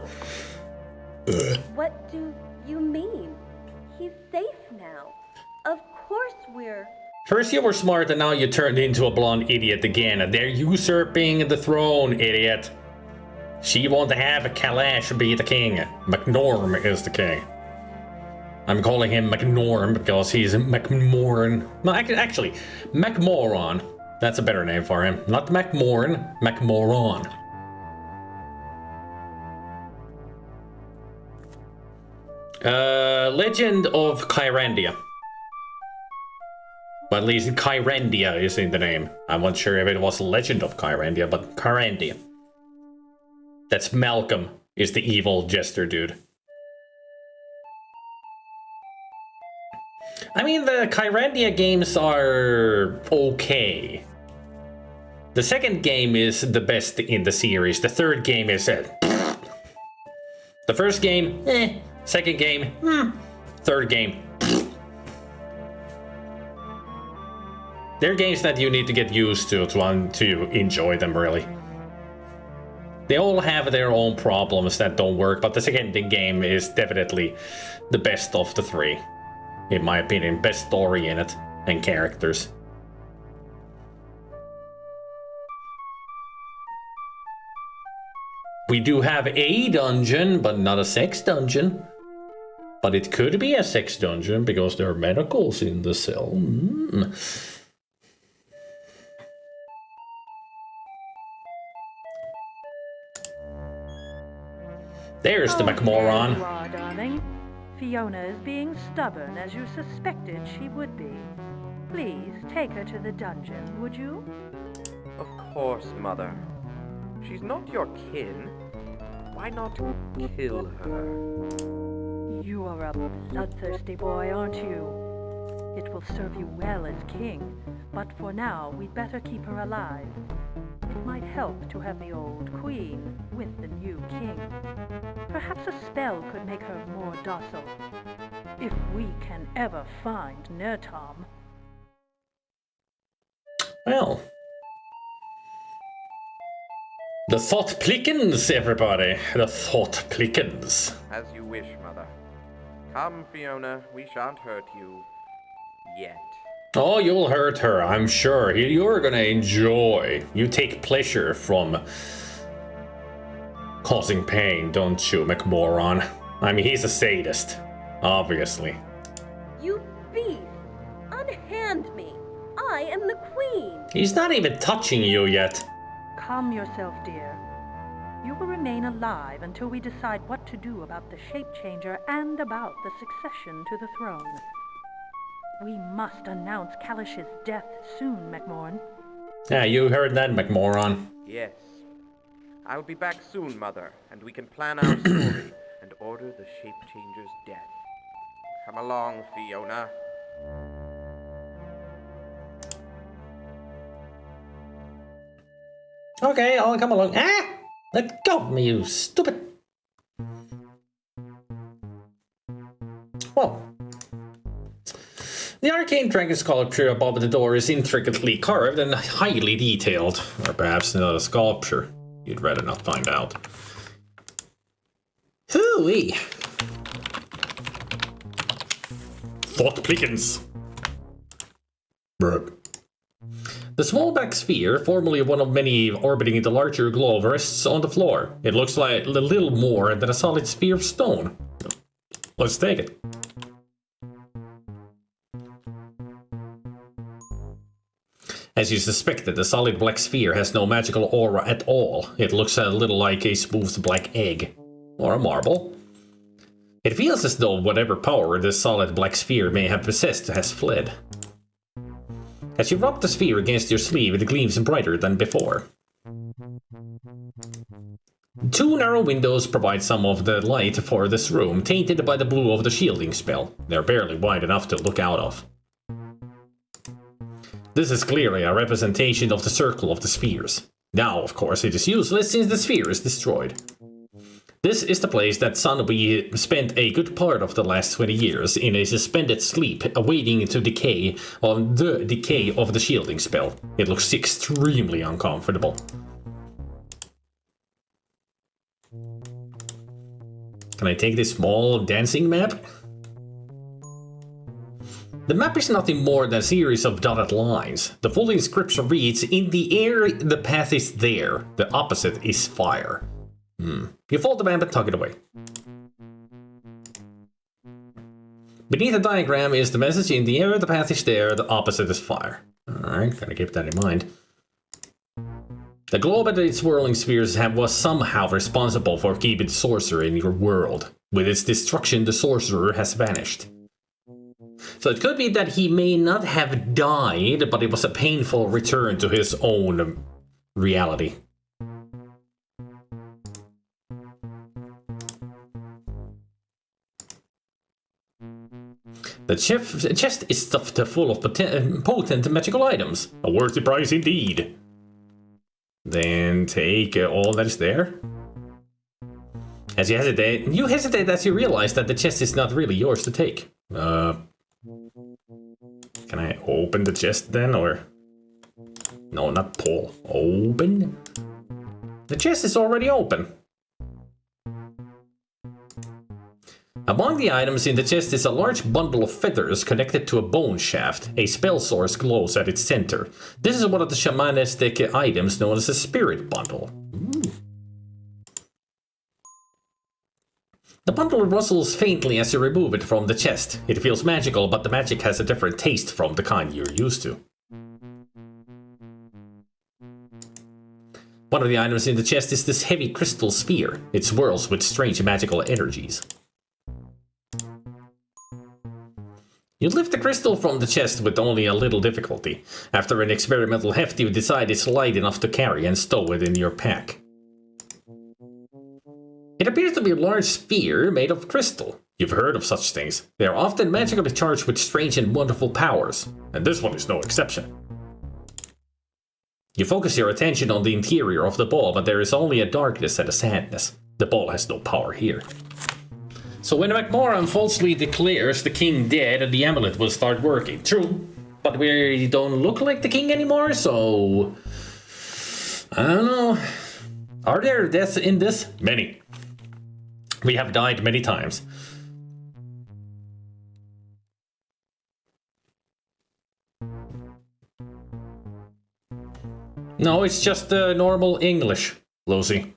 What do you mean? He's safe now. Of course we're... First you were smart and now you turned into a blonde idiot again. They're usurping the throne, idiot. She won't have Kalash be the king. McNorm is the king. I'm calling him McNorm because he's McMoran. No, actually, McMoron. That's a better name for him. Not McMoran, McMoron. Legend of Kyrandia. But at least Kyrandia is in the name. I'm not sure if it was Legend of Kyrandia, but Kyrandia. That's Malcolm, is the evil jester dude. I mean, the Kyrandia games are okay. The second game is the best in the series. The third game is it. The first game, eh. Second game, Third game, They're games that you need to get used to enjoy them, really. They all have their own problems that don't work, but the second game is definitely the best of the three. In my opinion, best story in it, and characters. We do have a dungeon, but not a sex dungeon. But it could be a sex dungeon, because there are manacles in the cell. There's the McMoron. There you are, darling. Fiona is being stubborn, as you suspected she would be. Please take her to the dungeon, would you? Of course, Mother. She's not your kin. Why not kill her? You are a bloodthirsty boy, aren't you? It will serve you well as king, but for now, we'd better keep her alive. It might help to have the old queen with the new king. Perhaps a spell could make her more docile. If we can ever find Nertom. Well. The thought plickens, everybody. The thought plickens. As you wish, Mother. Come, Fiona, we shan't hurt you. Yet. Oh, you'll hurt her, I'm sure. You're gonna enjoy. You take pleasure from causing pain, don't you, McMoron? I mean, he's a sadist, obviously. You beast! Unhand me! I am the queen! He's not even touching you yet. Calm yourself, dear. You will remain alive until we decide what to do about the shape changer and about the succession to the throne. We must announce Kalish's death soon, McMorn. Yeah, you heard that, McMoron. Yes. I'll be back soon, Mother, and we can plan our story and order the shape changer's death. Come along, Fiona. Okay, I'll come along. Ah! Let go of me, you stupid. Well. The arcane dragon sculpture above the door is intricately carved and highly detailed. Or perhaps not a sculpture. You'd rather not find out. Hooey! Thought plickens. Bruh. The small black sphere, formerly one of many orbiting the larger globe, rests on the floor. It looks like a little more than a solid sphere of stone. Let's take it. As you suspected, the solid black sphere has no magical aura at all. It looks a little like a smooth black egg. Or a marble. It feels as though whatever power this solid black sphere may have possessed has fled. As you rub the sphere against your sleeve, it gleams brighter than before. Two narrow windows provide some of the light for this room, tainted by the blue of the shielding spell. They're barely wide enough to look out of. This is clearly a representation of the circle of the spheres. Now, of course, it is useless since the sphere is destroyed. This is the place that Sunwee spent a good part of the last 20 years in a suspended sleep, awaiting the decay of the shielding spell. It looks extremely uncomfortable. Can I take this small dancing map? The map is nothing more than a series of dotted lines. The full inscription reads, "In the air, the path is there. The opposite is fire." You fold the map and tuck it away. Beneath the diagram is the message, "In the air, the path is there. The opposite is fire." Alright, gotta keep that in mind. The globe and its swirling spheres was somehow responsible for keeping the sorcerer in your world. With its destruction, the sorcerer has vanished. So it could be that he may not have died, but it was a painful return to his own reality. The chest is stuffed full of potent magical items. A worthy price indeed. Then take all that is there. As you hesitate as you realize that the chest is not really yours to take. Can I open the chest then, or? No, not pull. Open? The chest is already open. Among the items in the chest is a large bundle of feathers connected to a bone shaft. A spell source glows at its center. This is one of the shamanistic items known as a spirit bundle. The bundle rustles faintly as you remove it from the chest. It feels magical, but the magic has a different taste from the kind you're used to. One of the items in the chest is this heavy crystal sphere. It swirls with strange magical energies. You lift the crystal from the chest with only a little difficulty. After an experimental heft, you decide it's light enough to carry and stow it in your pack. It appears to be a large sphere made of crystal. You've heard of such things. They are often magically charged with strange and wonderful powers, and this one is no exception. You focus your attention on the interior of the ball, but there is only a darkness and a sadness. The ball has no power here. So when Macmoran falsely declares the king dead, the amulet will start working. True, but we don't look like the king anymore, so... I don't know. Are there deaths in this? Many. We have died many times. No, it's just normal English, Lucy.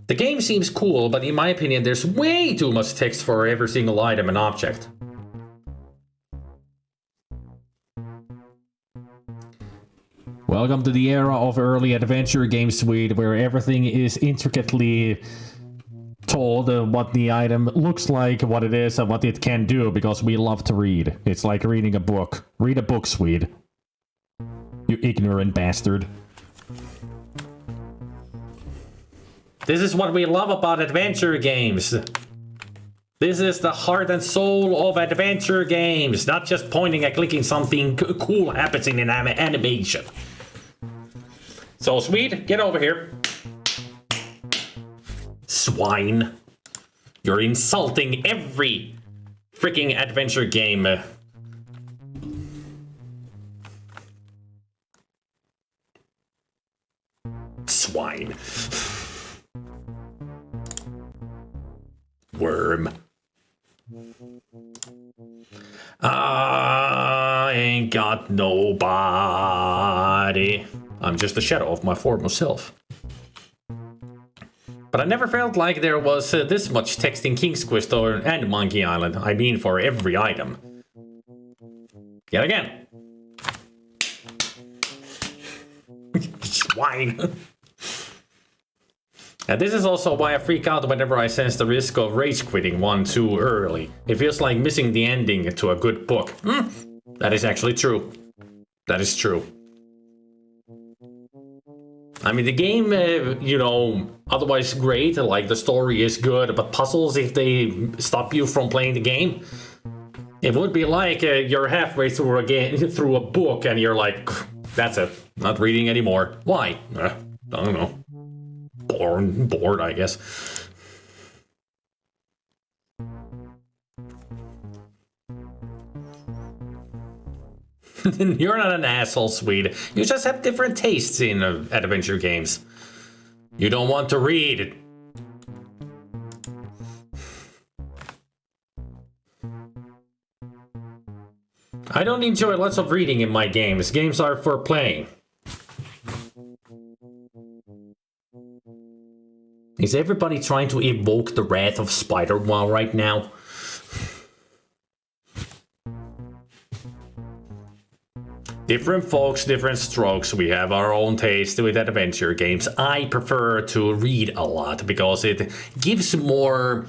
The game seems cool, but in my opinion, there's way too much text for every single item and object. Welcome to the era of early adventure games, Swede, where everything is intricately told what the item looks like, what it is, and what it can do, because we love to read. It's like reading a book. Read a book, Swede. You ignorant bastard. This is what we love about adventure games. This is the heart and soul of adventure games, not just pointing and clicking something cool happens in an animation. So, Swede, get over here. Swine. You're insulting every freaking adventure game. Swine. Worm. I ain't got nobody. I'm just a shadow of my former self. But I never felt like there was this much text in King's Quest and Monkey Island. I mean, for every item. Yet again. Swine. And this is also why I freak out whenever I sense the risk of rage quitting one too early. It feels like missing the ending to a good book. That is actually true. That is true. I mean, the game, you know, otherwise great, like the story is good, but puzzles, if they stop you from playing the game, it would be like you're halfway through a game, through a book, and you're like, that's it, not reading anymore. Why? I don't know. Bored, I guess. You're not an asshole, Swede. You just have different tastes in adventure games. You don't want to read. I don't enjoy lots of reading in my games. Games are for playing. Is everybody trying to evoke the wrath of Spider-Man right now? Different folks, different strokes. We have our own taste with adventure games. I prefer to read a lot because it gives more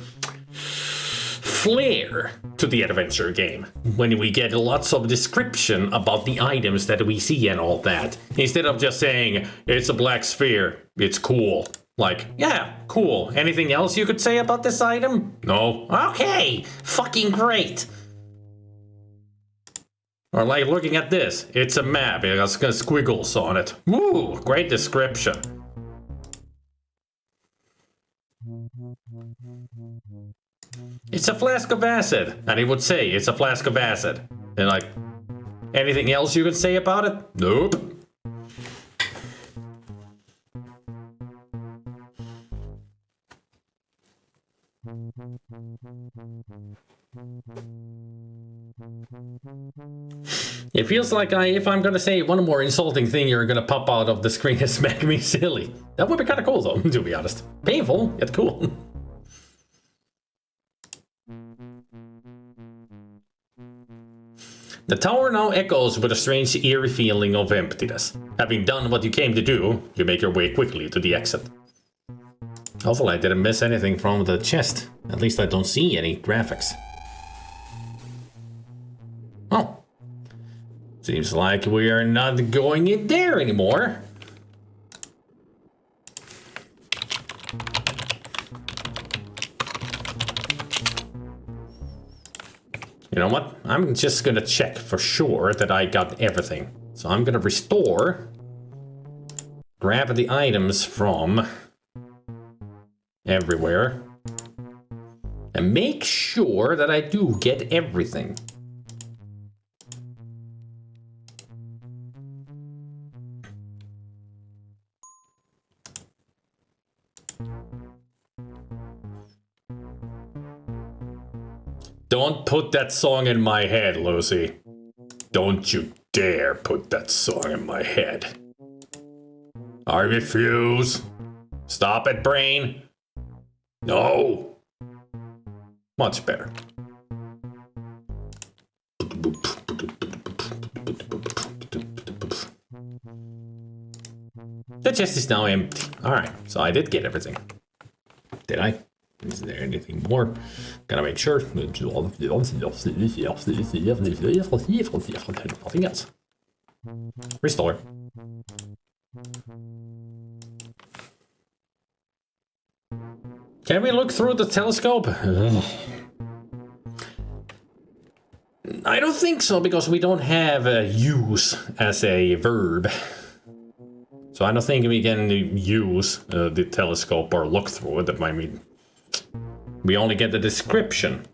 flair to the adventure game. When we get lots of description about the items that we see and all that. Instead of just saying, it's a black sphere, it's cool. Like, yeah, cool. Anything else you could say about this item? No? Okay, fucking great. Or like looking at this, it's a map, it has squiggles on it. Woo, great description. It's a flask of acid, and he would say it's a flask of acid. And like, anything else you could say about it? Nope. It feels like if I'm gonna say one more insulting thing, you're gonna pop out of the screen and smack me silly. That would be kind of cool though, to be honest. Painful, yet cool. The tower now echoes with a strange eerie feeling of emptiness. Having done what you came to do, you make your way quickly to the exit. Hopefully I didn't miss anything from the chest. At least I don't see any graphics. Oh. Seems like we are not going in there anymore. You know what? I'm just gonna check for sure that I got everything. So I'm gonna restore. Grab the items from everywhere. And make sure that I do get everything. Don't put that song in my head, Lucy. Don't you dare put that song in my head. I refuse. Stop it, brain. No. Much better. The chest is now empty. Alright, so I did get everything. Did I? Is there anything more? Gotta make sure. Nothing else. Restore. Can we look through the telescope? I don't think so, because we don't have use as a verb. So I don't think we can use the telescope or look through it. I mean, we only get the description.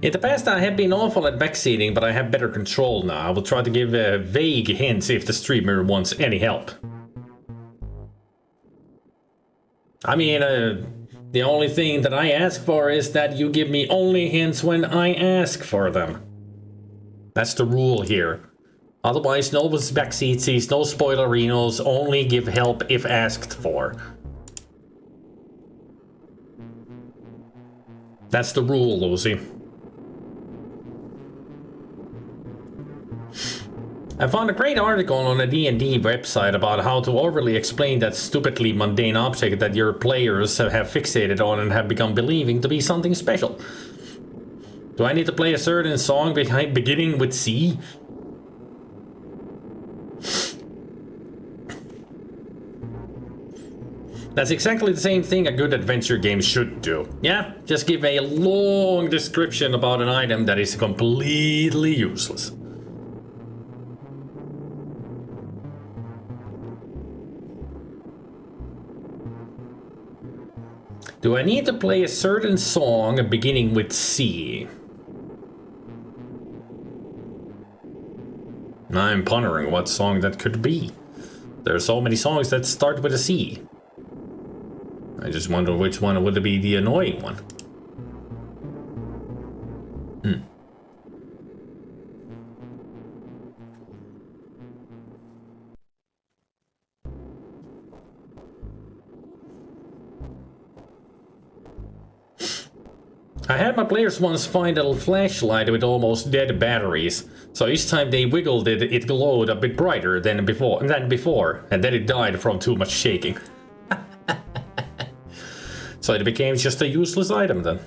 In the past I have been awful at backseating, but I have better control now. I will try to give vague hints if the streamer wants any help. I mean, the only thing that I ask for is that you give me only hints when I ask for them. That's the rule here. Otherwise, no backseatsies, no spoilerinos, only give help if asked for. That's the rule, Lucy. I found a great article on a D&D website about how to overly explain that stupidly mundane object that your players have fixated on and have become believing to be something special. Do I need to play a certain song beginning with C? That's exactly the same thing a good adventure game should do. Yeah, just give a long description about an item that is completely useless. Do I need to play a certain song beginning with C? I'm pondering what song that could be. There are so many songs that start with a C. I just wonder which one would be the annoying one. I had my players once find a flashlight with almost dead batteries, so each time they wiggled it, it glowed a bit brighter than before, and then it died from too much shaking. So it became just a useless item then.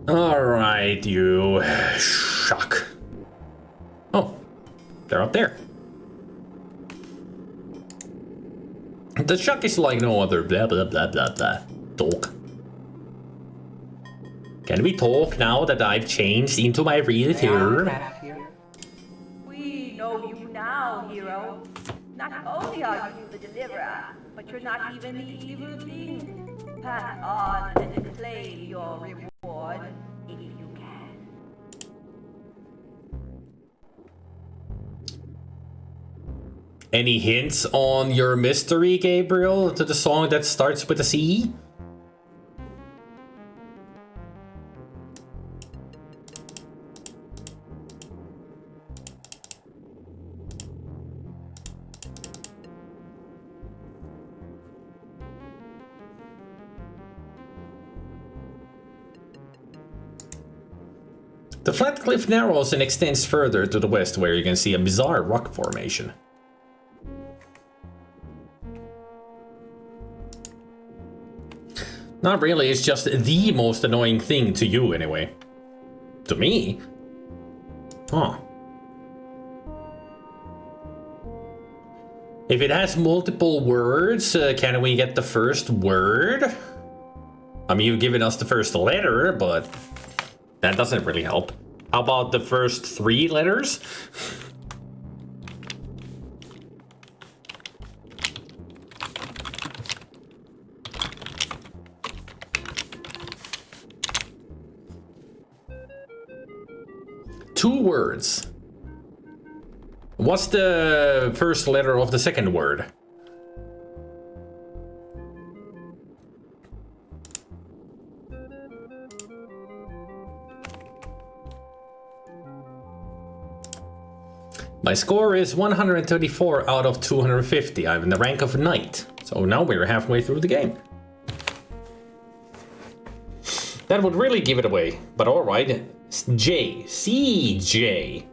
Alright, you shuck. Oh, they're up there. The shuck is like no other blah blah blah blah blah. Talk. Can we talk now that I've changed into my real form? We know you now, hero. Not only are you the deliverer, but you're not even the evil thing. Pass on and claim your reward if you can. Any hints on your mystery, Gabriel, to the song that starts with a C? The flat cliff narrows and extends further to the west, where you can see a bizarre rock formation. Not really, it's just the most annoying thing to you anyway. To me? Huh. If it has multiple words, can we get the first word? I mean, you've given us the first letter, but that doesn't really help. How about the first 3 letters? Two words. What's the first letter of the second word? My score is 134 out of 250. I'm in the rank of Knight. So now we're halfway through the game. That would really give it away, but alright. J. CJ.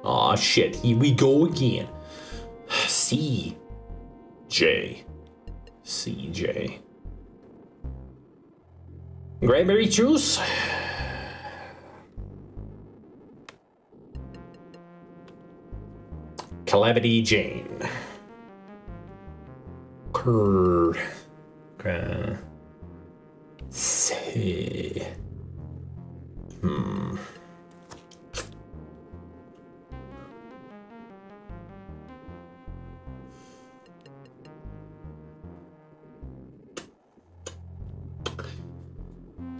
Aw, shit. Here we go again. CJ. CJ. Cranberry juice. Calamity Jane. Say.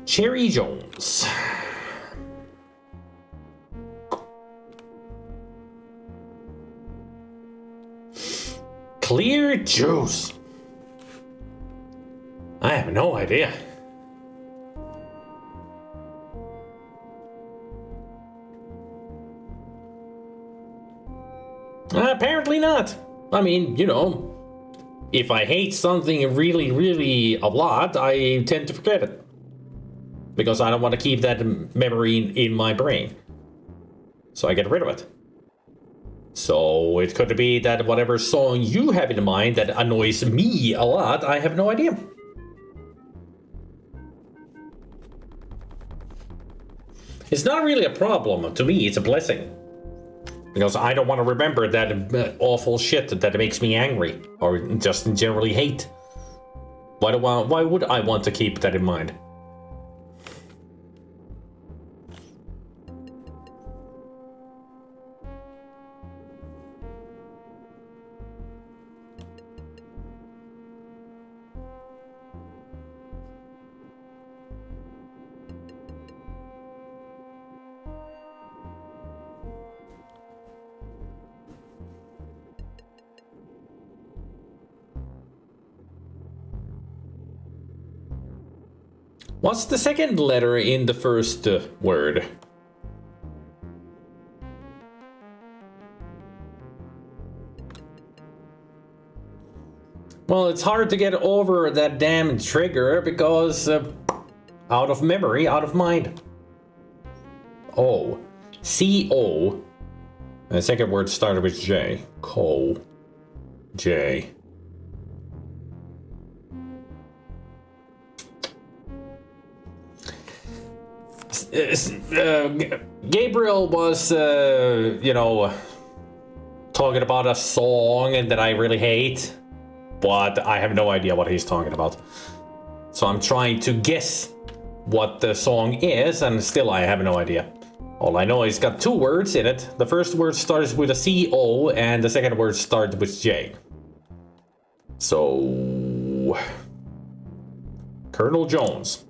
Cherry Jones. Clear juice. I have no idea. Apparently not. I mean, you know, if I hate something really, really a lot, I tend to forget it. Because I don't want to keep that memory in my brain. So I get rid of it. So it could be that whatever song you have in mind that annoys me a lot, I have no idea. It's not really a problem. To me, it's a blessing. Because I don't want to remember that awful shit that makes me angry. Or just generally hate. Why would I want to keep that in mind? What's the second letter in the first word? Well, it's hard to get over that damn trigger because out of memory, out of mind. O. C-O. And the second word started with J. Co. J. Gabriel was, you know, talking about a song that I really hate, but I have no idea what he's talking about. So I'm trying to guess what the song is, and still I have no idea. All I know is it's got 2 words in it. The first word starts with a C-O, and the second word starts with J. So... Colonel Jones.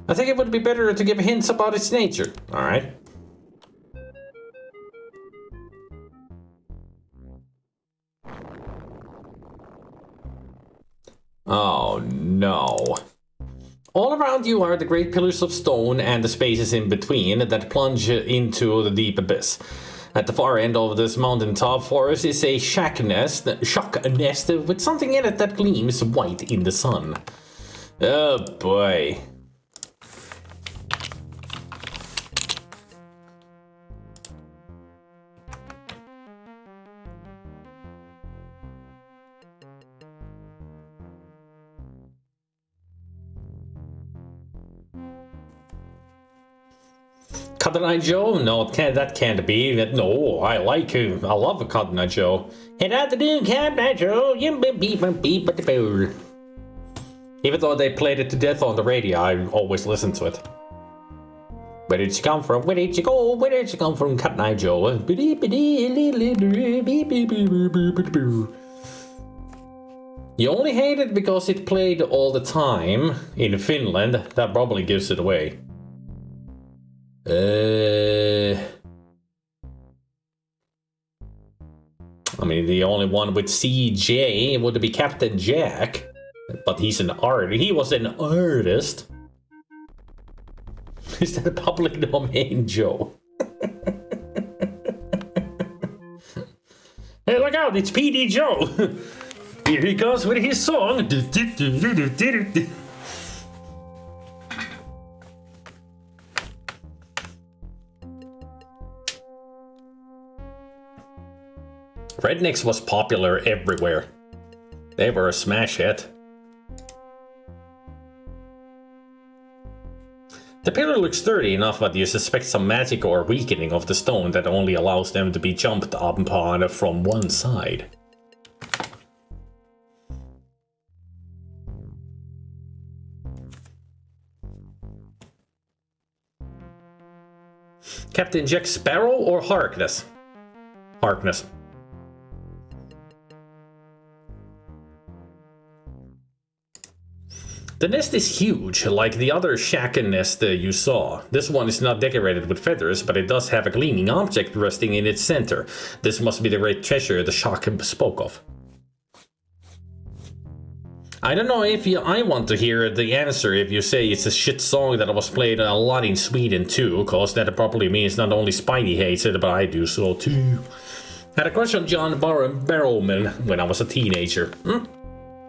I think it would be better to give hints about its nature. Alright. Oh no. All around you are the great pillars of stone and the spaces in between that plunge into the deep abyss. At the far end of this mountaintop forest is a shock nest with something in it that gleams white in the sun. Oh boy. Cotton Eye Joe? No, that can't be. No, I love a Cotton Eye Joe. Head out to do Cotton Eye Joe. Even though they played it to death on the radio, I always listen to it. Where did you come from? Where did you go? Where did you come from, Cotton Eye Joe? You only hate it because it played all the time in Finland. That probably gives it away. I mean, the only one with CJ would be Captain Jack, but he's an artist. He was an artist. Is that a public domain, Joe? Hey, look out! It's PD Joe. Here he goes with his song. Rednecks was popular everywhere. They were a smash hit. The pillar looks sturdy enough, but you suspect some magic or weakening of the stone that only allows them to be jumped upon from one side. Captain Jack Sparrow or Harkness? Harkness. The nest is huge, like the other shack nest you saw. This one is not decorated with feathers, but it does have a gleaming object resting in its center. This must be the great treasure the Shock spoke of. I don't know if I want to hear the answer if you say it's a shit song that was played a lot in Sweden too, cause that probably means not only Spidey hates it, but I do so too. Had a crush on John Barrowman when I was a teenager.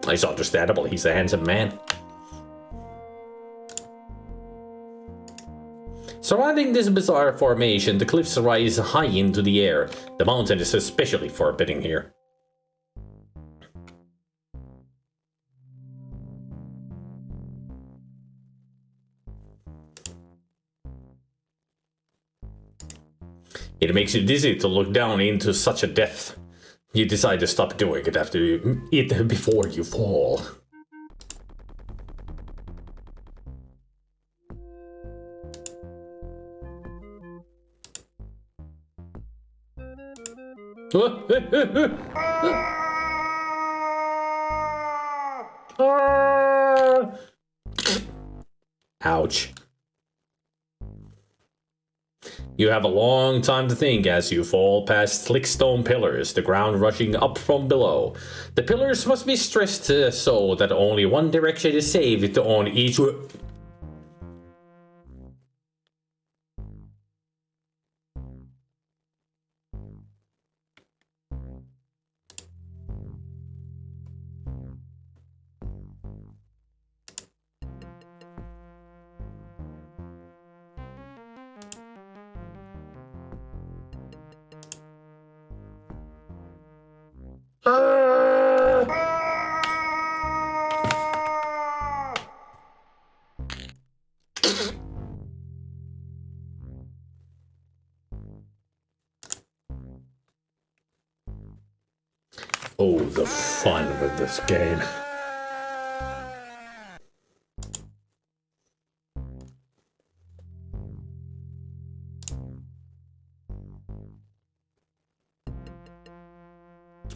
It's understandable, he's a handsome man. Surrounding this bizarre formation, the cliffs rise high into the air. The mountain is especially forbidding here. It makes you dizzy to look down into such a depth. You decide to stop doing it before you fall. Ouch. You have a long time to think as you fall past slick stone pillars, the ground rushing up from below. The pillars must be stressed so that only one direction is saved on each... Oh, the fun with this game.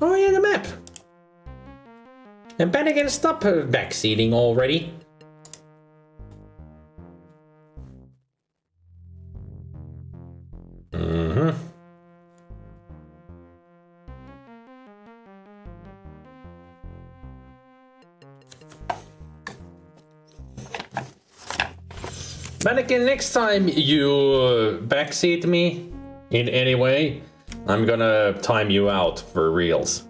Oh yeah, the map. And Bannigan, stop backseating already. Bannigan, next time you backseat me in any way, I'm gonna time you out for reals.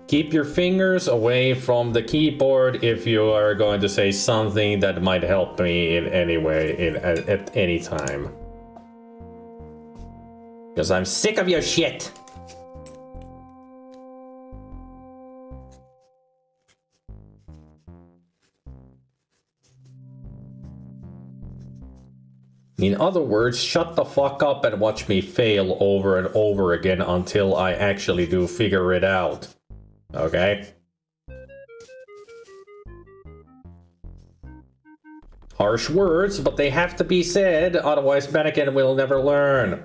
Keep your fingers away from the keyboard if you are going to say something that might help me in any way at any time. Because I'm sick of your shit. In other words, shut the fuck up and watch me fail over and over again until I actually do figure it out. Okay? Harsh words, but they have to be said, otherwise Mannequin will never learn.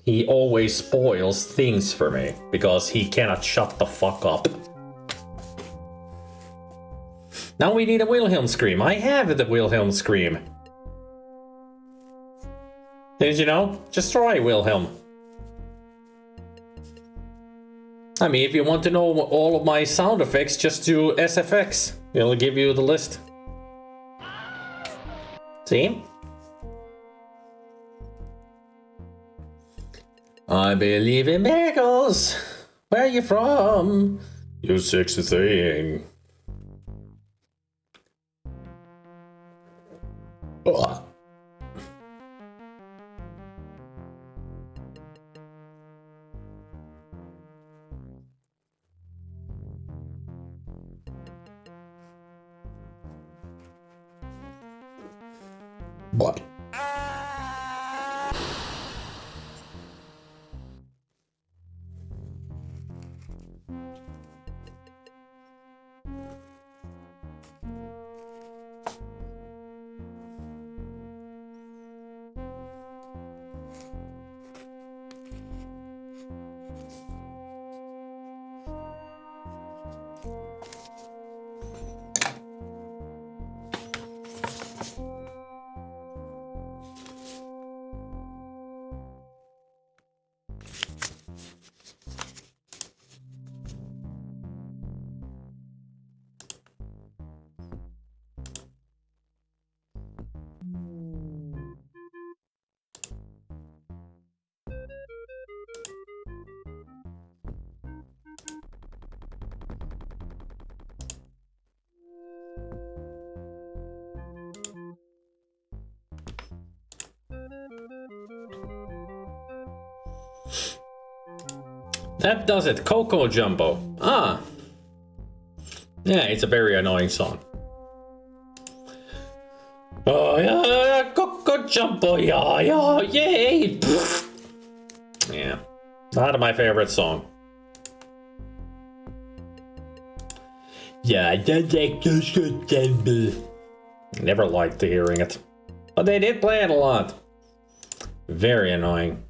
He always spoils things for me, because he cannot shut the fuck up. Now we need a Wilhelm scream. I have the Wilhelm scream. Did you know? Just try Wilhelm. I mean, if you want to know all of my sound effects, just do SFX. It'll give you the list. See? I believe in miracles. Where are you from? You sexy thing. Ugh. What? That does it. Coco Jumbo. Ah. Yeah, it's a very annoying song. Oh, yeah, Coco Jumbo, yeah, yeah, yay. Yeah, not my favorite song. Yeah, I don't like Coco Jumbo. Never liked hearing it. But they did play it a lot. Very annoying.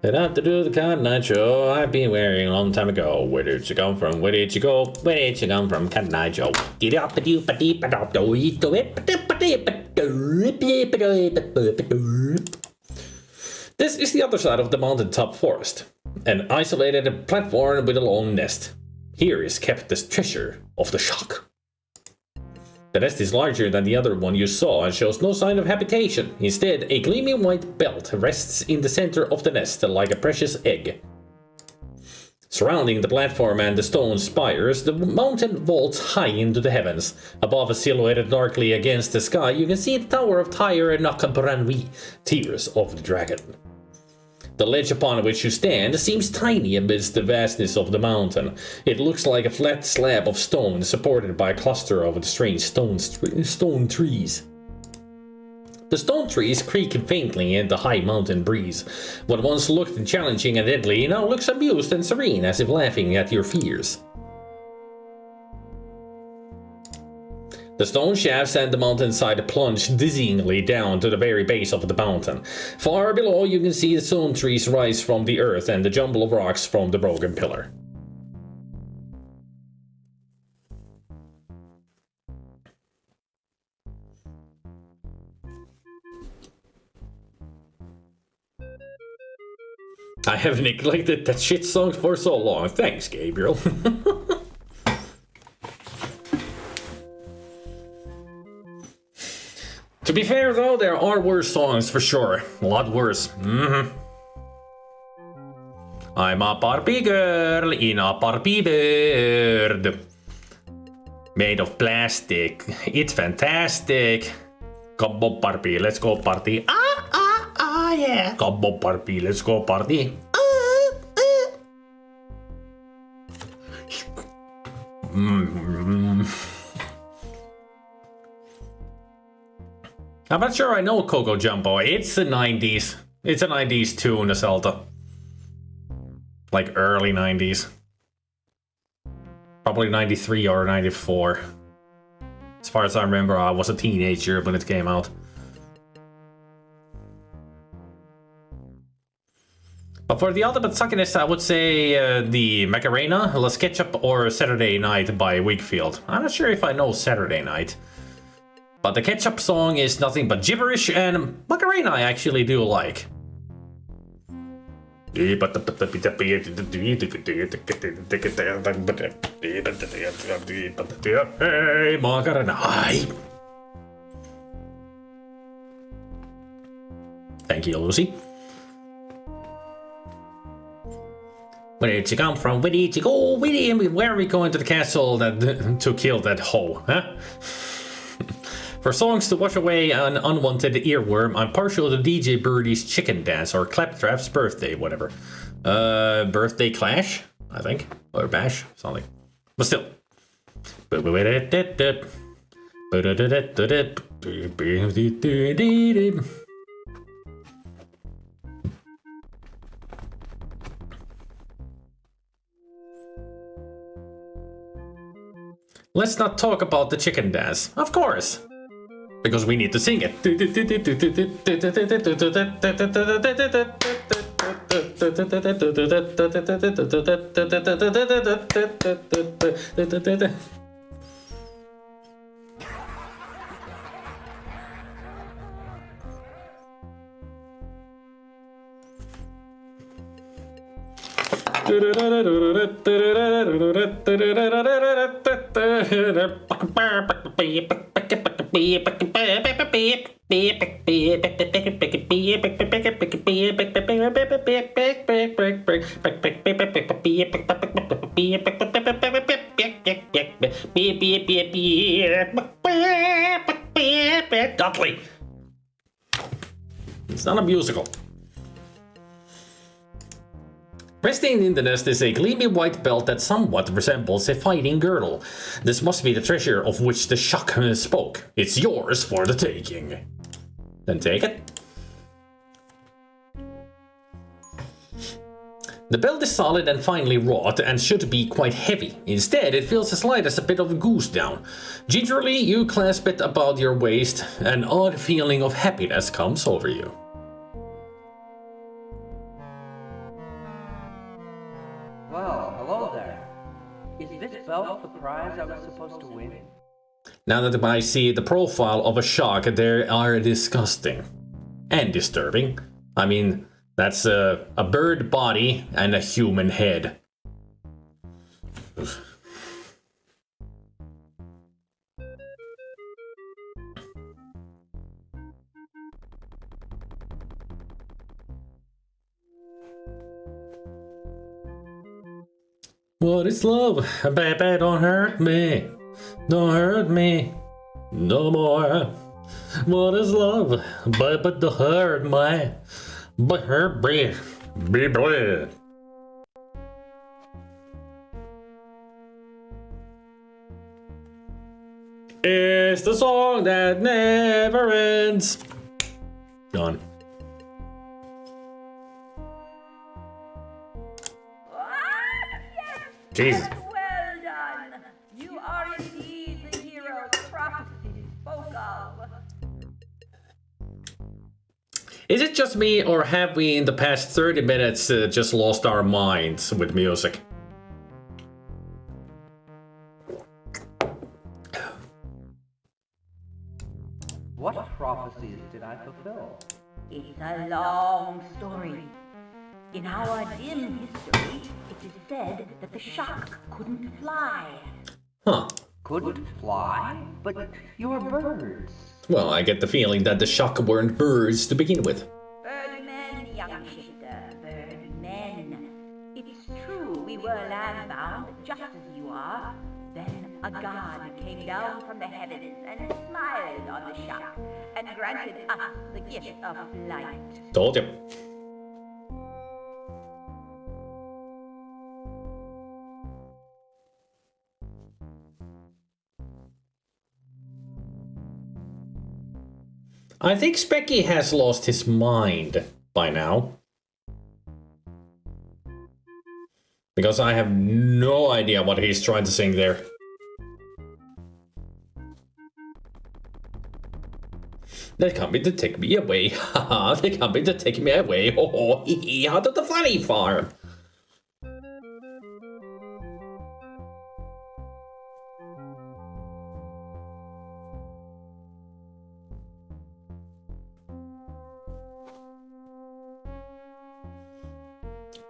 Head out to do the Cotton Eye Joe I've been wearing a long time ago. Where did you come from? Where did you go? Where did you come from? Cotton Eye Joe. This is the other side of the mountaintop forest. An isolated platform with a lone nest. Here is kept the treasure of the shock. The nest is larger than the other one you saw and shows no sign of habitation. Instead, a gleaming white belt rests in the center of the nest like a precious egg. Surrounding the platform and the stone spires, the mountain vaults high into the heavens. Above, silhouetted darkly against the sky, you can see the tower of Tyre and Nakabranwi, Tears of the Dragon. The ledge upon which you stand seems tiny amidst the vastness of the mountain. It looks like a flat slab of stone supported by a cluster of strange stone trees. The stone trees creak faintly in the high mountain breeze. What once looked challenging and deadly now looks amused and serene, as if laughing at your fears. The stone shafts and the mountainside plunge dizzyingly down to the very base of the mountain. Far below you can see the stone trees rise from the earth and the jumble of rocks from the broken pillar. I have neglected that shit song for so long. Thanks, Gabriel. To be fair though, there are worse songs for sure. A lot worse. I'm a Barbie girl in a Barbie world. Made of plastic. It's fantastic. Come on Barbie, let's go party. Yeah. Come on Barbie, let's go party. I'm not sure I know Coco Jumbo. It's the 90s. It's a 90s tune, Zelda. Like early 90s. Probably 93 or 94. As far as I remember, I was a teenager when it came out. But for the ultimate suckiness, I would say the Macarena, La Sketchup, or Saturday Night by Wakefield. I'm not sure if I know Saturday Night. But the Ketchup song is nothing but gibberish, and Macarena I actually do like. Hey, Macarena. Thank you, Lucy. Where did you come from? Where did you go? Where are we going to the castle to kill that hoe, huh? For songs to wash away an unwanted earworm, I'm partial to DJ Birdie's Chicken Dance or Claptrap's Birthday, whatever. Birthday Clash, I think. Or Bash, something. But still. Let's not talk about the chicken dance. Of course. Because we need to sing it. Dudley. It's not a musical. Resting in the nest is a gleamy white belt that somewhat resembles a fighting girdle. This must be the treasure of which the Shock spoke. It's yours for the taking. Then take it. The belt is solid and finely wrought and should be quite heavy. Instead, it feels as light as a bit of a goose down. Gingerly, you clasp it about your waist. An odd feeling of happiness comes over you. Well, hello there. Is this belt the prize I was supposed to win? Now that I see the profile of a Shock, they are disgusting. And disturbing. I mean, that's a bird body and a human head. What is love? Baby, don't hurt me. Don't hurt me no more. What is love? Baby, don't hurt me. But hurt me. Be bled. It's the song that never ends. Done. Jesus. Well done. You are indeed the hero the prophecy spoke of. Is it just me, or have we in the past 30 minutes just lost our minds with music? What prophecies did I fulfill? It's a long story. In our dim history, it is said that the Shock couldn't fly. Huh. Couldn't fly? But you're birds. Well, I get the feeling that the Shock weren't birds to begin with. Birdmen, young shifter, birdmen. It's true we were landbound, just as you are. Then a god came down from the heavens and smiled on the Shock and granted us the gift of flight. Told you. I think Specky has lost his mind by now. Because I have no idea what he's trying to sing there. They're coming to take me away. Haha, they're coming to take me away. Oh, hee hee, out of the funny farm.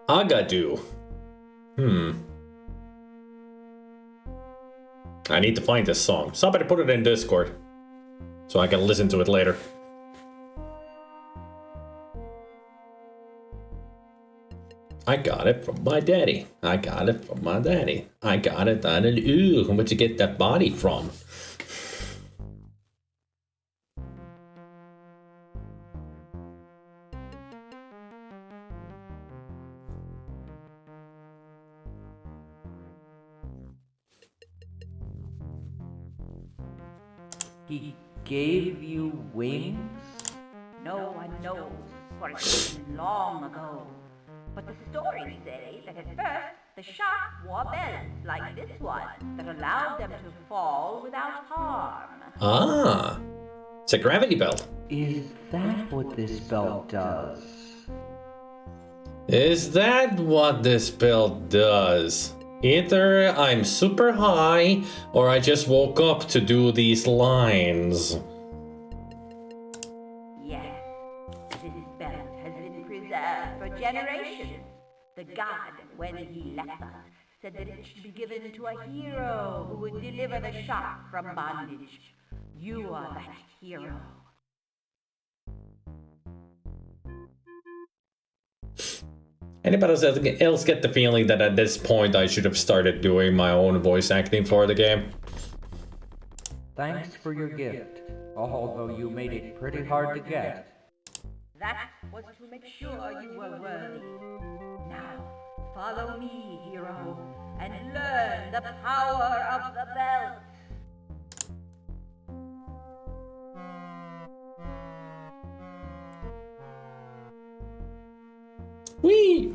Agadu. I need to find this song. Somebody put it in Discord so I can listen to it later. I got it from my daddy. I got it from my daddy. I got it. Ooh, where'd you get that body from? He gave you wings? No one knows, for it's been long ago. But the stories say that at first the shark wore belts like this one that allowed them to fall without harm. Ah, it's a gravity belt. Is that what this belt does? Is that what this belt does? Either I'm super high, or I just woke up to do these lines. Yes, this belt has been preserved for generations. The god, when he left us, said that it should be given to a hero who would deliver the shark from bondage. You are that hero. Anybody else get the feeling that at this point I should have started doing my own voice acting for the game? Thanks for your gift, although you made it pretty hard to get. That was to make sure you were worthy. Now, follow me, hero, and learn the power of the belt. Whee!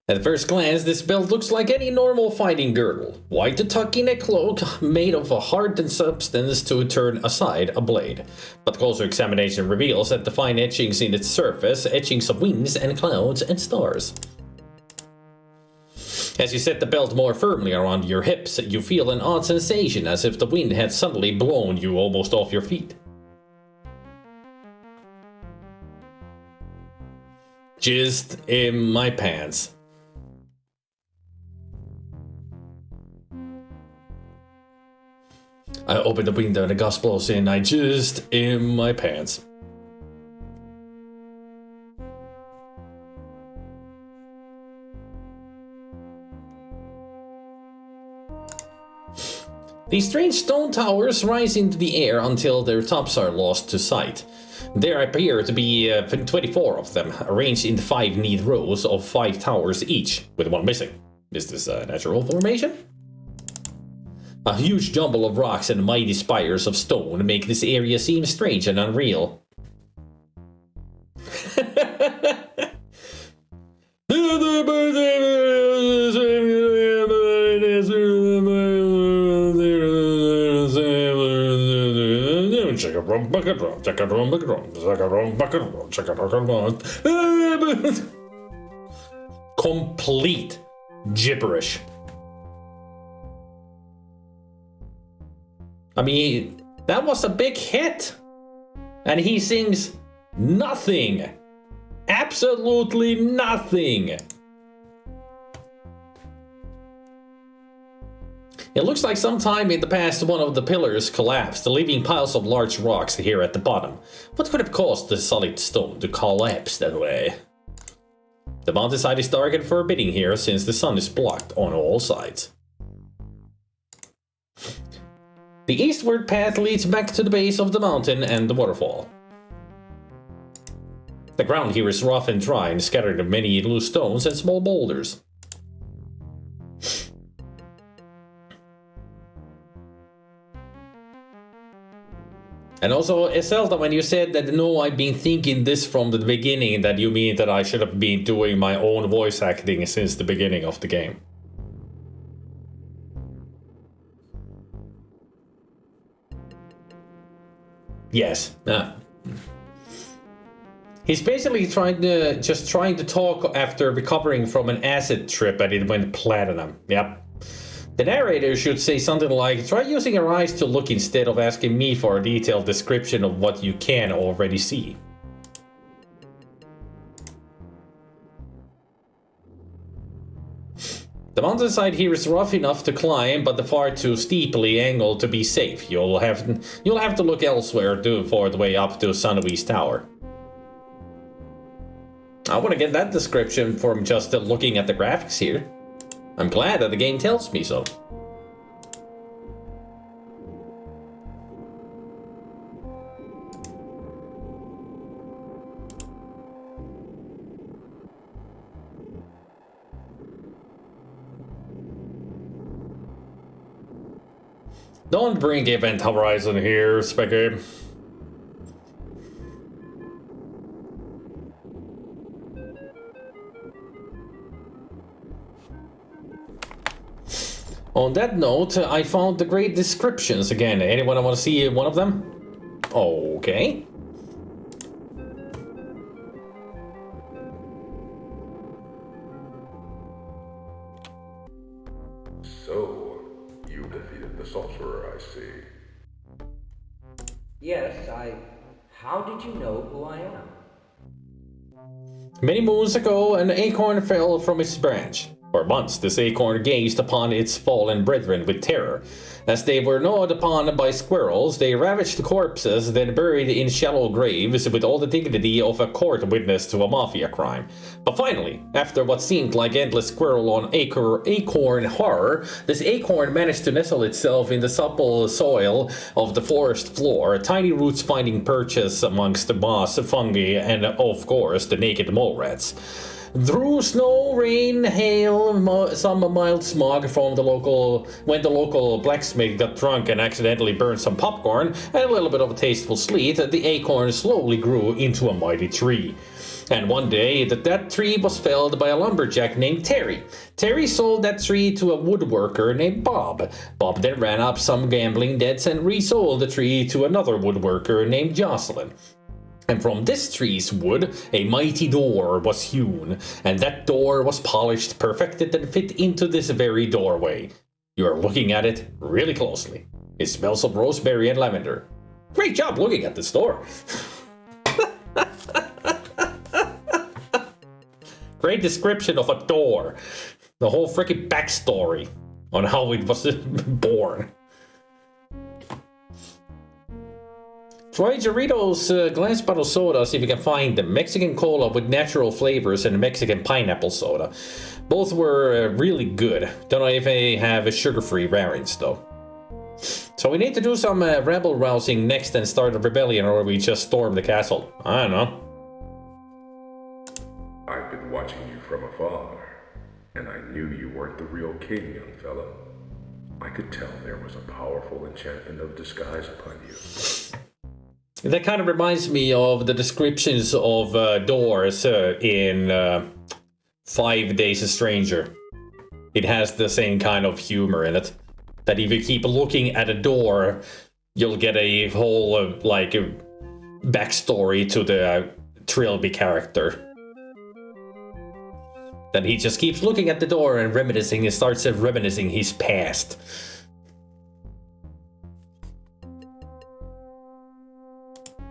At first glance, this belt looks like any normal fighting girdle. White to tuck in a cloak made of a hardened substance to turn aside a blade. But closer examination reveals that the fine etchings in its surface, etchings of wings and clouds and stars. As you set the belt more firmly around your hips, you feel an odd sensation as if the wind had suddenly blown you almost off your feet. Just in my pants. I open the window and the gust blows in. I just in my pants. These strange stone towers rise into the air until their tops are lost to sight. There appear to be 24 of them, arranged in 5 neat rows of 5 towers each, with one missing. Is this a natural formation? A huge jumble of rocks and mighty spires of stone make this area seem strange and unreal. Complete gibberish. I mean, that was a big hit. And he sings nothing. Absolutely nothing. It looks like sometime in the past one of the pillars collapsed, leaving piles of large rocks here at the bottom. What could have caused the solid stone to collapse that way? The mountainside is dark and forbidding here since the sun is blocked on all sides. The eastward path leads back to the base of the mountain and the waterfall. The ground here is rough and dry and scattered with many loose stones and small boulders. And also, Zelda, when you said that, no, I've been thinking this from the beginning, that you mean that I should have been doing my own voice acting since the beginning of the game. Yes. He's basically trying to talk after recovering from an acid trip and it went platinum. Yep. The narrator should say something like, try using your eyes to look instead of asking me for a detailed description of what you can already see. The mountainside here is rough enough to climb, but far too steeply angled to be safe. You'll have to look elsewhere for the way up to Sunwee's Tower. I want to get that description from just looking at the graphics here. I'm glad that the game tells me so. Don't bring Event Horizon here, Specky. On that note, I found the great descriptions again. Anyone want to see one of them? Okay. So, you defeated the sorcerer, I see. Yes, How did you know who I am? Many moons ago, an acorn fell from its branch. For months, this acorn gazed upon its fallen brethren with terror. As they were gnawed upon by squirrels, they ravaged the corpses, then buried in shallow graves with all the dignity of a court witness to a mafia crime. But finally, after what seemed like endless squirrel on acorn horror, this acorn managed to nestle itself in the supple soil of the forest floor, tiny roots finding purchase amongst the moss, fungi, and of course the naked mole rats. Through snow, rain, hail, some mild smog from when the local blacksmith got drunk and accidentally burned some popcorn, and a little bit of a tasteful sleet, the acorn slowly grew into a mighty tree. And one day, that tree was felled by a lumberjack named Terry. Terry sold that tree to a woodworker named Bob. Bob then ran up some gambling debts and resold the tree to another woodworker named Jocelyn. And from this tree's wood, a mighty door was hewn, and that door was polished, perfected, and fit into this very doorway. You are looking at it really closely. It smells of rosemary and lavender. Great job looking at this door. Great description of a door. The whole freaking backstory on how it was born. Try Doritos glass bottle soda, see if you can find them. Mexican cola with natural flavors and Mexican pineapple soda. Both were really good. Don't know if they have sugar-free variants though. So we need to do some rebel rousing next and start a rebellion, or we just storm the castle. I don't know. I've been watching you from afar, and I knew you weren't the real king, young fellow. I could tell there was a powerful enchantment of disguise upon you. That kind of reminds me of the descriptions of doors in 5 Days a Stranger. It has the same kind of humor in it. That if you keep looking at a door, you'll get a whole backstory to the Trilby character. That he just keeps looking at the door and reminiscing, and starts reminiscing his past.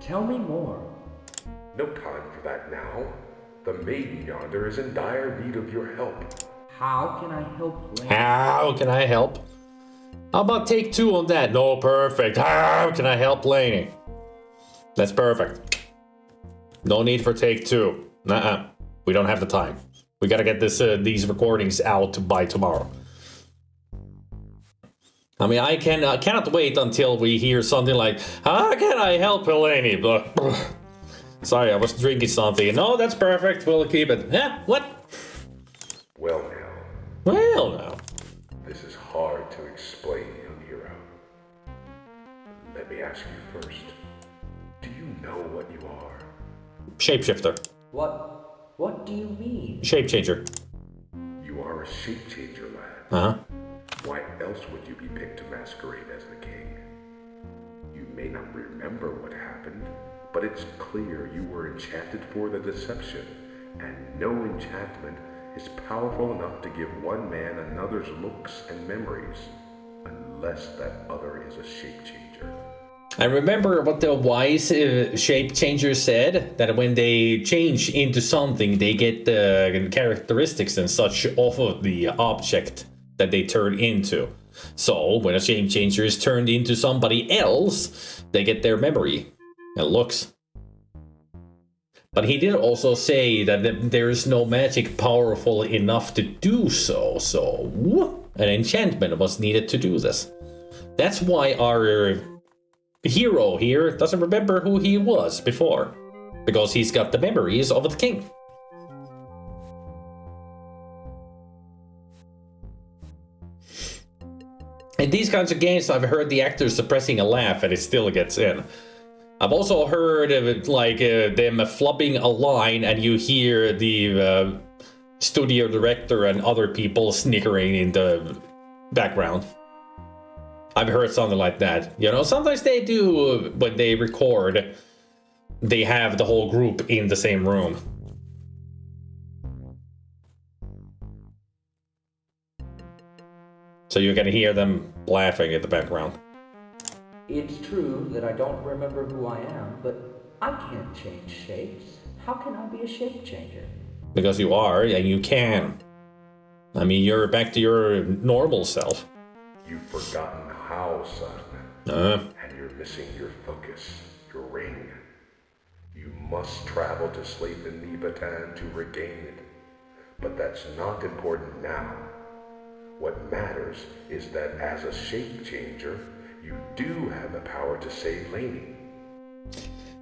Tell me more. No time for that now. The maiden yonder is in dire need of your help. How can I help? How can I help? How about take 2 on that? No, perfect. How can I help Lainey? That's perfect. No need for take 2. Nuh-uh. We don't have the time. We gotta get these recordings out by tomorrow. I mean, I cannot wait until we hear something like, how can I help Eleni? Sorry, I was drinking something. No, that's perfect. We'll keep it. Yeah, what? Well now. Well now. This is hard to explain, young hero. Let me ask you first. know what you are? Shapeshifter. What do you mean? Shapechanger. You are a shape changer, lad. Uh-huh. Why else would you be picked to masquerade as the king? You may not remember what happened, but it's clear you were enchanted for the deception, and no enchantment is powerful enough to give one man another's looks and memories, unless that other is a shape changer. I remember what the wise shape changer said, that when they change into something, they get the characteristics and such off of the object that they turn into. So when a shape changer is turned into somebody else, they get their memory and looks. But he did also say that there is no magic powerful enough to do so, so an enchantment was needed to do this. That's why our hero here doesn't remember who he was before, because he's got the memories of the king. In these kinds of games, I've heard the actors suppressing a laugh and it still gets in. I've also heard of it, like them flubbing a line and you hear the studio director and other people snickering in the background. I've heard something like that. You know, sometimes they do, when they record, they have the whole group in the same room. So you can hear them laughing in the background. It's true that I don't remember who I am, but I can't change shapes. How can I be a shape changer? Because you are, and you can. I mean, you're back to your normal self. You've forgotten how, son. And you're missing your focus, your ring. You must travel to Slathan Nebatan to regain it. But that's not important now. What matters is that as a shape changer, you do have the power to save Lainey.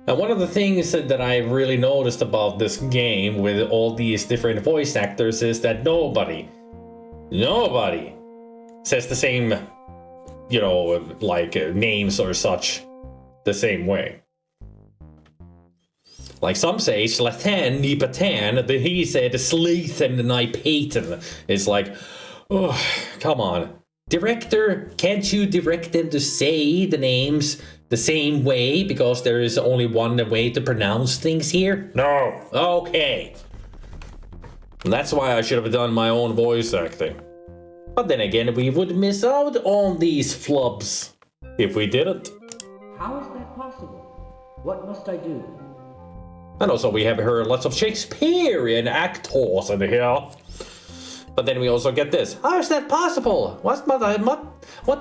Now, one of the things that I've really noticed about this game with all these different voice actors is that nobody says the same, you know, like names or such the same way. Like some say Slathan Nebatan, then he said Slathan Nebatan. It's like, oh, come on. Director, can't you direct them to say the names the same way because there is only one way to pronounce things here? No. Okay. And that's why I should have done my own voice acting. But then again, we would miss out on these flubs if we didn't. How is that possible? What must I do? And also we have heard lots of Shakespearean actors in here. But then we also get this. How is that possible? What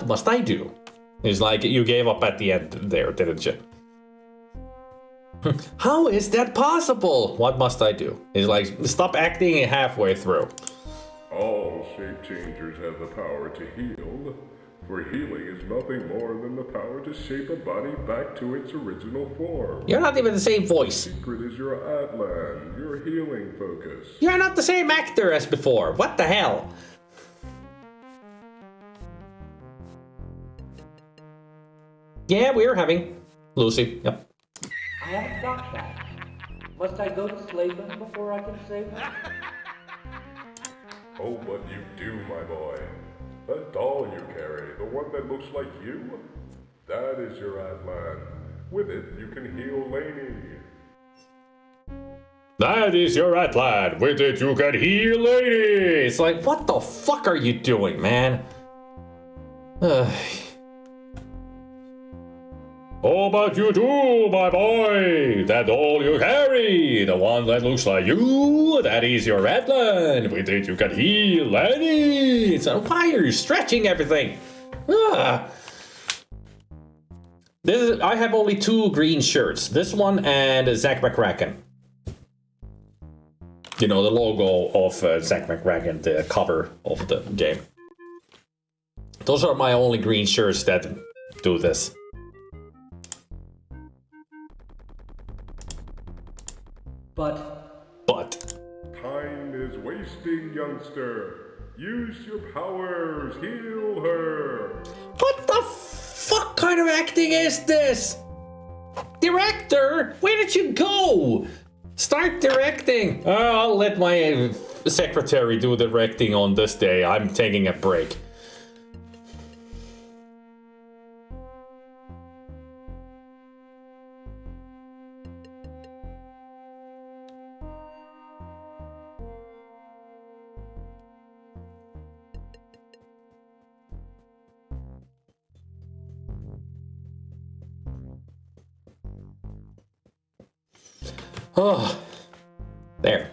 must I do? It's like you gave up at the end there, didn't you? How is that possible? What must I do? It's like, stop acting halfway through. All shape changers have the power to heal, for healing is nothing more than the power to shape a body back to its original form. You're not even the same voice. The secret is your Atlan, your healing focus. You're not the same actor as before. What the hell? Yeah, we're having Lucy. Yep. I haven't got that. Must I go to Slathan before I can save her? Oh, but you do, my boy. That doll you carry, the one that looks like you, that is your Atlan. With it, you can heal Lainey. That is your Atlan. With it, you can heal Lainey. It's like, what the fuck are you doing, man? Oh, but you do, my boy. That doll you carry, the one that looks like you, that is your Atlan. With it, you can heal Lainey. So why are you stretching everything? I have only 2 green shirts. This one and Zack McCracken. You know, the logo of Zack McCracken, the cover of the game. Those are my only green shirts that do this. But... Time is wasting, youngster. Use your powers. Heal her. What the fuck kind of acting is this? Director, where did you go? Start directing. I'll let my secretary do directing on this day. I'm taking a break. Oh, there.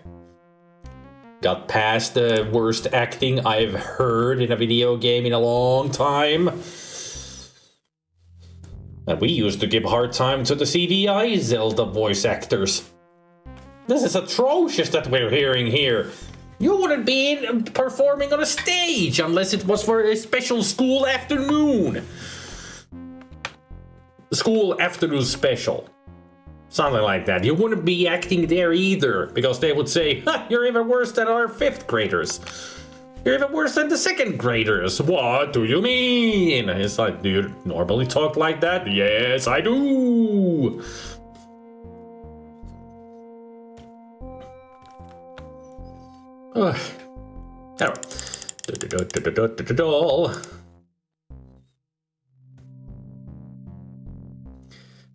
Got past the worst acting I've heard in a video game in a long time. And we used to give a hard time to the CDI Zelda voice actors. This is atrocious that we're hearing here. You wouldn't be performing on a stage unless it was for a special school afternoon. School afternoon special. Something like that. You wouldn't be acting there either, because they would say, you're even worse than our 5th graders. You're even worse than the 2nd graders. What do you mean? It's like, do you normally talk like that? Yes, I do.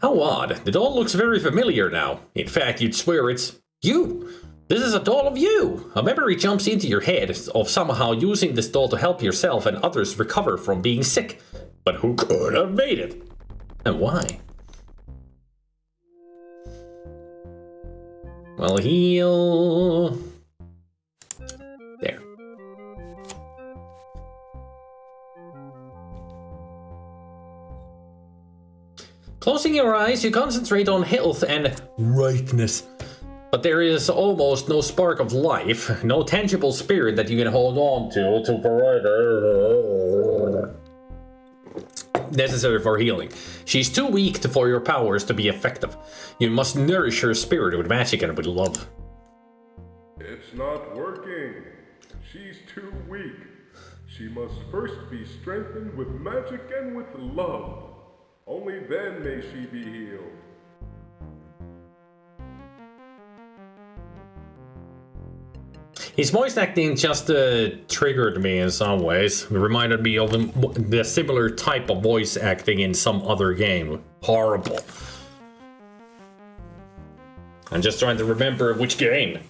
How odd. The doll looks very familiar now. In fact, you'd swear it's you. This is a doll of you. A memory jumps into your head of somehow using this doll to help yourself and others recover from being sick. But who could have made it? And why? Well, he'll... There. Closing your eyes, you concentrate on health and rightness. But there is almost no spark of life, no tangible spirit that you can hold on to provide necessary for healing. She's too weak for your powers to be effective. You must nourish her spirit with magic and with love. It's not working. She's too weak. She must first be strengthened with magic and with love. Only then may she be healed. His voice acting just triggered me in some ways. It reminded me of the similar type of voice acting in some other game. Horrible. I'm just trying to remember which game.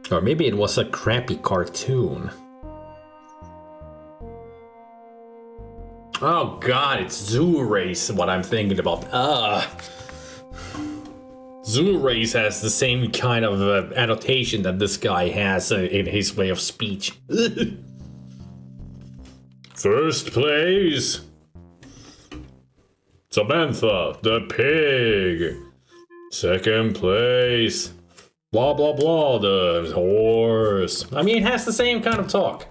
Or maybe it was a crappy cartoon. Oh god, it's Zoo Race, what I'm thinking about. Zoo Race has the same kind of annotation that this guy has in his way of speech. First place, Samantha the pig. Second place, blah blah blah, the horse. I mean, it has the same kind of talk.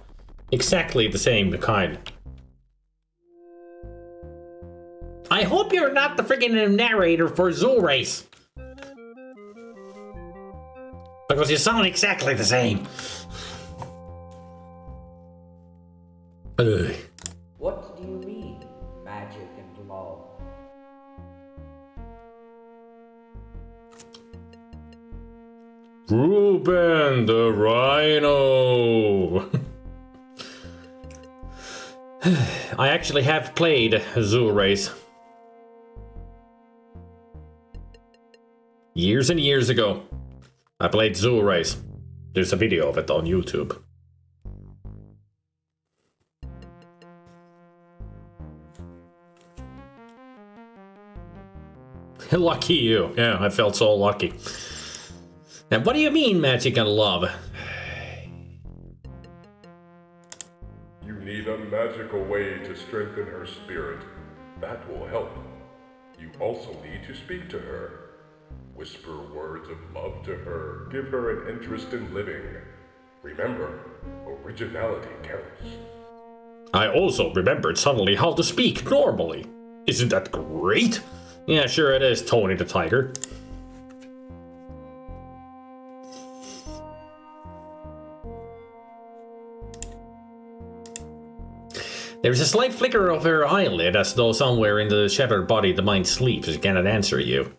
Exactly the same kind. I hope you're not the freaking narrator for Zoo Race. Because you sound exactly the same. What do you mean, magic and love? Ruben the Rhino. I actually have played Zoo Race. Years and years ago. I played Zoo Race. There's a video of it on YouTube. Lucky you. Yeah, I felt so lucky. And what do you mean, magic and love? You need a magical way to strengthen her spirit. That will help. You also need to speak to her. Whisper words of love to her. Give her an interest in living. Remember, originality counts. I also remembered suddenly how to speak normally. Isn't that great? Yeah, sure it is, Tony the Tiger. There's a slight flicker of her eyelid as though somewhere in the shattered body the mind sleeps. She cannot answer you.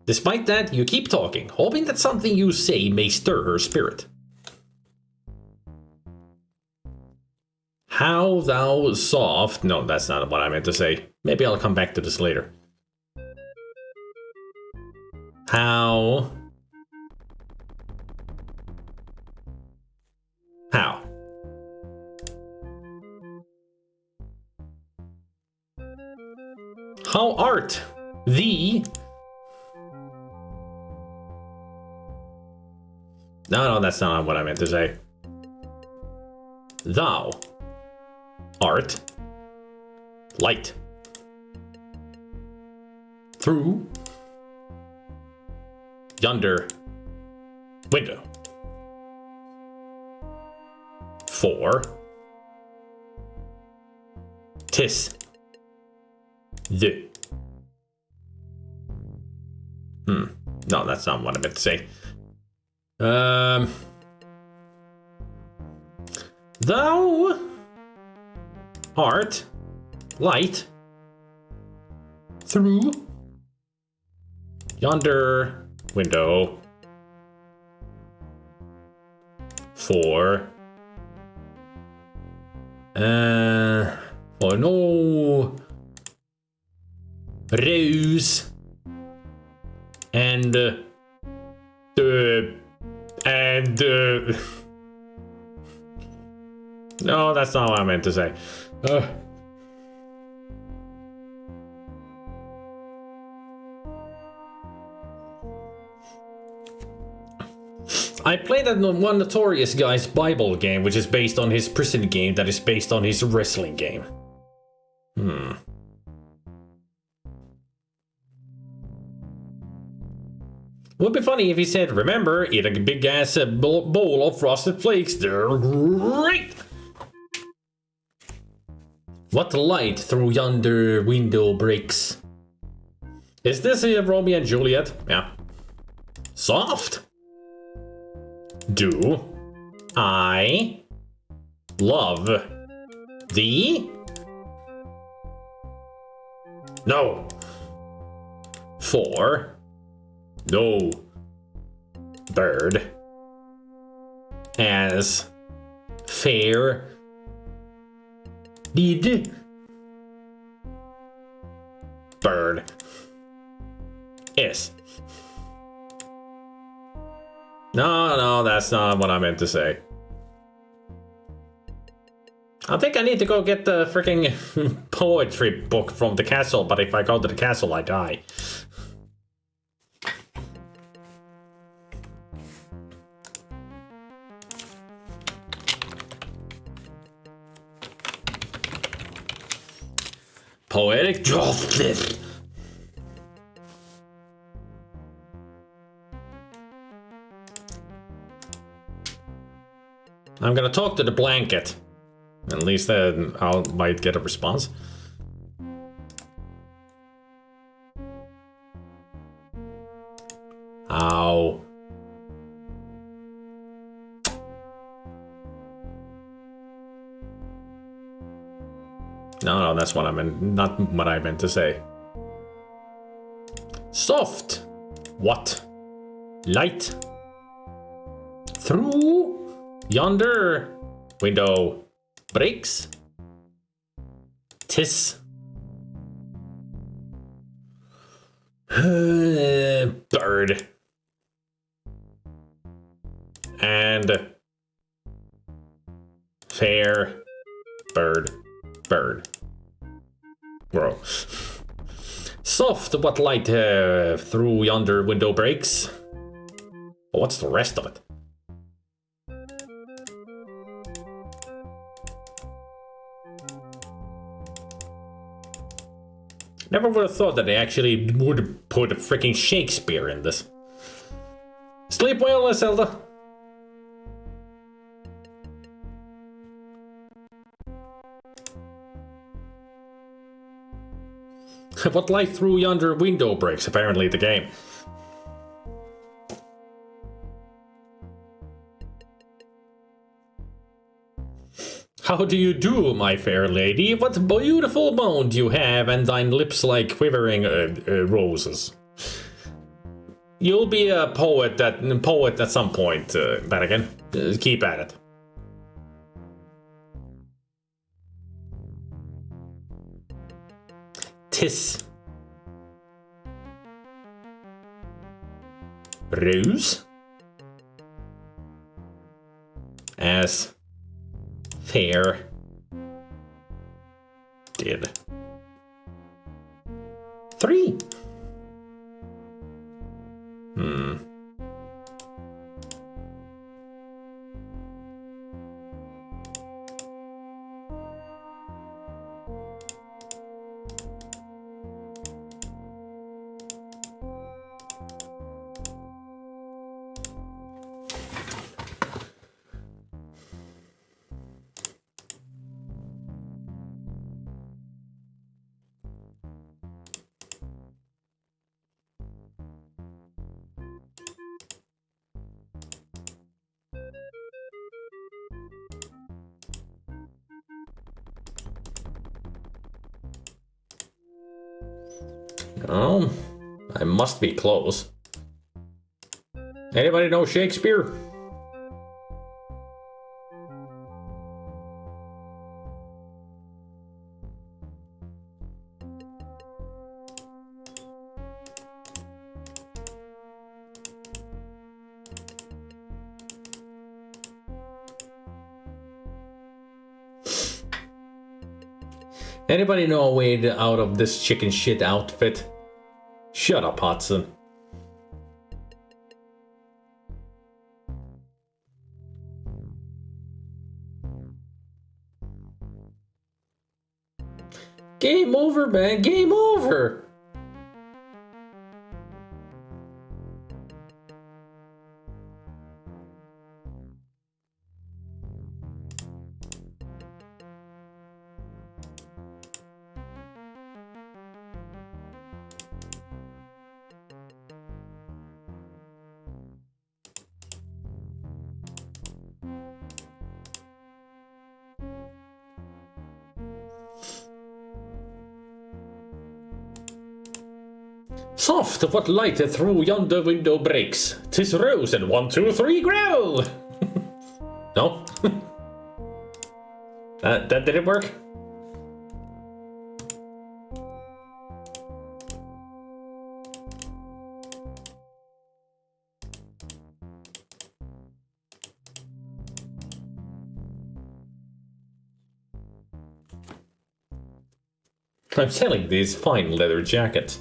Despite that, you keep talking, hoping that something you say may stir her spirit. How thou soft... No, that's not what I meant to say. Maybe I'll come back to this later. How... How art thee... No, that's not what I meant to say. Thou art light through yonder window. For 'tis the... No, that's not what I meant to say. Thou art light through yonder window for no rose and no, that's not what I meant to say. I played that one notorious guy's Bible game, which is based on his prison game that is based on his wrestling game. Would be funny if he said, remember, eat a big ass bowl of frosted flakes, they're great! What light through yonder window breaks? Is this a Romeo and Juliet? Yeah. Soft? Do I love thee? No. For no bird as fair did bird is. No, that's not what I meant to say. I think I need to go get the freaking poetry book from the castle, but if I go to the castle, I die. Poetic justice. I'm gonna talk to the blanket. At least then I might get a response. Ow. No, that's what I meant, not what I meant to say. Soft. What? Light. Through yonder window breaks. 'Tis bird. And fair bird. Bro. Soft, what light through yonder window breaks? Oh, what's the rest of it? Never would have thought that they actually would put a freaking Shakespeare in this. Sleep well, Zelda. What light through yonder window breaks? Apparently the game. How do you do, my fair lady? What beautiful moan you have, and thine lips like quivering roses. You'll be a poet at some point, Vatican. Keep at it. Tis. Rose? As fair did. 3. Oh, I must be close. Anybody know Shakespeare? Anybody know a way out of this chicken shit outfit? Shut up, Hudson. Game over, man. Game over. Soft, what light through yonder window breaks. 'Tis rose and 1, 2, 3, grow! No? that didn't work? I'm selling these fine leather jackets.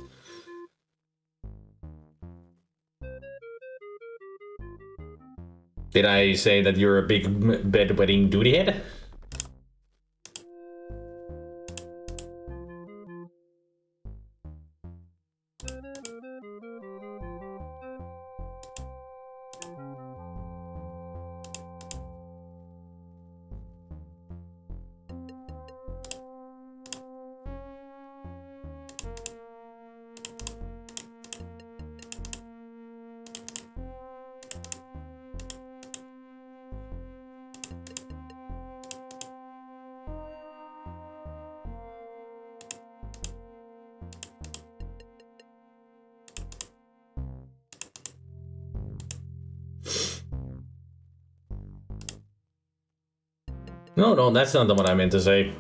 Did I say that you're a big bedwetting duty head? No, that's not the one I meant to say.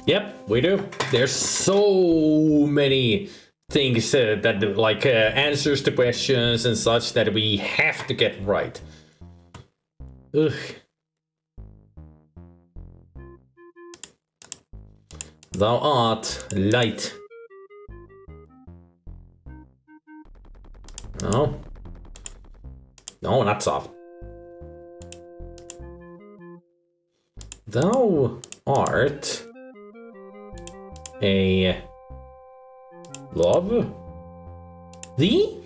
Yep, we do. There's so many things that like answers to questions and such that we have to get right. Ugh. Thou art light. No. No, not soft. Thou art a love? Thee?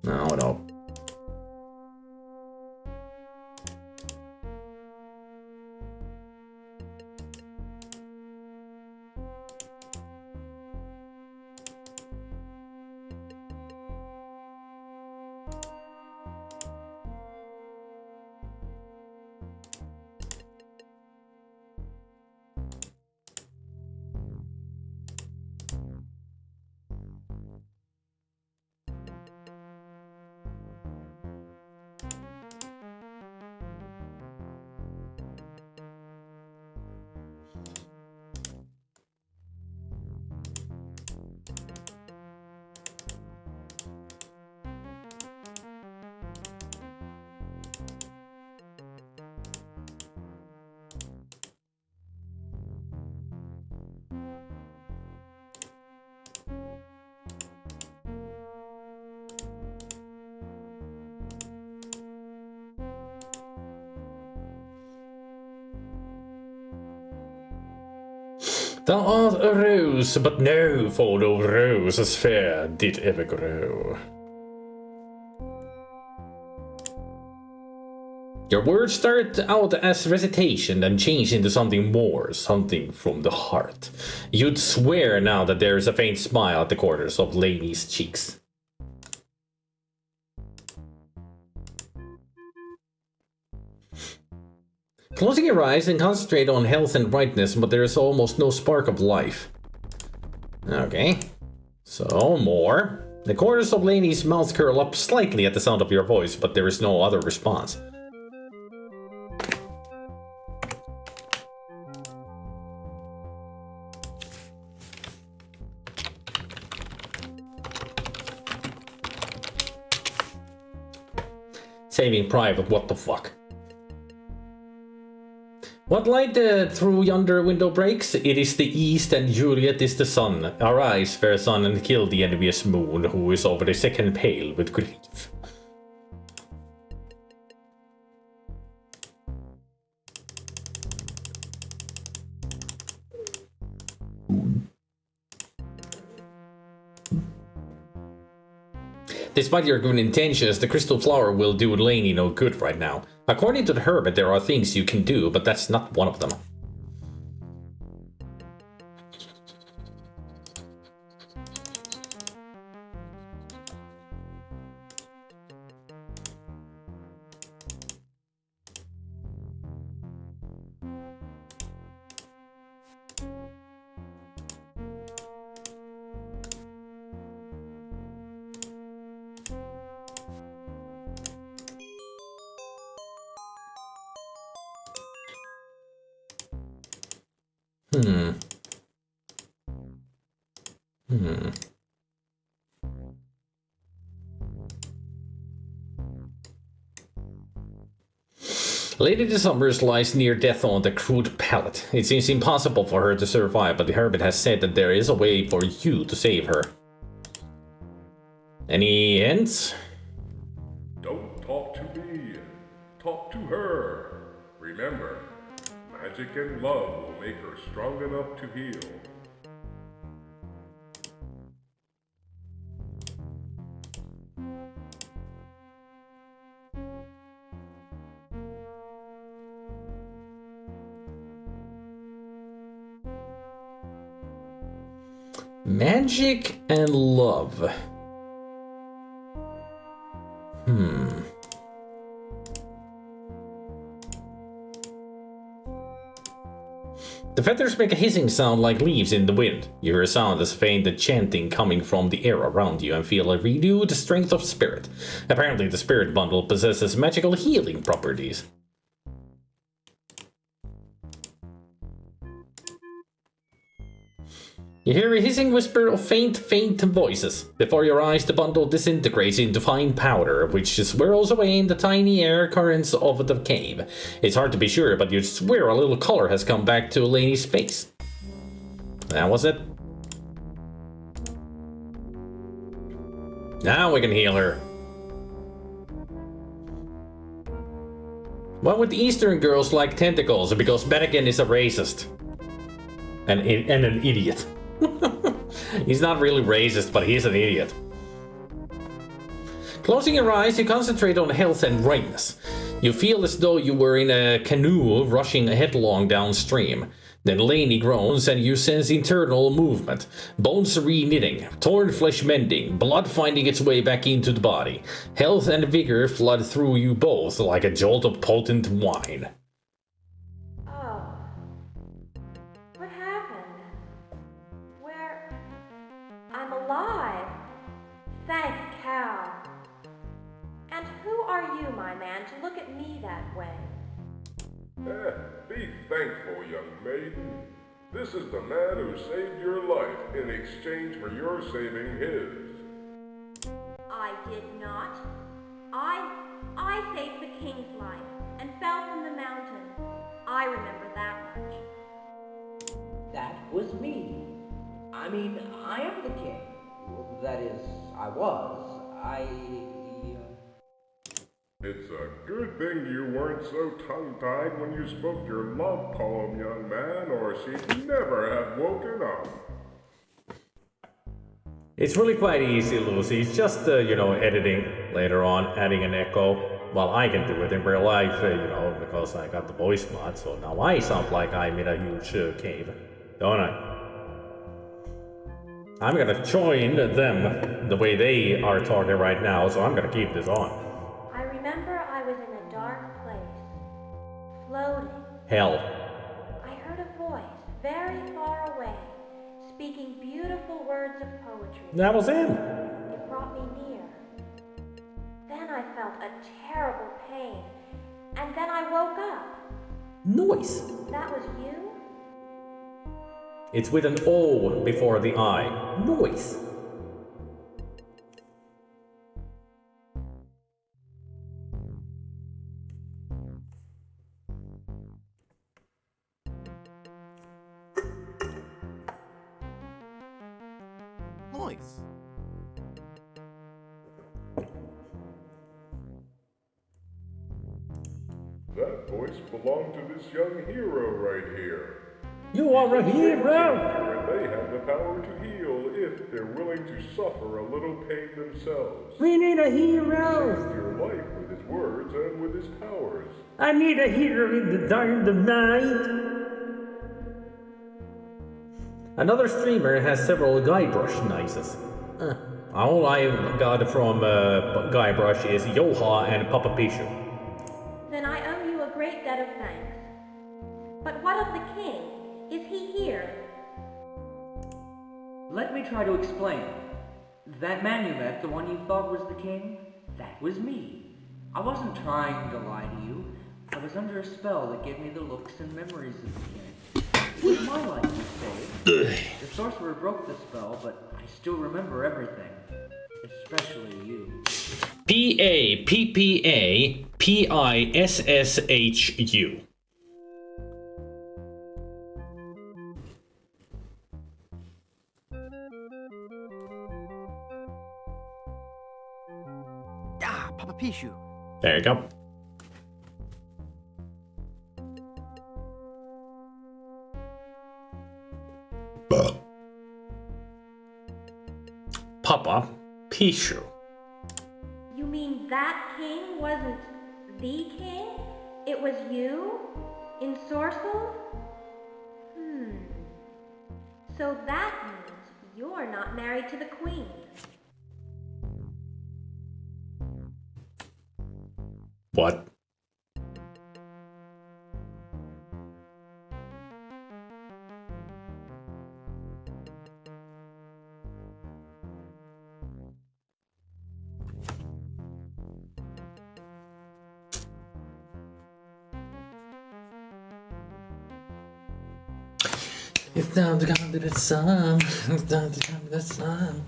No. Thou art a rose, but no, for no rose as fair did ever grow. Your words start out as recitation and change into something more, something from the heart. You'd swear now that there is a faint smile at the corners of Lainey's cheeks. Closing your eyes and concentrate on health and brightness, but there is almost no spark of life. Okay. So, more. The corners of Lainey's mouth curl up slightly at the sound of your voice, but there is no other response. Saving Private, what the fuck? What light through yonder window breaks? It is the east, and Juliet is the sun. Arise, fair sun, and kill the envious moon, who is over the second pale with grief. Despite your good intentions, the crystal flower will do Lainey no good right now. According to the hermit, there are things you can do, but that's not one of them. Lady December lies near death on the crude pallet. It seems impossible for her to survive, but the hermit has said that there is a way for you to save her. Any hints? Don't talk to me. Talk to her. Remember, magic and love will make her strong enough to heal. Magic and love. The feathers make a hissing sound like leaves in the wind. You hear a sound as faint as chanting coming from the air around you and feel a renewed strength of spirit. Apparently the spirit bundle possesses magical healing properties. You hear a hissing whisper of faint voices. Before your eyes, the bundle disintegrates into fine powder, which swirls away in the tiny air currents of the cave. It's hard to be sure, but you swear a little color has come back to Lainey's face. That was it. Now we can heal her. Why would the Eastern girls like tentacles? Because Bennigan is a racist. And an idiot. He's not really racist, but he's an idiot. Closing your eyes, you concentrate on health and rightness. You feel as though you were in a canoe rushing headlong downstream. Then Lainey groans and you sense internal movement. Bones re-knitting, torn flesh mending, blood finding its way back into the body. Health and vigor flood through you both like a jolt of potent wine. Oh. What happened? Where? I'm alive. Thank cow. And who are you, my man, to look at me that way? Be thankful, young maiden. This is the man who saved your life in exchange for your saving his. I did not. I saved the king's life and fell from the mountain. I remember that much. That was me. I mean, I am the king. That is, I was. It's a good thing you weren't so tongue-tied when you spoke your love poem, young man, or she'd never have woken up. It's really quite easy, Lucy. It's just, editing later on, adding an echo. Well, I can do it in real life, because I got the voice mod, so now I sound like I'm in a huge cave, don't I? I'm gonna join them the way they are talking right now, so I'm gonna keep this on. I remember I was in a dark place, floating. Hell. I heard a voice very far away, speaking beautiful words of poetry. That was him. It brought me near. Then I felt a terrible pain, and then I woke up. Noise. That was you? It's with an O before the I. Noise. Noise. That voice belonged to this young hero right here. You are a hero! And they have the power to heal if they're willing to suffer a little pain themselves. We need a He hero! saved your life with his words and with his powers. I need a hero in the dark of the night. Another streamer has several Guybrush nices. All I got from Guybrush is Yoha and Papa Pichu. Then I owe you a great debt of thanks. But what of the king? Is he here? Let me try to explain. That man you met, the one you thought was the king, that was me. I wasn't trying to lie to you. I was under a spell that gave me the looks and memories of the king. It was my life you saved. The sorcerer broke the spell, but I still remember everything. Especially you. P-A-P-P-A-P-I-S-S-H-U. Papa Pichu. There you go. Papa Pichu. You mean that king wasn't the king? It was you? In Sorcel? So that means you're not married to the queen. What? It's time to come to the sun. It's time to come to the sun.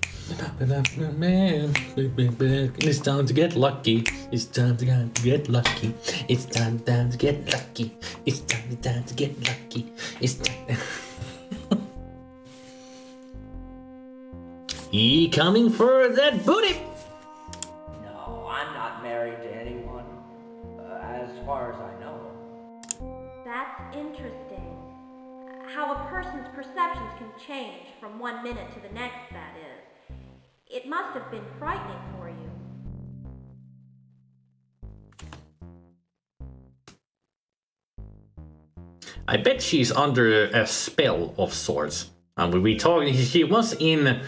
Man, it's time to get lucky. It's time to get lucky. It's time to get lucky. It's time to get lucky. It's time. He coming for that booty. No, I'm not married to anyone, as far as I know. That's interesting. How a person's perceptions can change from one minute to the next, that is. It must have been frightening for you. I bet she's under a spell of sorts. And we talked, she was in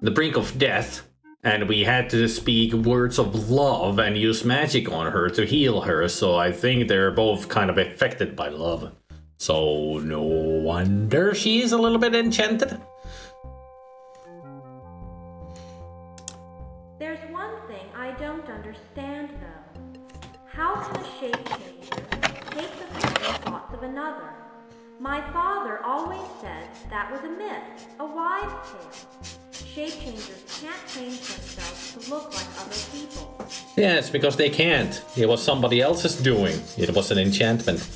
the brink of death, and we had to speak words of love and use magic on her to heal her, so I think they're both kind of affected by love. So no wonder she's a little bit enchanted. There's one thing I don't understand, though. How can a shape changer take the form and thoughts of another? My father always said that was a myth, a wise tale. Shape changers can't change themselves to look like other people. Yes, because they can't. It was somebody else's doing. It was an enchantment.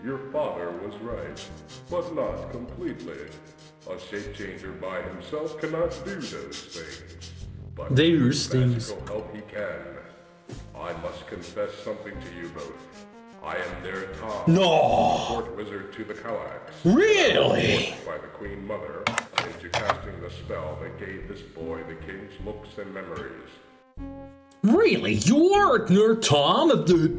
Your father was right, but not completely. A shape changer by himself cannot do those things. But with magical help he can. I must confess something to you both. I am their Tom, court wizard to the Kallax. Really? By the Queen Mother into casting the spell that gave this boy the king's looks and memories. Really? You are Nerd Tom of the...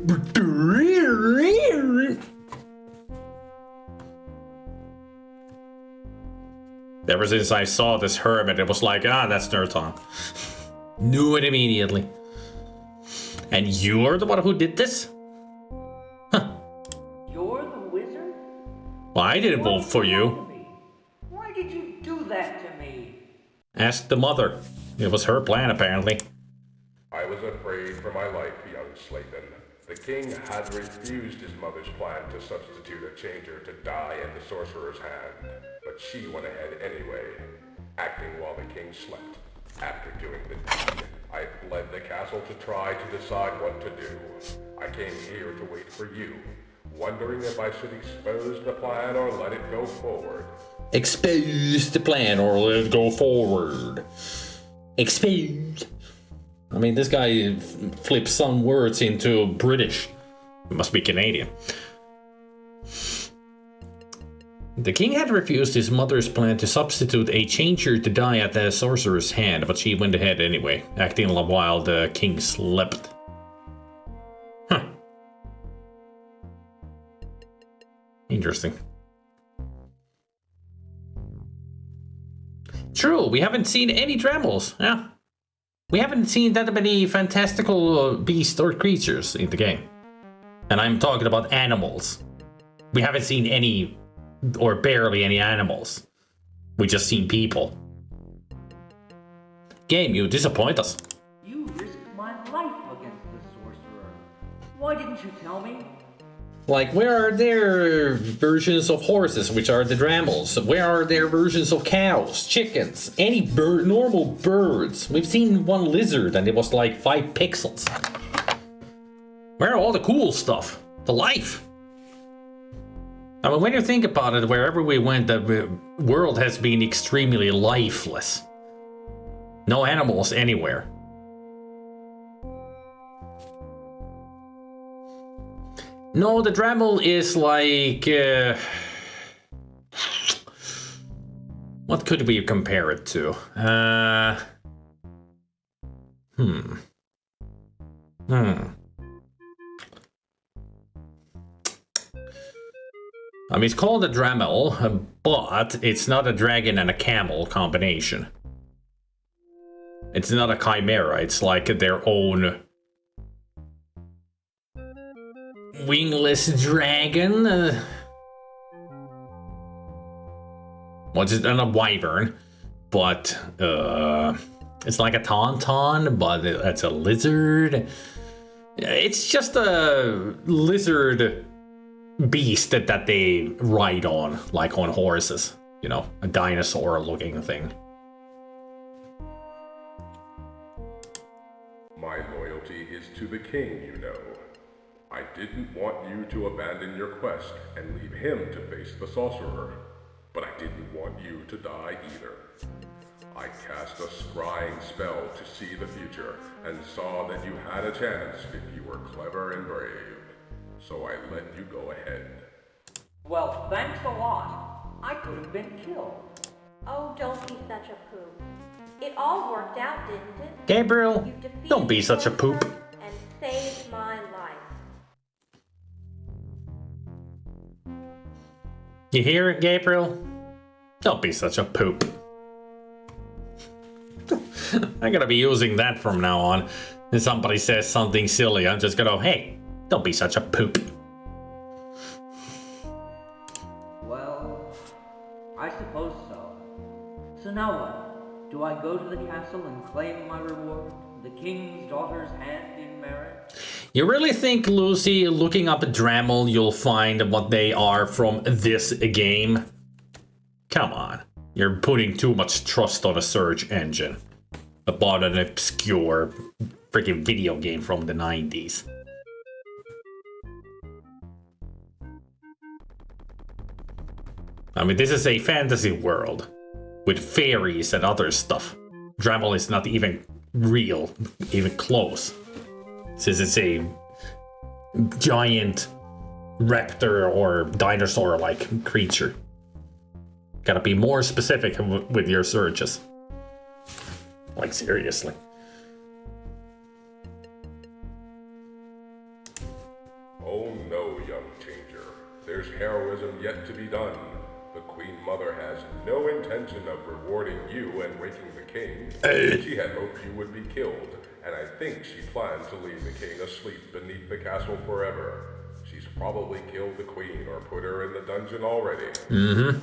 Ever since I saw this hermit, it was like, that's Nerd Tom. Knew it immediately. And you're the one who did this? Huh. You're the wizard? Well, I didn't vote for you. Why did you do that to me? Ask the mother. It was her plan, apparently. I was afraid for my life, young Slayton. The king had refused his mother's plan to substitute a changer to die in the sorcerer's hand, but she went ahead anyway, acting while the king slept. After doing the deed, I fled the castle to try to decide what to do. I came here to wait for you, wondering if I should expose the plan or let it go forward. Expose the plan or let it go forward. Expose. I mean, this guy flips some words into British. It must be Canadian. The king had refused his mother's plan to substitute a changer to die at the sorcerer's hand, but she went ahead anyway, acting while the king slept. Huh. Interesting. True, we haven't seen any Dremels. Yeah. We haven't seen that many fantastical beasts or creatures in the game. And I'm talking about animals. We haven't seen any, or barely any animals. We just seen people. Game, you disappoint us. You risked my life against the sorcerer. Why didn't you tell me? Like, where are their versions of horses, which are the Dremels? Where are their versions of cows, chickens, any normal birds? We've seen one lizard and it was like 5 pixels. Where are all the cool stuff? The life? I mean, when you think about it, wherever we went, the world has been extremely lifeless. No animals anywhere. No, the Dremel is like... what could we compare it to? I mean, it's called a Dremel, but it's not a dragon and a camel combination. It's not a chimera, it's like their own... wingless dragon? Well, it's not a wyvern, but it's like a tauntaun, but it's a lizard. It's just a lizard beast that they ride on, like on horses. You know, a dinosaur-looking thing. My loyalty is to the king, you know. I didn't want you to abandon your quest and leave him to face the sorcerer, but I didn't want you to die either. I cast a scrying spell to see the future and saw that you had a chance if you were clever and brave. So I let you go ahead. Well, thanks a lot. I could have been killed. Oh, don't be such a poop. It all worked out, didn't it? Gabriel, You defeated don't be such a the poop. sorcerer and saved my life. You hear it, Gabriel? Don't be such a poop. I'm gonna be using that from now on. If somebody says something silly, I'm just gonna, hey, don't be such a poop. Well, I suppose so. So now what? Do I go to the castle and claim my reward? The king's daughter's hand in marriage? You really think, Lucy, looking up Dremel, you'll find what they are from this game? Come on. You're putting too much trust on a search engine about an obscure freaking video game from the 90s. I mean, this is a fantasy world with fairies and other stuff. Dremel is not even real, even close. Since it's a giant raptor or dinosaur-like creature. Gotta be more specific with your searches. Like, seriously. Oh no, young changer. There's heroism yet to be done. The Queen Mother has no intention of rewarding you and waking the king. She had hoped you would be killed, and I think she planned to leave the king asleep beneath the castle forever. She's probably killed the queen or put her in the dungeon already. Mm-hmm.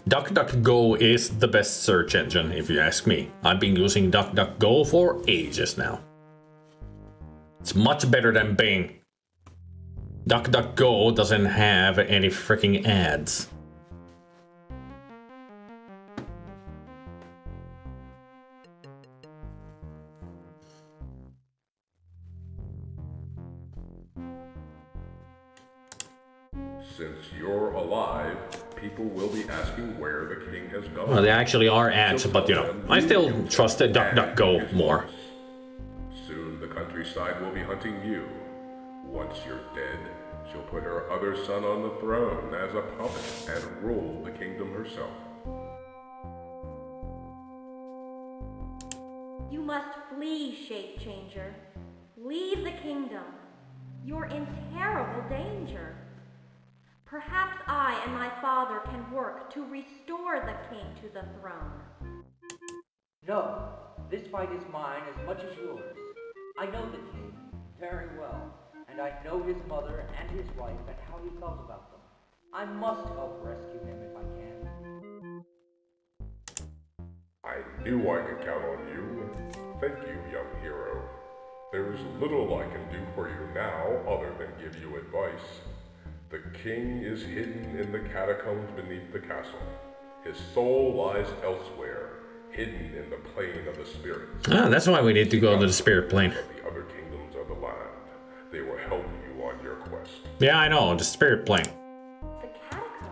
DuckDuckGo is the best search engine, if you ask me. I've been using DuckDuckGo for ages now. It's much better than Bing. DuckDuckGo doesn't have any freaking ads. Since you're alive, people will be asking where the king has gone. Well, there actually are ads, but you know, I still trust the DuckDuckGo more. Soon the countryside will be hunting you. Once you're dead, she'll put her other son on the throne as a puppet and rule the kingdom herself. You must flee, Shape Changer. Leave the kingdom. You're in terrible danger. Perhaps I and my father can work to restore the king to the throne. No, this fight is mine as much as yours. I know the king very well, and I know his mother and his wife and how he felt about them. I must help rescue him if I can. I knew I could count on you. Thank you, young hero. There is little I can do for you now other than give you advice. The king is hidden in the catacombs beneath the castle. His soul lies elsewhere, hidden in the plane of the spirits. Ah, that's why we need to go to the spirit plane. The other kingdoms of the land. They will help you on your quest. Yeah, I know, the spirit plane. The catacombs?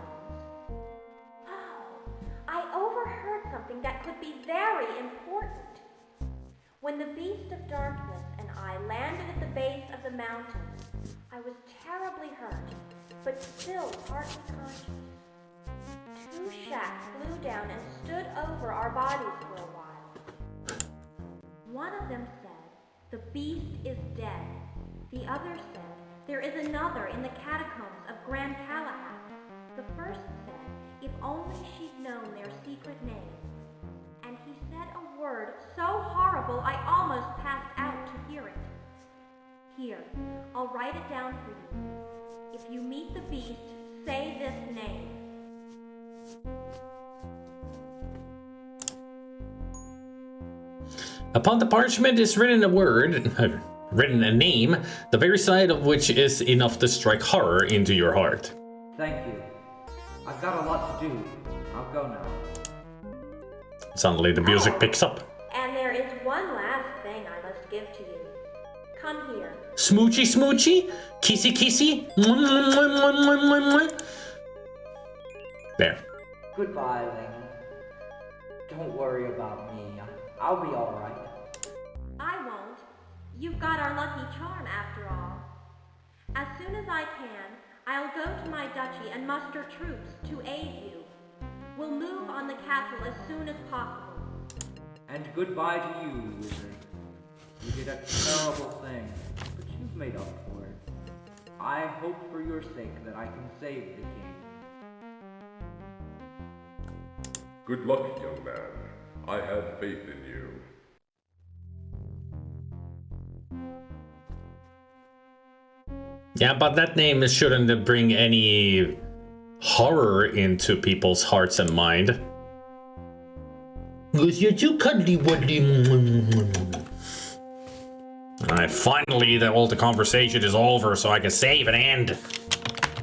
Oh, I overheard something that could be very important. When the Beast of Darkness and I landed at the base of the mountain, I was terribly hurt, but still partly conscious. 2 shacks flew down and stood over our bodies for a while. One of them said, "The beast is dead." The other said, "There is another in the catacombs of Grand Galahad." The first said, if only she'd known their secret name. And he said a word so horrible I almost passed out to hear it. Here, I'll write it down for you. If you meet the beast, say this name. Upon the parchment is written a word, written a name, the very sight of which is enough to strike horror into your heart. Thank you. I've got a lot to do. I'll go now. Suddenly the music picks up. And there is one last thing I must give to you. Come here. Smoochy smoochy? Kissy kissy? There. Goodbye, Ling. Don't worry about me. I'll be alright. I won't. You've got our lucky charm after all. As soon as I can, I'll go to my duchy and muster troops to aid you. We'll move on the castle as soon as possible. And goodbye to you, wizard. You did a terrible thing, but you've made up for it. I hope for your sake that I can save the king. Good luck, young man. I have faith in you. Yeah, but that name shouldn't bring any horror into people's hearts and mind. Because you're too cuddly wuddly. Alright, finally all the conversation is over so I can save and end.